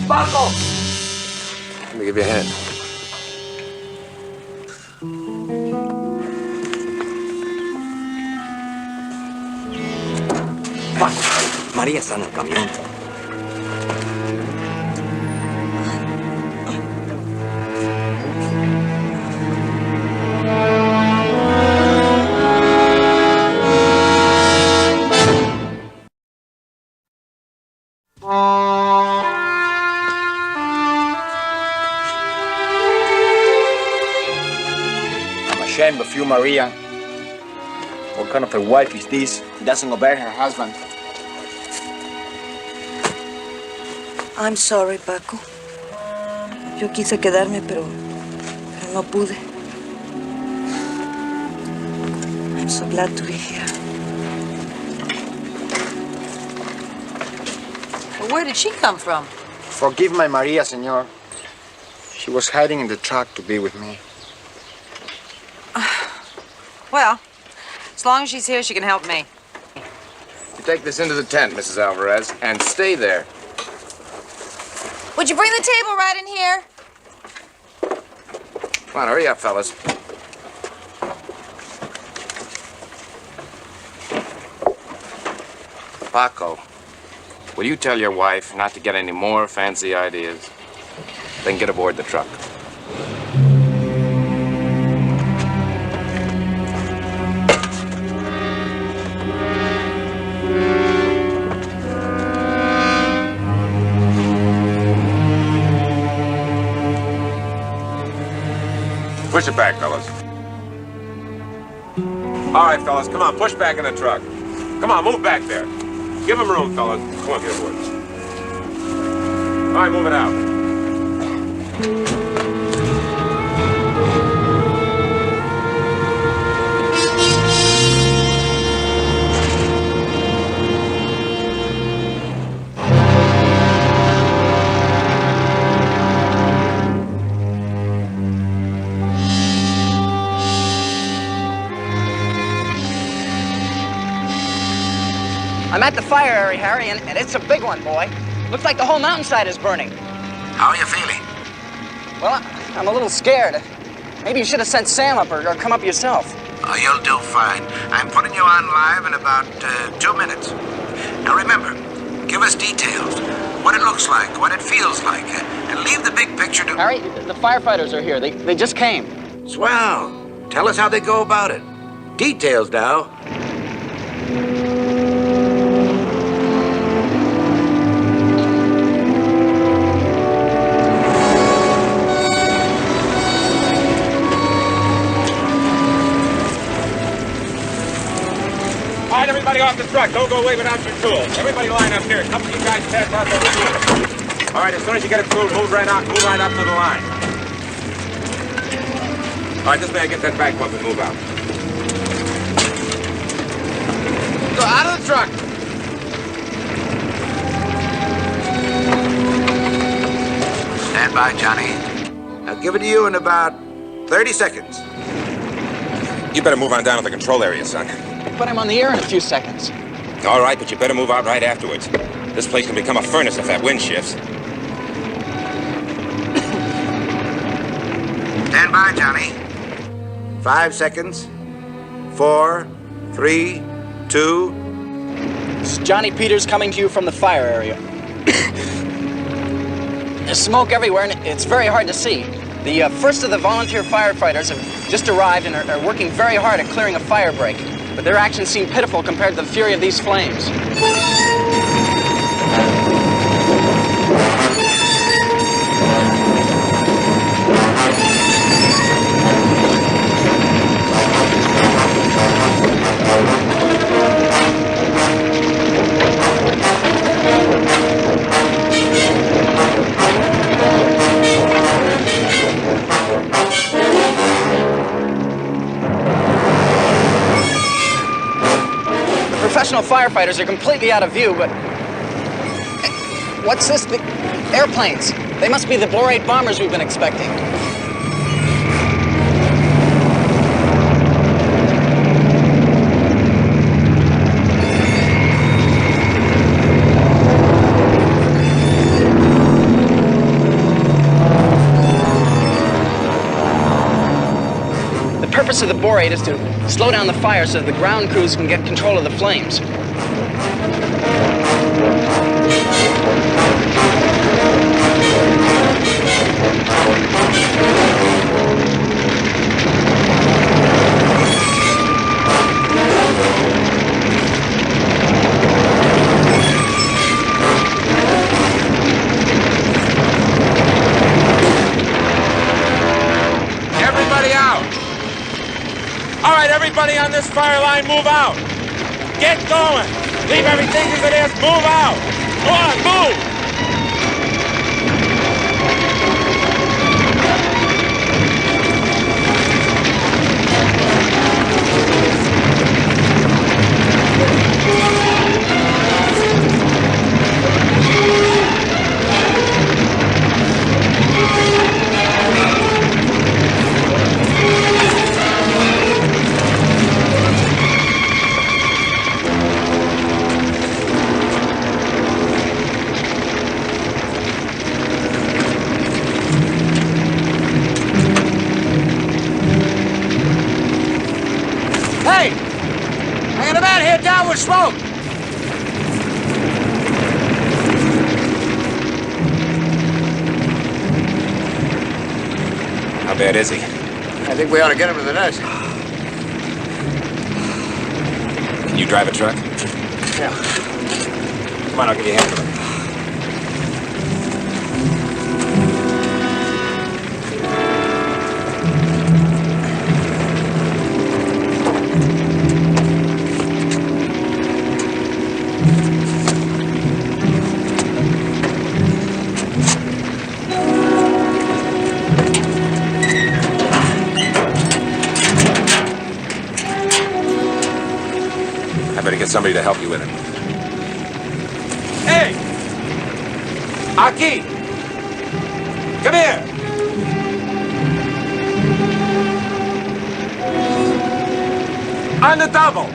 Paco! Let me give you a hand. Paco, María está en el camión. Ashamed of you, Maria. What kind of a wife is this? Who doesn't obey her husband? I'm sorry, Paco. Yo quise quedarme, pero no pude. I'm so glad to be here. Well, where did she come from? Forgive my Maria, senor. She was hiding in the truck to be with me. Well, as long as she's here, she can help me. You take this into the tent, Mrs. Alvarez, and stay there. Would you bring the table right in here? Come on, hurry up, fellas. Paco, will you tell your wife not to get any more fancy ideas? Then get aboard the truck. Push it back, fellas. All right, fellas, come on, push back in the truck. Come on, move back there. Give them room, fellas. Come on, get aboard. All right, move it out. I'm at the fire area, Harry, and it's a big one, boy. Looks like the whole mountainside is burning. How are you feeling? Well, I'm a little scared. Maybe you should have sent Sam up or come up yourself. Oh, you'll do fine. I'm putting you on live in about 2 minutes. Now remember, give us details. What it looks like, what it feels like, and leave the big picture to... Harry, the firefighters are here. They just came. Swell. Tell us how they go about it. Details, Dow. All right, everybody off the truck. Don't go away without your tools. Everybody line up here. A couple of you guys pass out those tools. All right, as soon as you get a tool, move right up to the line. All right, this man, get that back up and move out. Go out of the truck. Stand by, Johnny. I'll give it to you in about 30 seconds. You better move on down to the control area, son. But I'm on the air in a few seconds. All right, but you better move out right afterwards. This place can become a furnace if that wind shifts. Stand by, Johnny. 5 seconds. 4, 3, 2. It's Johnny Peters coming to you from the fire area. There's smoke everywhere, and it's very hard to see. The first of the volunteer firefighters have just arrived and are working very hard at clearing a fire break. But their actions seem pitiful compared to the fury of these flames. Professional firefighters are completely out of view, but... What's this? The airplanes. They must be the Blore bombers we've been expecting. The purpose of the borate is to slow down the fire so that the ground crews can get control of the flames. Everybody out! All right, everybody on this fire line, move out! Get going! Leave everything as it is, move out! Go on, move! Hey! I got a man here down with smoke! How bad is he? I think we ought to get him to the nurse. Can you drive a truck? Yeah. Come on, I'll give you a hand with it. I better get somebody to help you with it. Hey! Aquí! Come here! On the double!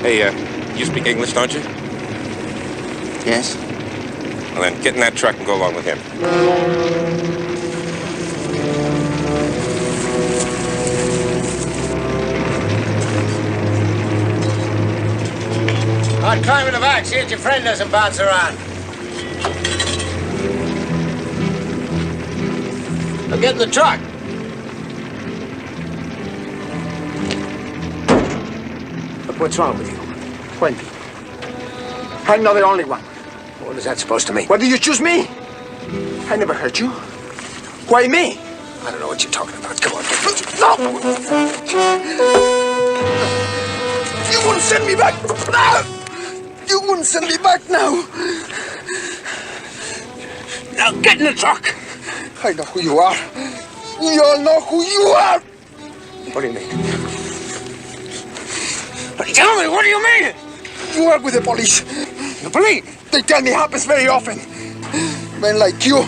Hey, you speak English, don't you? Yes? Well, then get in that truck and go along with him. All right, climb in the back. See if your friend doesn't bounce around. Now get in the truck. Look, what's wrong with you? When? I'm not the only one. What is that supposed to mean? Why do you choose me? I never hurt you. Why me? I don't know what you're talking about. Come on. No! You wouldn't send me back! No! You wouldn't send me back now! Now get in the truck! I know who you are. We all know who you are! What do you mean? Tell me, what do you mean? You work with the police. The police? They tell me it happens very often. Men like you,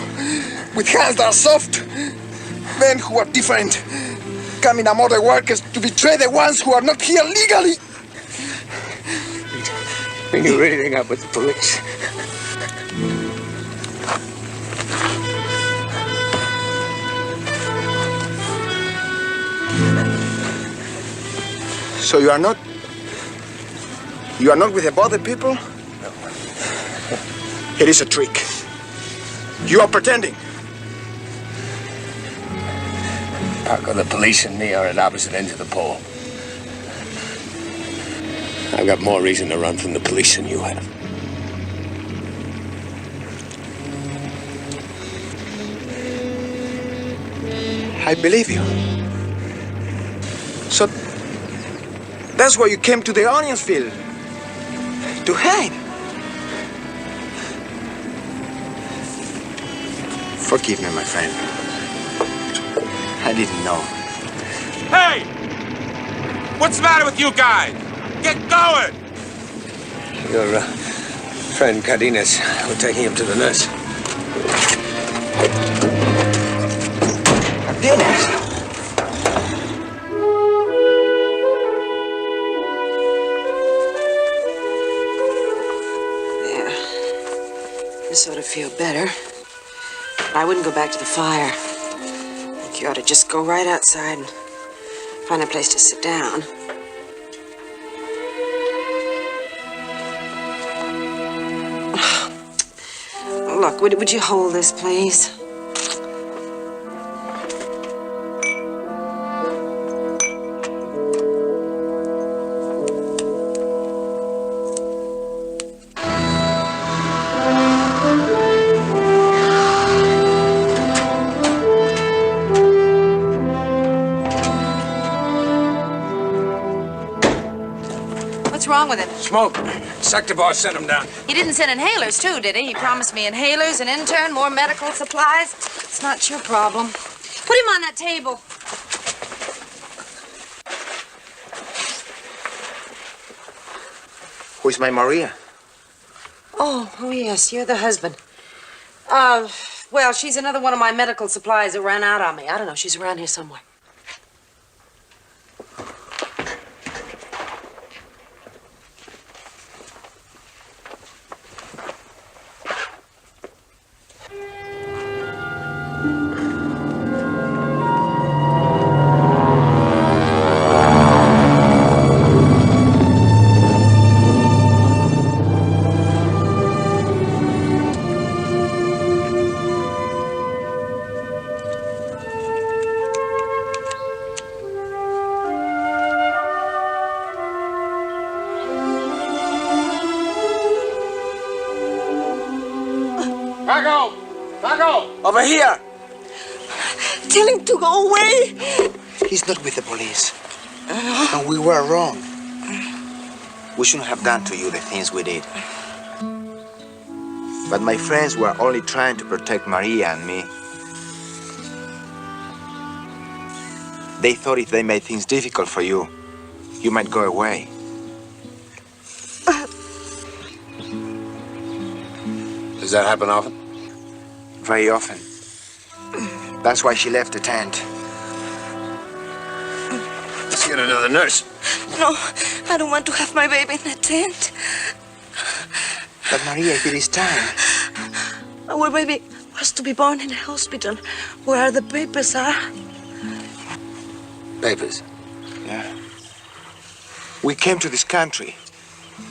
with hands that are soft. Men who are different. Coming among the workers to betray the ones who are not here legally. We knew anything up with the police. So you are not with the bothered people? No. It is a trick. You are pretending. Paco, the police and me are at opposite ends of the pole. I've got more reason to run from the police than you have. I believe you. So that's why you came to the onion field. To hide. Forgive me, my friend. I didn't know. Hey! What's the matter with you guys? Get going! Your friend Cardenas, we're taking him to the nurse. Cardenas? This ought to feel better. But I wouldn't go back to the fire. I think you ought to just go right outside and find a place to sit down. Look, would you hold this, please? What's wrong with him? Smoke. Sector boss sent him down. He didn't send inhalers, too, did he? He promised me inhalers, an intern, more medical supplies. It's not your problem. Put him on that table. Who's my Maria? Oh, yes, you're the husband. Well, she's another one of my medical supplies that ran out on me. I don't know, she's around here somewhere. Paco! Paco! Over here! Tell him to go away. He's not with the police. And we were wrong. We shouldn't have done to you the things we did. But my friends were only trying to protect Maria and me. They thought if they made things difficult for you, you might go away. Does that happen often? Very often. That's why she left the tent. Let's get another nurse. No, I don't want to have my baby in a tent. But Maria, if it is time. Our baby was to be born in a hospital where the papers are. Papers? Yeah. We came to this country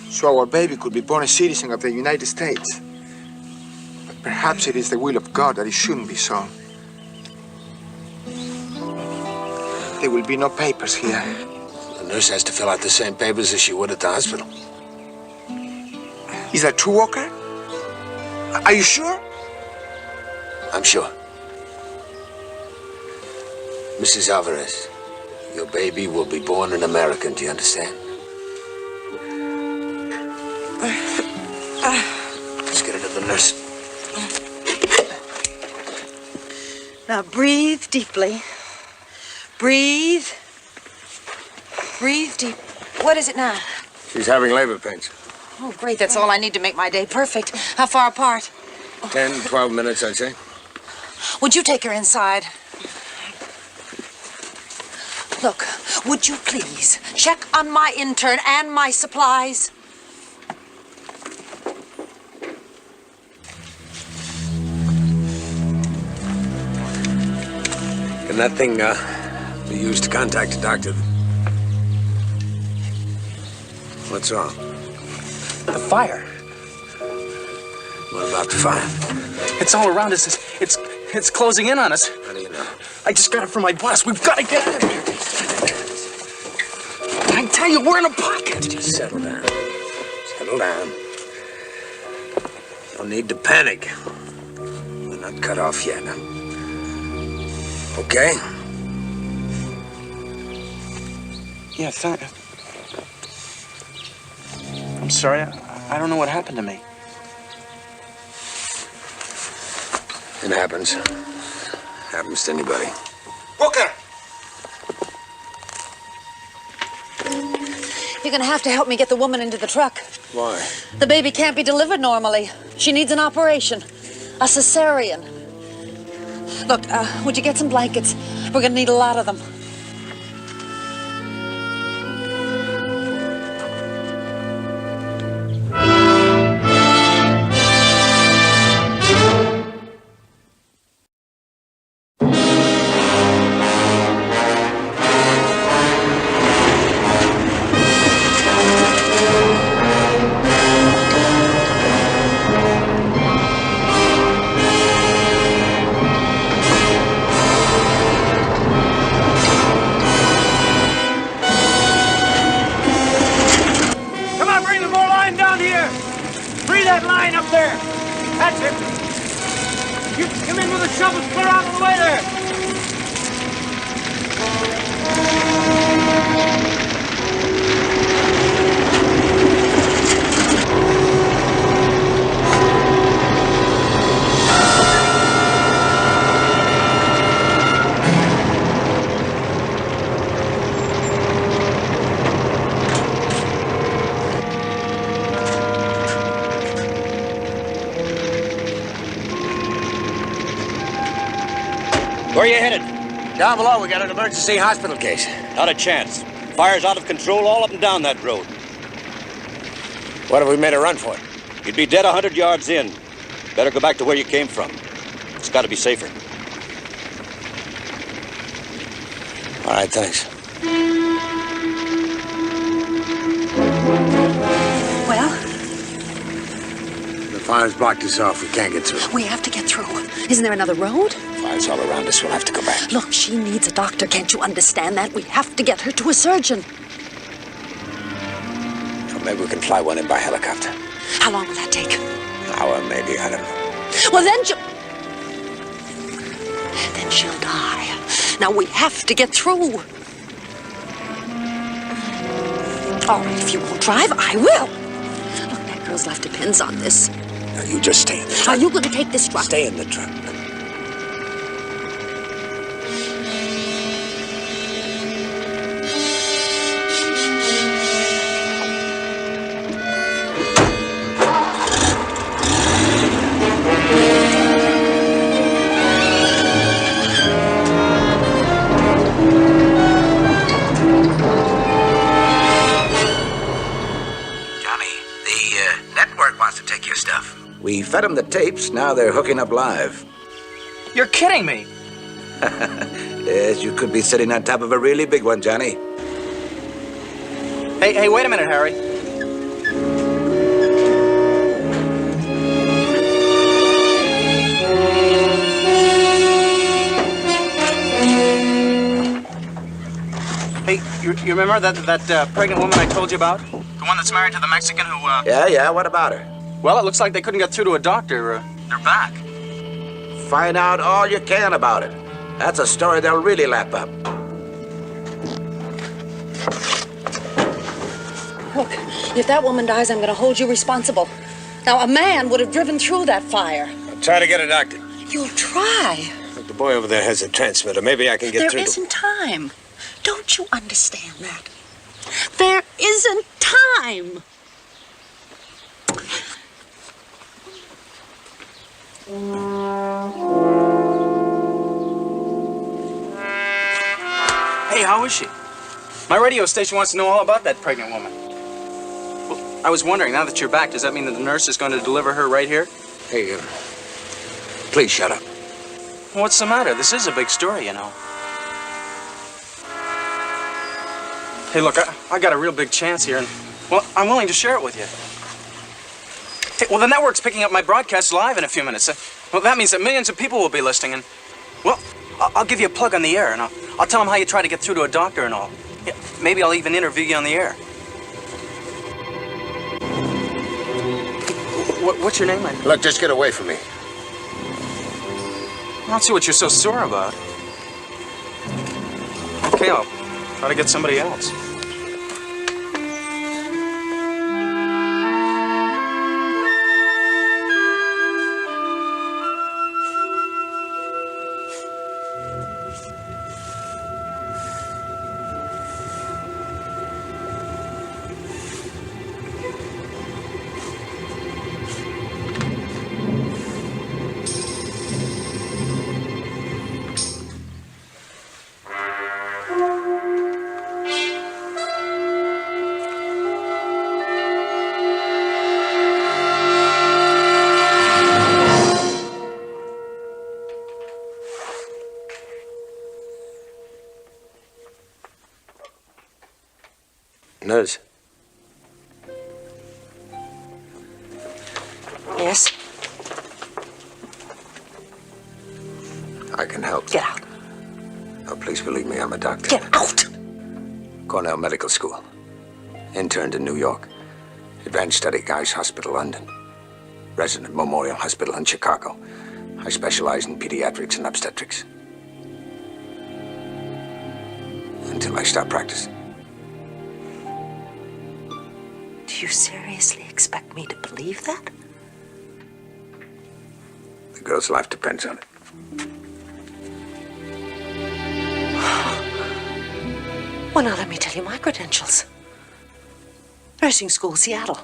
so our baby could be born a citizen of the United States. But perhaps it is the will of God that it shouldn't be so. There will be no papers here. The nurse has to fill out the same papers as she would at the hospital. Is that true, Walker? Are you sure? I'm sure. Mrs. Alvarez, your baby will be born an American, do you understand? Let's get another nurse. Now breathe deeply. Breathe. Breathe deep. What is it now? She's having labor pains. Oh, great. That's all I need to make my day perfect. How far apart? 10, 12 minutes, I'd say. Would you take her inside? Look, would you please check on my intern and my supplies? Can that thing be used to contact a doctor? What's wrong? The fire. What about the fire? It's all around us. It's closing in on us. How do you know? I just got it from my boss. We've got to get out of here. I tell you, we're in a pocket. Just settle down. Settle down. No need to panic. We're not cut off yet. Okay? Yeah, I'm sorry. I don't know what happened to me. It happens. Happens to anybody. Walker! You're gonna have to help me get the woman into the truck. Why? The baby can't be delivered normally. She needs an operation. A cesarean. Look, would you get some blankets? We're gonna need a lot of them. Where are you headed? Down below, we got an emergency hospital case. Not a chance. Fire's out of control all up and down that road. What have we made a run for? You'd be dead 100 yards in. Better go back to where you came from. It's got to be safer. All right, thanks. Well? The fire's blocked us off. We can't get through. We have to get through. Isn't there another road? Fire's all around us. We'll have to go back. Look, she needs a doctor. Can't you understand that? We have to get her to a surgeon. Well, maybe we can fly one in by helicopter. How long will that take? An hour, maybe. I don't know. Well, then she'll die. Now, we have to get through. All right, if you won't drive, I will. Look, that girl's life depends on this. Now, you just stay in the truck. Are you going to take this truck? Stay in the truck. We fed them the tapes, now they're hooking up live. You're kidding me. Yes, you could be sitting on top of a really big one, Johnny. Hey, wait a minute, Harry. Hey, you remember that pregnant woman I told you about? The one that's married to the Mexican who, Yeah, what about her? Well, it looks like they couldn't get through to a doctor. They're back. Find out all you can about it. That's a story they'll really lap up. Look, if that woman dies, I'm going to hold you responsible. Now, a man would have driven through that fire. I'll try to get a doctor. You'll try. Look, the boy over there has a transmitter. Maybe I can get through. There isn't time. Don't you understand that? There isn't time. Hey, how is she? My radio station wants to know all about that pregnant woman. Well, I was wondering, now that you're back, does that mean that the nurse is going to deliver her right here? Hey, please shut up. What's the matter? This is a big story, you know. Hey, look, I got a real big chance here, and, well, I'm willing to share it with you. Hey, well, the network's picking up my broadcast live in a few minutes. Well, that means that millions of people will be listening, and, well, I'll give you a plug on the air, and I'll tell them how you try to get through to a doctor and all. Yeah, maybe I'll even interview you on the air. What's your name, man? Look, just get away from me. I don't see what you're so sore about. Okay, I'll try to get somebody else. Nurse. Yes? I can help. Get out. Oh, please believe me, I'm a doctor. Get out! Cornell Medical School. Interned in New York. Advanced study Guy's Hospital, London. Resident Memorial Hospital in Chicago. I specialize in pediatrics and obstetrics. Until I stop practicing. Do you seriously expect me to believe that? The girl's life depends on it. Well, now let me tell you my credentials. Nursing school, Seattle.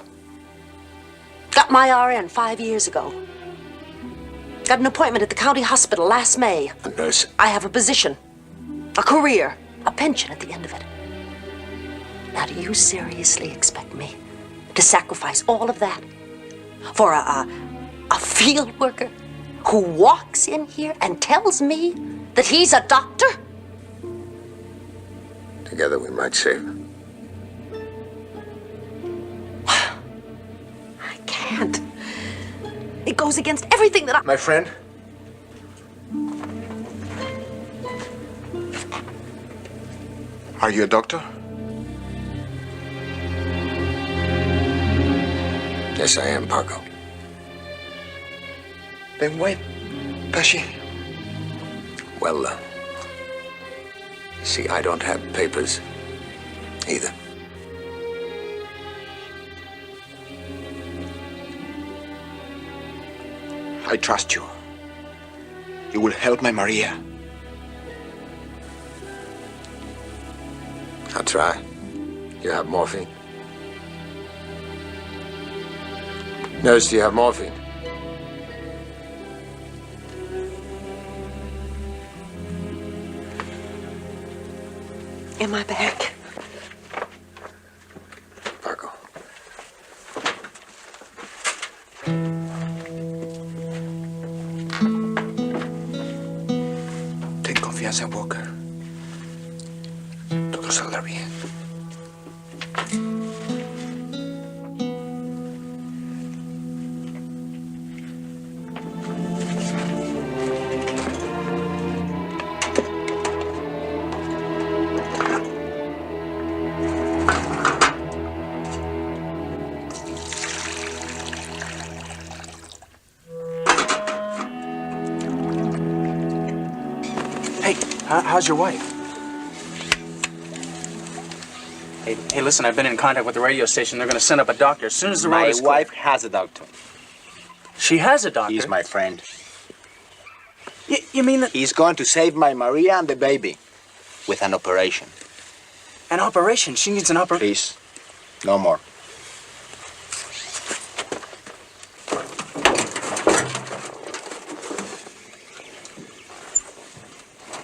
Got my RN 5 years ago. Got an appointment at the county hospital last May. A nurse? I have a position, a career, a pension at the end of it. Now, do you seriously expect me to sacrifice all of that for a field worker who walks in here and tells me that he's a doctor? Together we might save her. I can't. It goes against everything that I... My friend? Are you a doctor? Yes, I am, Paco. Then when does she? Well, see, I don't have papers either. I trust you. You will help my Maria. I'll try. You have morphine? Nurse, do you have morphine? In my bag. Paco. Ten confianza, Walker. Todo saldrá bien. How's your wife? Hey, listen, I've been in contact with the radio station. They're going to send up a doctor as soon as the road is clear. My wife has a doctor. She has a doctor? He's my friend. You mean that... He's going to save my Maria and the baby with an operation. An operation? She needs an operation? Please, no more.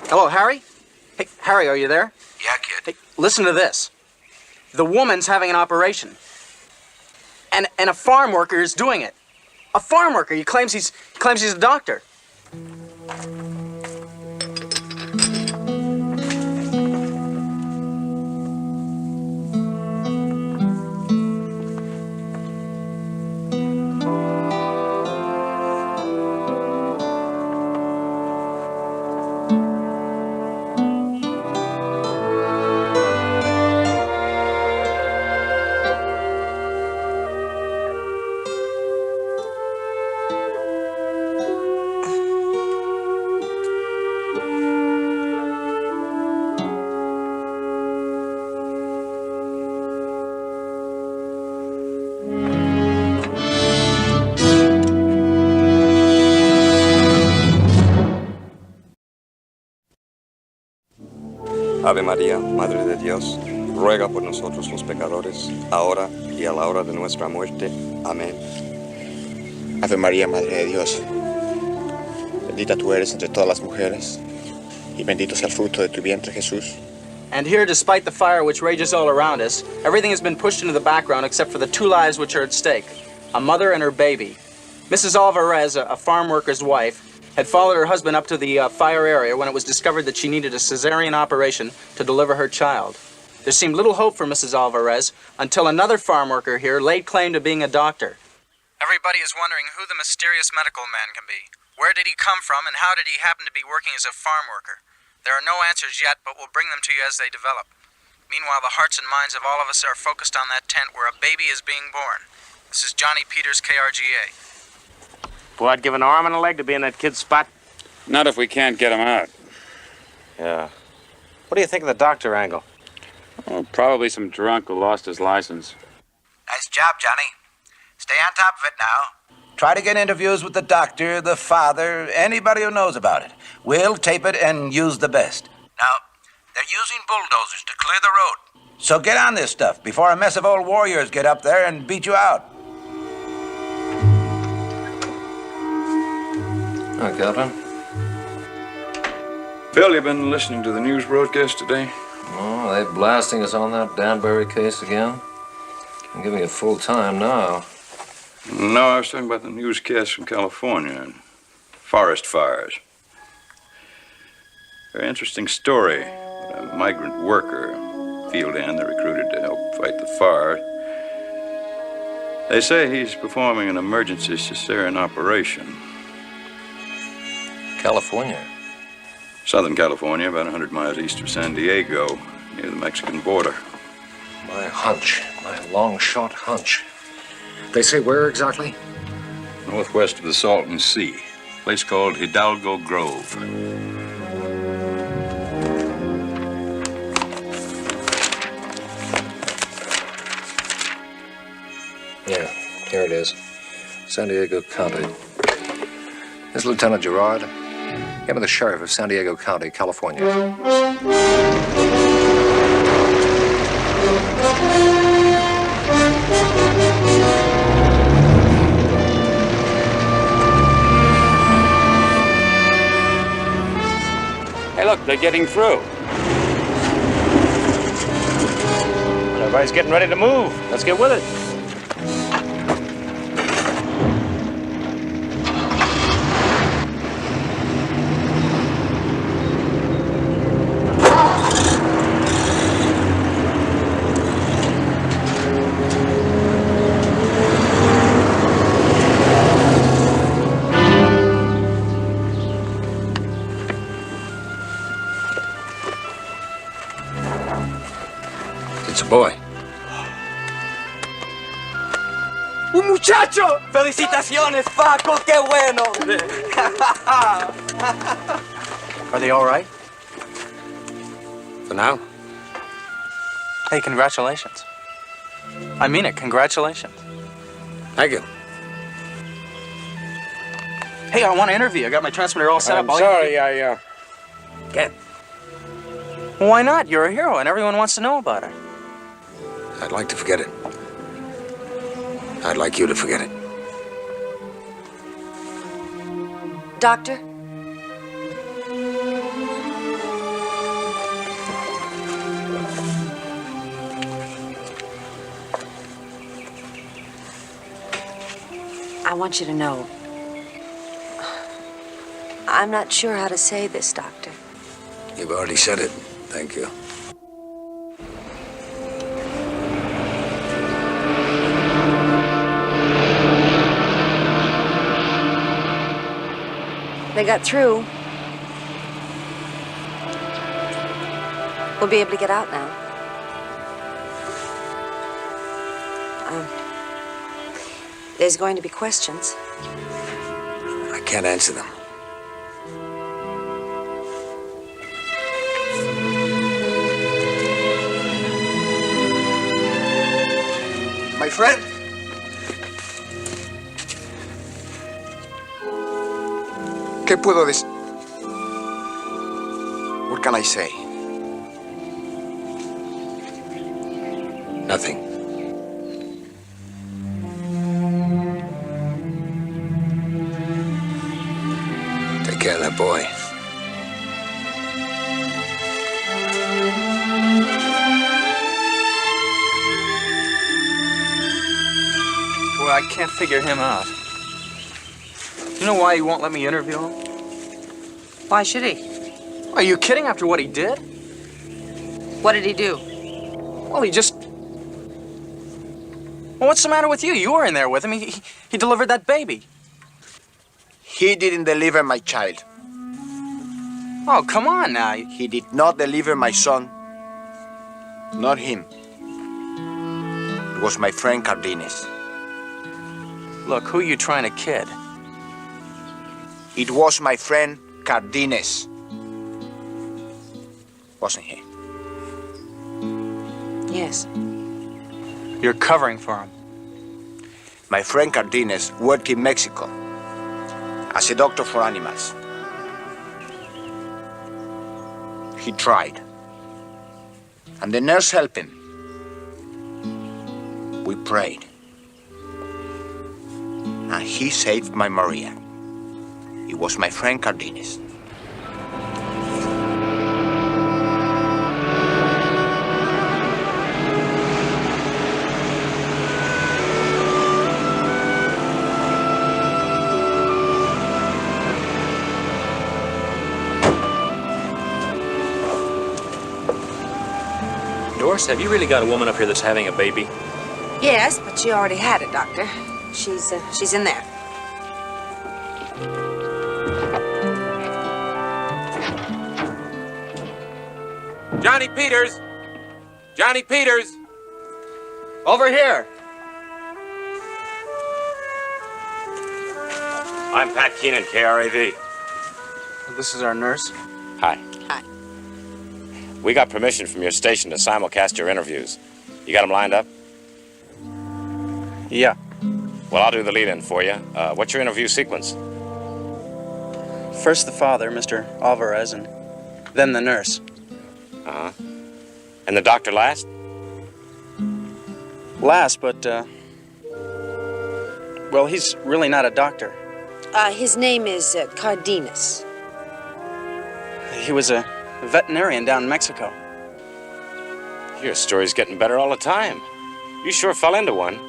Hello, Harry? Hey, Harry, are you there? Yeah, kid. Hey, listen to this. The woman's having an operation. And a farm worker is doing it. A farm worker. He claims he's a doctor. Ave María, Madre de Dios, ruega por nosotros los pecadores, ahora y a la hora de nuestra muerte. Amén. Ave María, Madre de Dios. Bendita tú eres entre todas las mujeres, y bendito sea el fruto de tu vientre, Jesús. And here, despite the fire which rages all around us, everything has been pushed into the background except for the two lives which are at stake, a mother and her baby. Mrs. Alvarez, a farm worker's wife, had followed her husband up to the fire area when it was discovered that she needed a cesarean operation to deliver her child. There seemed little hope for Mrs. Alvarez until another farm worker here laid claim to being a doctor. Everybody is wondering who the mysterious medical man can be. Where did he come from, and how did he happen to be working as a farm worker? There are no answers yet, but we'll bring them to you as they develop. Meanwhile, the hearts and minds of all of us are focused on that tent where a baby is being born. This is Johnny Peters, KRGA. Boy, I'd give an arm and a leg to be in that kid's spot. Not if we can't get him out. Yeah. What do you think of the doctor angle? Oh, probably some drunk who lost his license. Nice job, Johnny. Stay on top of it now. Try to get interviews with the doctor, the father, anybody who knows about it. We'll tape it and use the best. Now, they're using bulldozers to clear the road. So get on this stuff before a mess of old warriors get up there and beat you out. Hi, Captain. Bill, you been listening to the news broadcast today? Oh, they blasting us on that Danbury case again? I'm giving it full time now. No, I was talking about the newscast from California and forest fires. Very interesting story. A migrant worker, field hand they recruited to help fight the fire. They say he's performing an emergency cesarean operation. California? Southern California, about 100 miles east of San Diego, near the Mexican border. My hunch, my long shot hunch. They say where exactly? Northwest of the Salton Sea. place called Hidalgo Grove. Yeah, here it is. San Diego County. This is Lieutenant Gerard. Get me the sheriff of San Diego County, California. Hey, look, they're getting through. Everybody's getting ready to move. Let's get with it. It's a boy. ¡Un muchacho! ¡Felicitaciones, Paco! ¡Qué bueno! Are they all right? For now. Hey, congratulations. I mean it, congratulations. Thank you. Hey, I want to interview you. I got my transmitter all set up. I'm sorry, I can't. Well, why not? You're a hero, and everyone wants to know about it. I'd like to forget it. I'd like you to forget it. Doctor? I want you to know, I'm not sure how to say this, Doctor. You've already said it. Thank you. They got through. We'll be able to get out now. There's going to be questions. I can't answer them. My friend. ¿Qué puedo decir? What can I say? Nothing. Take care of that boy. Boy, I can't figure him out. You know why he won't let me interview him? Why should he? Are you kidding after what he did? What did he do? Well, he just... Well, what's the matter with you? You were in there with him. He delivered that baby. He didn't deliver my child. Oh, come on now. He did not deliver my son. Not him. It was my friend Cardenas. Look, who are you trying to kid? It was my friend Cardenas. Wasn't he? Yes. You're covering for him. My friend Cardenas worked in Mexico as a doctor for animals. He tried. And the nurse helped him. We prayed. And he saved my Maria. It was my friend Cardenas. Doris, have you really got a woman up here that's having a baby? Yes, but she already had it, Doctor. She's in there. Johnny Peters! Johnny Peters! Over here. I'm Pat Keenan, KRAV. This is our nurse. Hi. Hi. We got permission from your station to simulcast your interviews. You got them lined up? Yeah. Well, I'll do the lead-in for you. What's your interview sequence? First the father, Mr. Alvarez, and then the nurse. Uh-huh. And the doctor last? Last, but, well, he's really not a doctor. His name is Cardenas. He was a veterinarian down in Mexico. Your story's getting better all the time. You sure fell into one.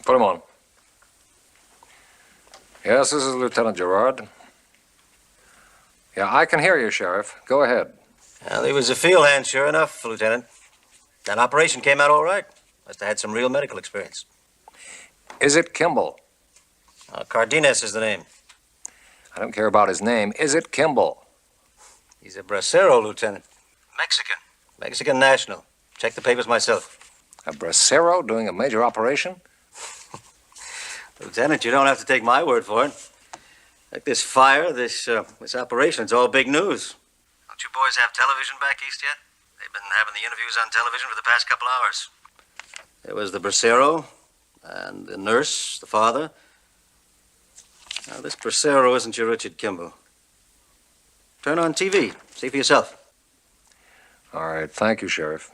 Put him on. Yes, this is Lieutenant Gerard. Yeah, I can hear you, Sheriff. Go ahead. Well, he was a field hand, sure enough, Lieutenant. That operation came out all right. Must have had some real medical experience. Is it Kimble? Cardenas is the name. I don't care about his name. Is it Kimble? He's a bracero, Lieutenant. Mexican. Mexican national. Check the papers myself. A bracero doing a major operation? Lieutenant, you don't have to take my word for it. Like this fire, this operation, it's all big news. Don't you boys have television back east yet? They've been having the interviews on television for the past couple hours. There was the bracero, and the nurse, the father. Now, this bracero isn't your Richard Kimble. Turn on TV. See for yourself. All right, thank you, Sheriff.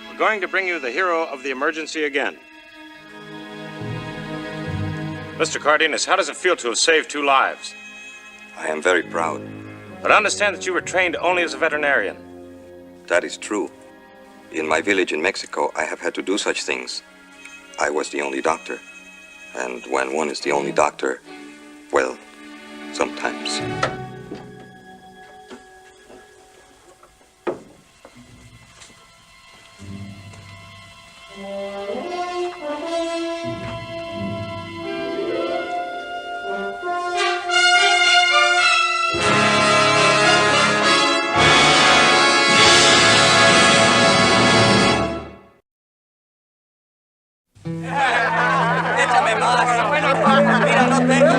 We're going to bring you the hero of the emergency again. Mr. Cardenas, how does it feel to have saved 2 lives? I am very proud. But I understand that you were trained only as a veterinarian. That is true. In my village in Mexico, I have had to do such things. I was the only doctor. And when one is the only doctor, well, sometimes. Échame más. Mira, no tengo.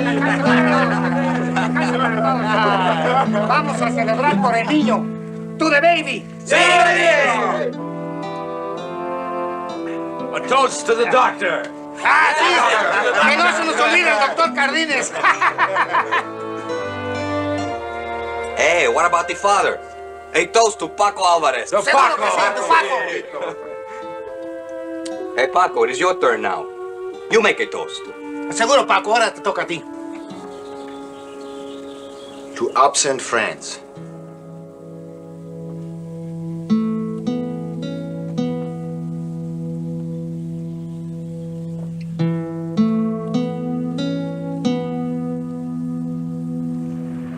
Vamos a celebrar por el niño. ¡To the baby! ¡Sí, A toast to the doctor. ¡Ah, sí! ¡Que no se nos olvide el doctor Cardenas! Hey, what about the father? A toast to Paco Alvarez. ¡Seguro que sí, to Paco! Hey, Paco, it is your turn now. You make a toast. Seguro, Paco, ahora te toca a ti. To absent friends.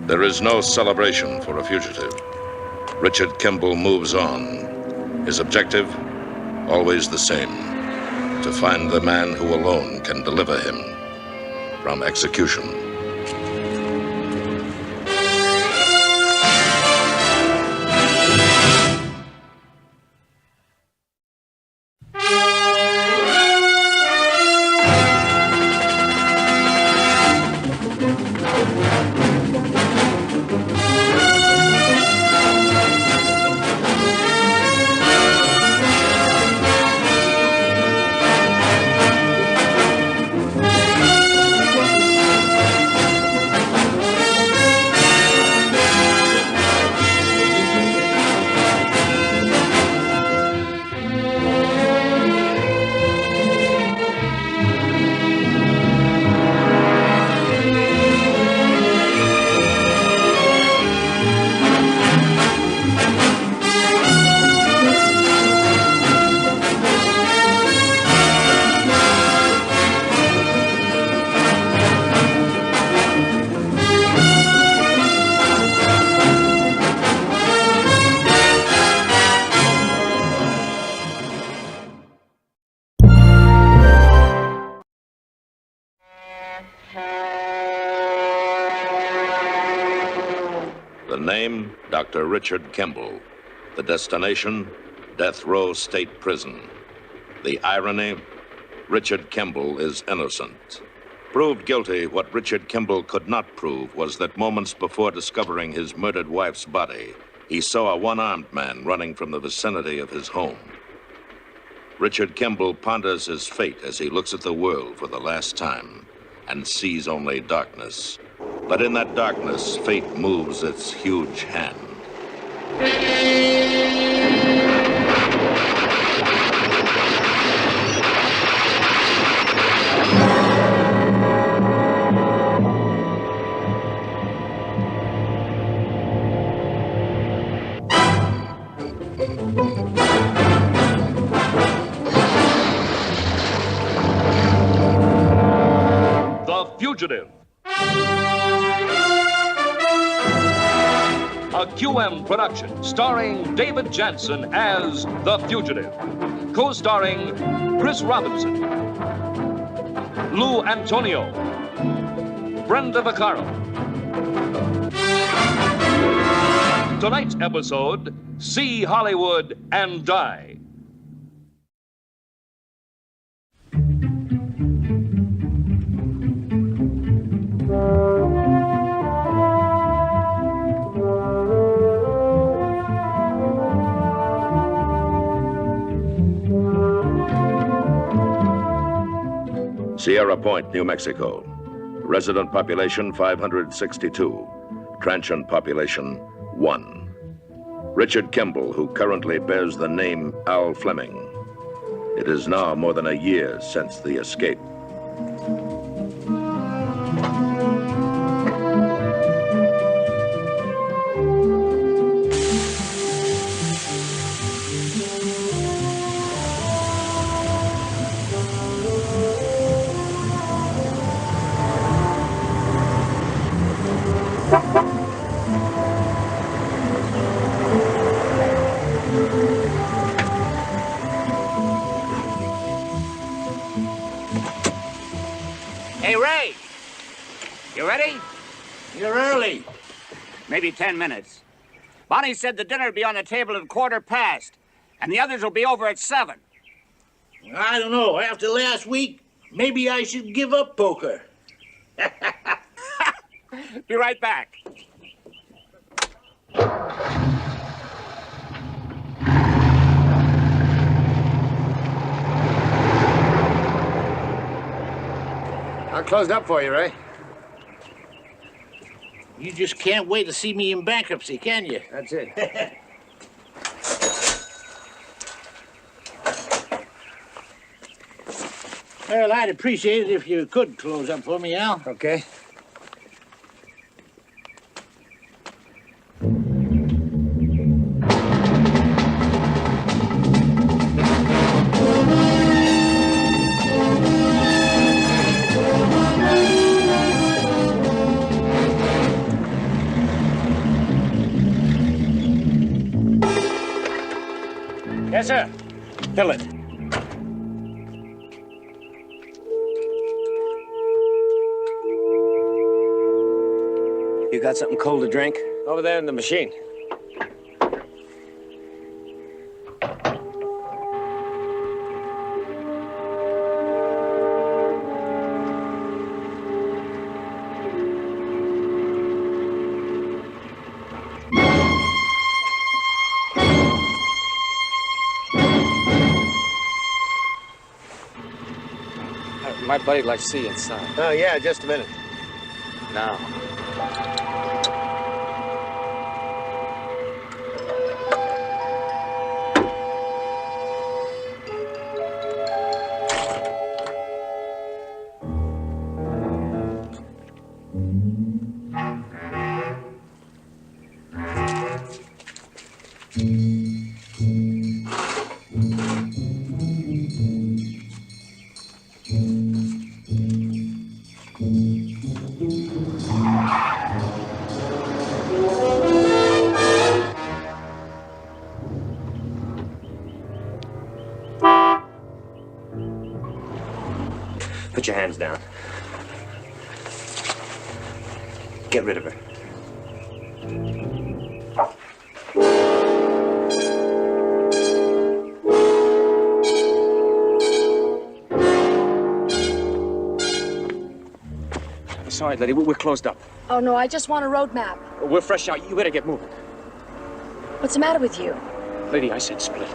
There is no celebration for a fugitive. Richard Kimble moves on. His objective, always the same: to find the man who alone can deliver him from execution. name, Dr. Richard Kimble. The destination, Death Row State Prison. The irony, Richard Kimble is innocent. Proved guilty, what Richard Kimble could not prove was that moments before discovering his murdered wife's body, he saw a one-armed man running from the vicinity of his home. Richard Kimble ponders his fate as he looks at the world for the last time and sees only darkness. But in that darkness, fate moves its huge hand. The Fugitive. A QM production starring David Janssen as The Fugitive. Co-starring Chris Robinson, Lou Antonio, Brenda Vaccaro. Tonight's episode, See Hollywood and Die. Sierra Point, New Mexico. Resident population 562. Transient population 1. Richard Kimble, who currently bears the name Al Fleming. It is now more than a year since the escape. Hey, Ray! You ready? You're early. Maybe 10 minutes. Bonnie said the dinner'd be on the table at 1:15, and the others will be over at 7. I don't know. After last week, maybe I should give up poker. Be right back. I closed up for you, Ray. You just can't wait to see me in bankruptcy, can you? That's it. Well, I'd appreciate it if you could close up for me, Al. Okay. Yes, sir. Fill it. You got something cold to drink? Over there in the machine. My buddy'd like to see you inside. Oh, yeah, just a minute. Now. Put your hands down. Get rid of her. Sorry, lady, we're closed up. Oh, no, I just want a road map. We're fresh out. You better get moving. What's the matter with you? Lady, I said split.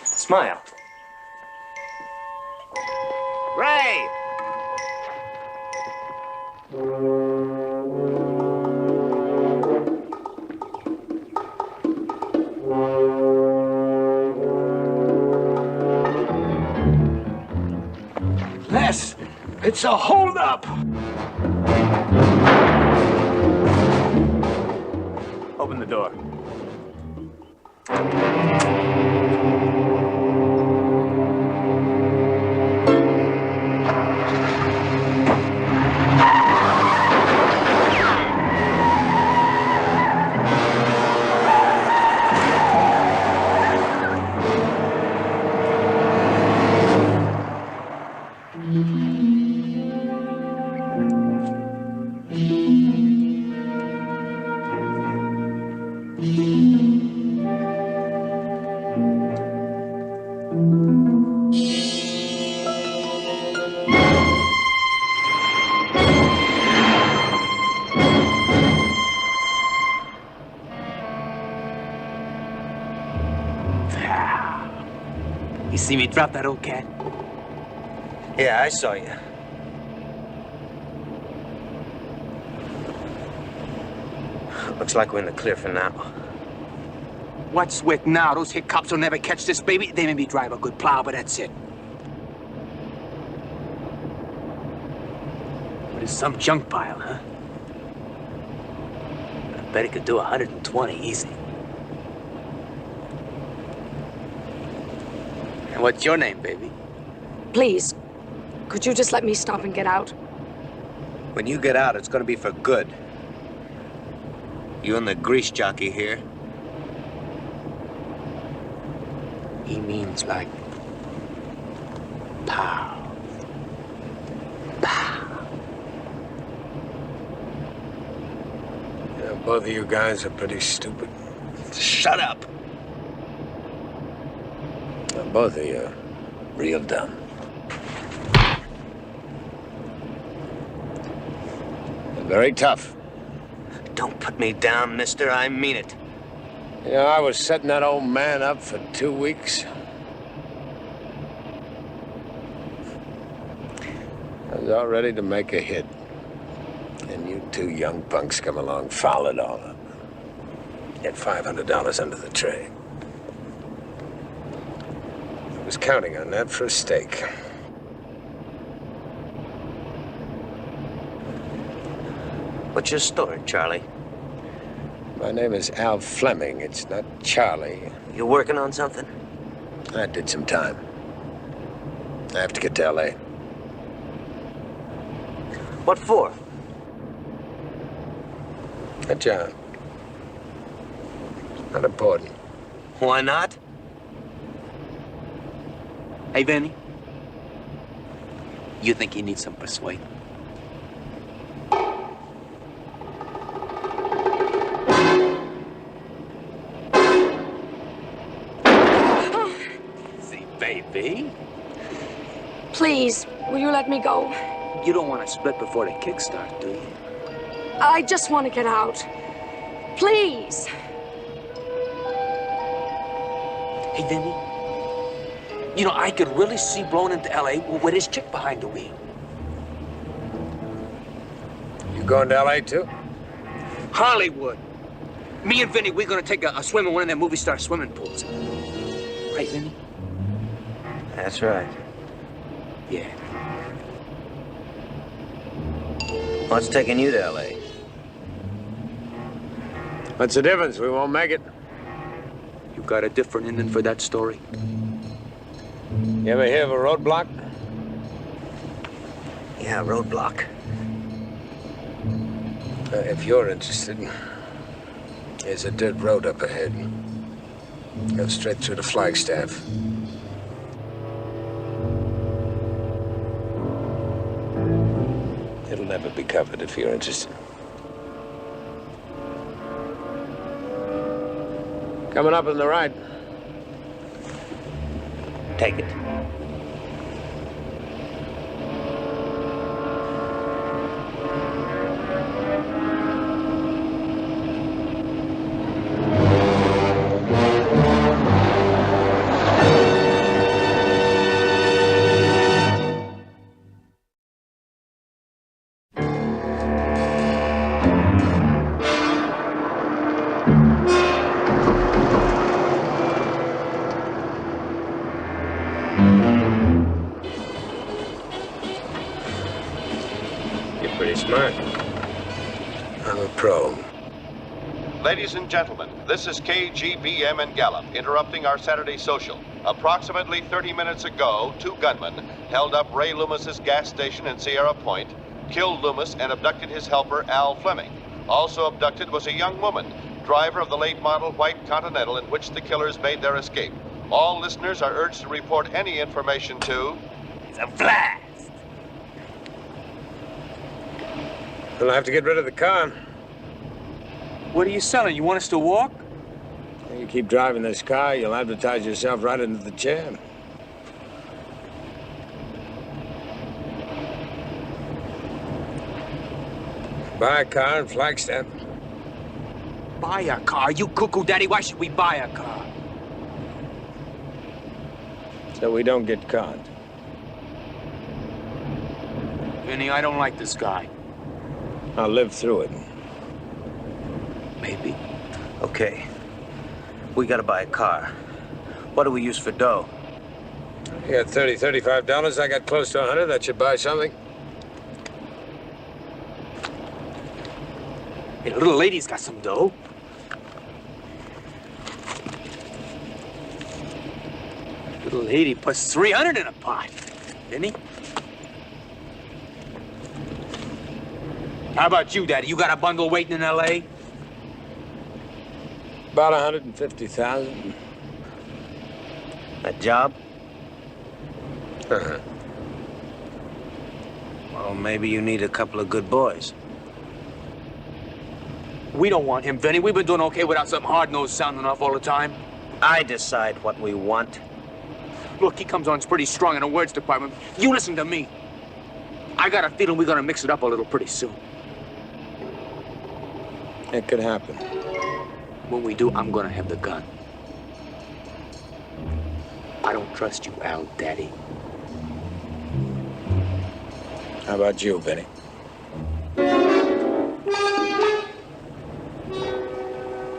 Smile. Ray! Les, it's a holdup. Open the door. You see me drop that old cat? Yeah, I saw you. Looks like we're in the clear for now. What's with now? Those hick cops will never catch this baby. They maybe drive a good plow, but that's it. But it's some junk pile, huh? I bet he could do 120 easy. And what's your name, baby? Please, could you just let me stop and get out? When you get out, it's gonna be for good. You and the grease jockey here. He means like pow. Pow. Yeah, both of you guys are pretty stupid. Shut up. Both of you are real dumb. And very tough. Don't put me down, mister. I mean it. You know, I was setting that old man up for 2 weeks. I was all ready to make a hit. And you two young punks come along, foul it all up. Get $500 under the tray. I was counting on that for a stake. What's your story, Charlie? My name is Al Fleming. It's not Charlie. You working on something? I did some time. I have to get to L.A. What for? A job. Not important. Why not? Hey, Vinny. You think he needs some persuading? See, baby. Please, will you let me go? You don't want to split before the kickstart, do you? I just want to get out. Please. Hey, Vinny. You know, I could really see blowing into L.A. with his chick behind the wheel. You going to L.A. too? Hollywood. Me and Vinny, we're gonna take a swim in one of them movie star swimming pools. Right, Vinny? That's right. Yeah. What's taking you to L.A.? What's the difference? We won't make it. You got a different ending for that story? You ever hear of a roadblock? Yeah, roadblock. If you're interested, there's a dirt road up ahead. Go straight through to Flagstaff. It'll never be covered if you're interested. Coming up on the right. Take it. Ladies and gentlemen, this is KGBM in Gallup, interrupting our Saturday social. Approximately 30 minutes ago, 2 gunmen held up Ray Loomis's gas station in Sierra Point, killed Loomis, and abducted his helper, Al Fleming. Also abducted was a young woman, driver of the late model white Continental in which the killers made their escape. All listeners are urged to report any information to... The blast! We'll have to get rid of the car. What are you selling? You want us to walk? You keep driving this car, you'll advertise yourself right into the chair. Buy a car in Flagstaff. Buy a car? You cuckoo, Daddy. Why should we buy a car? So we don't get caught. Vinny, I don't like this guy. I'll live through it. Maybe. Okay. We gotta buy a car. What do we use for dough? You got $30, $35. I got close to 100. That should buy something. Hey, the little lady's got some dough. Little lady puts 300 in a pot. Vinny? How about you, Daddy? You got a bundle waiting in L.A.? About 150,000. A job? Uh-huh. Well, maybe you need a couple of good boys. We don't want him, Vinny. We've been doing okay without something hard-nosed sounding off all the time. I decide what we want. Look, he comes on pretty strong in the words department. You listen to me. I got a feeling we're gonna mix it up a little pretty soon. It could happen. When we do, I'm gonna have the gun. I don't trust you, Al, Daddy. How about you, Benny?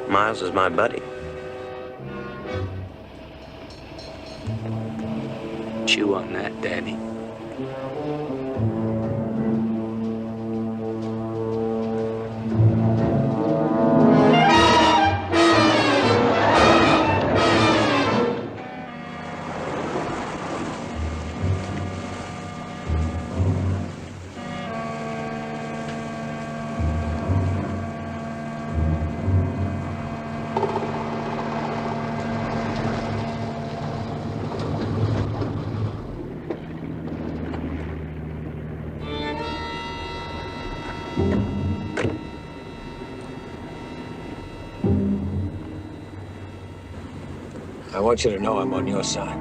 Miles is my buddy. Chew on that, Daddy. I want you to know I'm on your side.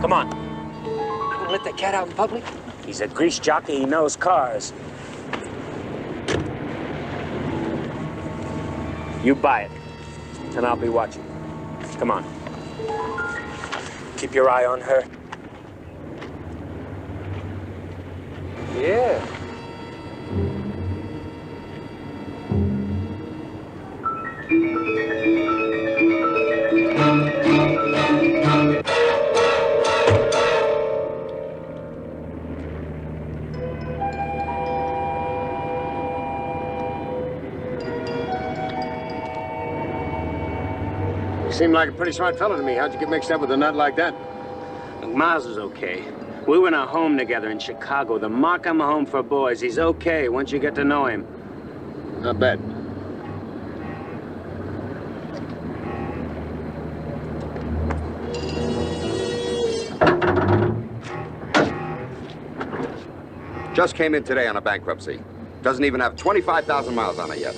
Come on. You gonna let that cat out in public? He's a grease jockey. He knows cars. You buy it, and I'll be watching. Come on. Keep your eye on her. Yeah. You seem like a pretty smart fellow to me. How'd you get mixed up with a nut like that? Look, Miles is okay. We were in a home together in Chicago, the Markham Home for Boys. He's okay once you get to know him. I bet. Just came in today on a bankruptcy. Doesn't even have 25,000 miles on it yet.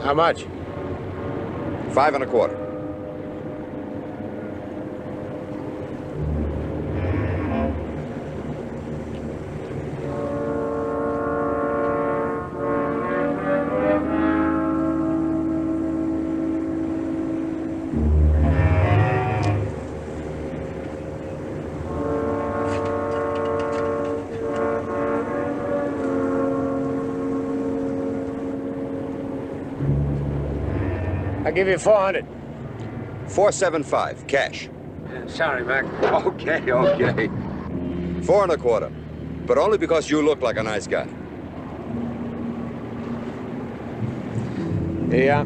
How much? 5 1/4. I'll give you 400. 475, cash. Sorry, Mac. Okay. 4 1/4. But only because you look like a nice guy. Yeah.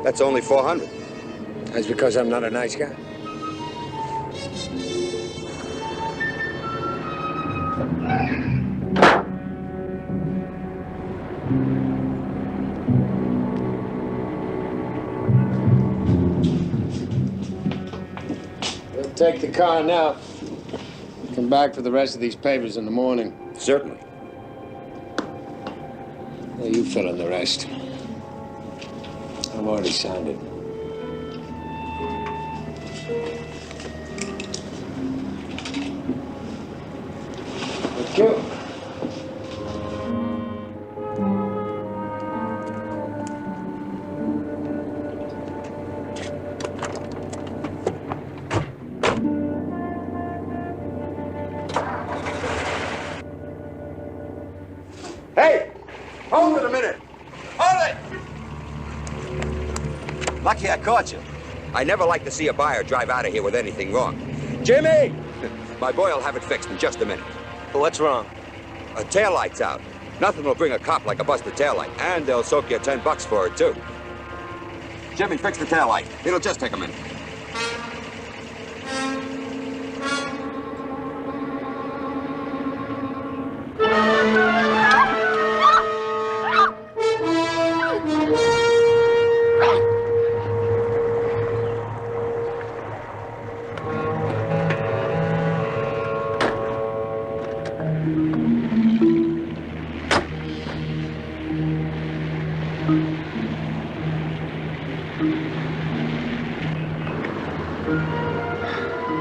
That's only 400. That's because I'm not a nice guy. We'll take the car now. Come back for the rest of these papers in the morning. Certainly. Well, you fill in the rest. I've already signed it. Thank you. Hey! Hold it a minute! Hold it! Lucky I caught you. I never like to see a buyer drive out of here with anything wrong. Jimmy! My boy will have it fixed in just a minute. What's wrong? A taillight's out. Nothing will bring a cop like a busted taillight, and they'll soak you $10 for it, too. Jimmy, fix the taillight. It'll just take a minute.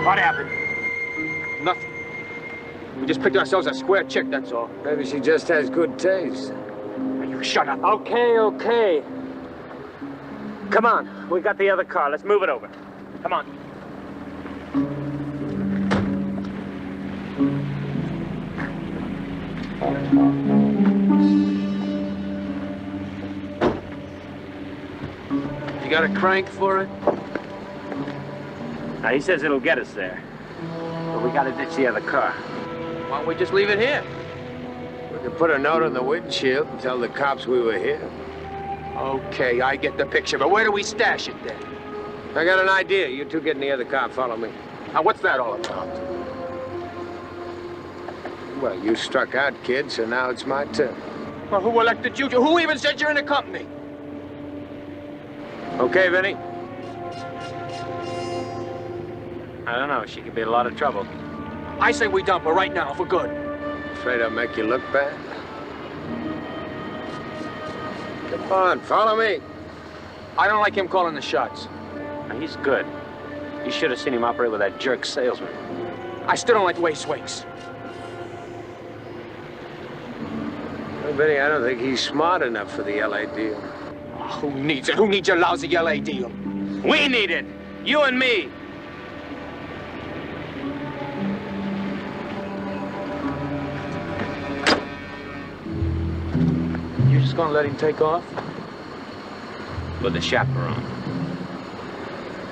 What happened? Nothing. We just picked ourselves a square chick, that's all. Maybe she just has good taste. You shut up. Okay. Come on. We got the other car. Let's move it over. Come on. You got a crank for it? Now, he says it'll get us there. But we gotta ditch the other car. Why don't we just leave it here? We could put a note on the windshield and tell the cops we were here. Okay, I get the picture, but where do we stash it then? I got an idea. You two get in the other car. Follow me. Now, what's that all about? Well, you struck out, kid, so now it's my turn. Well, who elected you? Who even said you're in the company? Okay, Vinny? I don't know. She could be in a lot of trouble. I say we dump her right now for good. Afraid I'll make you look bad? Come on, follow me. I don't like him calling the shots. He's good. You should have seen him operate with that jerk salesman. I still don't like the way he swings. Well, Benny, I don't think he's smart enough for the LA deal. Oh, who needs it? Who needs your lousy LA deal? We need it. You and me. You just gonna let him take off? With the chaperone.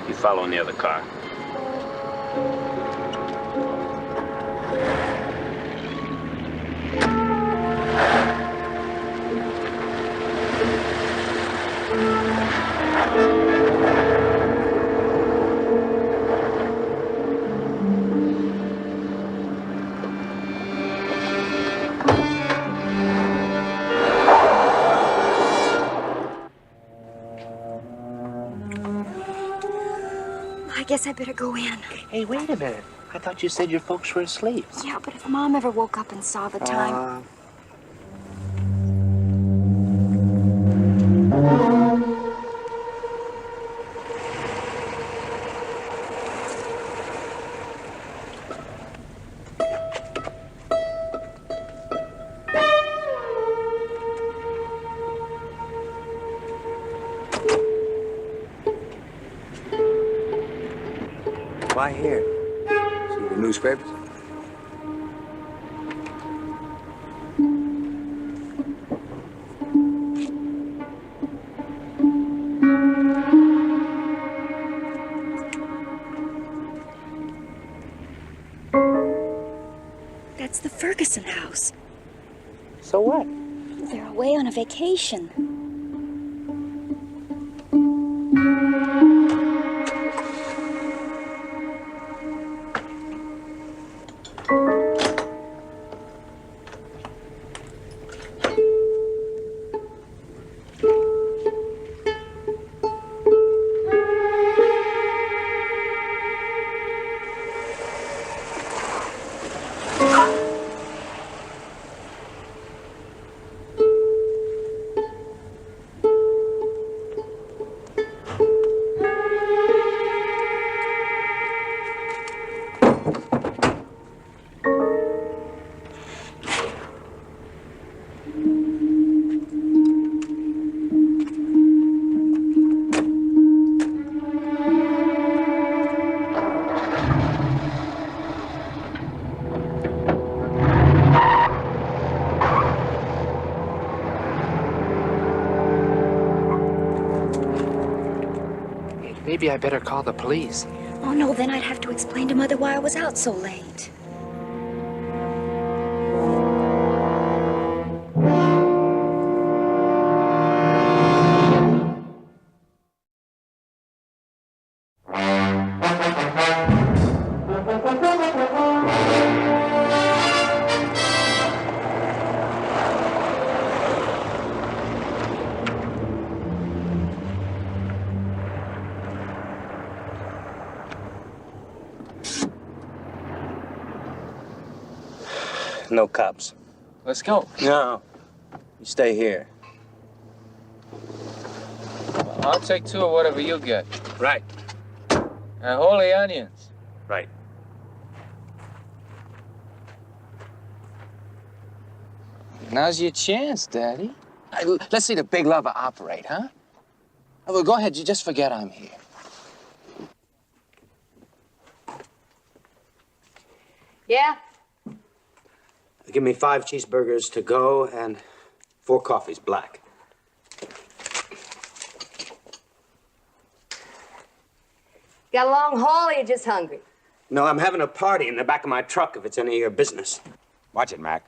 You follow in the other car. I guess I better go in. Hey, wait a minute. I thought you said your folks were asleep. Yeah, but if Mom ever woke up and saw the time... Why here? See the newspapers? That's the Ferguson house. So what? They're away on a vacation. Maybe I better call the police. Oh, no, then I'd have to explain to Mother why I was out so late. No cops. Let's go. No. You stay here. I'll take 2 of whatever you get. Right. And holy onions. Right. Now's your chance, Daddy. Let's see the big lover operate, huh? Well, go ahead. You just forget I'm here. Yeah? Give me 5 cheeseburgers to go and 4 coffees, black. Got a long haul or you just hungry? No, I'm having a party in the back of my truck if it's any of your business. Watch it, Mac.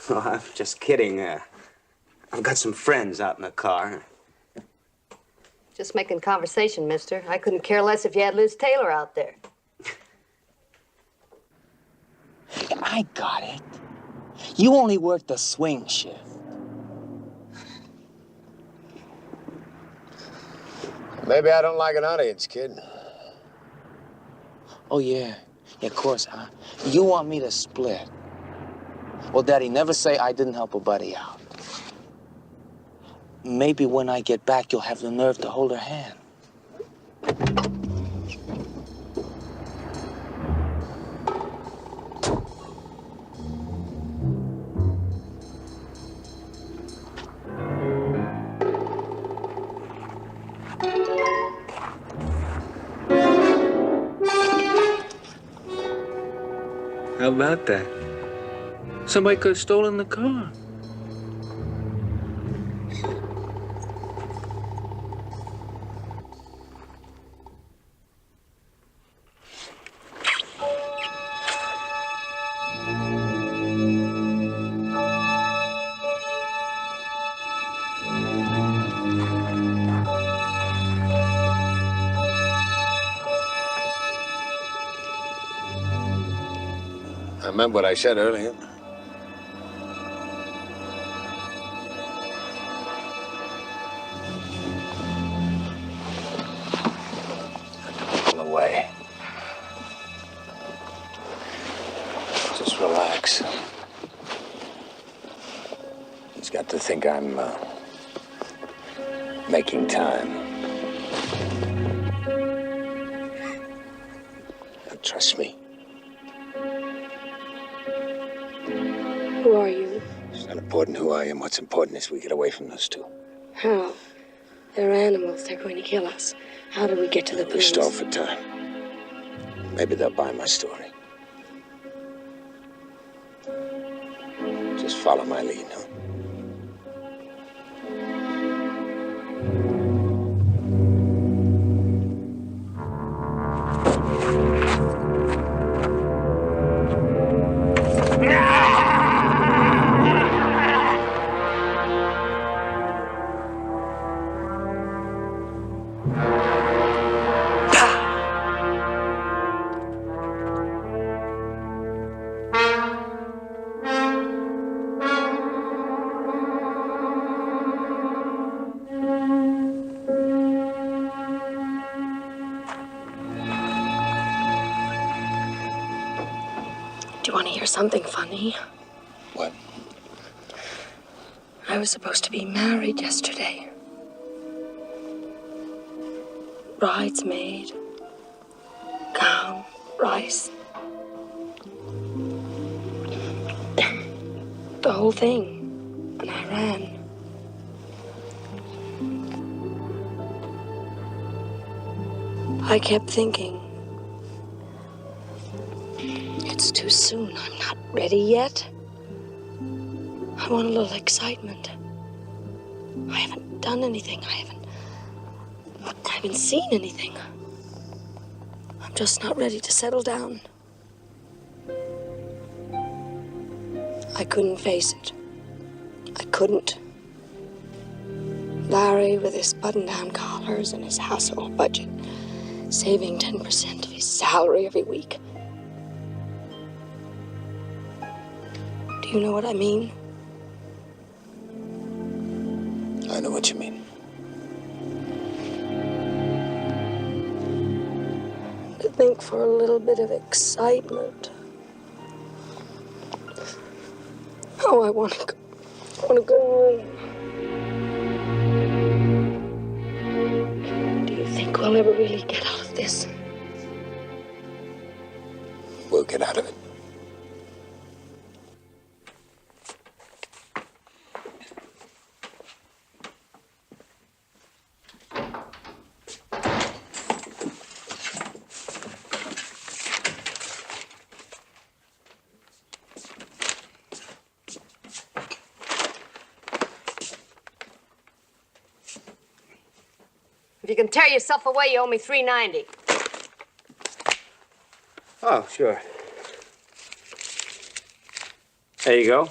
Oh, I'm just kidding. I've got some friends out in the car. Just making conversation, mister. I couldn't care less if you had Liz Taylor out there. I got it. You only work the swing shift. Maybe I don't like an audience, kid. Oh, yeah. Yeah, of course, huh? You want me to split. Well, Daddy, never say I didn't help a buddy out. Maybe when I get back, you'll have the nerve to hold her hand. How about that? Somebody could have stolen the car. I remember what I said earlier. Pull away. Just relax. He's got to think I'm making time. Now, trust me. Who are you? It's not important who I am. What's important is we get away from those two. How? They're animals. They're going to kill us. How do we get to the We police? stall for time. Maybe they'll buy my story. Just follow my lead, huh? Do you want to hear something funny? What? I was supposed to be married yesterday. Bridesmaid, gown, rice. The whole thing. And I ran. I kept thinking, it's too soon. I'm not ready yet. I want a little excitement. I haven't done anything. I haven't seen anything. I'm just not ready to settle down. I couldn't face it. I couldn't. Larry, with his button-down collars and his household budget, saving 10% of his salary every week. Do you know what I mean? I know what you mean. To think for a little bit of excitement. Oh, I want to go. I want to go home. Do you think we'll ever really get out of this? We'll get out of it. If you can tear yourself away, you owe me $3.90. Oh, sure. There you go.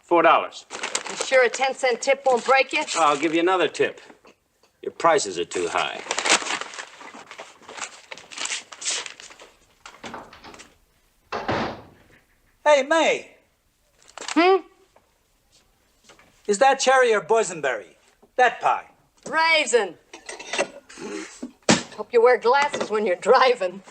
$4. You sure a 10-cent tip won't break you? I'll give you another tip. Your prices are too high. Hey, May. Is that cherry or boysenberry? That pie. Raisin. Hope you wear glasses when you're driving.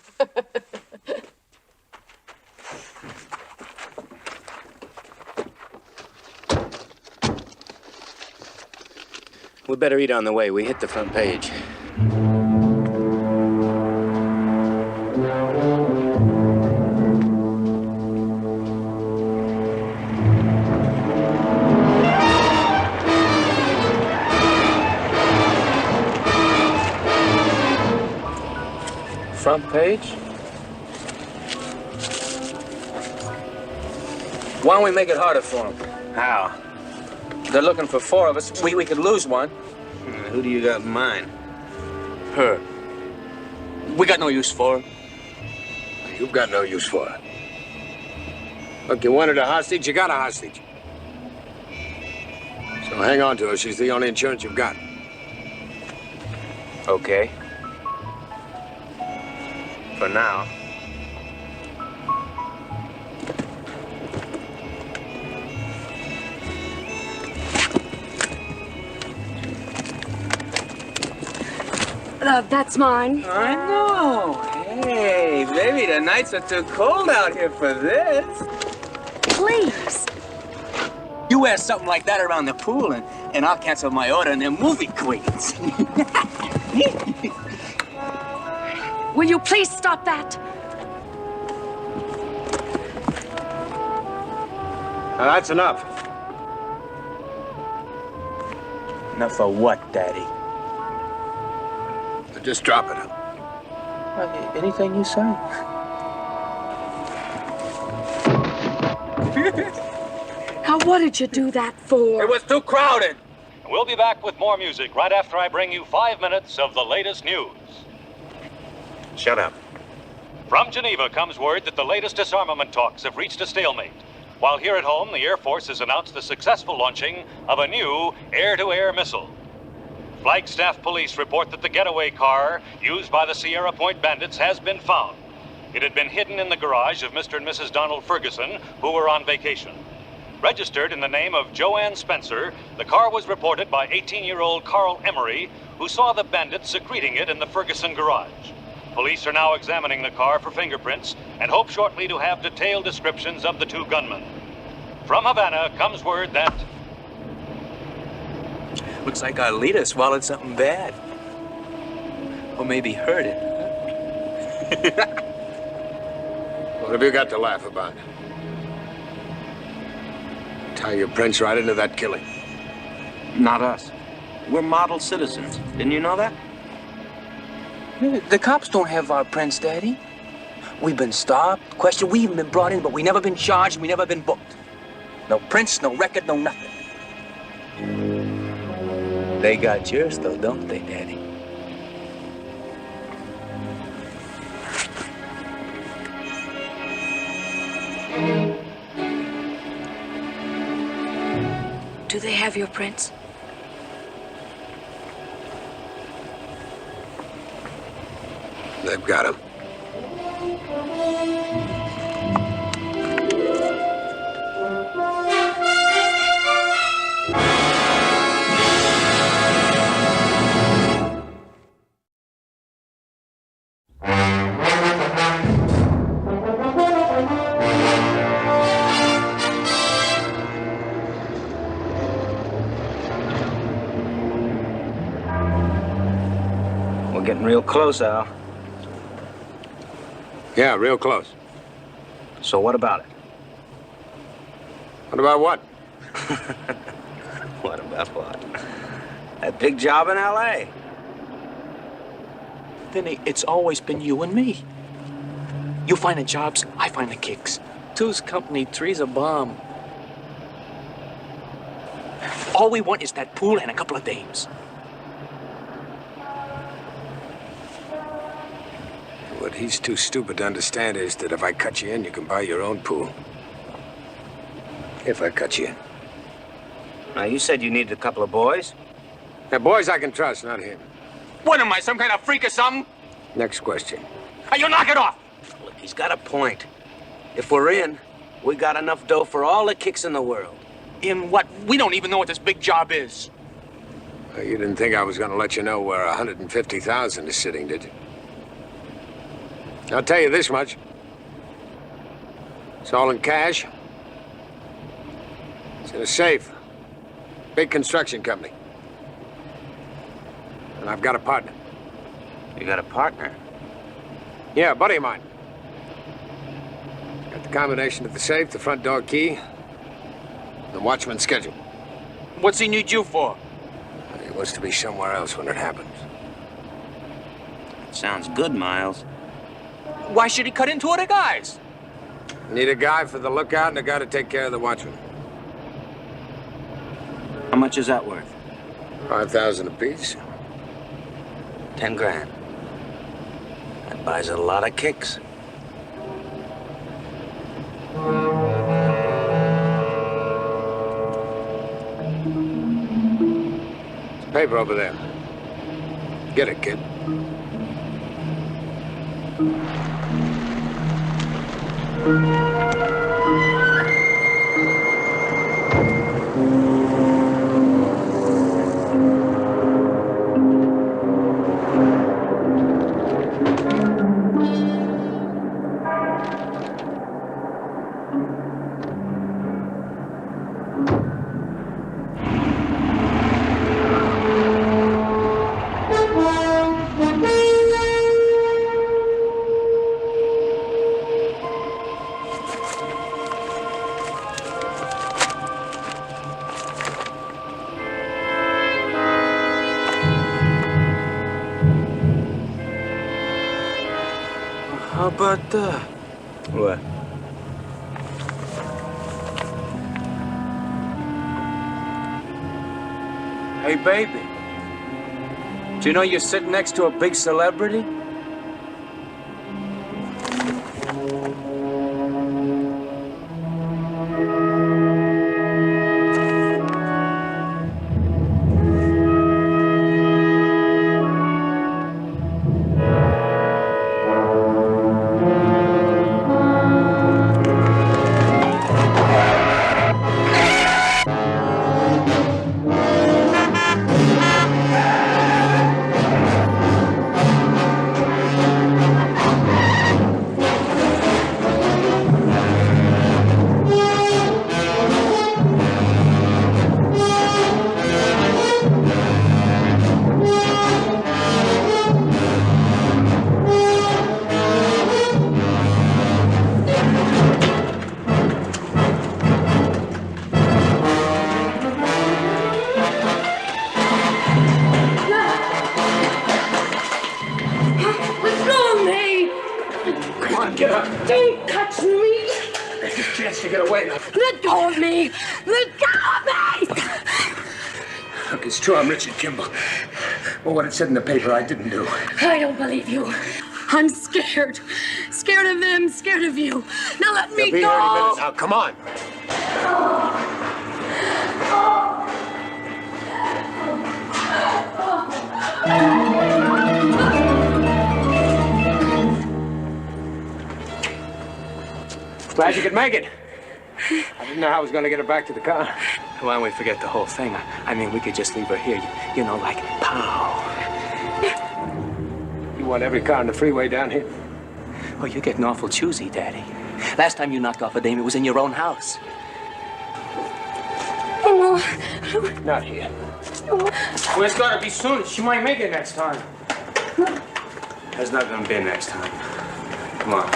We better eat on the way. We hit the front page. Front page? Why don't we make it harder for them? How? They're looking for 4 of us. We could lose one. Who do you got in mind? Her. We got no use for her. You've got no use for her. Look, you wanted a hostage, you got a hostage. So hang on to her. She's the only insurance you've got. Okay. For now. That's mine. I know. Hey, baby, the nights are too cold out here for this. Please. You wear something like that around the pool, and I'll cancel my order, and they're movie queens. Will you please stop that? Now, that's enough. Enough for what, Daddy? Just drop it. Anything you say. Now, what did you do that for? It was too crowded. We'll be back with more music right after I bring you 5 minutes of the latest news. Shut up. From Geneva comes word that the latest disarmament talks have reached a stalemate. While here at home, the Air Force has announced the successful launching of a new air-to-air missile. Flagstaff police report that the getaway car used by the Sierra Point bandits has been found. It had been hidden in the garage of Mr. and Mrs. Donald Ferguson, who were on vacation. Registered in the name of Joanne Spencer, the car was reported by 18-year-old Carl Emery, who saw the bandits secreting it in the Ferguson garage. Police are now examining the car for fingerprints and hope shortly to have detailed descriptions of the 2 gunmen. From Havana comes word that... Looks like our leader swallowed something bad. Or maybe heard it. What have you got to laugh about? Tie your prince right into that killing. Not us. We're model citizens. Didn't you know that? The cops don't have our prints, Daddy. We've been stopped, questioned, we even been brought in, but we never been charged, we never been booked. No prints, no record, no nothing. They got yours, though, don't they, Daddy? Do they have your prints? They've got him. We're getting real close, Al. Yeah, real close. So what about it? What about what? What about what? That big job in L.A. Vinny, it's always been you and me. You find the jobs, I find the kicks. Two's company, three's a bomb. All we want is that pool and a couple of dames. What he's too stupid to understand is that if I cut you in, you can buy your own pool. If I cut you in. Now, you said you needed a couple of boys. Now, boys I can trust, not him. What am I, some kind of freak or something? Next question. Hey, you knock it off! Look, he's got a point. If we're in, we got enough dough for all the kicks in the world. In what? We don't even know what this big job is. Well, you didn't think I was going to let you know where 150,000 is sitting, did you? I'll tell you this much. It's all in cash. It's in a safe. Big construction company. And I've got a partner. You got a partner? Yeah, a buddy of mine. Got the combination of the safe, the front door key, the watchman's schedule. What's he need you for? He wants to be somewhere else when it happens. Sounds good, Miles. Why should he cut into other guys? Need a guy for the lookout and a guy to take care of the watchman. How much is that worth? 5,000 apiece. 10 grand. That buys a lot of kicks. There's paper over there. Get it, kid. How about that? What? Hey, baby. Do you know you're sitting next to a big celebrity? Don't touch me! There's a chance to get away now. Let go of me! Let go of me! Look, it's true, I'm Richard Kimble. Well, what it said in the paper, I didn't do. I don't believe you. I'm scared. Scared of them, scared of you. Now let me You'll be go! here any minute now, come on. Glad you could make it. I didn't know how I was going to get her back to the car. Why don't we forget the whole thing? I mean, we could just leave her here, you know, like, pow. You want every car on the freeway down here? Oh, you're getting awful choosy, Daddy. Last time you knocked off a dame, it was in your own house. Not here. Well, it's gotta be soon. She might make it next time. There's not gonna be next time. Come on.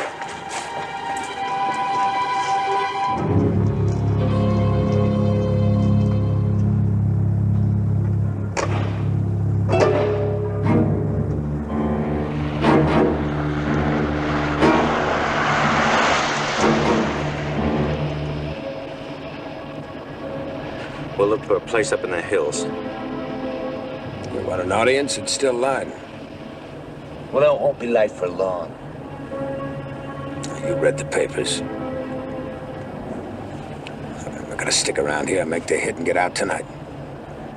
We'll look for a place up in the hills. You want an audience? It's still light. Well, it won't be light for long. You read the papers. We're gonna stick around here, make the hit, and get out tonight.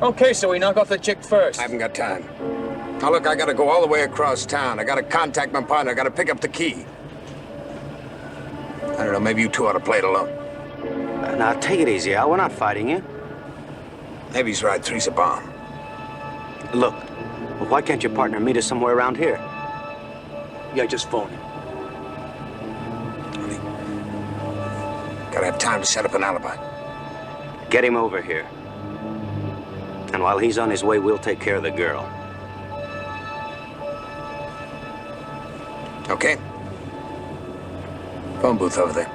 Okay, so we knock off the chick first. I haven't got time. Now, look, I gotta go all the way across town. I gotta contact my partner. I gotta pick up the key. I don't know, maybe you two ought to play it alone. Now, take it easy, Al. We're not fighting you. Maybe he's right. Three's a bomb. Look, well, why can't your partner meet us somewhere around here? Yeah, just phone him. Gotta have time to set up an alibi. Get him over here. And while he's on his way, we'll take care of the girl. Okay? Phone booth over there.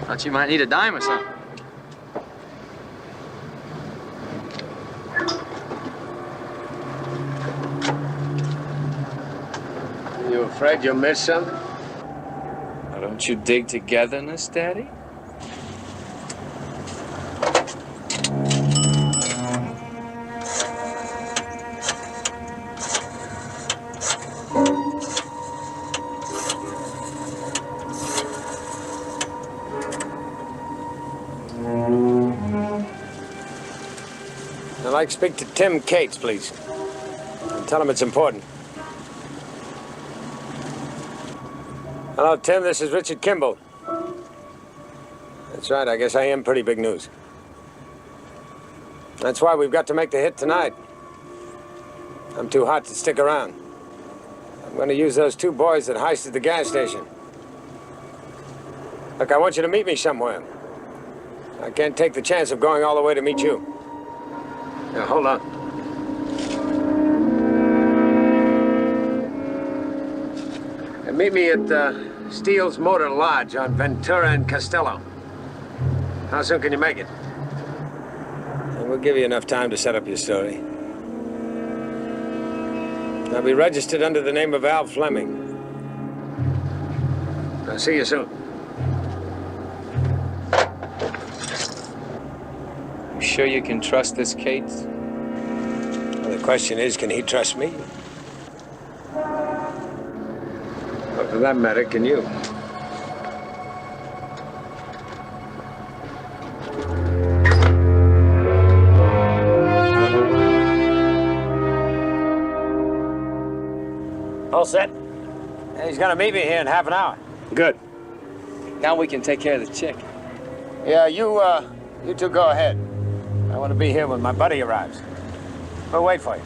Thought you might need a dime or something. You afraid you'll miss something? Now, don't you dig togetherness, Daddy? I'd like to speak to Tim Cates, please. And tell him it's important. Hello, Tim. This is Richard Kimble. That's right. I guess I am pretty big news. That's why we've got to make the hit tonight. I'm too hot to stick around. I'm going to use those two boys that heisted the gas station. Look, I want you to meet me somewhere. I can't take the chance of going all the way to meet you. Now, hold on. And meet me at Steele's Motor Lodge on Ventura and Costello. How soon can you make it? And we'll give you enough time to set up your story. I'll be registered under the name of Al Fleming. I'll see you soon. You sure you can trust this Cates? Well, the question is, can he trust me? Well, for that matter, can you? All set? He's gonna meet me here in half an hour. Good. Now we can take care of the chick. Yeah, you two go ahead. I want to be here when my buddy arrives. We'll wait for you.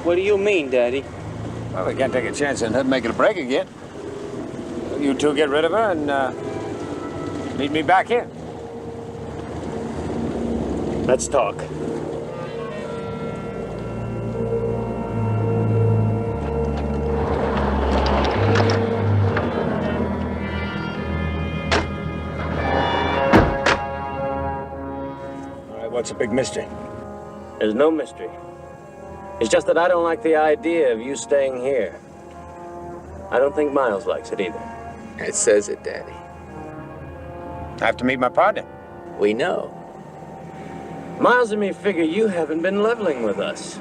What do you mean, Daddy? Well, we can't take a chance on her making a break again. You two get rid of her and meet me back here. Let's talk. What's the big mystery? There's no mystery. It's just that I don't like the idea of you staying here. I don't think Miles likes it either. It says it, Daddy. I have to meet my partner. We know. Miles and me figure you haven't been leveling with us.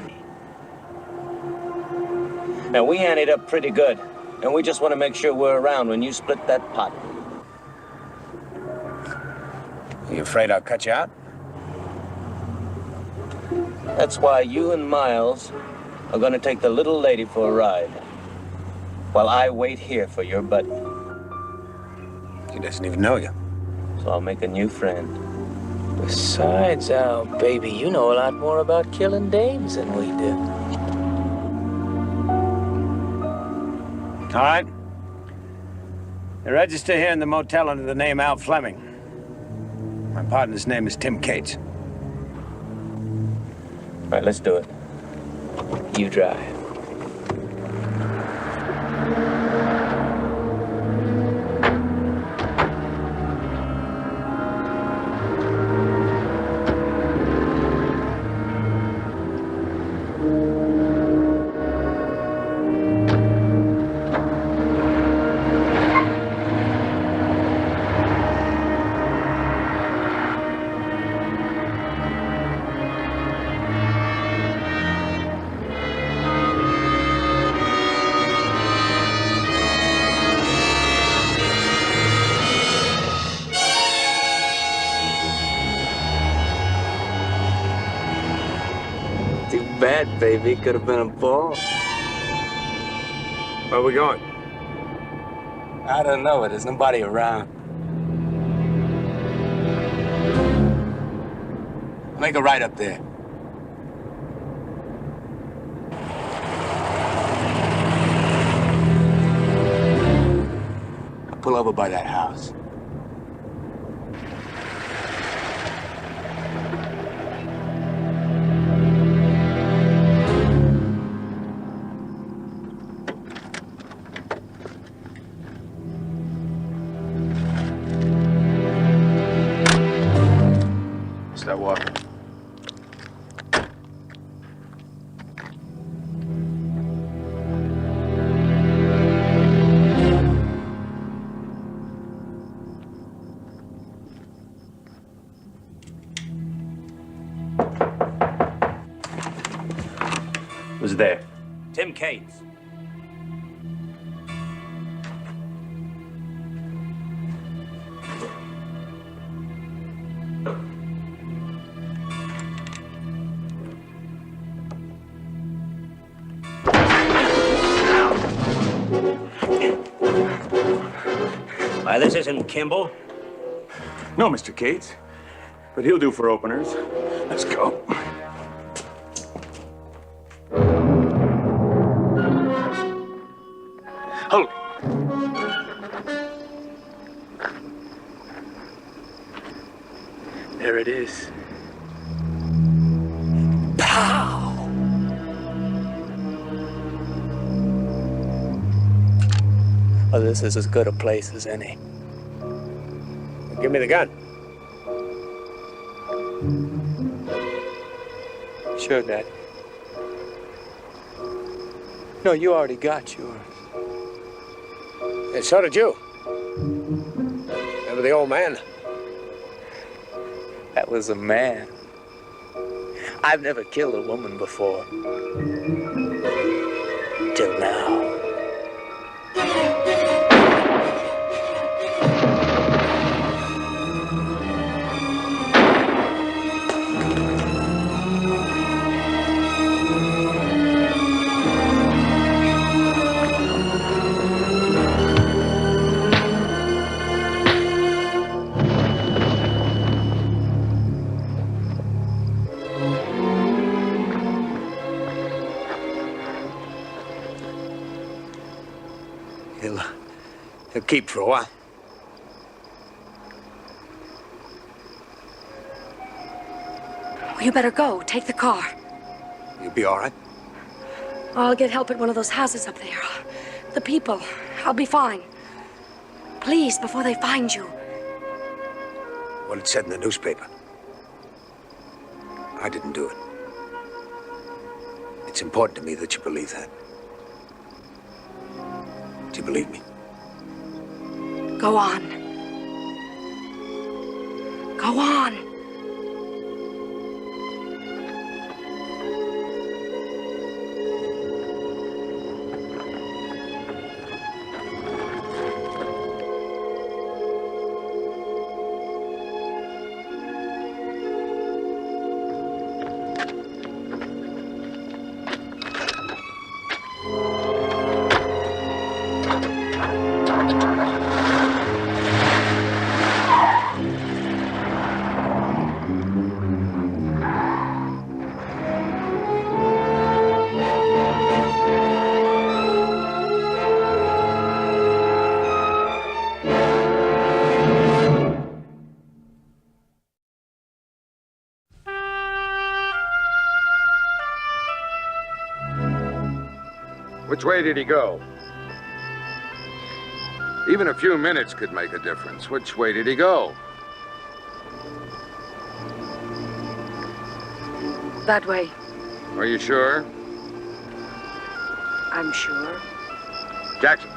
Now, we anteed up pretty good, and we just want to make sure we're around when you split that pot. Are you afraid I'll cut you out? That's why you and Miles are going to take the little lady for a ride, while I wait here for your buddy. He doesn't even know you. So I'll make a new friend. Besides, Al, baby, you know a lot more about killing dames than we do. All right. You register here in the motel under the name Al Fleming. My partner's name is Tim Cates. All right, let's do it. You drive. Bad, baby. Could have been a ball. Where are we going? I don't know. There's nobody around. Make a right up there. I'll pull over by that house. What's that water? Who's there? Tim Cates. Why, this isn't Kimble. No, Mr. Cates. But he'll do for openers. Let's go. Hold. There it is. Pow! Well, this is as good a place as any. Give me the gun. Sure, Dad. No, you already got yours. And so did you. Remember the old man? That was a man. I've never killed a woman before. Till now. He'll keep for a while. Well, you better go. Take the car. You'll be all right? I'll get help at one of those houses up there. The people. I'll be fine. Please, before they find you. What it said in the newspaper. I didn't do it. It's important to me that you believe that. Do you believe me? Go on. Go on. Which way did he go? Even a few minutes could make a difference. Which way did he go? That way. Are you sure? I'm sure. Jackson.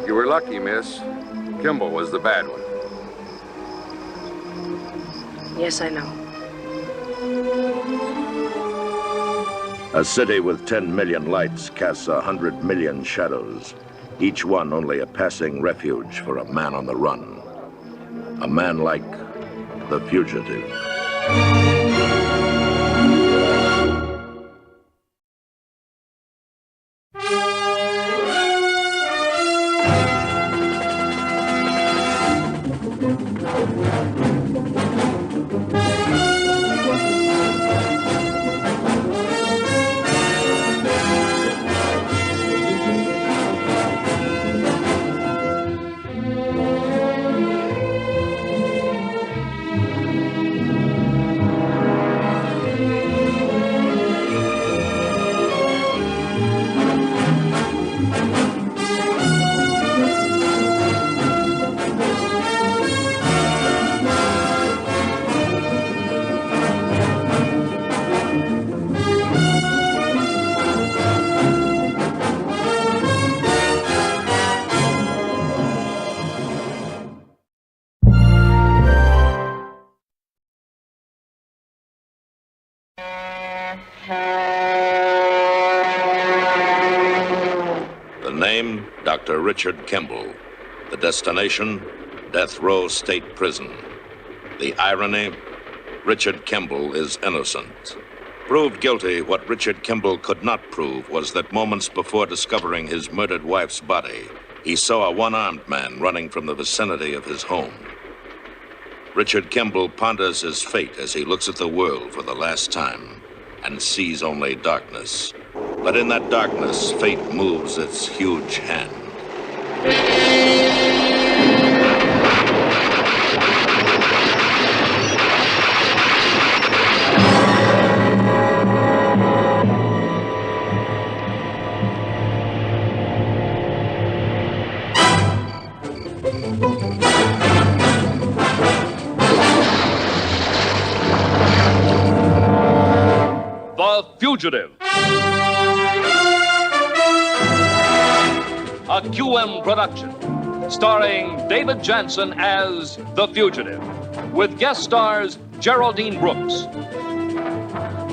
You were lucky, miss. Kimble was the bad one. Yes, I know. A city with 10 million lights casts 100 million shadows, each one only a passing refuge for a man on the run. A man like the fugitive. name, Dr. Richard Kimble. The destination, Death Row State Prison. The irony, Richard Kimble is innocent. Proved guilty, what Richard Kimble could not prove was that moments before discovering his murdered wife's body, he saw a one-armed man running from the vicinity of his home. Richard Kimble ponders his fate as he looks at the world for the last time and sees only darkness. But in that darkness, fate moves its huge hand. The Fugitive. A QM production, starring David Janssen as The Fugitive, with guest stars Geraldine Brooks,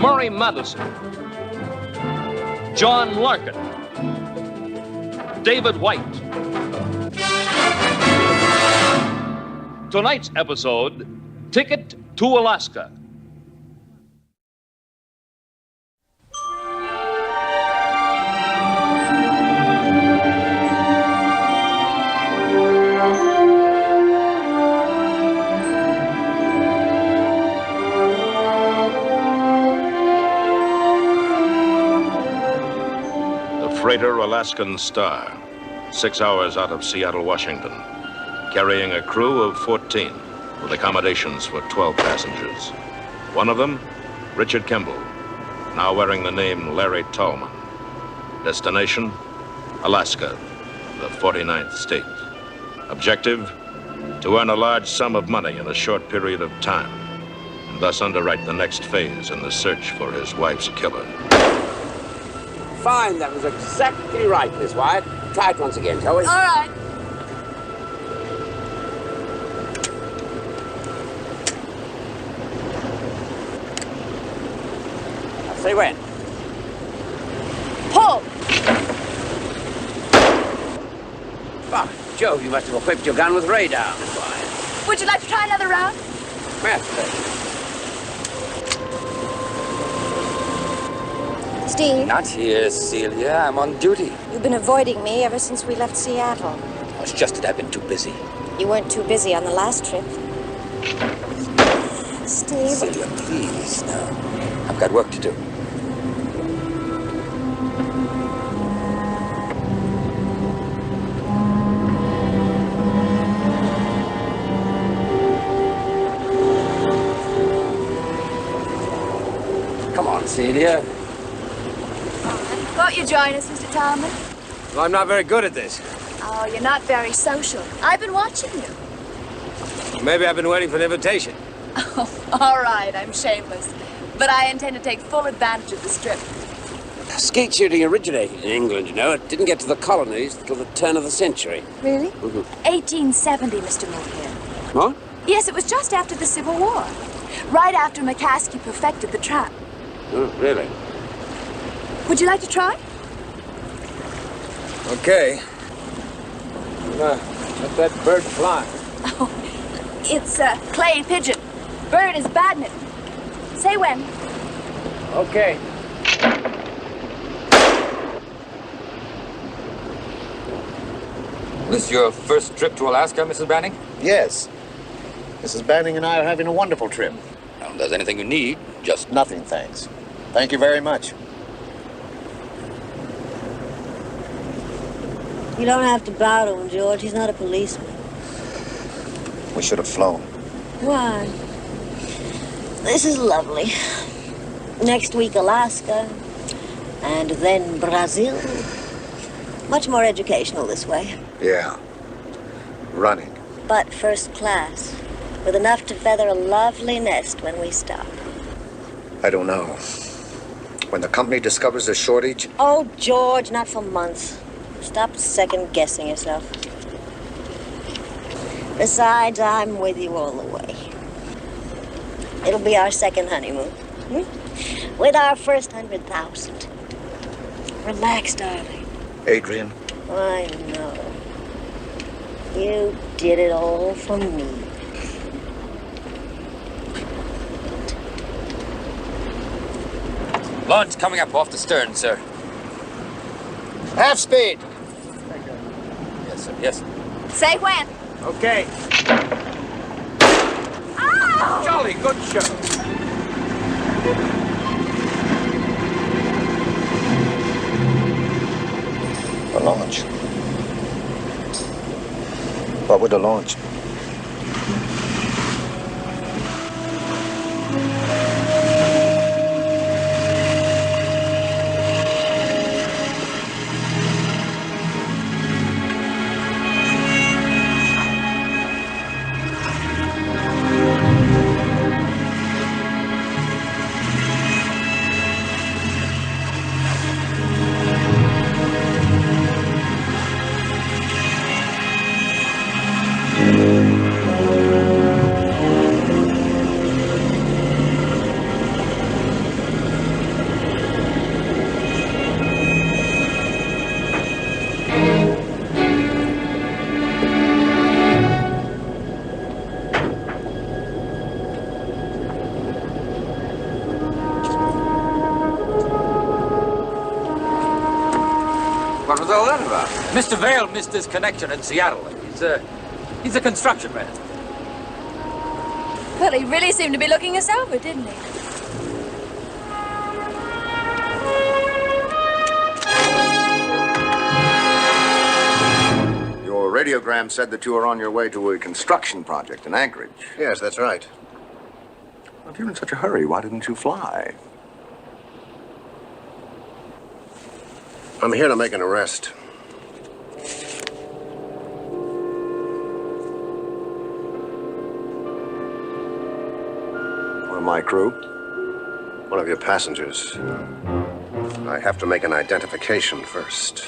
Murray Madison, John Larkin, David White. Tonight's episode, Ticket to Alaska. Freighter Alaskan Star, 6 hours out of Seattle, Washington, carrying a crew of 14 with accommodations for 12 passengers. One of them, Richard Kimble, now wearing the name Larry Tallman. Destination, Alaska, the 49th state. Objective, to earn a large sum of money in a short period of time, and thus underwrite the next phase in the search for his wife's killer. Fine, that was exactly right, Miss Wyatt. Try it once again, shall we? All right. I'll say when. Pull! By Jove, you must have equipped your gun with radar, Miss Wyatt. Would you like to try another round? Master. Steve, Not here, Celia. I'm on duty. you've been avoiding me ever since we left Seattle. It's just that I've been too busy. You weren't too busy on the last trip. Steve. Celia, please, now. I've got work to do. Come on, Celia. Thought you'd join us, Mr. Tallman. Well, I'm not very good at this. Oh, you're not very social. I've been watching you. Maybe I've been waiting for an invitation. Oh, all right, I'm shameless. But I intend to take full advantage of this trip. Skeet shooting originated in England, you know. It didn't get to the colonies until the turn of the century. Really? Mm-hmm. 1870, Mr. Moorhead. What? Yes, it was just after the Civil War. Right after McCaskey perfected the trap. Oh, really? Would you like to try? Okay. Let that bird fly. Oh, it's a clay pigeon. Bird is batting it. Say when. Okay. This your first trip to Alaska, Mrs. Banning? Yes. Mrs. Banning and I are having a wonderful trip. Well, if there's anything you need, just... Nothing, thanks. Thank you very much. You don't have to bow to him, George. He's not a policeman. We should have flown. Why? This is lovely. Next week, Alaska. And then Brazil. Much more educational this way. Yeah. Running. But first class. With enough to feather a lovely nest when we stop. I don't know. When the company discovers a shortage... Oh, George, not for months. Stop second-guessing yourself. Besides, I'm with you all the way. It'll be our second honeymoon. With our first 100,000. Relax, darling. Adrian, I know. You did it all for me. Launch coming up off the stern, sir. Half speed. Yes, sir. Yes. Say when. Okay. Jolly good show. A launch. What would the launch? What was all that about? Mr. Vale missed his connection in Seattle. He's a construction man. Well, he really seemed to be looking us over, didn't he? Your radiogram said that you were on your way to a construction project in Anchorage. Yes, that's right. If you're in such a hurry, why didn't you fly? I'm here to make an arrest. One of my crew? One of your passengers. I have to make an identification first.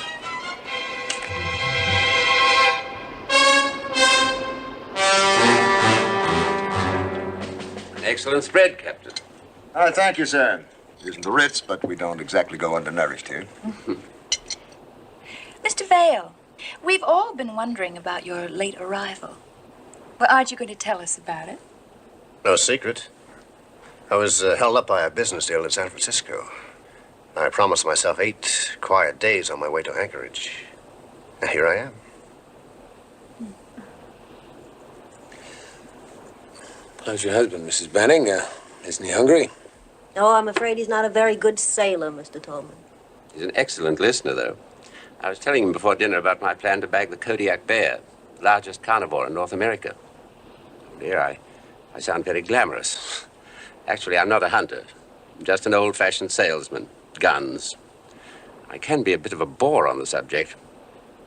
An excellent spread, Captain. Thank you, sir. It isn't the Ritz, but we don't exactly go undernourished here. Mr. Vale, we've all been wondering about your late arrival. Well, aren't you going to tell us about it? No secret. I was held up by a business deal in San Francisco. I promised myself 8 quiet days on my way to Anchorage. Now, here I am. How's your husband, Mrs. Banning? Isn't he hungry? Oh, I'm afraid he's not a very good sailor, Mr. Tolman. He's an excellent listener, though. I was telling him before dinner about my plan to bag the Kodiak bear, the largest carnivore in North America. Oh dear, I sound very glamorous. Actually, I'm not a hunter. I'm just an old-fashioned salesman. Guns. I can be a bit of a bore on the subject.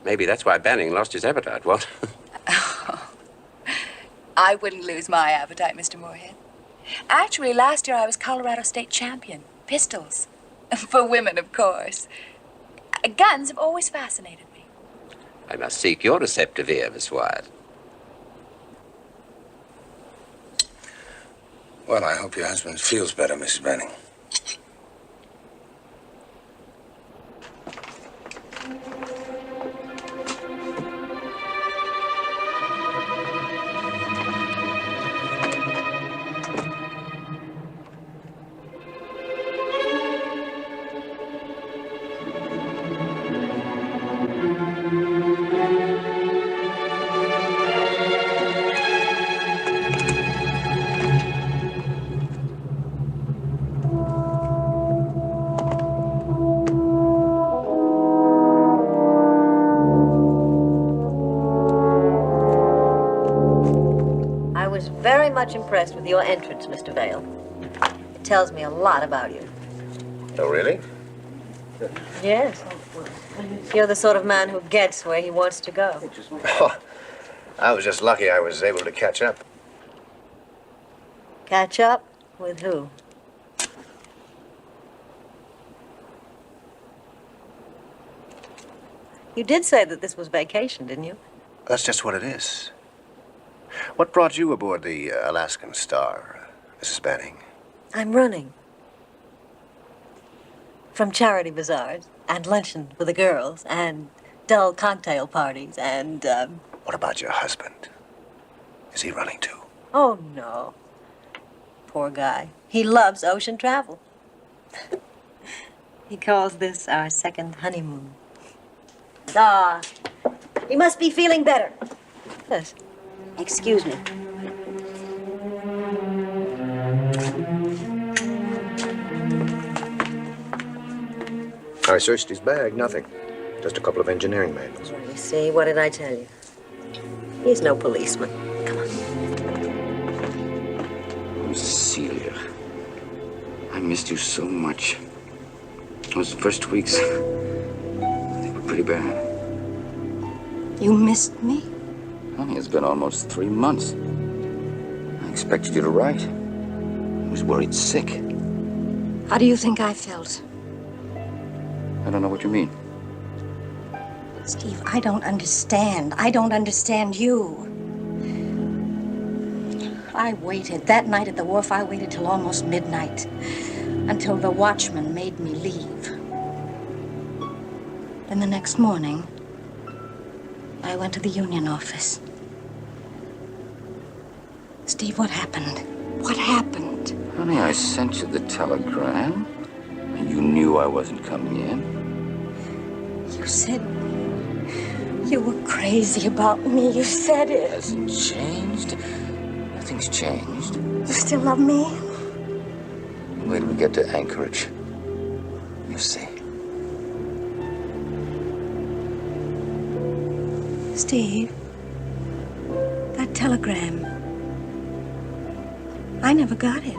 Maybe that's why Banning lost his appetite, what? I wouldn't lose my appetite, Mr. Moorhead. Actually, last year I was Colorado State champion. Pistols. For women, of course. Guns have always fascinated me. I must seek your receptive ear, Miss Wyatt. Well, I hope your husband feels better, Mrs. Banning. Much impressed with your entrance, Mr. Vale. It tells me a lot about you. Oh, really? Yes. You're the sort of man who gets where he wants to go. Oh, I was just lucky I was able to catch up. Catch up? With who? You did say that this was vacation, didn't you? That's just what it is. What brought you aboard the Alaskan Star, Mrs. Banning? I'm running. From charity bazaars, and luncheon with the girls, and dull cocktail parties and, What about your husband? Is he running too? Oh, no. Poor guy. He loves ocean travel. He calls this our second honeymoon. Ah, he must be feeling better. Yes. Excuse me. I searched his bag, nothing. Just a couple of engineering manuals. You see, what did I tell you? He's no policeman. Oh, Celia. I missed you so much. Those first weeks, they were pretty bad. You missed me? Honey, it's been almost 3 months. I expected you to write. I was worried sick. How do you think I felt? I don't know what you mean. Steve, I don't understand. I don't understand you. I waited. That night at the wharf, I waited till almost midnight. Until the watchman made me leave. Then the next morning, I went to the union office. Steve, what happened? What happened? Honey, I sent you the telegram. And you knew I wasn't coming in. You said you were crazy about me. You said it. Hasn't changed. Nothing's changed. You still love me? Wait till we get to Anchorage. You see. Steve, that telegram, I never got it.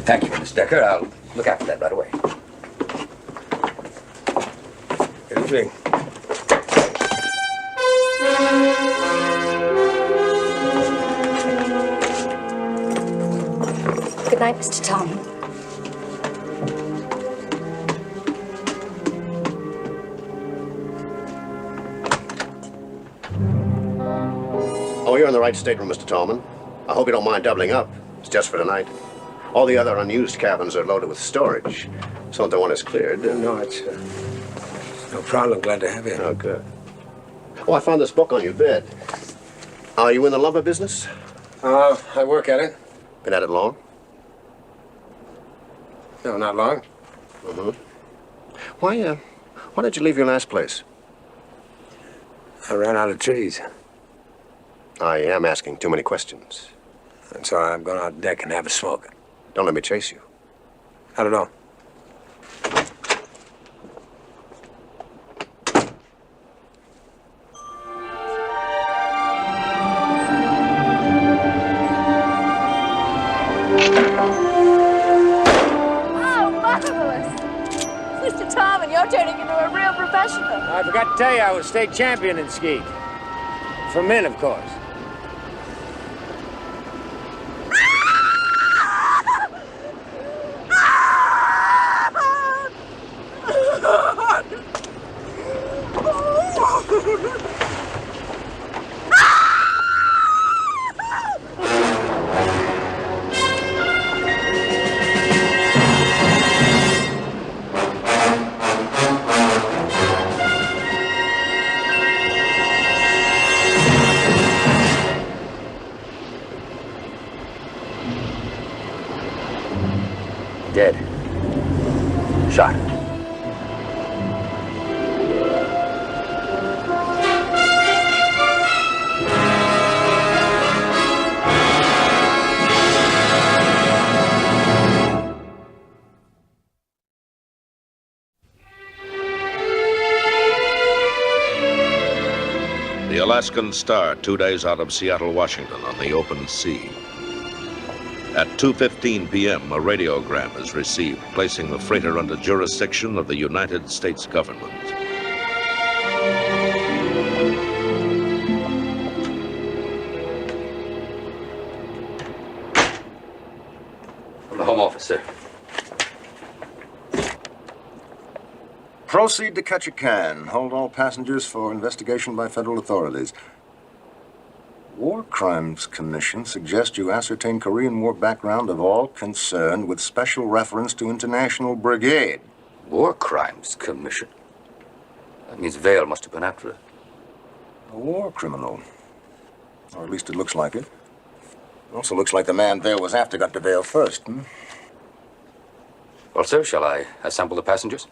Thank you, Miss Decker. I'll look after that right away. Good evening. Good night, Mr. Tom. Oh, you're in the right stateroom, Mr. Tallman. I hope you don't mind doubling up. It's just for tonight. All the other unused cabins are loaded with storage. So the one is cleared. No, it's no problem. Glad to have you. Oh, good. Oh, I found this book on your bed. Are you in the lumber business? I work at it. Been at it long? No, not long. Mm-hmm. Why did you leave your last place? I ran out of trees. I am asking too many questions. And so I'm going out deck and have a smoke. Don't let me chase you. Not at all. Oh, marvelous! Mr. Tom, you're turning into a real professional. I forgot to tell you I was state champion in skeet. For men, of course. Dead. Shot. The Alaskan Star, 2 days out of Seattle, Washington, on the open sea. At 2:15 p.m., a radiogram is received, placing the freighter under jurisdiction of the United States government. From the Home Office, sir. Proceed to Ketchikan. Hold all passengers for investigation by federal authorities. War Crimes Commission suggests you ascertain Korean War background of all concerned with special reference to International Brigade. War Crimes Commission? That means Vale must have been after it. A war criminal. Or at least it looks like it. Also looks like the man Vale was after got to Vale first, Well, sir, shall I assemble the passengers?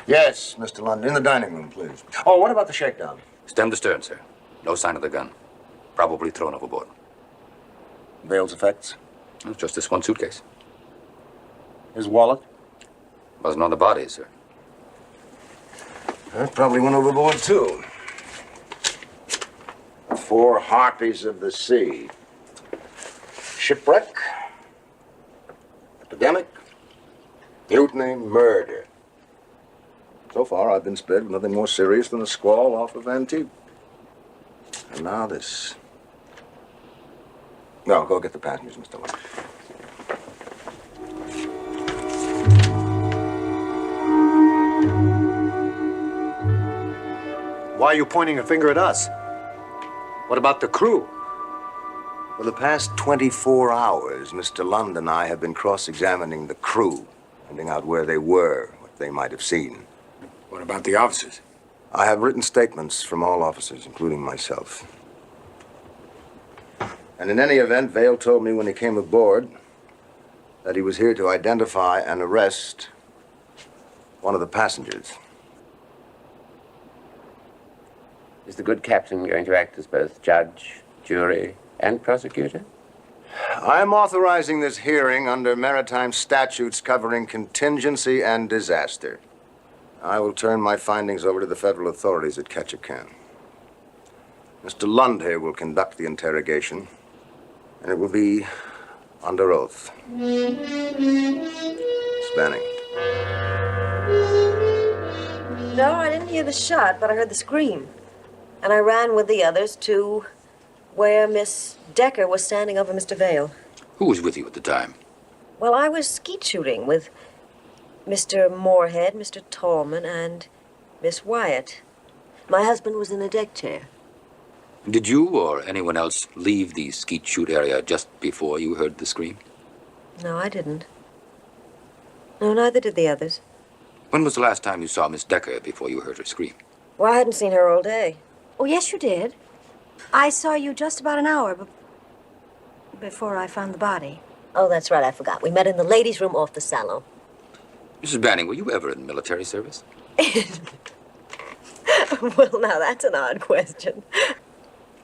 Yes, Mr. London. In the dining room, please. Oh, what about the shakedown? Stem to stern, sir. No sign of the gun. Probably thrown overboard. Vale's effects? Well, just this one suitcase. His wallet? Wasn't on the body, sir. That probably went overboard, too. 4 harpies of the sea. Shipwreck, epidemic, mutiny, murder. So far, I've been spared with nothing more serious than a squall off of Antibes. And now this. No, go get the passengers, Mr. London. Why are you pointing a finger at us? What about the crew? For the past 24 hours, Mr. Lund and I have been cross-examining the crew, finding out where they were, what they might have seen. What about the officers? I have written statements from all officers, including myself. And in any event, Vale told me when he came aboard that he was here to identify and arrest one of the passengers. Is the good captain going to act as both judge, jury, and prosecutor? I am authorizing this hearing under maritime statutes covering contingency and disaster. I will turn my findings over to the federal authorities at Ketchikan. Mr. Lund here will conduct the interrogation, and it will be under oath. Spanning. No, I didn't hear the shot, but I heard the scream. And I ran with the others to where Miss Decker was standing over Mr. Vale. Who was with you at the time? Well, I was skeet shooting with Mr. Moorhead, Mr. Tallman, and Miss Wyatt. My husband was in a deck chair. Did you or anyone else leave the skeet shoot area just before you heard the scream? No, I didn't. No, neither did the others. When was the last time you saw Miss Decker before you heard her scream? Well, I hadn't seen her all day. Oh, yes, you did. I saw you just about an hour before I found the body. Oh, that's right, I forgot. We met in the ladies' room off the salon. Mrs. Banning, were you ever in military service? Well, now, that's an odd question.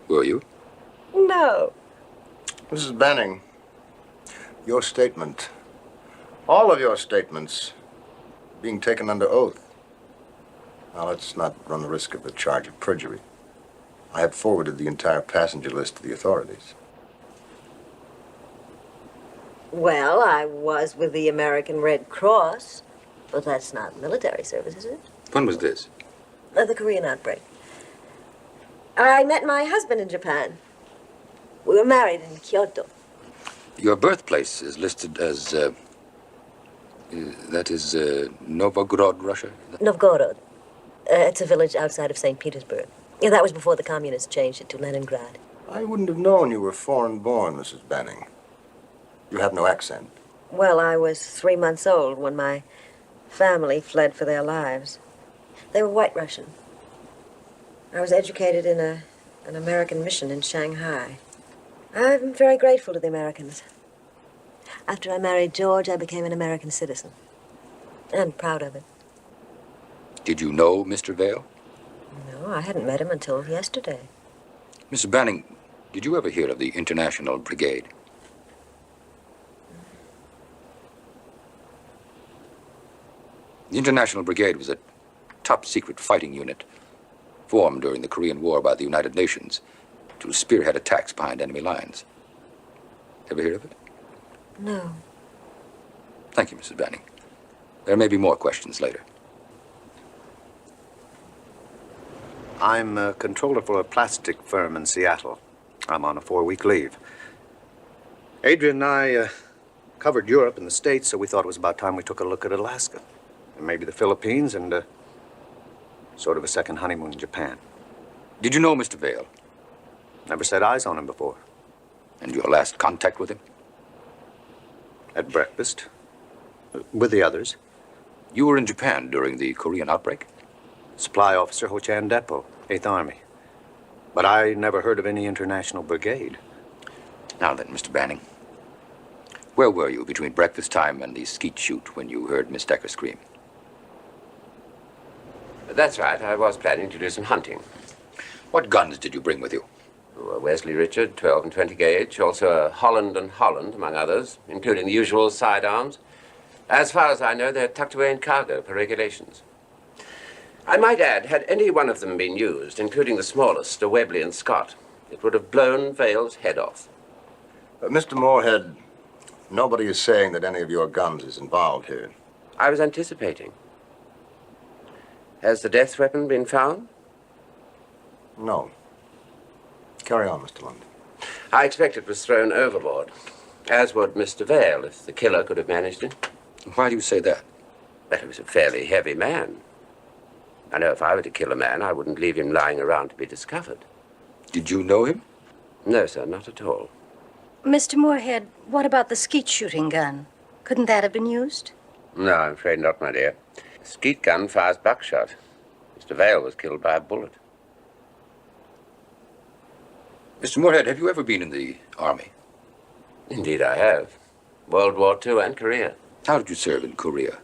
Were you? No. Mrs. Banning, your statement, all of your statements, being taken under oath. Now, let's not run the risk of the charge of perjury. I have forwarded the entire passenger list to the authorities. Well, I was with the American Red Cross, but that's not military service, is it? When was this? The Korean outbreak. I met my husband in Japan. We were married in Kyoto. Your birthplace is listed as, Novgorod, Russia? Novgorod. It's a village outside of St. Petersburg. Yeah, that was before the communists changed it to Leningrad. I wouldn't have known you were foreign-born, Mrs. Banning. You have no accent. Well, I was 3 months old when my family fled for their lives. They were White Russian. I was educated in an American mission in Shanghai. I'm very grateful to the Americans. After I married George, I became an American citizen. And proud of it. Did you know Mr. Vale? No, I hadn't met him until yesterday. Mrs. Banning, did you ever hear of the International Brigade? The International Brigade was a top-secret fighting unit formed during the Korean War by the United Nations to spearhead attacks behind enemy lines. Ever hear of it? No. Thank you, Mrs. Banning. There may be more questions later. I'm a controller for a plastic firm in Seattle. I'm on a 4-week leave. Adrian and I covered Europe and the States, so we thought it was about time we took a look at Alaska. And maybe the Philippines and sort of a second honeymoon in Japan. Did you know Mr. Vale? Never set eyes on him before. And your last contact with him? At breakfast. With the others. You were in Japan during the Korean outbreak? Supply officer, Ho-Chan Depot, 8th Army. But I never heard of any international brigade. Now then, Mr. Banning. Where were you between breakfast time and the skeet shoot when you heard Miss Decker scream? That's right. I was planning to do some hunting. What guns did you bring with you? A Wesley Richard, 12 and 20 gauge, also a Holland and Holland, among others, including the usual sidearms. As far as I know, they're tucked away in cargo per regulations. I might add, had any one of them been used, including the smallest, a Webley and Scott, it would have blown Vale's head off. Mr. Moorhead, nobody is saying that any of your guns is involved here. I was anticipating. Has the death weapon been found? No. Carry on, Mr. Lund. I expect it was thrown overboard, as would Mr. Vale if the killer could have managed it. Why do you say that? Well, he was a fairly heavy man. I know if I were to kill a man, I wouldn't leave him lying around to be discovered. Did you know him? No, sir, not at all. Mr. Moorhead, what about the skeet shooting gun? Couldn't that have been used? No, I'm afraid not, my dear. The skeet gun fires buckshot. Mr. Vale was killed by a bullet. Mr. Moorhead, have you ever been in the Army? Indeed, I have. World War II and Korea. How did you serve in Korea?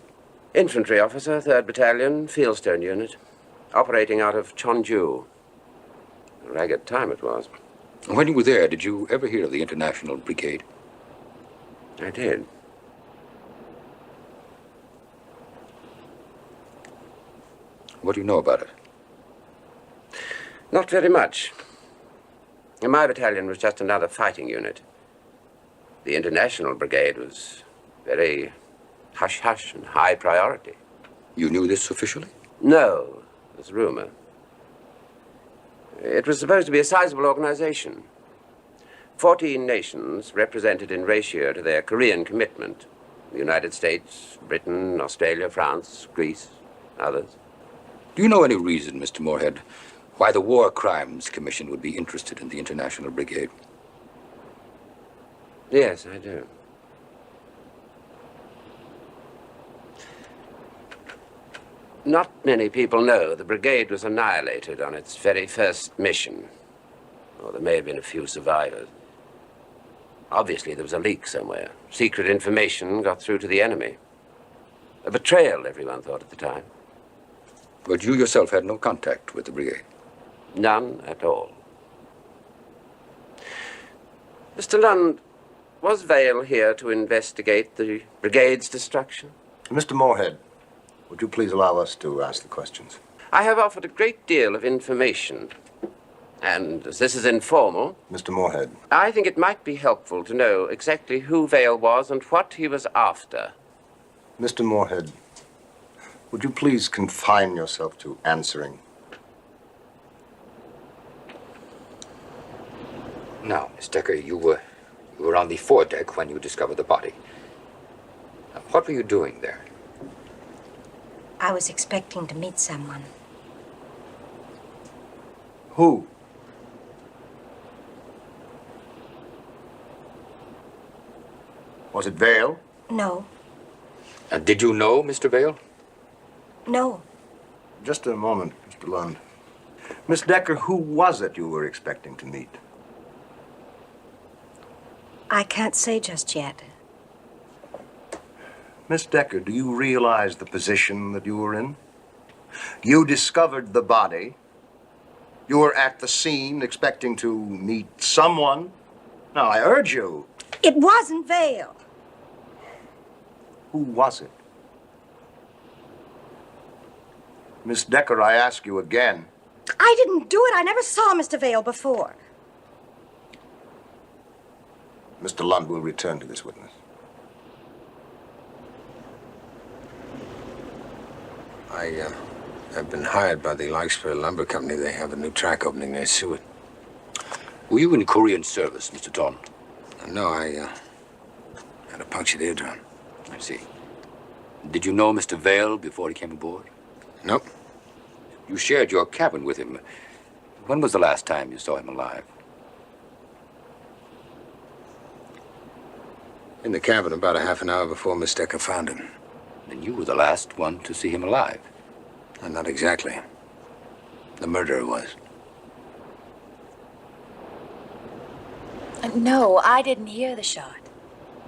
Infantry officer, 3rd Battalion, Fieldstone Unit. Operating out of Cheonju. A ragged time it was. When you were there, did you ever hear of the International Brigade? I did. What do you know about it? Not very much. My battalion was just another fighting unit. The International Brigade was very hush-hush and high priority. You knew this officially? No, it was rumor. It was supposed to be a sizable organization. 14 nations represented in ratio to their Korean commitment. The United States, Britain, Australia, France, Greece, others. Do you know any reason, Mr. Moorhead, why the War Crimes Commission would be interested in the International Brigade? Yes, I do. Not many people know the brigade was annihilated on its very first mission. Or there may have been a few survivors. Obviously, there was a leak somewhere. Secret information got through to the enemy. A betrayal, everyone thought at the time. But you yourself had no contact with the brigade? None at all. Mr. Lund, was Vale here to investigate the brigade's destruction? Mr. Moorhead, would you please allow us to ask the questions? I have offered a great deal of information. And as this is informal... Mr. Moorhead. I think it might be helpful to know exactly who Vale was and what he was after. Mr. Moorhead, would you please confine yourself to answering? Now, Miss Decker, you were on the foredeck when you discovered the body. Now, what were you doing there? I was expecting to meet someone. Who? Was it Vale? No. Did you know Mr. Vale? No. Just a moment, Mr. Lund. Miss Decker, who was it you were expecting to meet? I can't say just yet. Miss Decker, do you realize the position that you were in? You discovered the body. You were at the scene expecting to meet someone. Now, I urge you. It wasn't Vale. Who was it? Miss Decker, I ask you again. I didn't do it. I never saw Mr. Vale before. Mr. Lund will return to this witness. I've been hired by the Larkspur Lumber Company. They have a new track opening near Seward. Were you in Korean service, Mr. Tom? No, I had a punctured eardrum. I see. Did you know Mr. Vale before he came aboard? Nope. You shared your cabin with him. When was the last time you saw him alive? In the cabin about a half an hour before Miss Decker found him. Then you were the last one to see him alive. Not exactly. The murderer was. No, I didn't hear the shot.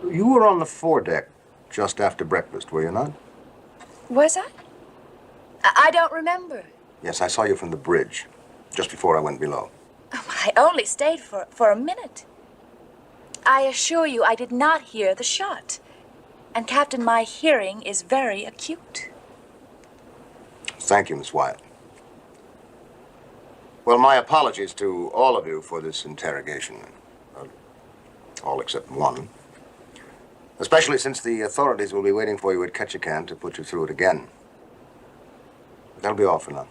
You were on the foredeck just after breakfast, were you not? Was I? I don't remember. Yes, I saw you from the bridge, just before I went below. I only stayed for a minute. I assure you I did not hear the shot. And, Captain, my hearing is very acute. Thank you, Miss Wyatt. Well, my apologies to all of you for this interrogation. All except one. Especially since the authorities will be waiting for you at Ketchikan to put you through it again. That'll be all for now.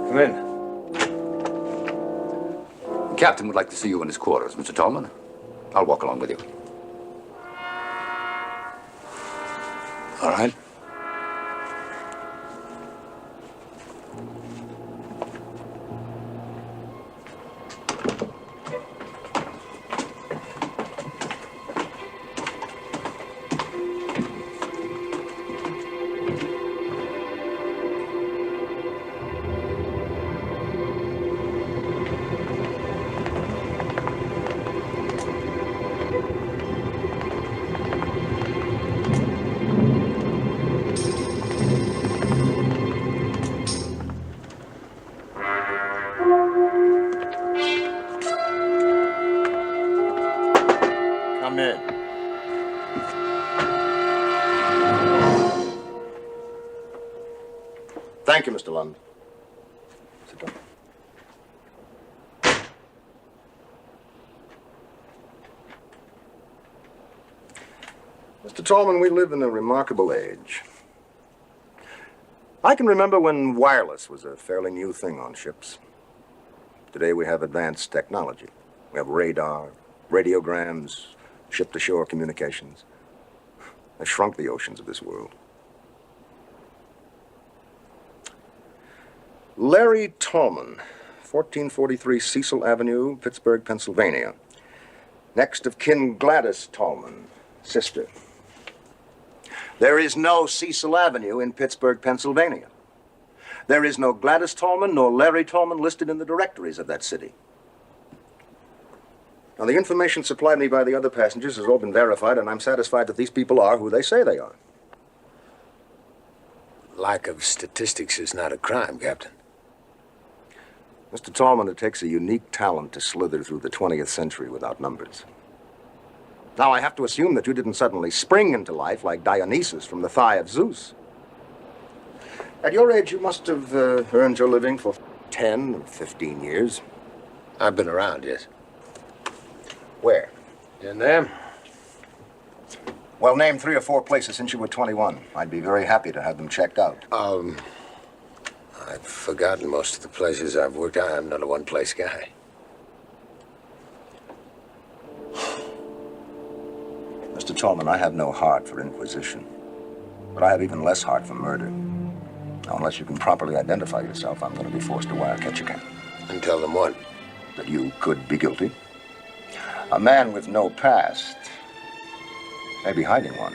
Come in. The captain would like to see you in his quarters, Mr. Tallman. I'll walk along with you. All right. Come in. Thank you, Mr. Lund. Sit down. Mr. Tallman, we live in a remarkable age. I can remember when wireless was a fairly new thing on ships. Today we have advanced technology. We have radar, radiograms, ship-to-shore communications. They've shrunk the oceans of this world. Larry Tallman, 1443 Cecil Avenue, Pittsburgh, Pennsylvania. Next of kin Gladys Tallman, sister. There is no Cecil Avenue in Pittsburgh, Pennsylvania. There is no Gladys Tallman nor Larry Tallman listed in the directories of that city. Now, the information supplied me by the other passengers has all been verified, and I'm satisfied that these people are who they say they are. Lack of statistics is not a crime, Captain. Mr. Tallman, it takes a unique talent to slither through the 20th century without numbers. Now, I have to assume that you didn't suddenly spring into life like Dionysus from the thigh of Zeus. At your age, you must have earned your living for 10 or 15 years. I've been around, yes. Where? In there. Well, name 3 or 4 places since you were 21. I'd be very happy to have them checked out. I've forgotten most of the places I've worked. I'm not a one-place guy. Mr. Tallman, I have no heart for inquisition. But I have even less heart for murder. Now, unless you can properly identify yourself, I'm going to be forced to wire Ketchikan. And tell them what? That you could be guilty. A man with no past may be hiding one.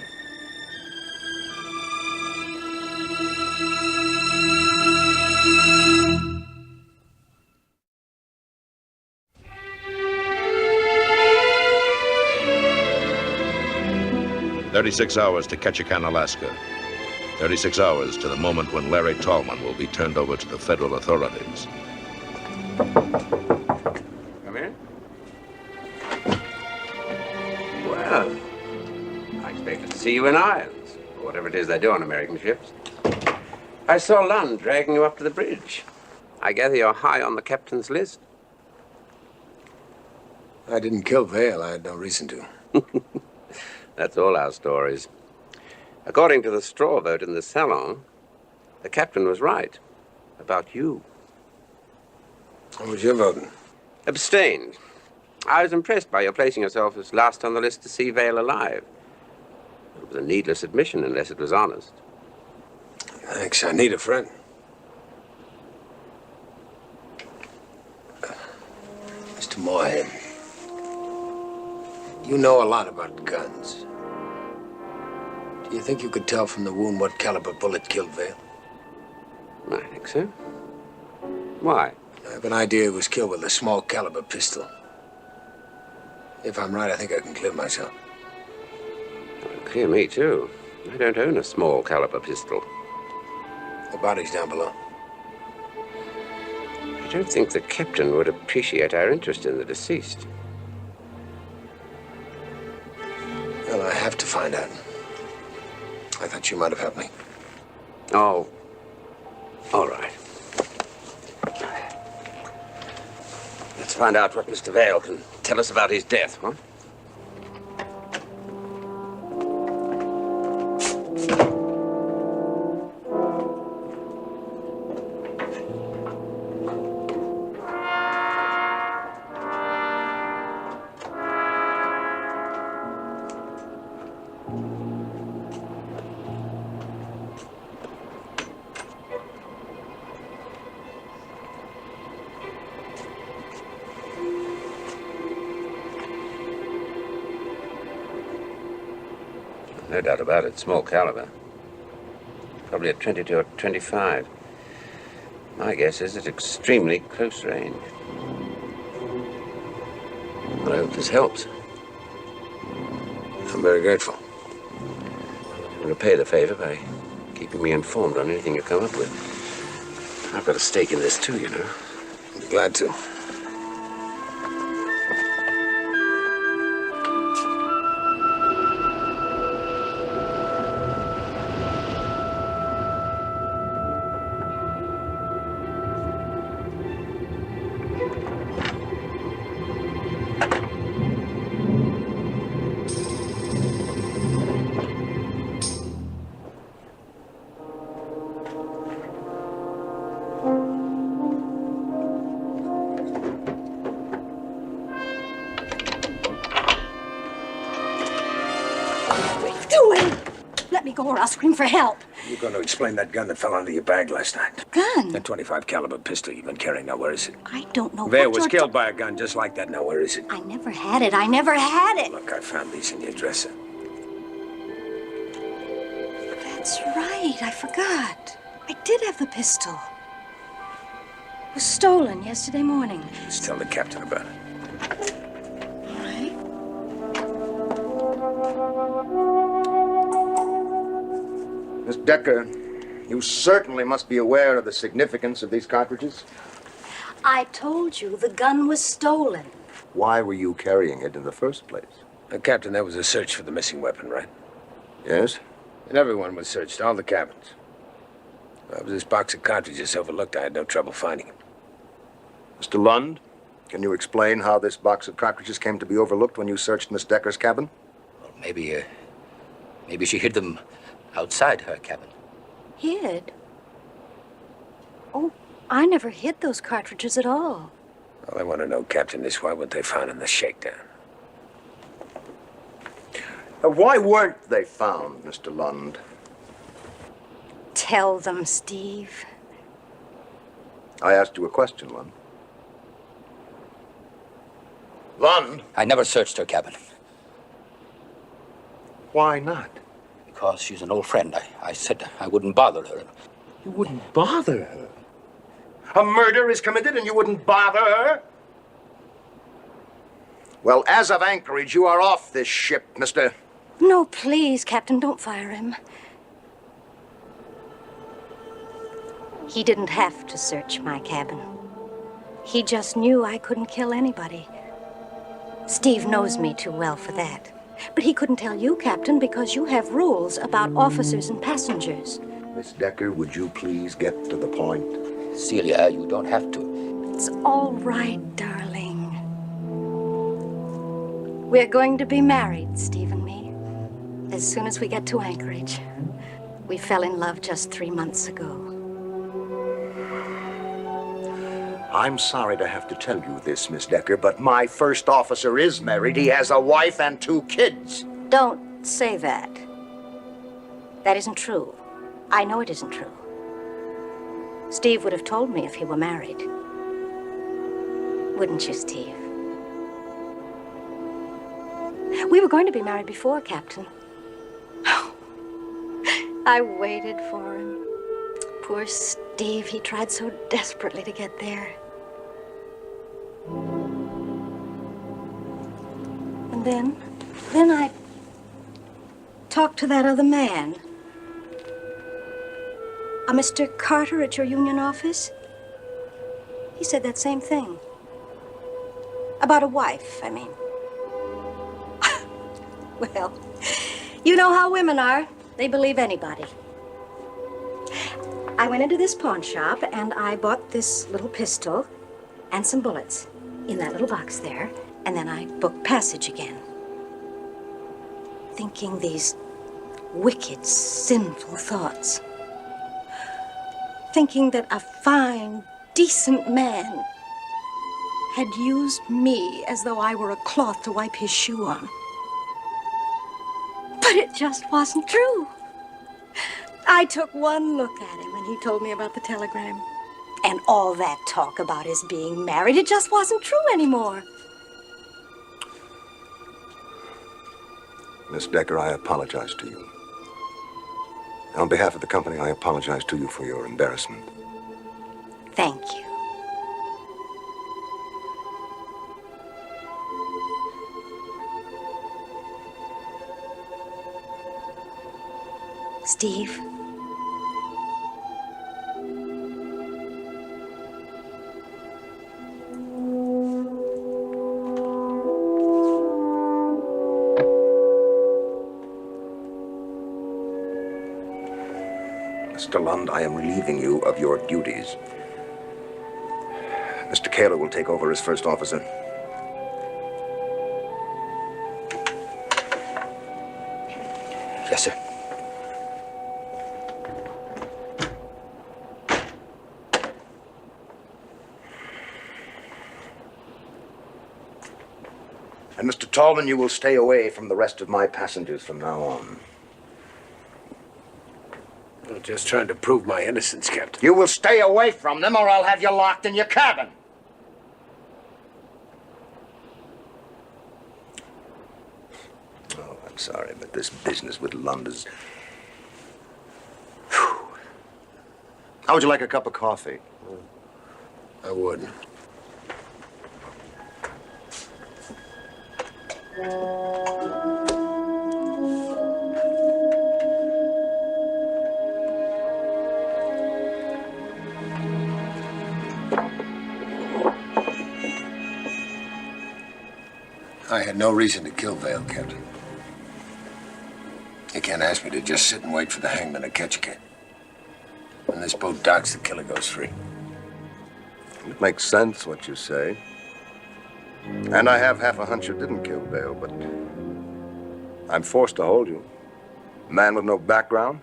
"36 hours to Ketchikan, Alaska. 36 hours to the moment when Larry Tallman will be turned over to the federal authorities." Come in. Well, I expected to see you in irons, or whatever it is they do on American ships. I saw Lund dragging you up to the bridge. I gather you're high on the captain's list. I didn't kill Vale. I had no reason to. That's all our stories. According to the straw vote in the salon, the captain was right about you. What was your voting? Abstained. I was impressed by your placing yourself as last on the list to see Vale alive. It was a needless admission unless it was honest. Thanks, I need a friend. Mr. Moorhead, you know a lot about guns. Do you think you could tell from the wound what caliber bullet killed Vale? I think so. Why? I have an idea he was killed with a small caliber pistol. If I'm right, I think I can clear myself. Clear me, too. I don't own a small caliber pistol. The body's down below. I don't think the captain would appreciate our interest in the deceased. Well, I have to find out. I thought you might have helped me. Oh, all right. Let's find out what Mr. Vale can tell us about his death, huh? No doubt about it, small caliber. Probably a 22 or 25. My guess is at extremely close range. Well, I hope this helps. I'm very grateful. I'm going to pay the favor by keeping me informed on anything you come up with. I've got a stake in this too, you know. I'd be glad to. Let me go or I'll scream for help. You're going to explain that gun that fell out of your bag last night. Gun? That 25 caliber pistol you've been carrying. Now, where is it? I don't know Vale what was you're killed by a gun just like that. Now, where is it? I never had it. I never had it. Look, I found these in your dresser. That's right. I forgot. I did have the pistol. It was stolen yesterday morning. Just tell the captain about it. All right. Miss Decker, you certainly must be aware of the significance of these cartridges. I told you the gun was stolen. Why were you carrying it in the first place? Captain, that was a search for the missing weapon, right? Yes. And everyone was searched, all the cabins. Well, this box of cartridges overlooked. I had no trouble finding it. Mr. Lund, can you explain how this box of cartridges came to be overlooked when you searched Miss Decker's cabin? Well, maybe she hid them outside her cabin. Hid? Oh, I never hid those cartridges at all. All I want to know, Captain, is why weren't they found in the shakedown? Why weren't they found, Mr. Lund? Tell them, Steve. I asked you a question, Lund. Lund? I never searched her cabin. Why not? Because she's an old friend. I said I wouldn't bother her. You wouldn't bother her? A murder is committed and you wouldn't bother her? Well, as of Anchorage, you are off this ship, Mr. No, please, Captain, don't fire him. He didn't have to search my cabin. He just knew I couldn't kill anybody. Steve knows me too well for that. But he couldn't tell you, Captain, because you have rules about officers and passengers. Miss Decker, would you please get to the point? Celia, you don't have to. It's all right, darling. We're going to be married, Steve and me, as soon as we get to Anchorage. We fell in love just 3 months ago. I'm sorry to have to tell you this, Miss Decker, but my first officer is married. He has a wife and 2 kids. Don't say that. That isn't true. I know it isn't true. Steve would have told me if he were married. Wouldn't you, Steve? We were going to be married before, Captain. I waited for him. Poor Steve, he tried so desperately to get there. And then I talked to that other man. A Mr. Carter at your union office. He said that same thing. About a wife, I mean. Well, you know how women are. They believe anybody. I went into this pawn shop and I bought this little pistol and some bullets in that little box there, and then I booked passage again. Thinking these wicked, sinful thoughts. Thinking that a fine, decent man had used me as though I were a cloth to wipe his shoe on. But it just wasn't true. I took one look at him and he told me about the telegram. And all that talk about his being married, it just wasn't true anymore. Miss Decker, I apologize to you. On behalf of the company, I apologize to you for your embarrassment. Thank you. Steve. Mr. Lund, I am relieving you of your duties. Mr. Kaler will take over as first officer. Yes, sir. And Mr. Tallman, you will stay away from the rest of my passengers from now on. I'm just trying to prove my innocence, Captain. You will stay away from them or I'll have you locked in your cabin. Oh, I'm sorry, but this business with Lund is... Whew. How would you like a cup of coffee? I wouldn't. I had no reason to kill Vale, Captain. You can't ask me to just sit and wait for the hangman to catch a kid. When this boat docks, the killer goes free. It makes sense what you say. And I have half a hunch you didn't kill Vale, but I'm forced to hold you. A man with no background.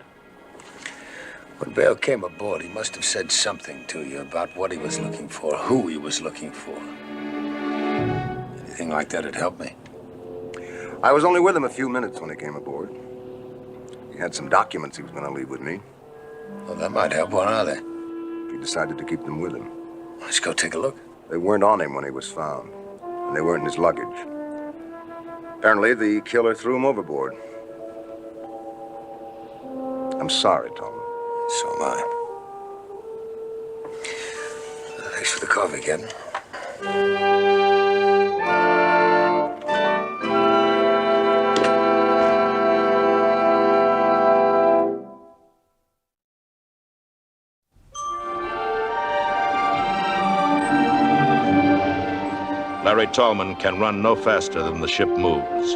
When Vale came aboard, he must have said something to you about what he was looking for, who he was looking for. Anything like that would help me. I was only with him a few minutes when he came aboard. He had some documents he was going to leave with me. Well, that might help. What are they? He decided to keep them with him. Let's go take a look. They weren't on him when he was found, and they weren't in his luggage. Apparently, the killer threw him overboard. I'm sorry, Tom. So am I. Thanks for the coffee, Captain. Larry Tallman can run no faster than the ship moves.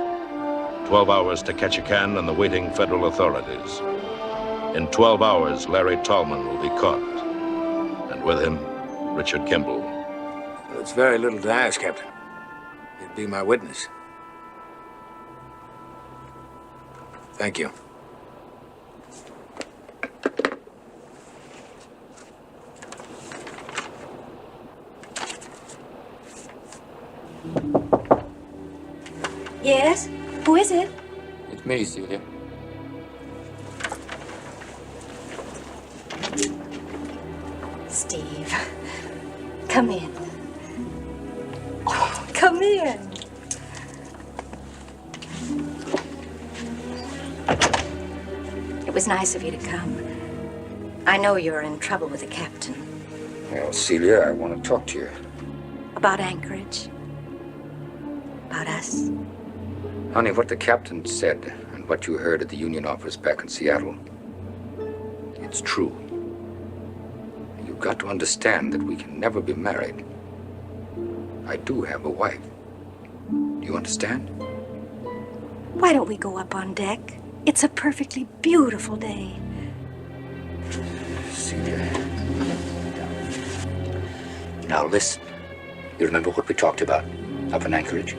12 hours to Ketchikan and the waiting federal authorities. In 12 hours, Larry Tallman will be caught. And with him, Richard Kimble. Well, it's very little to ask, Captain. You'd be my witness. Thank you. Yes? Who is it? It's me, Celia. Steve, come in. Oh, come in. It was nice of you to come. I know you're in trouble with the captain. Well, Celia, I want to talk to you. About Anchorage. About us. Honey, what the captain said and what you heard at the union office back in Seattle, it's true. You've got to understand that we can never be married. I do have a wife. Do you understand? Why don't we go up on deck? It's a perfectly beautiful day. Celia. Now listen. You remember what we talked about up in Anchorage?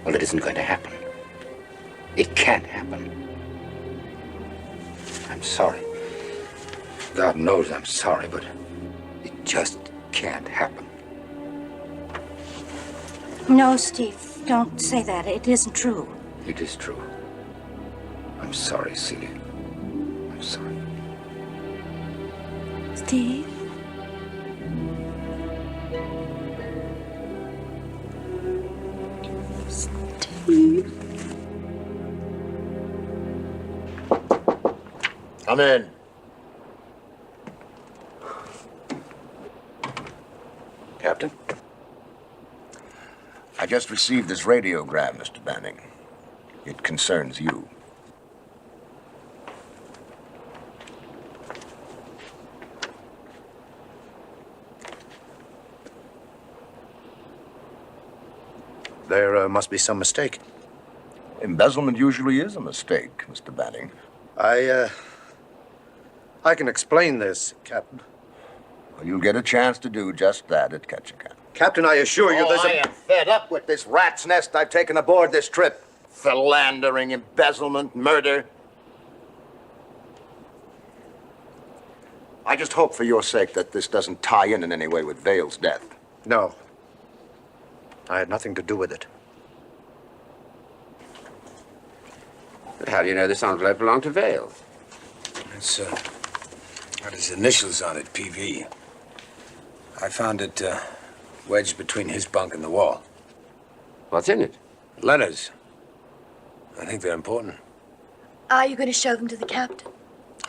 Well, it isn't going to happen. It can't happen. I'm sorry. God knows I'm sorry, but it just can't happen. No, Steve, don't say that. It isn't true. It is true. I'm sorry, Celia. I'm sorry. Steve? Steve? Come in. Captain? I just received this radiogram, Mr. Banning. It concerns you. There must be some mistake. Embezzlement usually is a mistake, Mr. Banning. I can explain this, Captain. Well, you'll get a chance to do just that at Ketchikan. Captain, I assure you there's I am fed up with this rat's nest I've taken aboard this trip. Philandering, embezzlement, murder. I just hope for your sake that this doesn't tie in any way with Vale's death. No. I had nothing to do with it. But how do you know this envelope belonged to Vale? It's got his initials on it, PV. I found it wedged between his bunk and the wall. What's in it? Letters. I think they're important. Are you going to show them to the captain?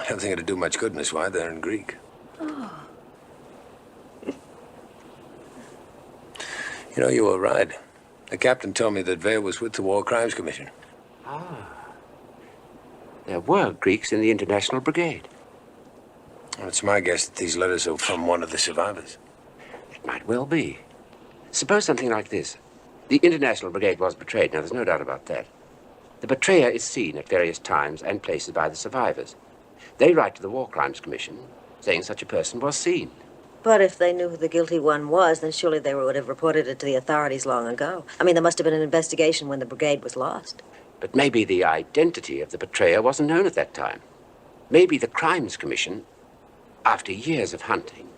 I don't think it'll do much good in this wide. They're in Greek. Oh. You know, you were right. The captain told me that Vale was with the War Crimes Commission. Ah. There were Greeks in the International Brigade. Well, it's my guess that these letters are from one of the survivors. It might well be. Suppose something like this. The International Brigade was betrayed. Now, there's no doubt about that. The betrayer is seen at various times and places by the survivors. They write to the War Crimes Commission, saying such a person was seen. But if they knew who the guilty one was, then surely they would have reported it to the authorities long ago. I mean, there must have been an investigation when the brigade was lost. But maybe the identity of the betrayer wasn't known at that time. Maybe the Crimes Commission, after years of hunting,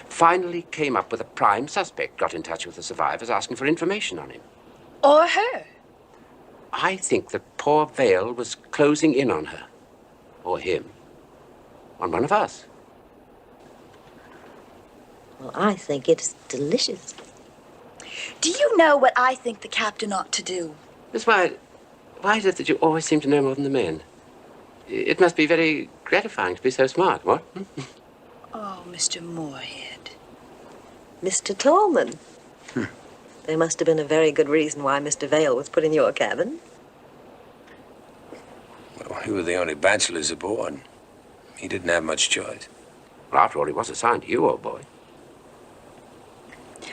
finally came up with a prime suspect, got in touch with the survivors asking for information on him. Or her. I think that poor Vale was closing in on her, or him, on one of us. Well, I think it's delicious. Do you know what I think the captain ought to do? Miss Wyatt, why is it that you always seem to know more than the men? It must be very gratifying to be so smart, what? Oh, Mr. Moorhead. Mr. Tallman. There must have been a very good reason why Mr. Vale was put in your cabin. Well, we were the only bachelors aboard. He didn't have much choice. Well, after all, he was assigned to you, old boy.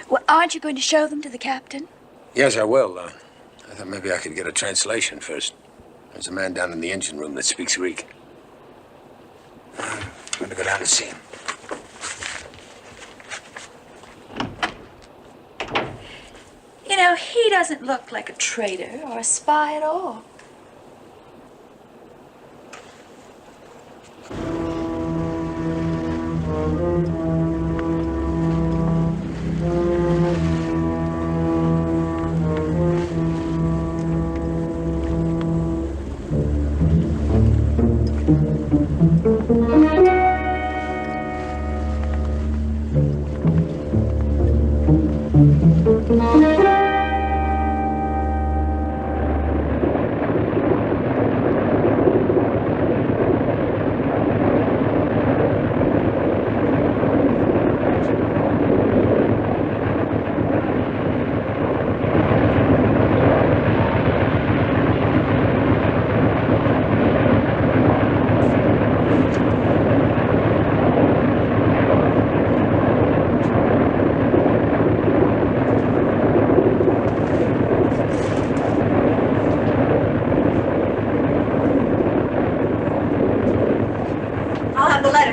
Well, aren't you going to show them to the captain? Yes, I will. I thought maybe I could get a translation first. There's a man down in the engine room that speaks Greek. I'm going to go down and see him. You know, he doesn't look like a traitor or a spy at all.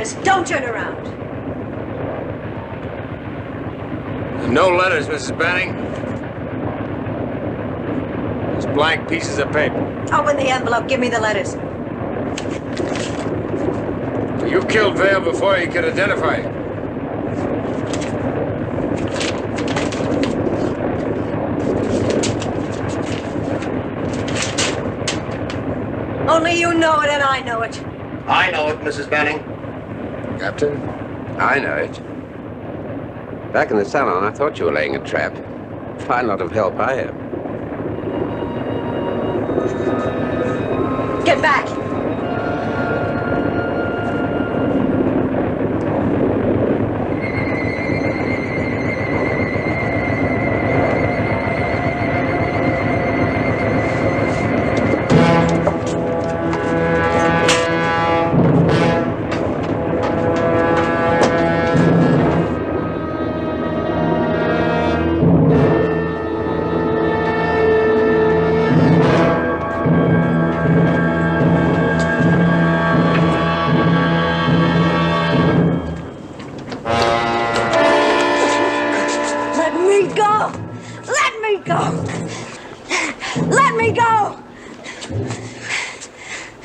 letters. Don't turn around. No letters, Mrs. Banning. Just blank pieces of paper. Open the envelope. Give me the letters. You killed Vale before he could identify you. Only you know it and I know it. I know it, Mrs. Banning. Captain? I know it. Back in the salon, I thought you were laying a trap. Fine lot of help I have. Get back.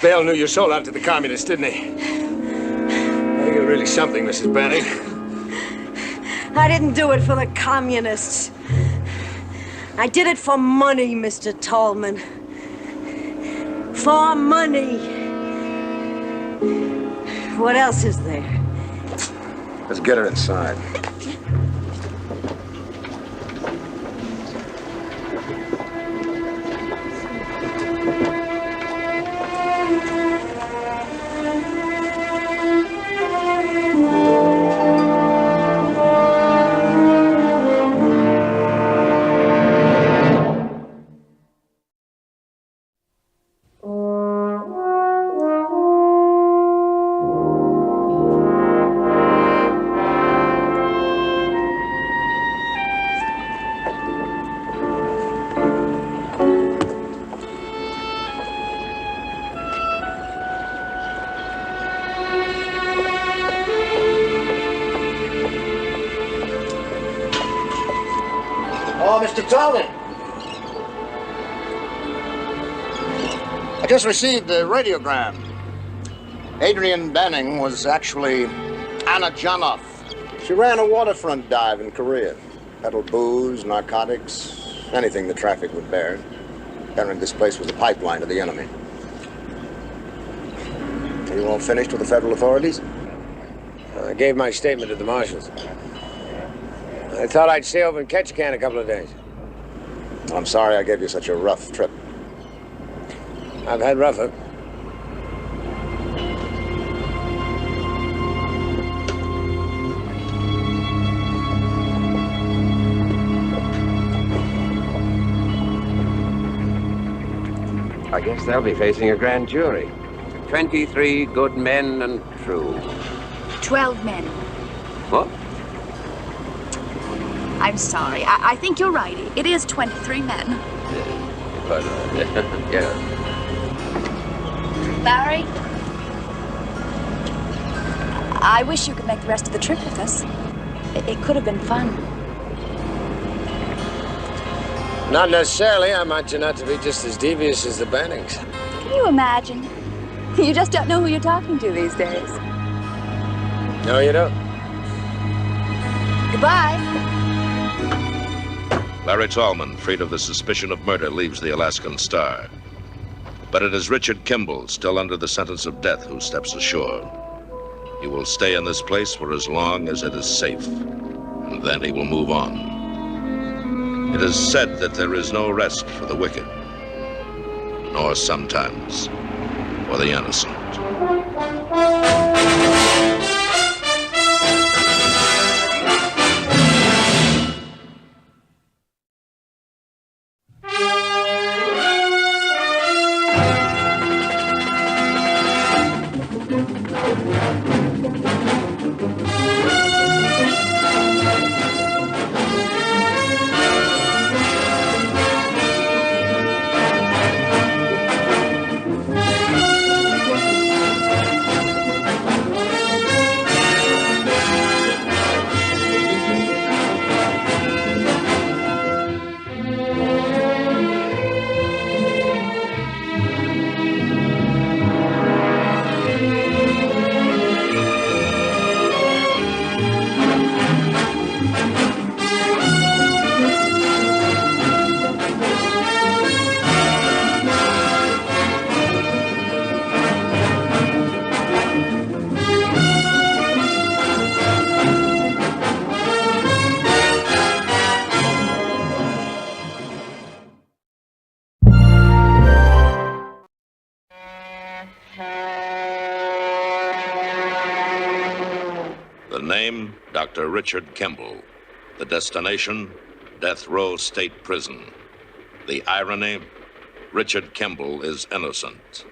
Vale knew you sold out to the communists, didn't he? Well, you're really something, Mrs. Banning. I didn't do it for the communists. I did it for money, Mr. Tallman. For money. What else is there? Let's get her inside. Oh, Mr. Tallman. I just received a radiogram. Adrian Banning was actually Anna Janoff. She ran a waterfront dive in Korea. Peddled booze, narcotics, anything the traffic would bear. Apparently this place was a pipeline to the enemy. Are you all finished with the federal authorities? I gave my statement to the marshals. I thought I'd stay over in Ketchikan a couple of days. I'm sorry I gave you such a rough trip. I've had rougher. I guess they'll be facing a grand jury. 23 good men and true. 12 men. What? I'm sorry. I think you're right. It is 23 men. But, yeah. Larry? I wish you could make the rest of the trip with us. It could have been fun. Not necessarily. I might turn out to be just as devious as the Bannings. Can you imagine? You just don't know who you're talking to these days. No, you don't. Goodbye. Larry Tallman, freed of the suspicion of murder, leaves the Alaskan Star. But it is Richard Kimble, still under the sentence of death, who steps ashore. He will stay in this place for as long as it is safe, and then he will move on. It is said that there is no rest for the wicked, nor sometimes for the innocent. name, Dr. Richard Kimble. The destination, Death Row State Prison. The irony, Richard Kimble is innocent.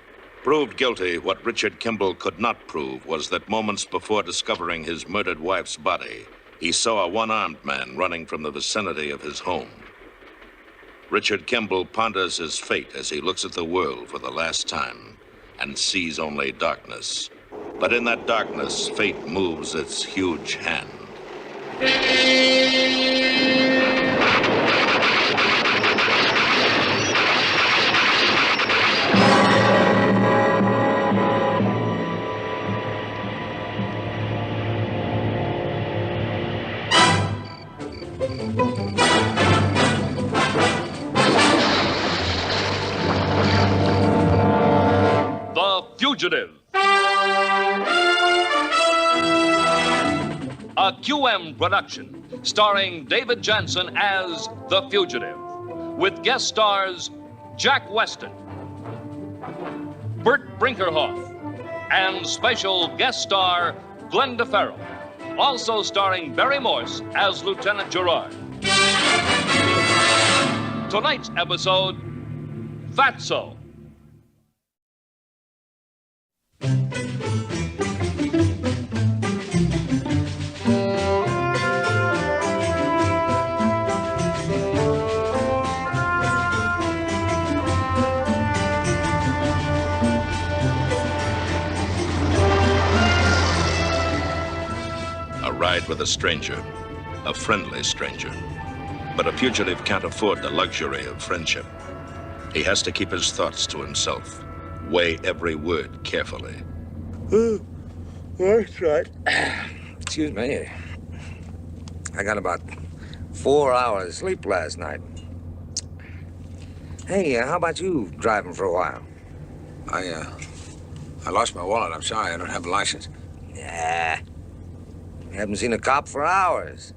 Proved guilty, what Richard Kimble could not prove was that moments before discovering his murdered wife's body, he saw a one-armed man running from the vicinity of his home. Richard Kimble ponders his fate as he looks at the world for the last time and sees only darkness. But in that darkness, fate moves its huge hand. The Fugitive. A QM production starring David Janssen as The Fugitive, with guest stars Jack Weston, Bert Brinkerhoff, and special guest star Glenda Farrell, also starring Barry Morse as Lieutenant Gerard. Tonight's episode, Fatso. A ride with a stranger, a friendly stranger. But a fugitive can't afford the luxury of friendship. He has to keep his thoughts to himself, weigh every word carefully. That's right. Excuse me. I got about 4 hours sleep last night. Hey, how about you driving for a while? I lost my wallet. I'm sorry. I don't have a license. Yeah. I haven't seen a cop for hours.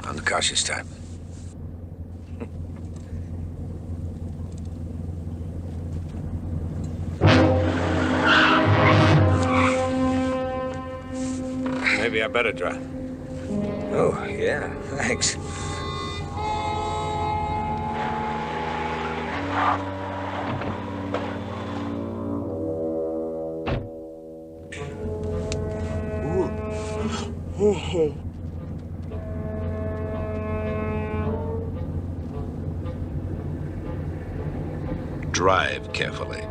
I'm the cautious type. Maybe I better drive. Oh, yeah. Thanks. Drive carefully.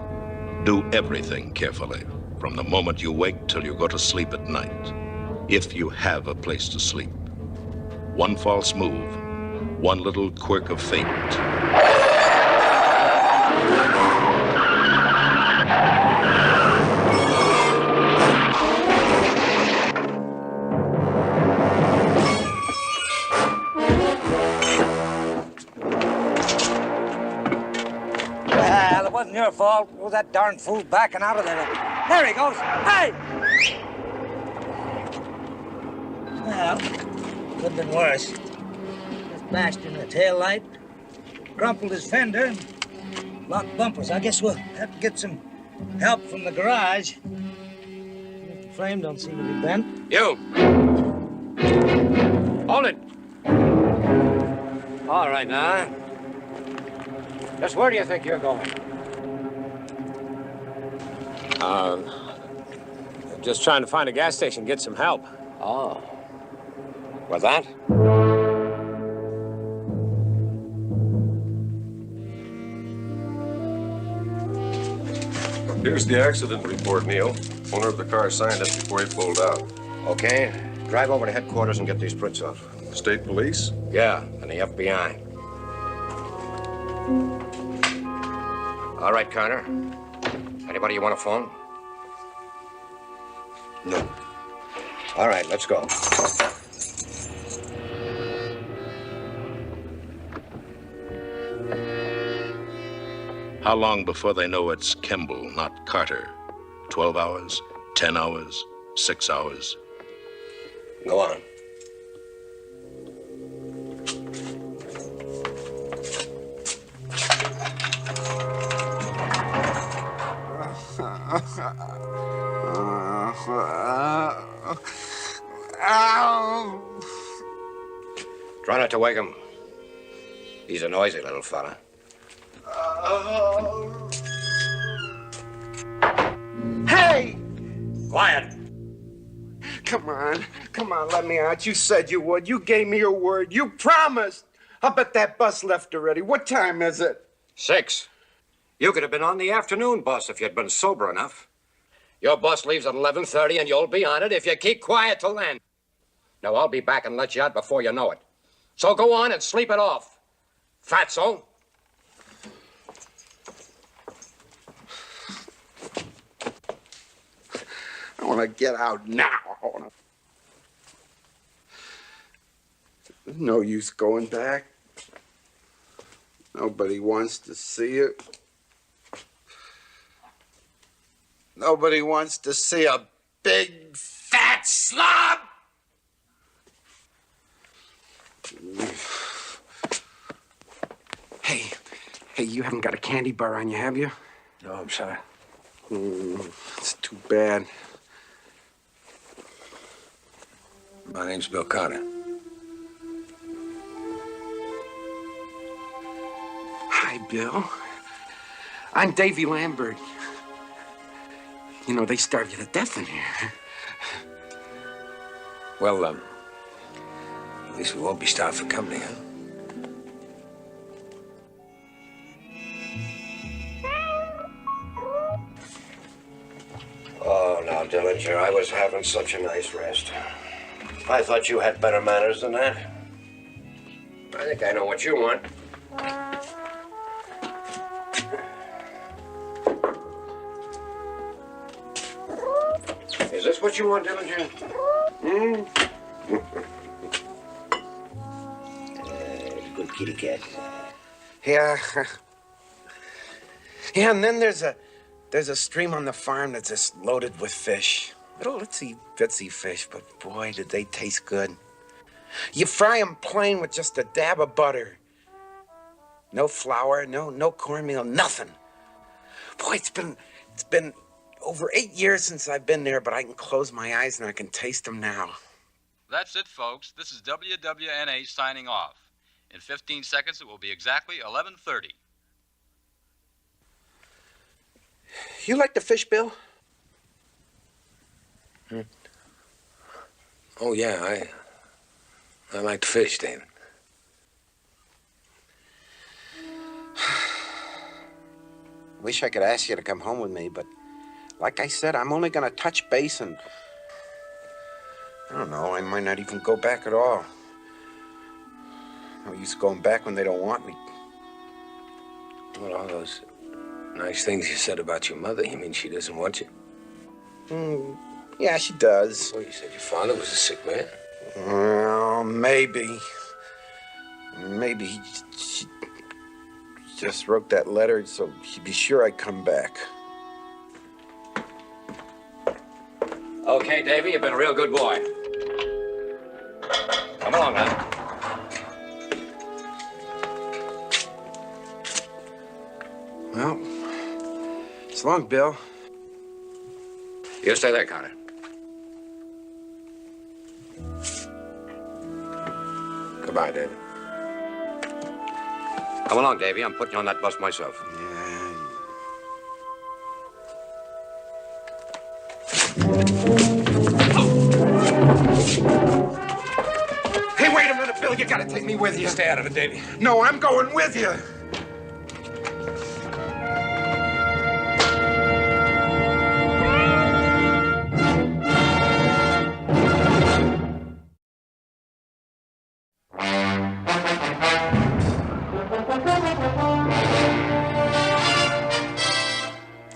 Do everything carefully, from the moment you wake till you go to sleep at night, if you have a place to sleep. One false move, one little quirk of fate. It wasn't your fault. It was that darn fool backing out of there. There he goes. Hey! Well, could have been worse. Just bashed in the taillight, crumpled his fender, and locked bumpers. I guess we'll have to get some help from the garage. The frame don't seem to be bent. You! Hold it! All right, now. Just where do you think you're going? Just trying to find a gas station, get some help. Oh. With that? Here's the accident report, Neil. Owner of the car signed it before he pulled out. Okay. Drive over to headquarters and get these prints off. State police? Yeah, and the FBI. All right, Carter. Anybody you want to phone? No. All right, let's go. How long before they know it's Kimble, not Carter? 12 hours? 10 hours? 6 hours? Go on. not to wake him. He's a noisy little fella. Hey! Quiet. Come on, let me out. You said you would. You gave me your word. You promised. I bet that bus left already. What time is it? 6. You could have been on the afternoon bus if you'd been sober enough. Your bus leaves at 11:30, and you'll be on it if you keep quiet till then. Now, I'll be back and let you out before you know it. So go on and sleep it off. Fatso. I want to get out now. There's no use going back. Nobody wants to see it. Nobody wants to see a big, fat slob. Hey, you haven't got a candy bar on you, have you? No, I'm sorry. It's too bad. My name's Bill Carter. Hi, Bill. I'm Davy Lambert. You know, they starve you to death in here. Well, at least we won't be starved for company, huh? Oh, now, Dillinger, I was having such a nice rest. I thought you had better manners than that. I think I know what you want. Is this what you want, Dillinger? Good kitty cat. Yeah. Yeah, and then there's a stream on the farm that's just loaded with fish. Little itsy fish, but boy, did they taste good. You fry them plain with just a dab of butter. No flour, no cornmeal, nothing. Boy, it's been over 8 years since I've been there, but I can close my eyes and I can taste them now. That's it, folks. This is WWNA signing off. In 15 seconds, it will be exactly 11:30. You like the fish, Bill? Oh, yeah, I like to fish, David. Wish I could ask you to come home with me, but like I said, I'm only gonna touch base and I don't know, I might not even go back at all. No use going back when they don't want me. Well, all those nice things you said about your mother, you mean she doesn't want you? Yeah, she does. Well, you said your father was a sick man. Well, maybe. Maybe she just wrote that letter so she'd be sure I'd come back. Okay, Davy, you've been a real good boy. Come along, now. Well, so long, Bill. You stay there, Connor. Goodbye, David. Come along, Davy. I'm putting you on that bus myself. Hey, wait a minute, Bill. You gotta take me with you. Stay out of it, Davy. No, I'm going with you.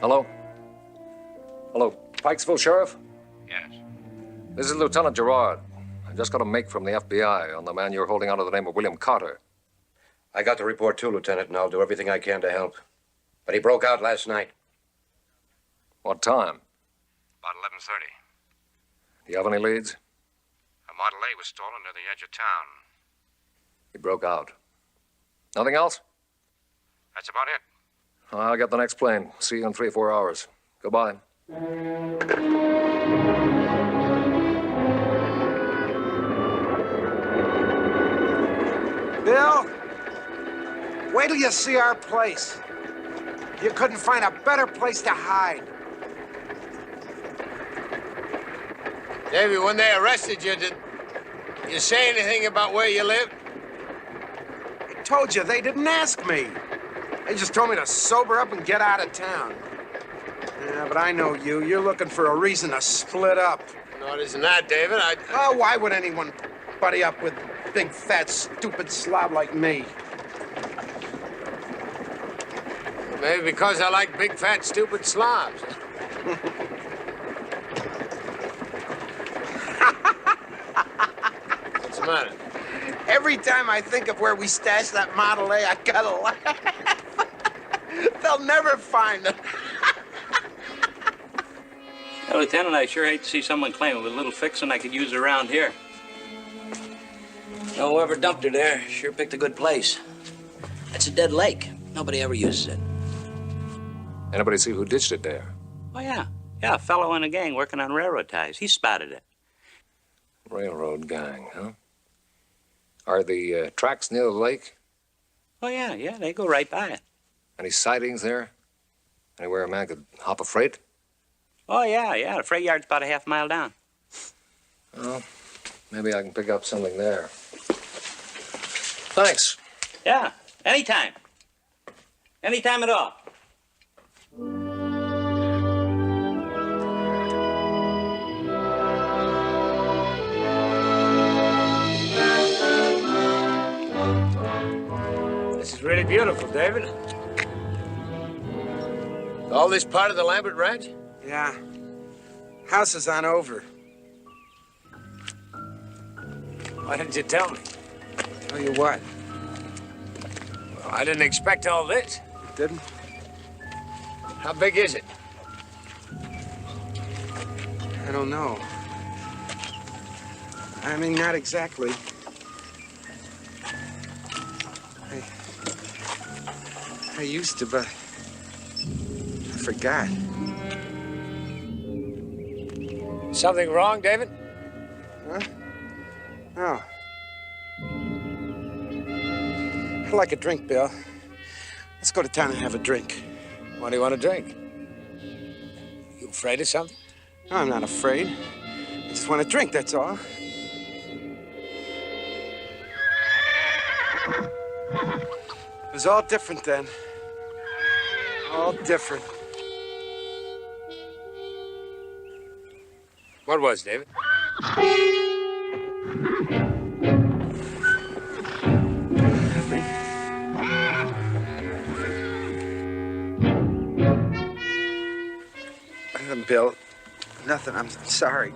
Hello? Hello, Pikesville Sheriff? Yes. This is Lieutenant Gerard. I just got a make from the FBI on the man you're holding under the name of William Carter. I got the report too, Lieutenant, and I'll do everything I can to help. But he broke out last night. What time? About 11:30. Do you have any leads? A Model A was stolen near the edge of town. He broke out. Nothing else? That's about it. I'll get the next plane. See you in 3 or 4 hours. Goodbye. Bill, wait till you see our place. You couldn't find a better place to hide. Davy, when they arrested you, did you say anything about where you lived? I told you, they didn't ask me. They just told me to sober up and get out of town. Yeah, but I know you. You're looking for a reason to split up. No, it isn't that, David. Oh, why would anyone buddy up with a big, fat, stupid slob like me? Maybe because I like big, fat, stupid slobs. What's the matter? Every time I think of where we stashed that Model A, I gotta laugh. They'll never find it. Well, Lieutenant, I sure hate to see someone claim it with a little fixing I could use around here. No, whoever dumped her there sure picked a good place. It's a dead lake. Nobody ever uses it. Anybody see who ditched it there? Oh, yeah. Yeah, a fellow in a gang working on railroad ties. He spotted it. Railroad gang, huh? Are the tracks near the lake? Oh, yeah, yeah, they go right by it. Any sightings there? Anywhere a man could hop a freight? Oh, yeah, yeah. The freight yard's about a half mile down. Well, maybe I can pick up something there. Thanks. Yeah, anytime. Anytime at all. This is really beautiful, David. All this part of the Lambert Ranch? Yeah. House is on over. Why didn't you tell me? Tell you what? Well, I didn't expect all this. Didn't? How big is it? I don't know. I mean, not exactly. I used to, but I forgot. Something wrong, David? Huh? No. I'd like a drink, Bill. Let's go to town and have a drink. What do you want to drink? You afraid of something? No, I'm not afraid. I just want a drink, that's all. It was all different then. All different. What was, David? Nothing, Bill. Nothing. I'm sorry.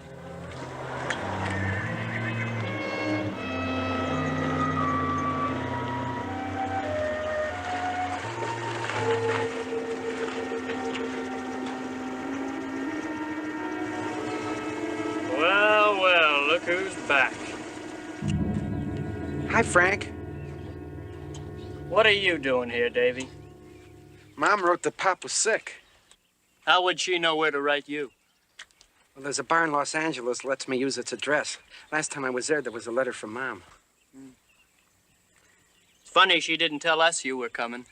Well, well, look who's back. Hi, Frank. What are you doing here, Davy? Mom wrote that Pop was sick. How would she know where to write you? Well, there's a bar in Los Angeles that lets me use its address. Last time I was there was a letter from Mom. It's funny she didn't tell us you were coming.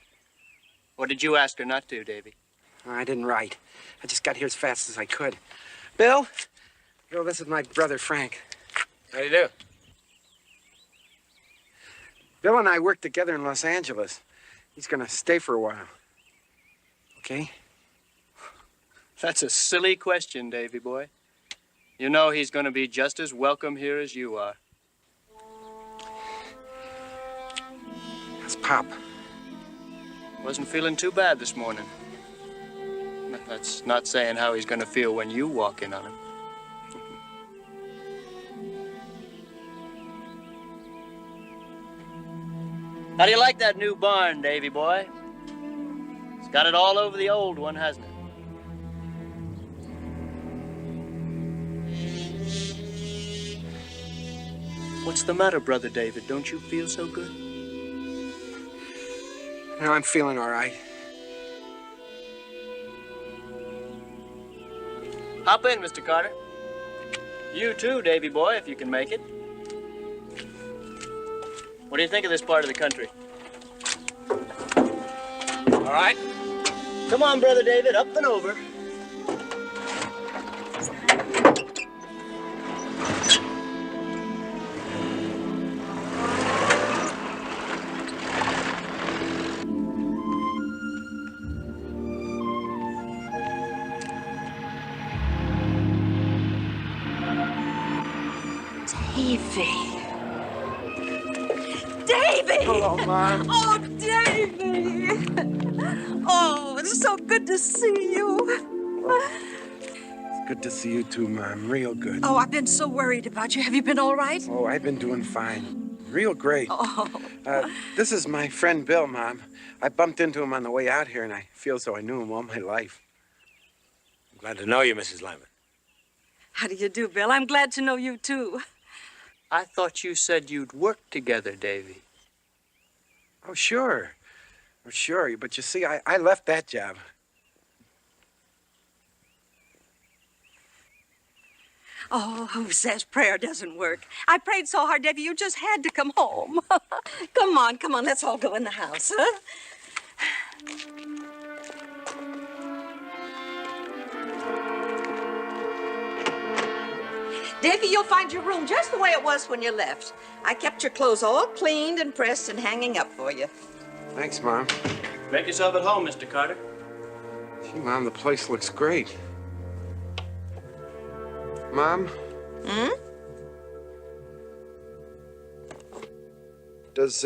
Or did you ask her not to, Davy? I didn't write. I just got here as fast as I could. Bill? Bill, this is my brother, Frank. How do you do? Bill and I work together in Los Angeles. He's gonna stay for a while. Okay? That's a silly question, Davy boy. You know he's going to be just as welcome here as you are. How's Pop? Wasn't feeling too bad this morning. That's not saying how he's going to feel when you walk in on him. How do you like that new barn, Davy boy? It's got it all over the old one, hasn't it? What's the matter, Brother David? Don't you feel so good? No, I'm feeling all right. Hop in, Mr. Carter. You too, Davy boy, if you can make it. What do you think of this part of the country? All right. Come on, Brother David, up and over. Davy! Hello, Mom. Oh, Davy! Oh, it's so good to see you. It's good to see you too, Mom. Real good. Oh, I've been so worried about you. Have you been all right? Oh, I've been doing fine. Real great. Oh. This is my friend Bill, Mom. I bumped into him on the way out here, and I feel so I knew him all my life. I'm glad to know you, Mrs. Lyman. How do you do, Bill? I'm glad to know you, too. I thought you said you'd work together, Davy. Oh, sure. Oh, sure. But you see, I left that job. Oh, who says prayer doesn't work? I prayed so hard, Davy, you just had to come home. Come on, let's all go in the house, huh? Davy, you'll find your room just the way it was when you left. I kept your clothes all cleaned and pressed and hanging up for you. Thanks, Mom. Make yourself at home, Mr. Carter. Gee, Mom, the place looks great. Mom? Hmm? Does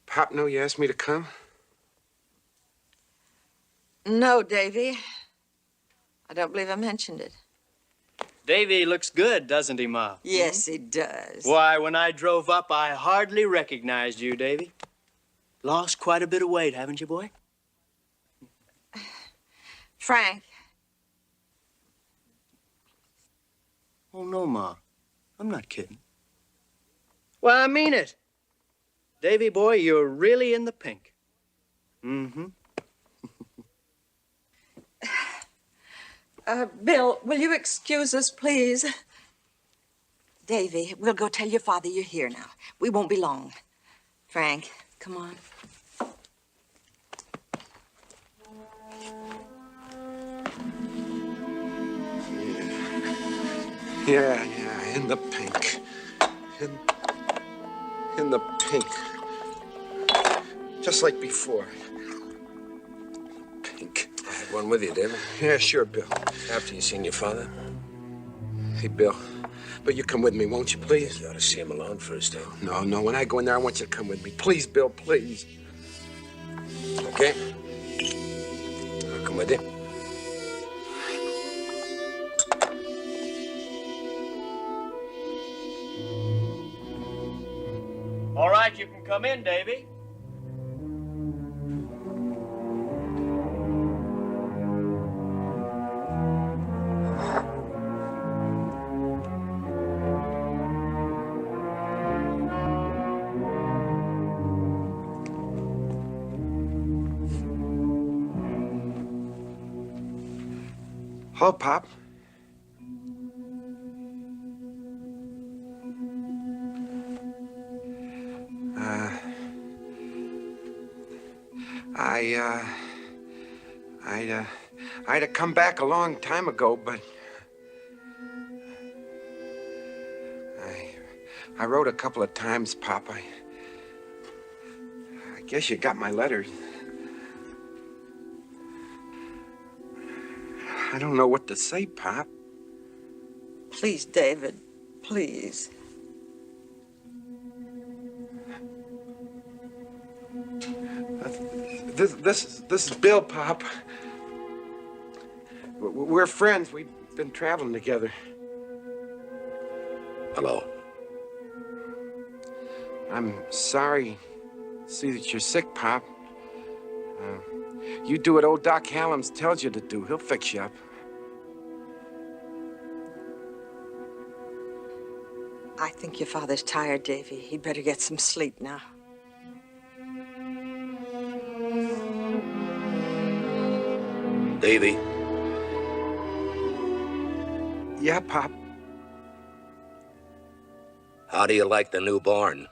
Pop know you asked me to come? No, Davy. I don't believe I mentioned it. Davy looks good, doesn't he, Ma? Yes, he does. Why, when I drove up, I hardly recognized you, Davy. Lost quite a bit of weight, haven't you, boy? Frank. Oh, no, Ma. I'm not kidding. Well, I mean it. Davy, boy, you're really in the pink. Mm-hmm. Bill, will you excuse us, please? Davy, we'll go tell your father you're here now. We won't be long. Frank, come on. Yeah, in the pink. In the pink. Just like before. Pink. I had one with you, David. Yeah, sure, Bill. After you seen your father? Hey, Bill, but you come with me, won't you, please? You ought to see him alone first, David. No, when I go in there, I want you to come with me. Please, Bill, please. Okay. I'll come with you. All right, you can come in, Davy. Hello, Pop. I'd have come back a long time ago, but I wrote a couple of times, Pop. I guess you got my letters. I don't know what to say, Pop. Please, David, please. This is Bill, Pop. We're friends. We've been traveling together. Hello. I'm sorry to see that you're sick, Pop. You do what old Doc Hallam's tells you to do. He'll fix you up. I think your father's tired, Davy. He'd better get some sleep now. Davy. Yeah, Pop. How do you like the newborn?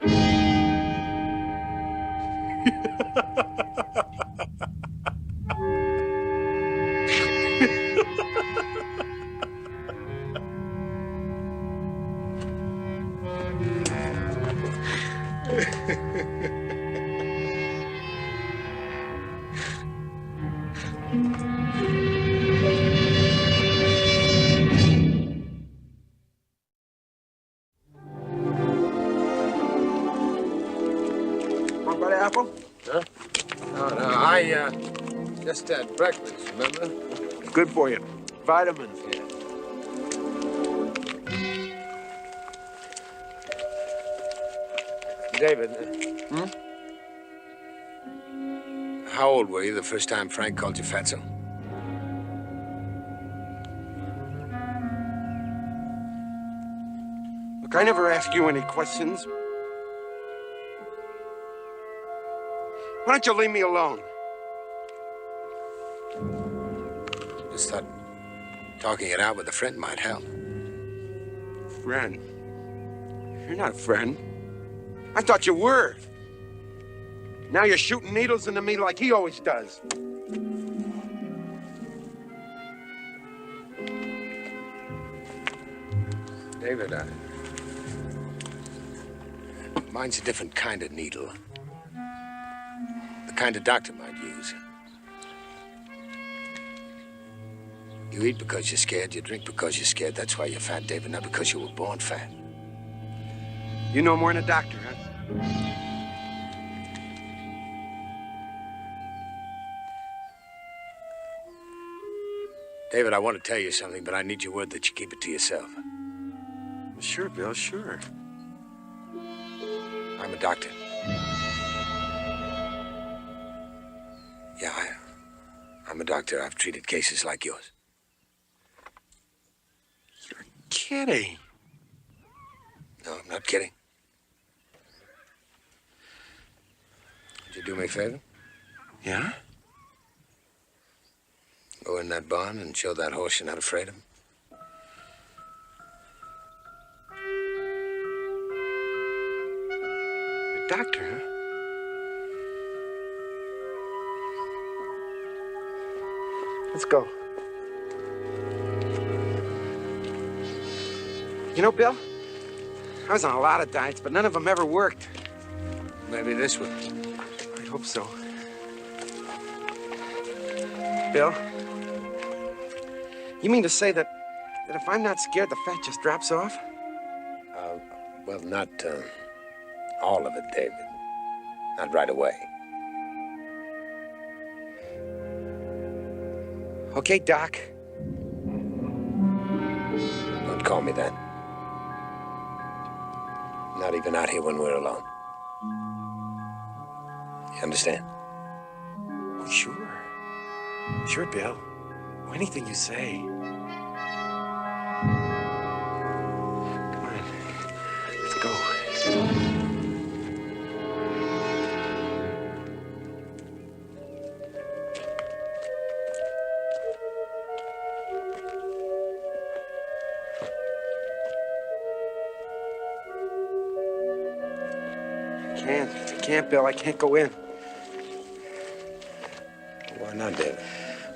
Want butter apple? Huh? No, I just had breakfast, remember? Good for you. Vitamins. Yeah. David. How old were you the first time Frank called you fatso? Look, I never ask you any questions. Why don't you leave me alone? Just thought talking it out with a friend might help. Friend? You're not a friend. I thought you were. Now you're shooting needles into me like he always does. David, mine's a different kind of needle. The kind a doctor might use. You eat because you're scared, you drink because you're scared. That's why you're fat, David, not because you were born fat. You know more than a doctor, huh? David, I want to tell you something, but I need your word that you keep it to yourself. Sure, Bill, sure. I'm a doctor. Yeah, I'm a doctor. I've treated cases like yours. You're kidding. No, I'm not kidding. Would you do me a favor? Yeah? Go in that barn and show that horse you're not afraid of him. A doctor, huh? Let's go. You know, Bill, I was on a lot of diets, but none of them ever worked. Maybe this one. I hope so. Bill, you mean to say that if I'm not scared, the fat just drops off? Well, not all of it, David. Not right away. Okay, Doc. Don't call me that. Not even out here when we're alone. You understand? Oh, sure. Sure, Bill. Anything you say. Come on. Let's go. I can't, Bill. I can't go in. Why not, David?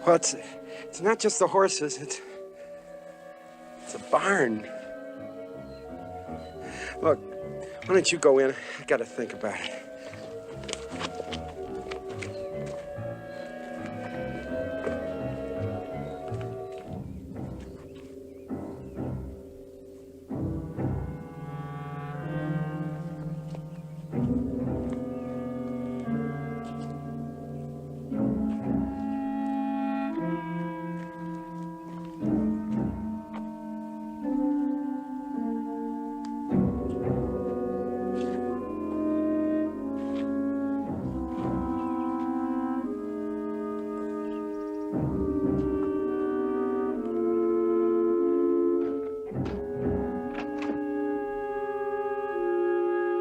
Well, it's not just the horses. It's a barn. Look, why don't you go in? I gotta think about it.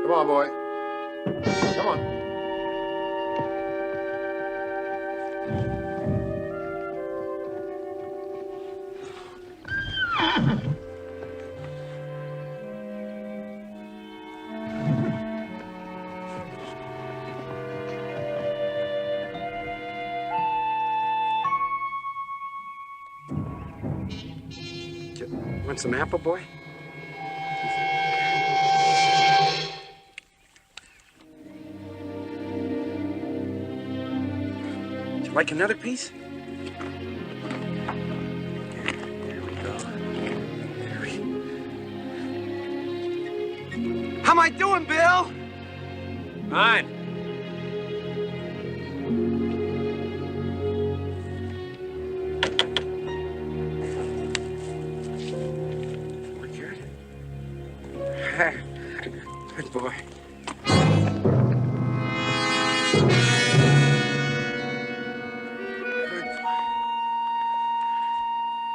Come on, boy. Come on. Want some apple, boy? Would you like another piece? How am I doing, Bill? Fine. Good boy.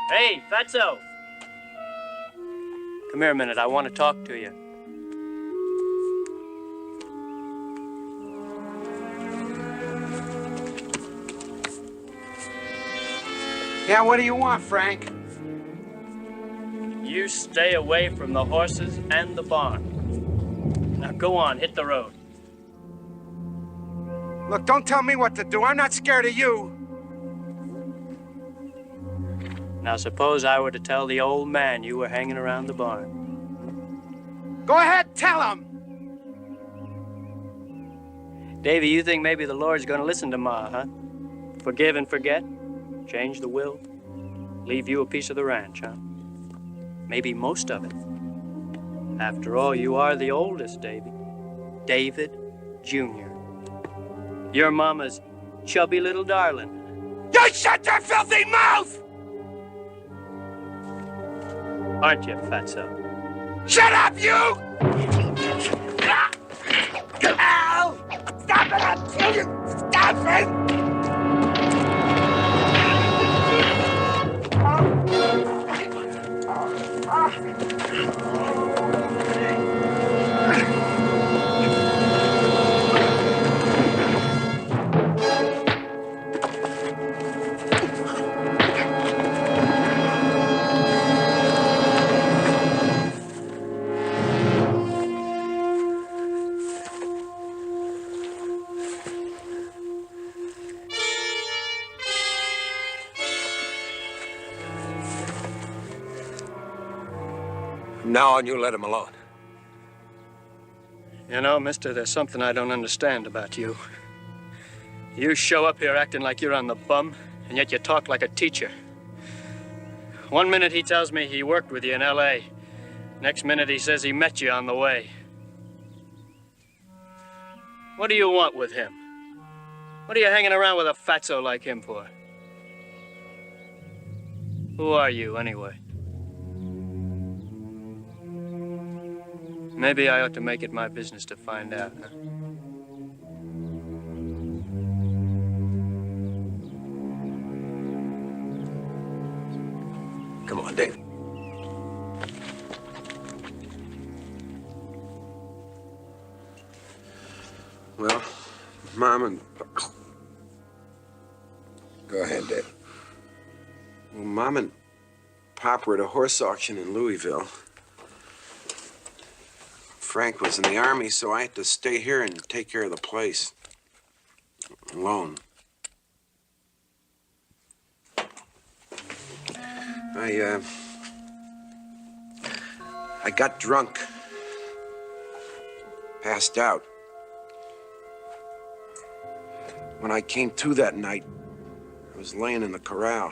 Hey, Fatso. Come here a minute. I want to talk to you. Yeah, what do you want, Frank? You stay away from the horses and the barn. Now go on, hit the road. Look, don't tell me what to do. I'm not scared of you. Now suppose I were to tell the old man you were hanging around the barn. Go ahead, tell him. Davy, you think maybe the Lord's gonna listen to Ma, huh? Forgive and forget? Change the will? Leave you a piece of the ranch, huh? Maybe most of it. After all, you are the oldest, Davy. David Jr. Your mama's chubby little darling. You shut your filthy mouth! Aren't you, Fatso? Shut up, you! Al! Stop it, I'll kill you! Stop it! From now on, you let him alone. You know, mister, there's something I don't understand about you. You show up here acting like you're on the bum, and yet you talk like a teacher. One minute he tells me he worked with you in L.A. Next minute he says he met you on the way. What do you want with him? What are you hanging around with a fatso like him for? Who are you, anyway? Maybe I ought to make it my business to find out, huh? Come on, Dave. Well, Mom and... Go ahead, Dave. Well, Mom and Pop were at a horse auction in Louisville. Frank was in the Army, so I had to stay here and take care of the place. Alone. I got drunk. Passed out. When I came to that night, I was laying in the corral.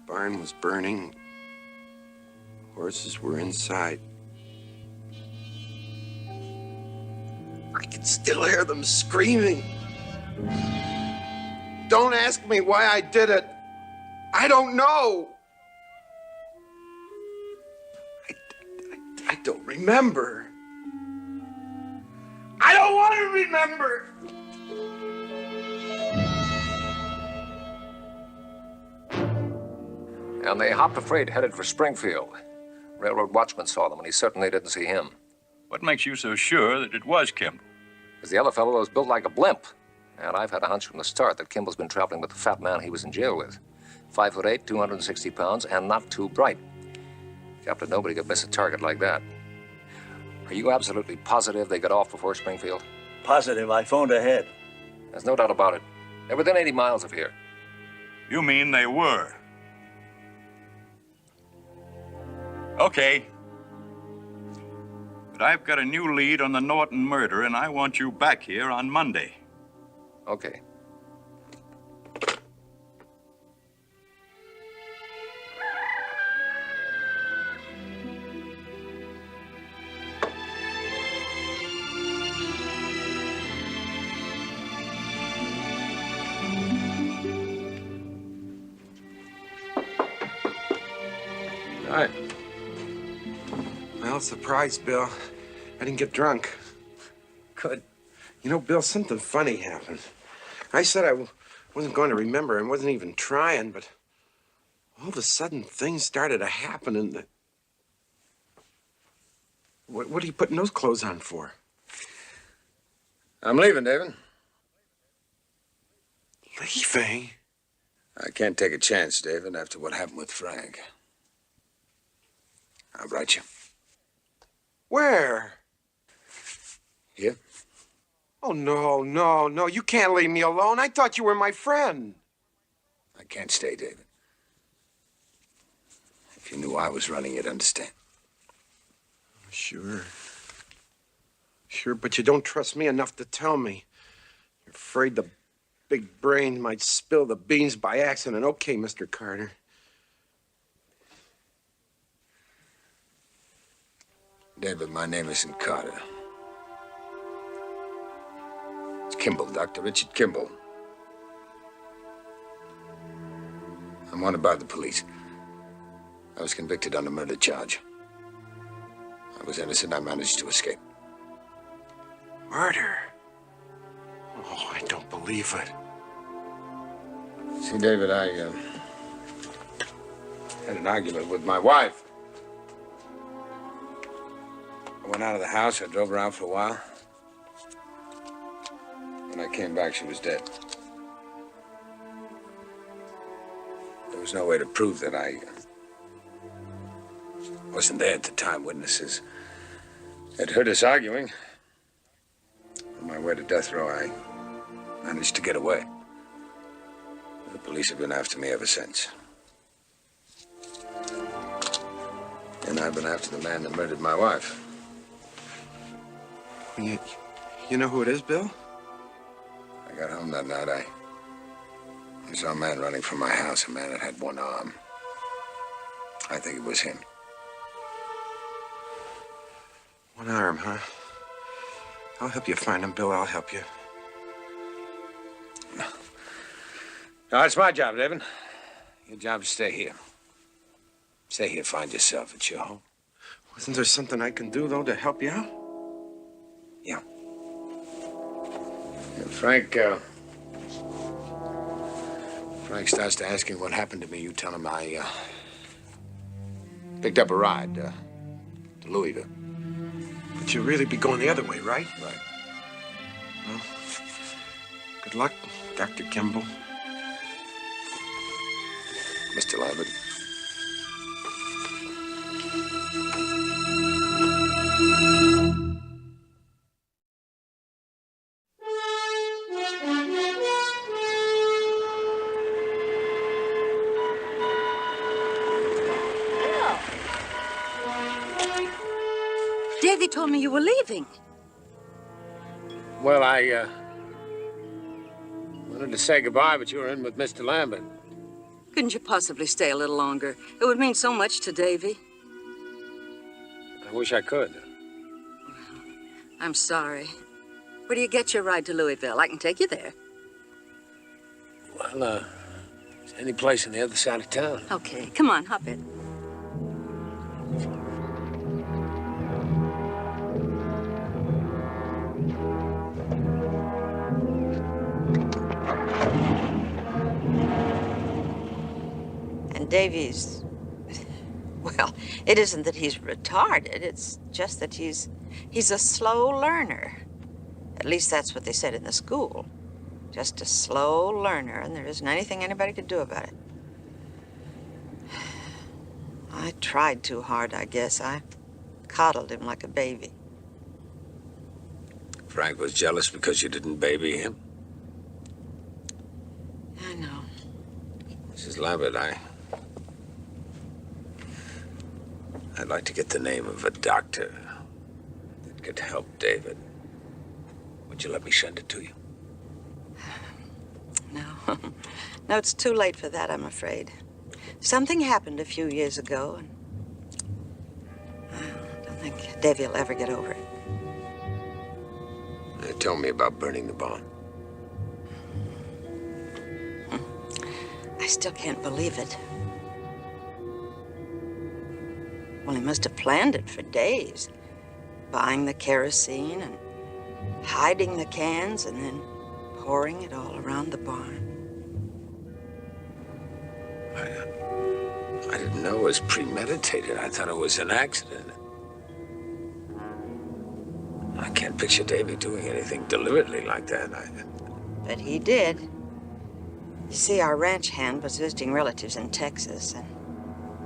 Barn was burning. Horses were inside. I could still hear them screaming. Don't ask me why I did it. I don't know. I don't remember. I don't want to remember. And they hopped afraid, headed for Springfield. Railroad watchman saw them, and he certainly didn't see him. What makes you so sure that it was Kimble? Because the other fellow was built like a blimp. And I've had a hunch from the start that Kimble's been traveling with the fat man he was in jail with. 5'8", 260 pounds, and not too bright. Captain, nobody could miss a target like that. Are you absolutely positive they got off before Springfield? Positive. I phoned ahead. There's no doubt about it. They're within 80 miles of here. You mean they were? Okay. But I've got a new lead on the Norton murder, and I want you back here on Monday. Okay. Hi. Well, surprise, Bill. I didn't get drunk. Good. You know, Bill, something funny happened. I said I wasn't going to remember and wasn't even trying, but all of a sudden things started to happen and the... What are you putting those clothes on for? I'm leaving, David. Leaving? I can't take a chance, David, after what happened with Frank. I'll write you. Where? Here? Oh, no. You can't leave me alone. I thought you were my friend. I can't stay, David. If you knew I was running, you'd understand. Sure. Sure, but you don't trust me enough to tell me. You're afraid the big brain might spill the beans by accident. Okay, Mr. Carter. David, my name isn't Carter. It's Kimble, Dr. Richard Kimble. I'm wanted by the police. I was convicted on a murder charge. I was innocent. I managed to escape. Murder? Oh, I don't believe it. See, David, I had an argument with my wife. I went out of the house. I drove around for a while. When I came back, she was dead. There was no way to prove that I wasn't there at the time. Witnesses had heard us arguing. On my way to death row, I managed to get away. The police have been after me ever since. And I've been after the man that murdered my wife. You know who it is, Bill? I got home that night. I saw a man running from my house, a man that had one arm. I think it was him. One arm, huh? I'll help you find him, Bill. I'll help you. No, it's my job, David. Your job is stay here. Stay here, find yourself. It's your home. Wasn't there something I can do, though, to help you out? Yeah. Frank starts to asking what happened to me. You tell him I picked up a ride to Louisville. But you'll really be going the other way, right? Right. Well, good luck, Dr. Kimble. Mr. Lambert. Davy told me you were leaving. Well, I wanted to say goodbye, but you were in with Mr. Lambert. Couldn't you possibly stay a little longer? It would mean so much to Davy. I wish I could. I'm sorry. Where do you get your ride to Louisville? I can take you there. Well, any place on the other side of town. Okay, come on, hop in. And Davy's, well, it isn't that he's retarded. It's just that he's a slow learner. At least that's what they said in the school. Just a slow learner, and there isn't anything anybody could do about it. I tried too hard, I guess. I coddled him like a baby. Frank was jealous because you didn't baby him. I know. Mrs. Lambert, I'd like to get the name of a doctor that could help David. Would you let me send it to you? No. No, it's too late for that, I'm afraid. Something happened a few years ago, and I don't think Davy will ever get over it. Tell me about burning the barn. I still can't believe it. Well, he must have planned it for days. Buying the kerosene and hiding the cans and then pouring it all around the barn. I didn't know it was premeditated. I thought it was an accident. I can't picture Davy doing anything deliberately like that. But he did. You see, our ranch hand was visiting relatives in Texas, and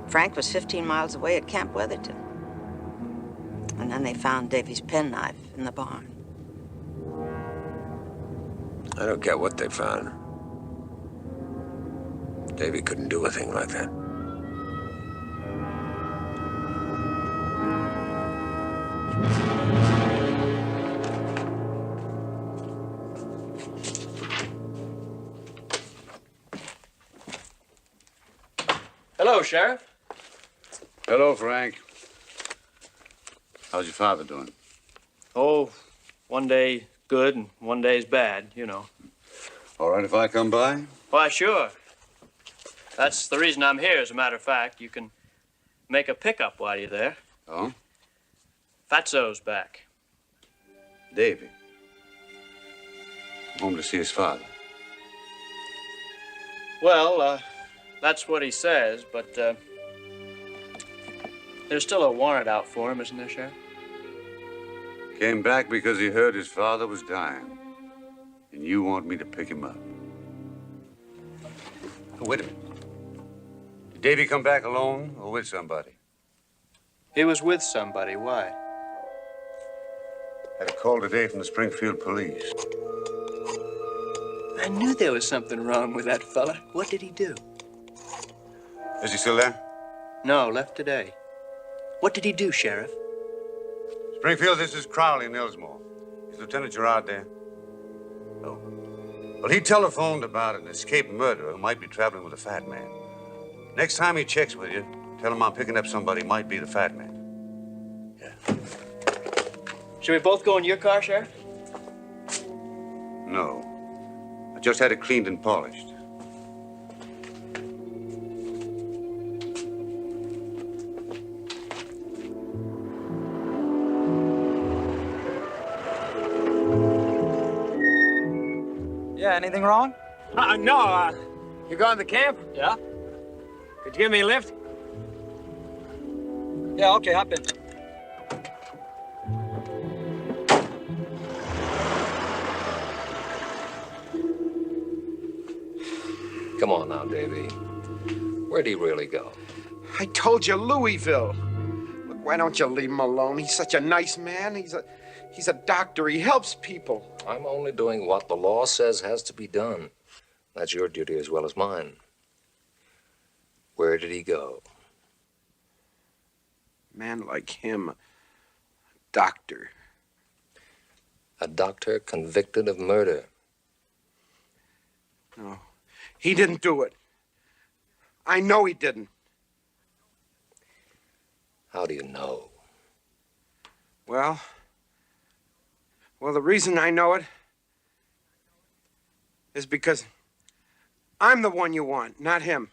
Frank was 15 miles away at Camp Weatherton. And then they found Davy's penknife in the barn. I don't care what they found. Davy couldn't do a thing like that. Hello, Sheriff. Hello, Frank. How's your father doing? Oh, one day good and one day's bad, you know. All right if I come by? Why, sure. That's the reason I'm here, as a matter of fact. You can make a pickup while you're there. Oh? Fatso's back. Davy. Home to see his father. Well, that's what he says, but there's still a warrant out for him, isn't there, Sheriff? Came back because he heard his father was dying. And you want me to pick him up. Oh, wait a minute. Did Davy come back alone or with somebody? He was with somebody. Why? Had a call today from the Springfield police. I knew there was something wrong with that fella. What did he do? Is he still there? No, left today. What did he do, Sheriff? Springfield, this is Crowley in Elsmore. Is Lieutenant Gerard there? No. Well, he telephoned about an escaped murderer who might be traveling with a fat man. Next time he checks with you, tell him I'm picking up somebody who might be the fat man. Yeah. Should we both go in your car, Sheriff? No. I just had it cleaned and polished. Yeah, anything wrong? No, you going to the camp? Yeah. Could you give me a lift? Yeah, okay, hop in. Come on now, Davy. Where'd he really go? I told you, Louisville. Look, why don't you leave him alone? He's such a nice man. He's a doctor. He helps people. I'm only doing what the law says has to be done. That's your duty as well as mine. Where did he go? Man like him, a doctor. A doctor convicted of murder. No, he didn't do it. I know he didn't. How do you know? Well, the reason I know it is because I'm the one you want, not him.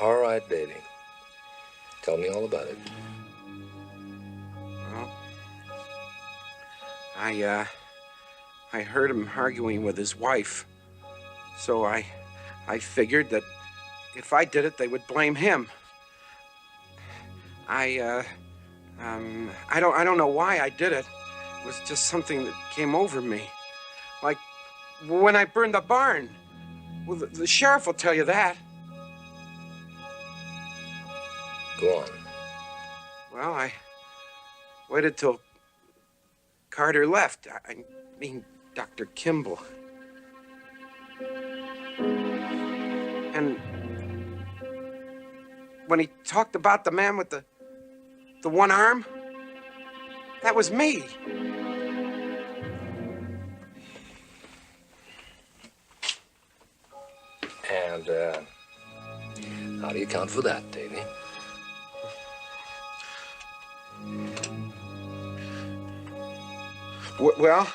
All right, Davy. Tell me all about it. Well, I heard him arguing with his wife. So I figured that if I did it, they would blame him. I don't know why I did it. It was just something that came over me. Like when I burned the barn. Well, the sheriff will tell you that. Go on. Well, I waited till Carter left. I mean, Dr. Kimble. And when he talked about the man with the one arm, that was me. And how do you account for that, Davy? Well,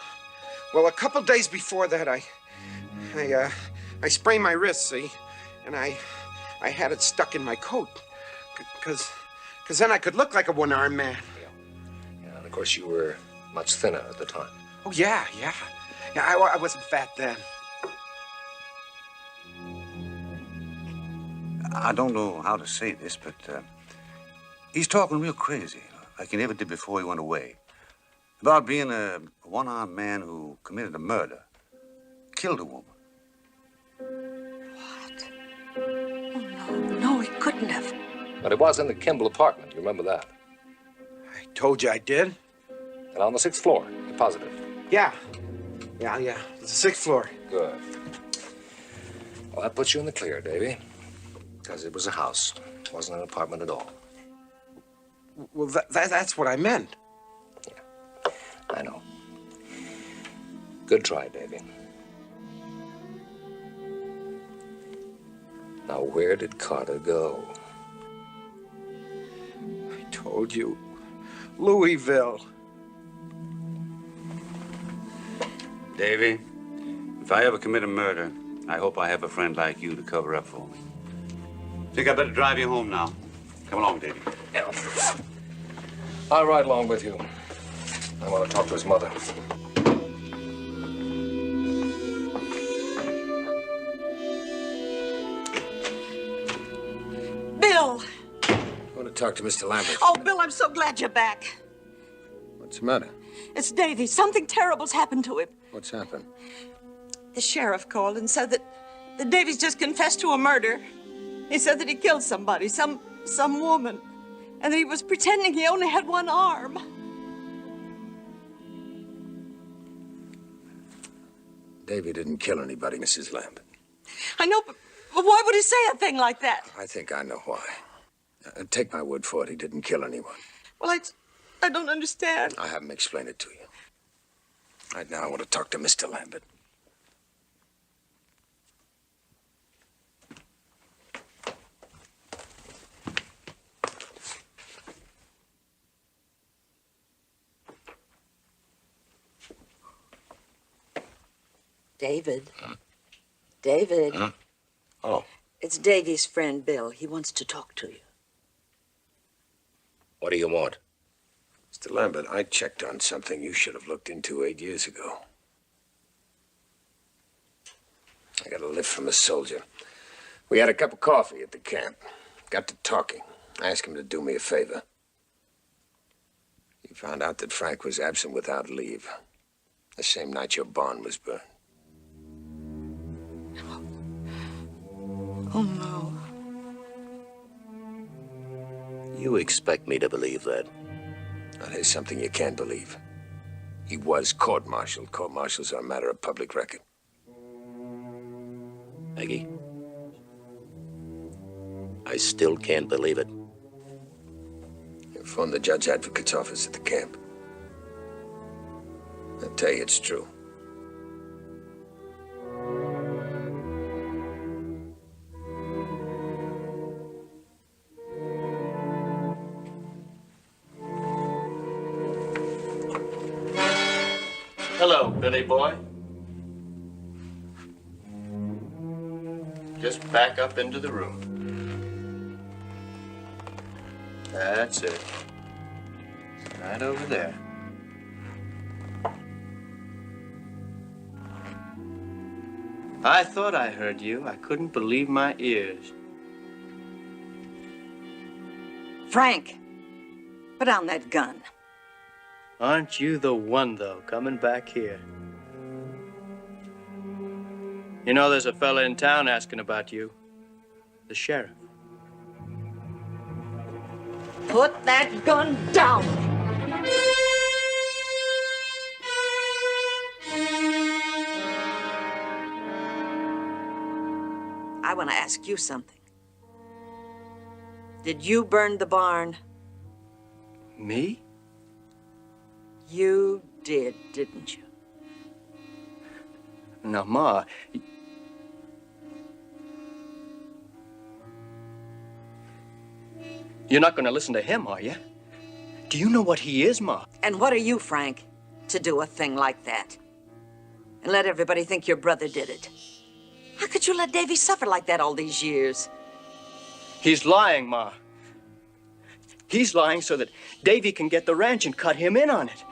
a couple days before that, I sprained my wrist, see, and I had it stuck in my coat, cause then I could look like a one-armed man. Yeah, and of course you were much thinner at the time. Oh yeah. I wasn't fat then. I don't know how to say this, but he's talking real crazy, like he never did before he went away. About being a one-armed man who committed a murder, killed a woman. What? Oh, no, he couldn't have. But it was in the Kimble apartment, you remember that? I told you I did. And on the 6th floor, you're positive? Yeah. It's the 6th floor. Good. Well, that puts you in the clear, Davy. Because it was a house. It wasn't an apartment at all. Well, that's what I meant. I know. Good try, Davy. Now, where did Carter go? I told you. Louisville. Davy, if I ever commit a murder, I hope I have a friend like you to cover up for me. Think I better drive you home now. Come along, Davy. Yeah. I'll ride along with you. I want to talk to his mother. Bill! I want to talk to Mr. Lambert. Oh, Bill, I'm so glad you're back. What's the matter? It's Davy. Something terrible's happened to him. What's happened? The sheriff called and said that Davy's just confessed to a murder. He said that he killed somebody, some woman, and that he was pretending he only had one arm. Davy didn't kill anybody, Mrs. Lambert. I know, but why would he say a thing like that? I think I know why. Take my word for it, he didn't kill anyone. Well, I don't understand. I have him explain it to you. Right now, I want to talk to Mr. Lambert. David. David. Huh? Oh. It's Davy's friend, Bill. He wants to talk to you. What do you want? Mr. Lambert, I checked on something you should have looked into 8 years ago. I got a lift from a soldier. We had a cup of coffee at the camp. Got to talking. I asked him to do me a favor. He found out that Frank was absent without leave. The same night your barn was burned. Oh, no. You expect me to believe that? Now, here's something you can't believe. He was court-martialed. Court-martials are a matter of public record. Maggie, I still can't believe it. You phoned the judge advocate's office at the camp. I'll tell you it's true. Hello, Billy boy. Just back up into the room. That's it. Right over there. I thought I heard you. I couldn't believe my ears. Frank, put down that gun. Aren't you the one, though, coming back here? You know, there's a fella in town asking about you. The sheriff. Put that gun down. want to ask you something. Did you burn the barn? Me? You did, didn't you? Now, Ma, you're not going to listen to him, are you? Do you know what he is, Ma? And what are you, Frank, to do a thing like that? And let everybody think your brother did it? How could you let Davy suffer like that all these years? He's lying, Ma. He's lying so that Davy can get the ranch and cut him in on it.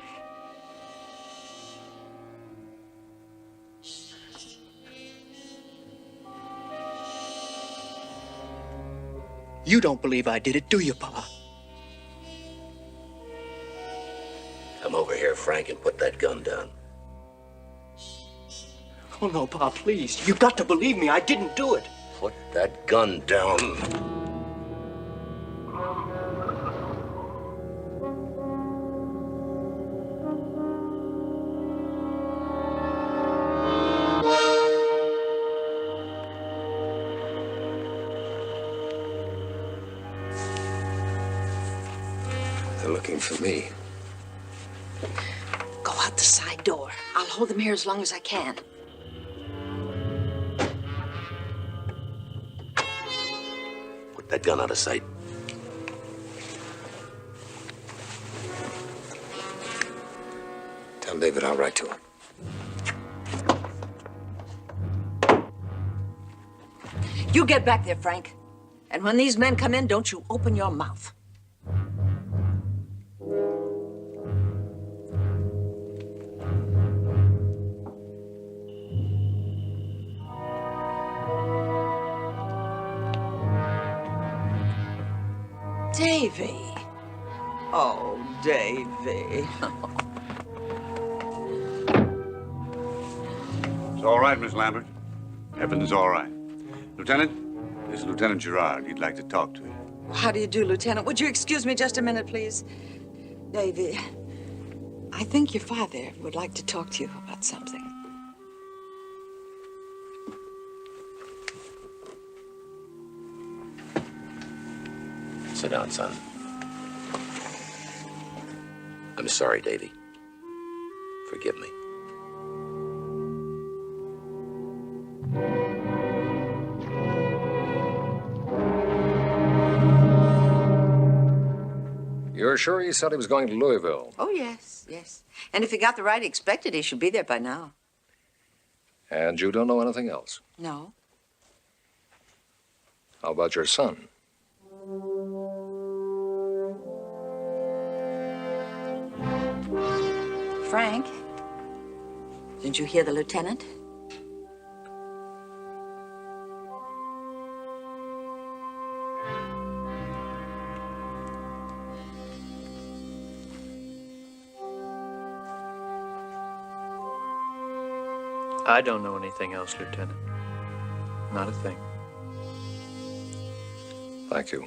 You don't believe I did it, do you, Pa? Come over here, Frank, and put that gun down. Oh, no, Pa, please. You've got to believe me. I didn't do it. Put that gun down. They're looking for me. Go out the side door. I'll hold them here as long as I can. Put that gun out of sight. Tell David I'll write to him. You get back there, Frank. And when these men come in, don't you open your mouth. Davy. Oh, Davy. It's all right, Miss Lambert. Everything's all right. Lieutenant, this is Lieutenant Gerard. He'd like to talk to you. How do you do, Lieutenant? Would you excuse me just a minute, please? Davy, I think your father would like to talk to you about something. Sit down, son. I'm sorry, Davy. Forgive me. You're sure he said he was going to Louisville? Oh, yes, yes. And if he got the ride he expected, he should be there by now. And you don't know anything else? No. How about your son? Frank, didn't you hear the lieutenant? I don't know anything else, Lieutenant. Not a thing. Thank you.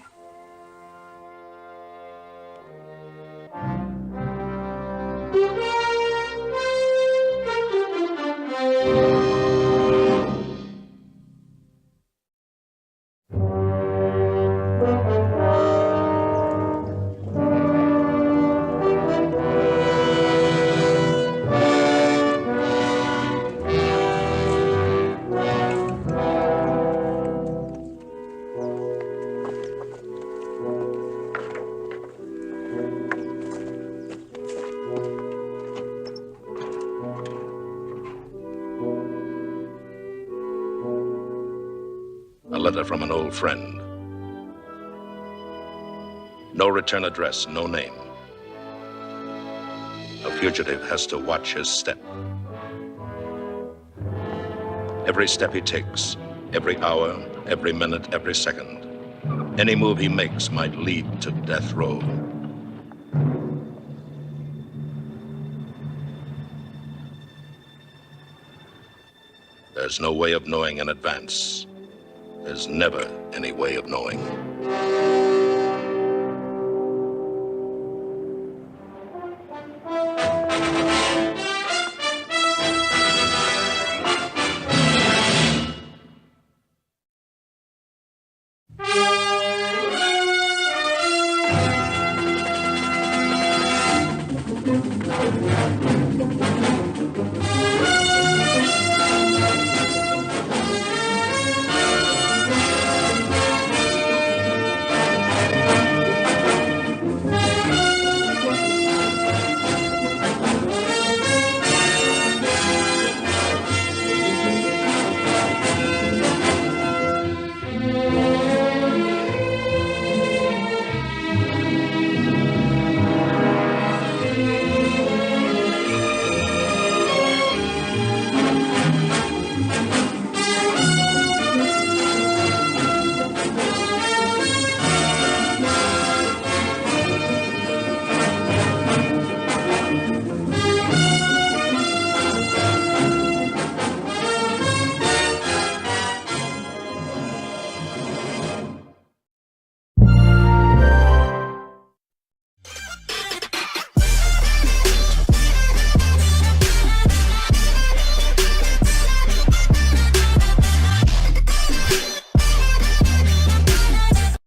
A letter from an old friend. No return address, no name. A fugitive has to watch his step. Every step he takes, every hour, every minute, every second. Any move he makes might lead to death row. There's no way of knowing in advance. There's never any way of knowing.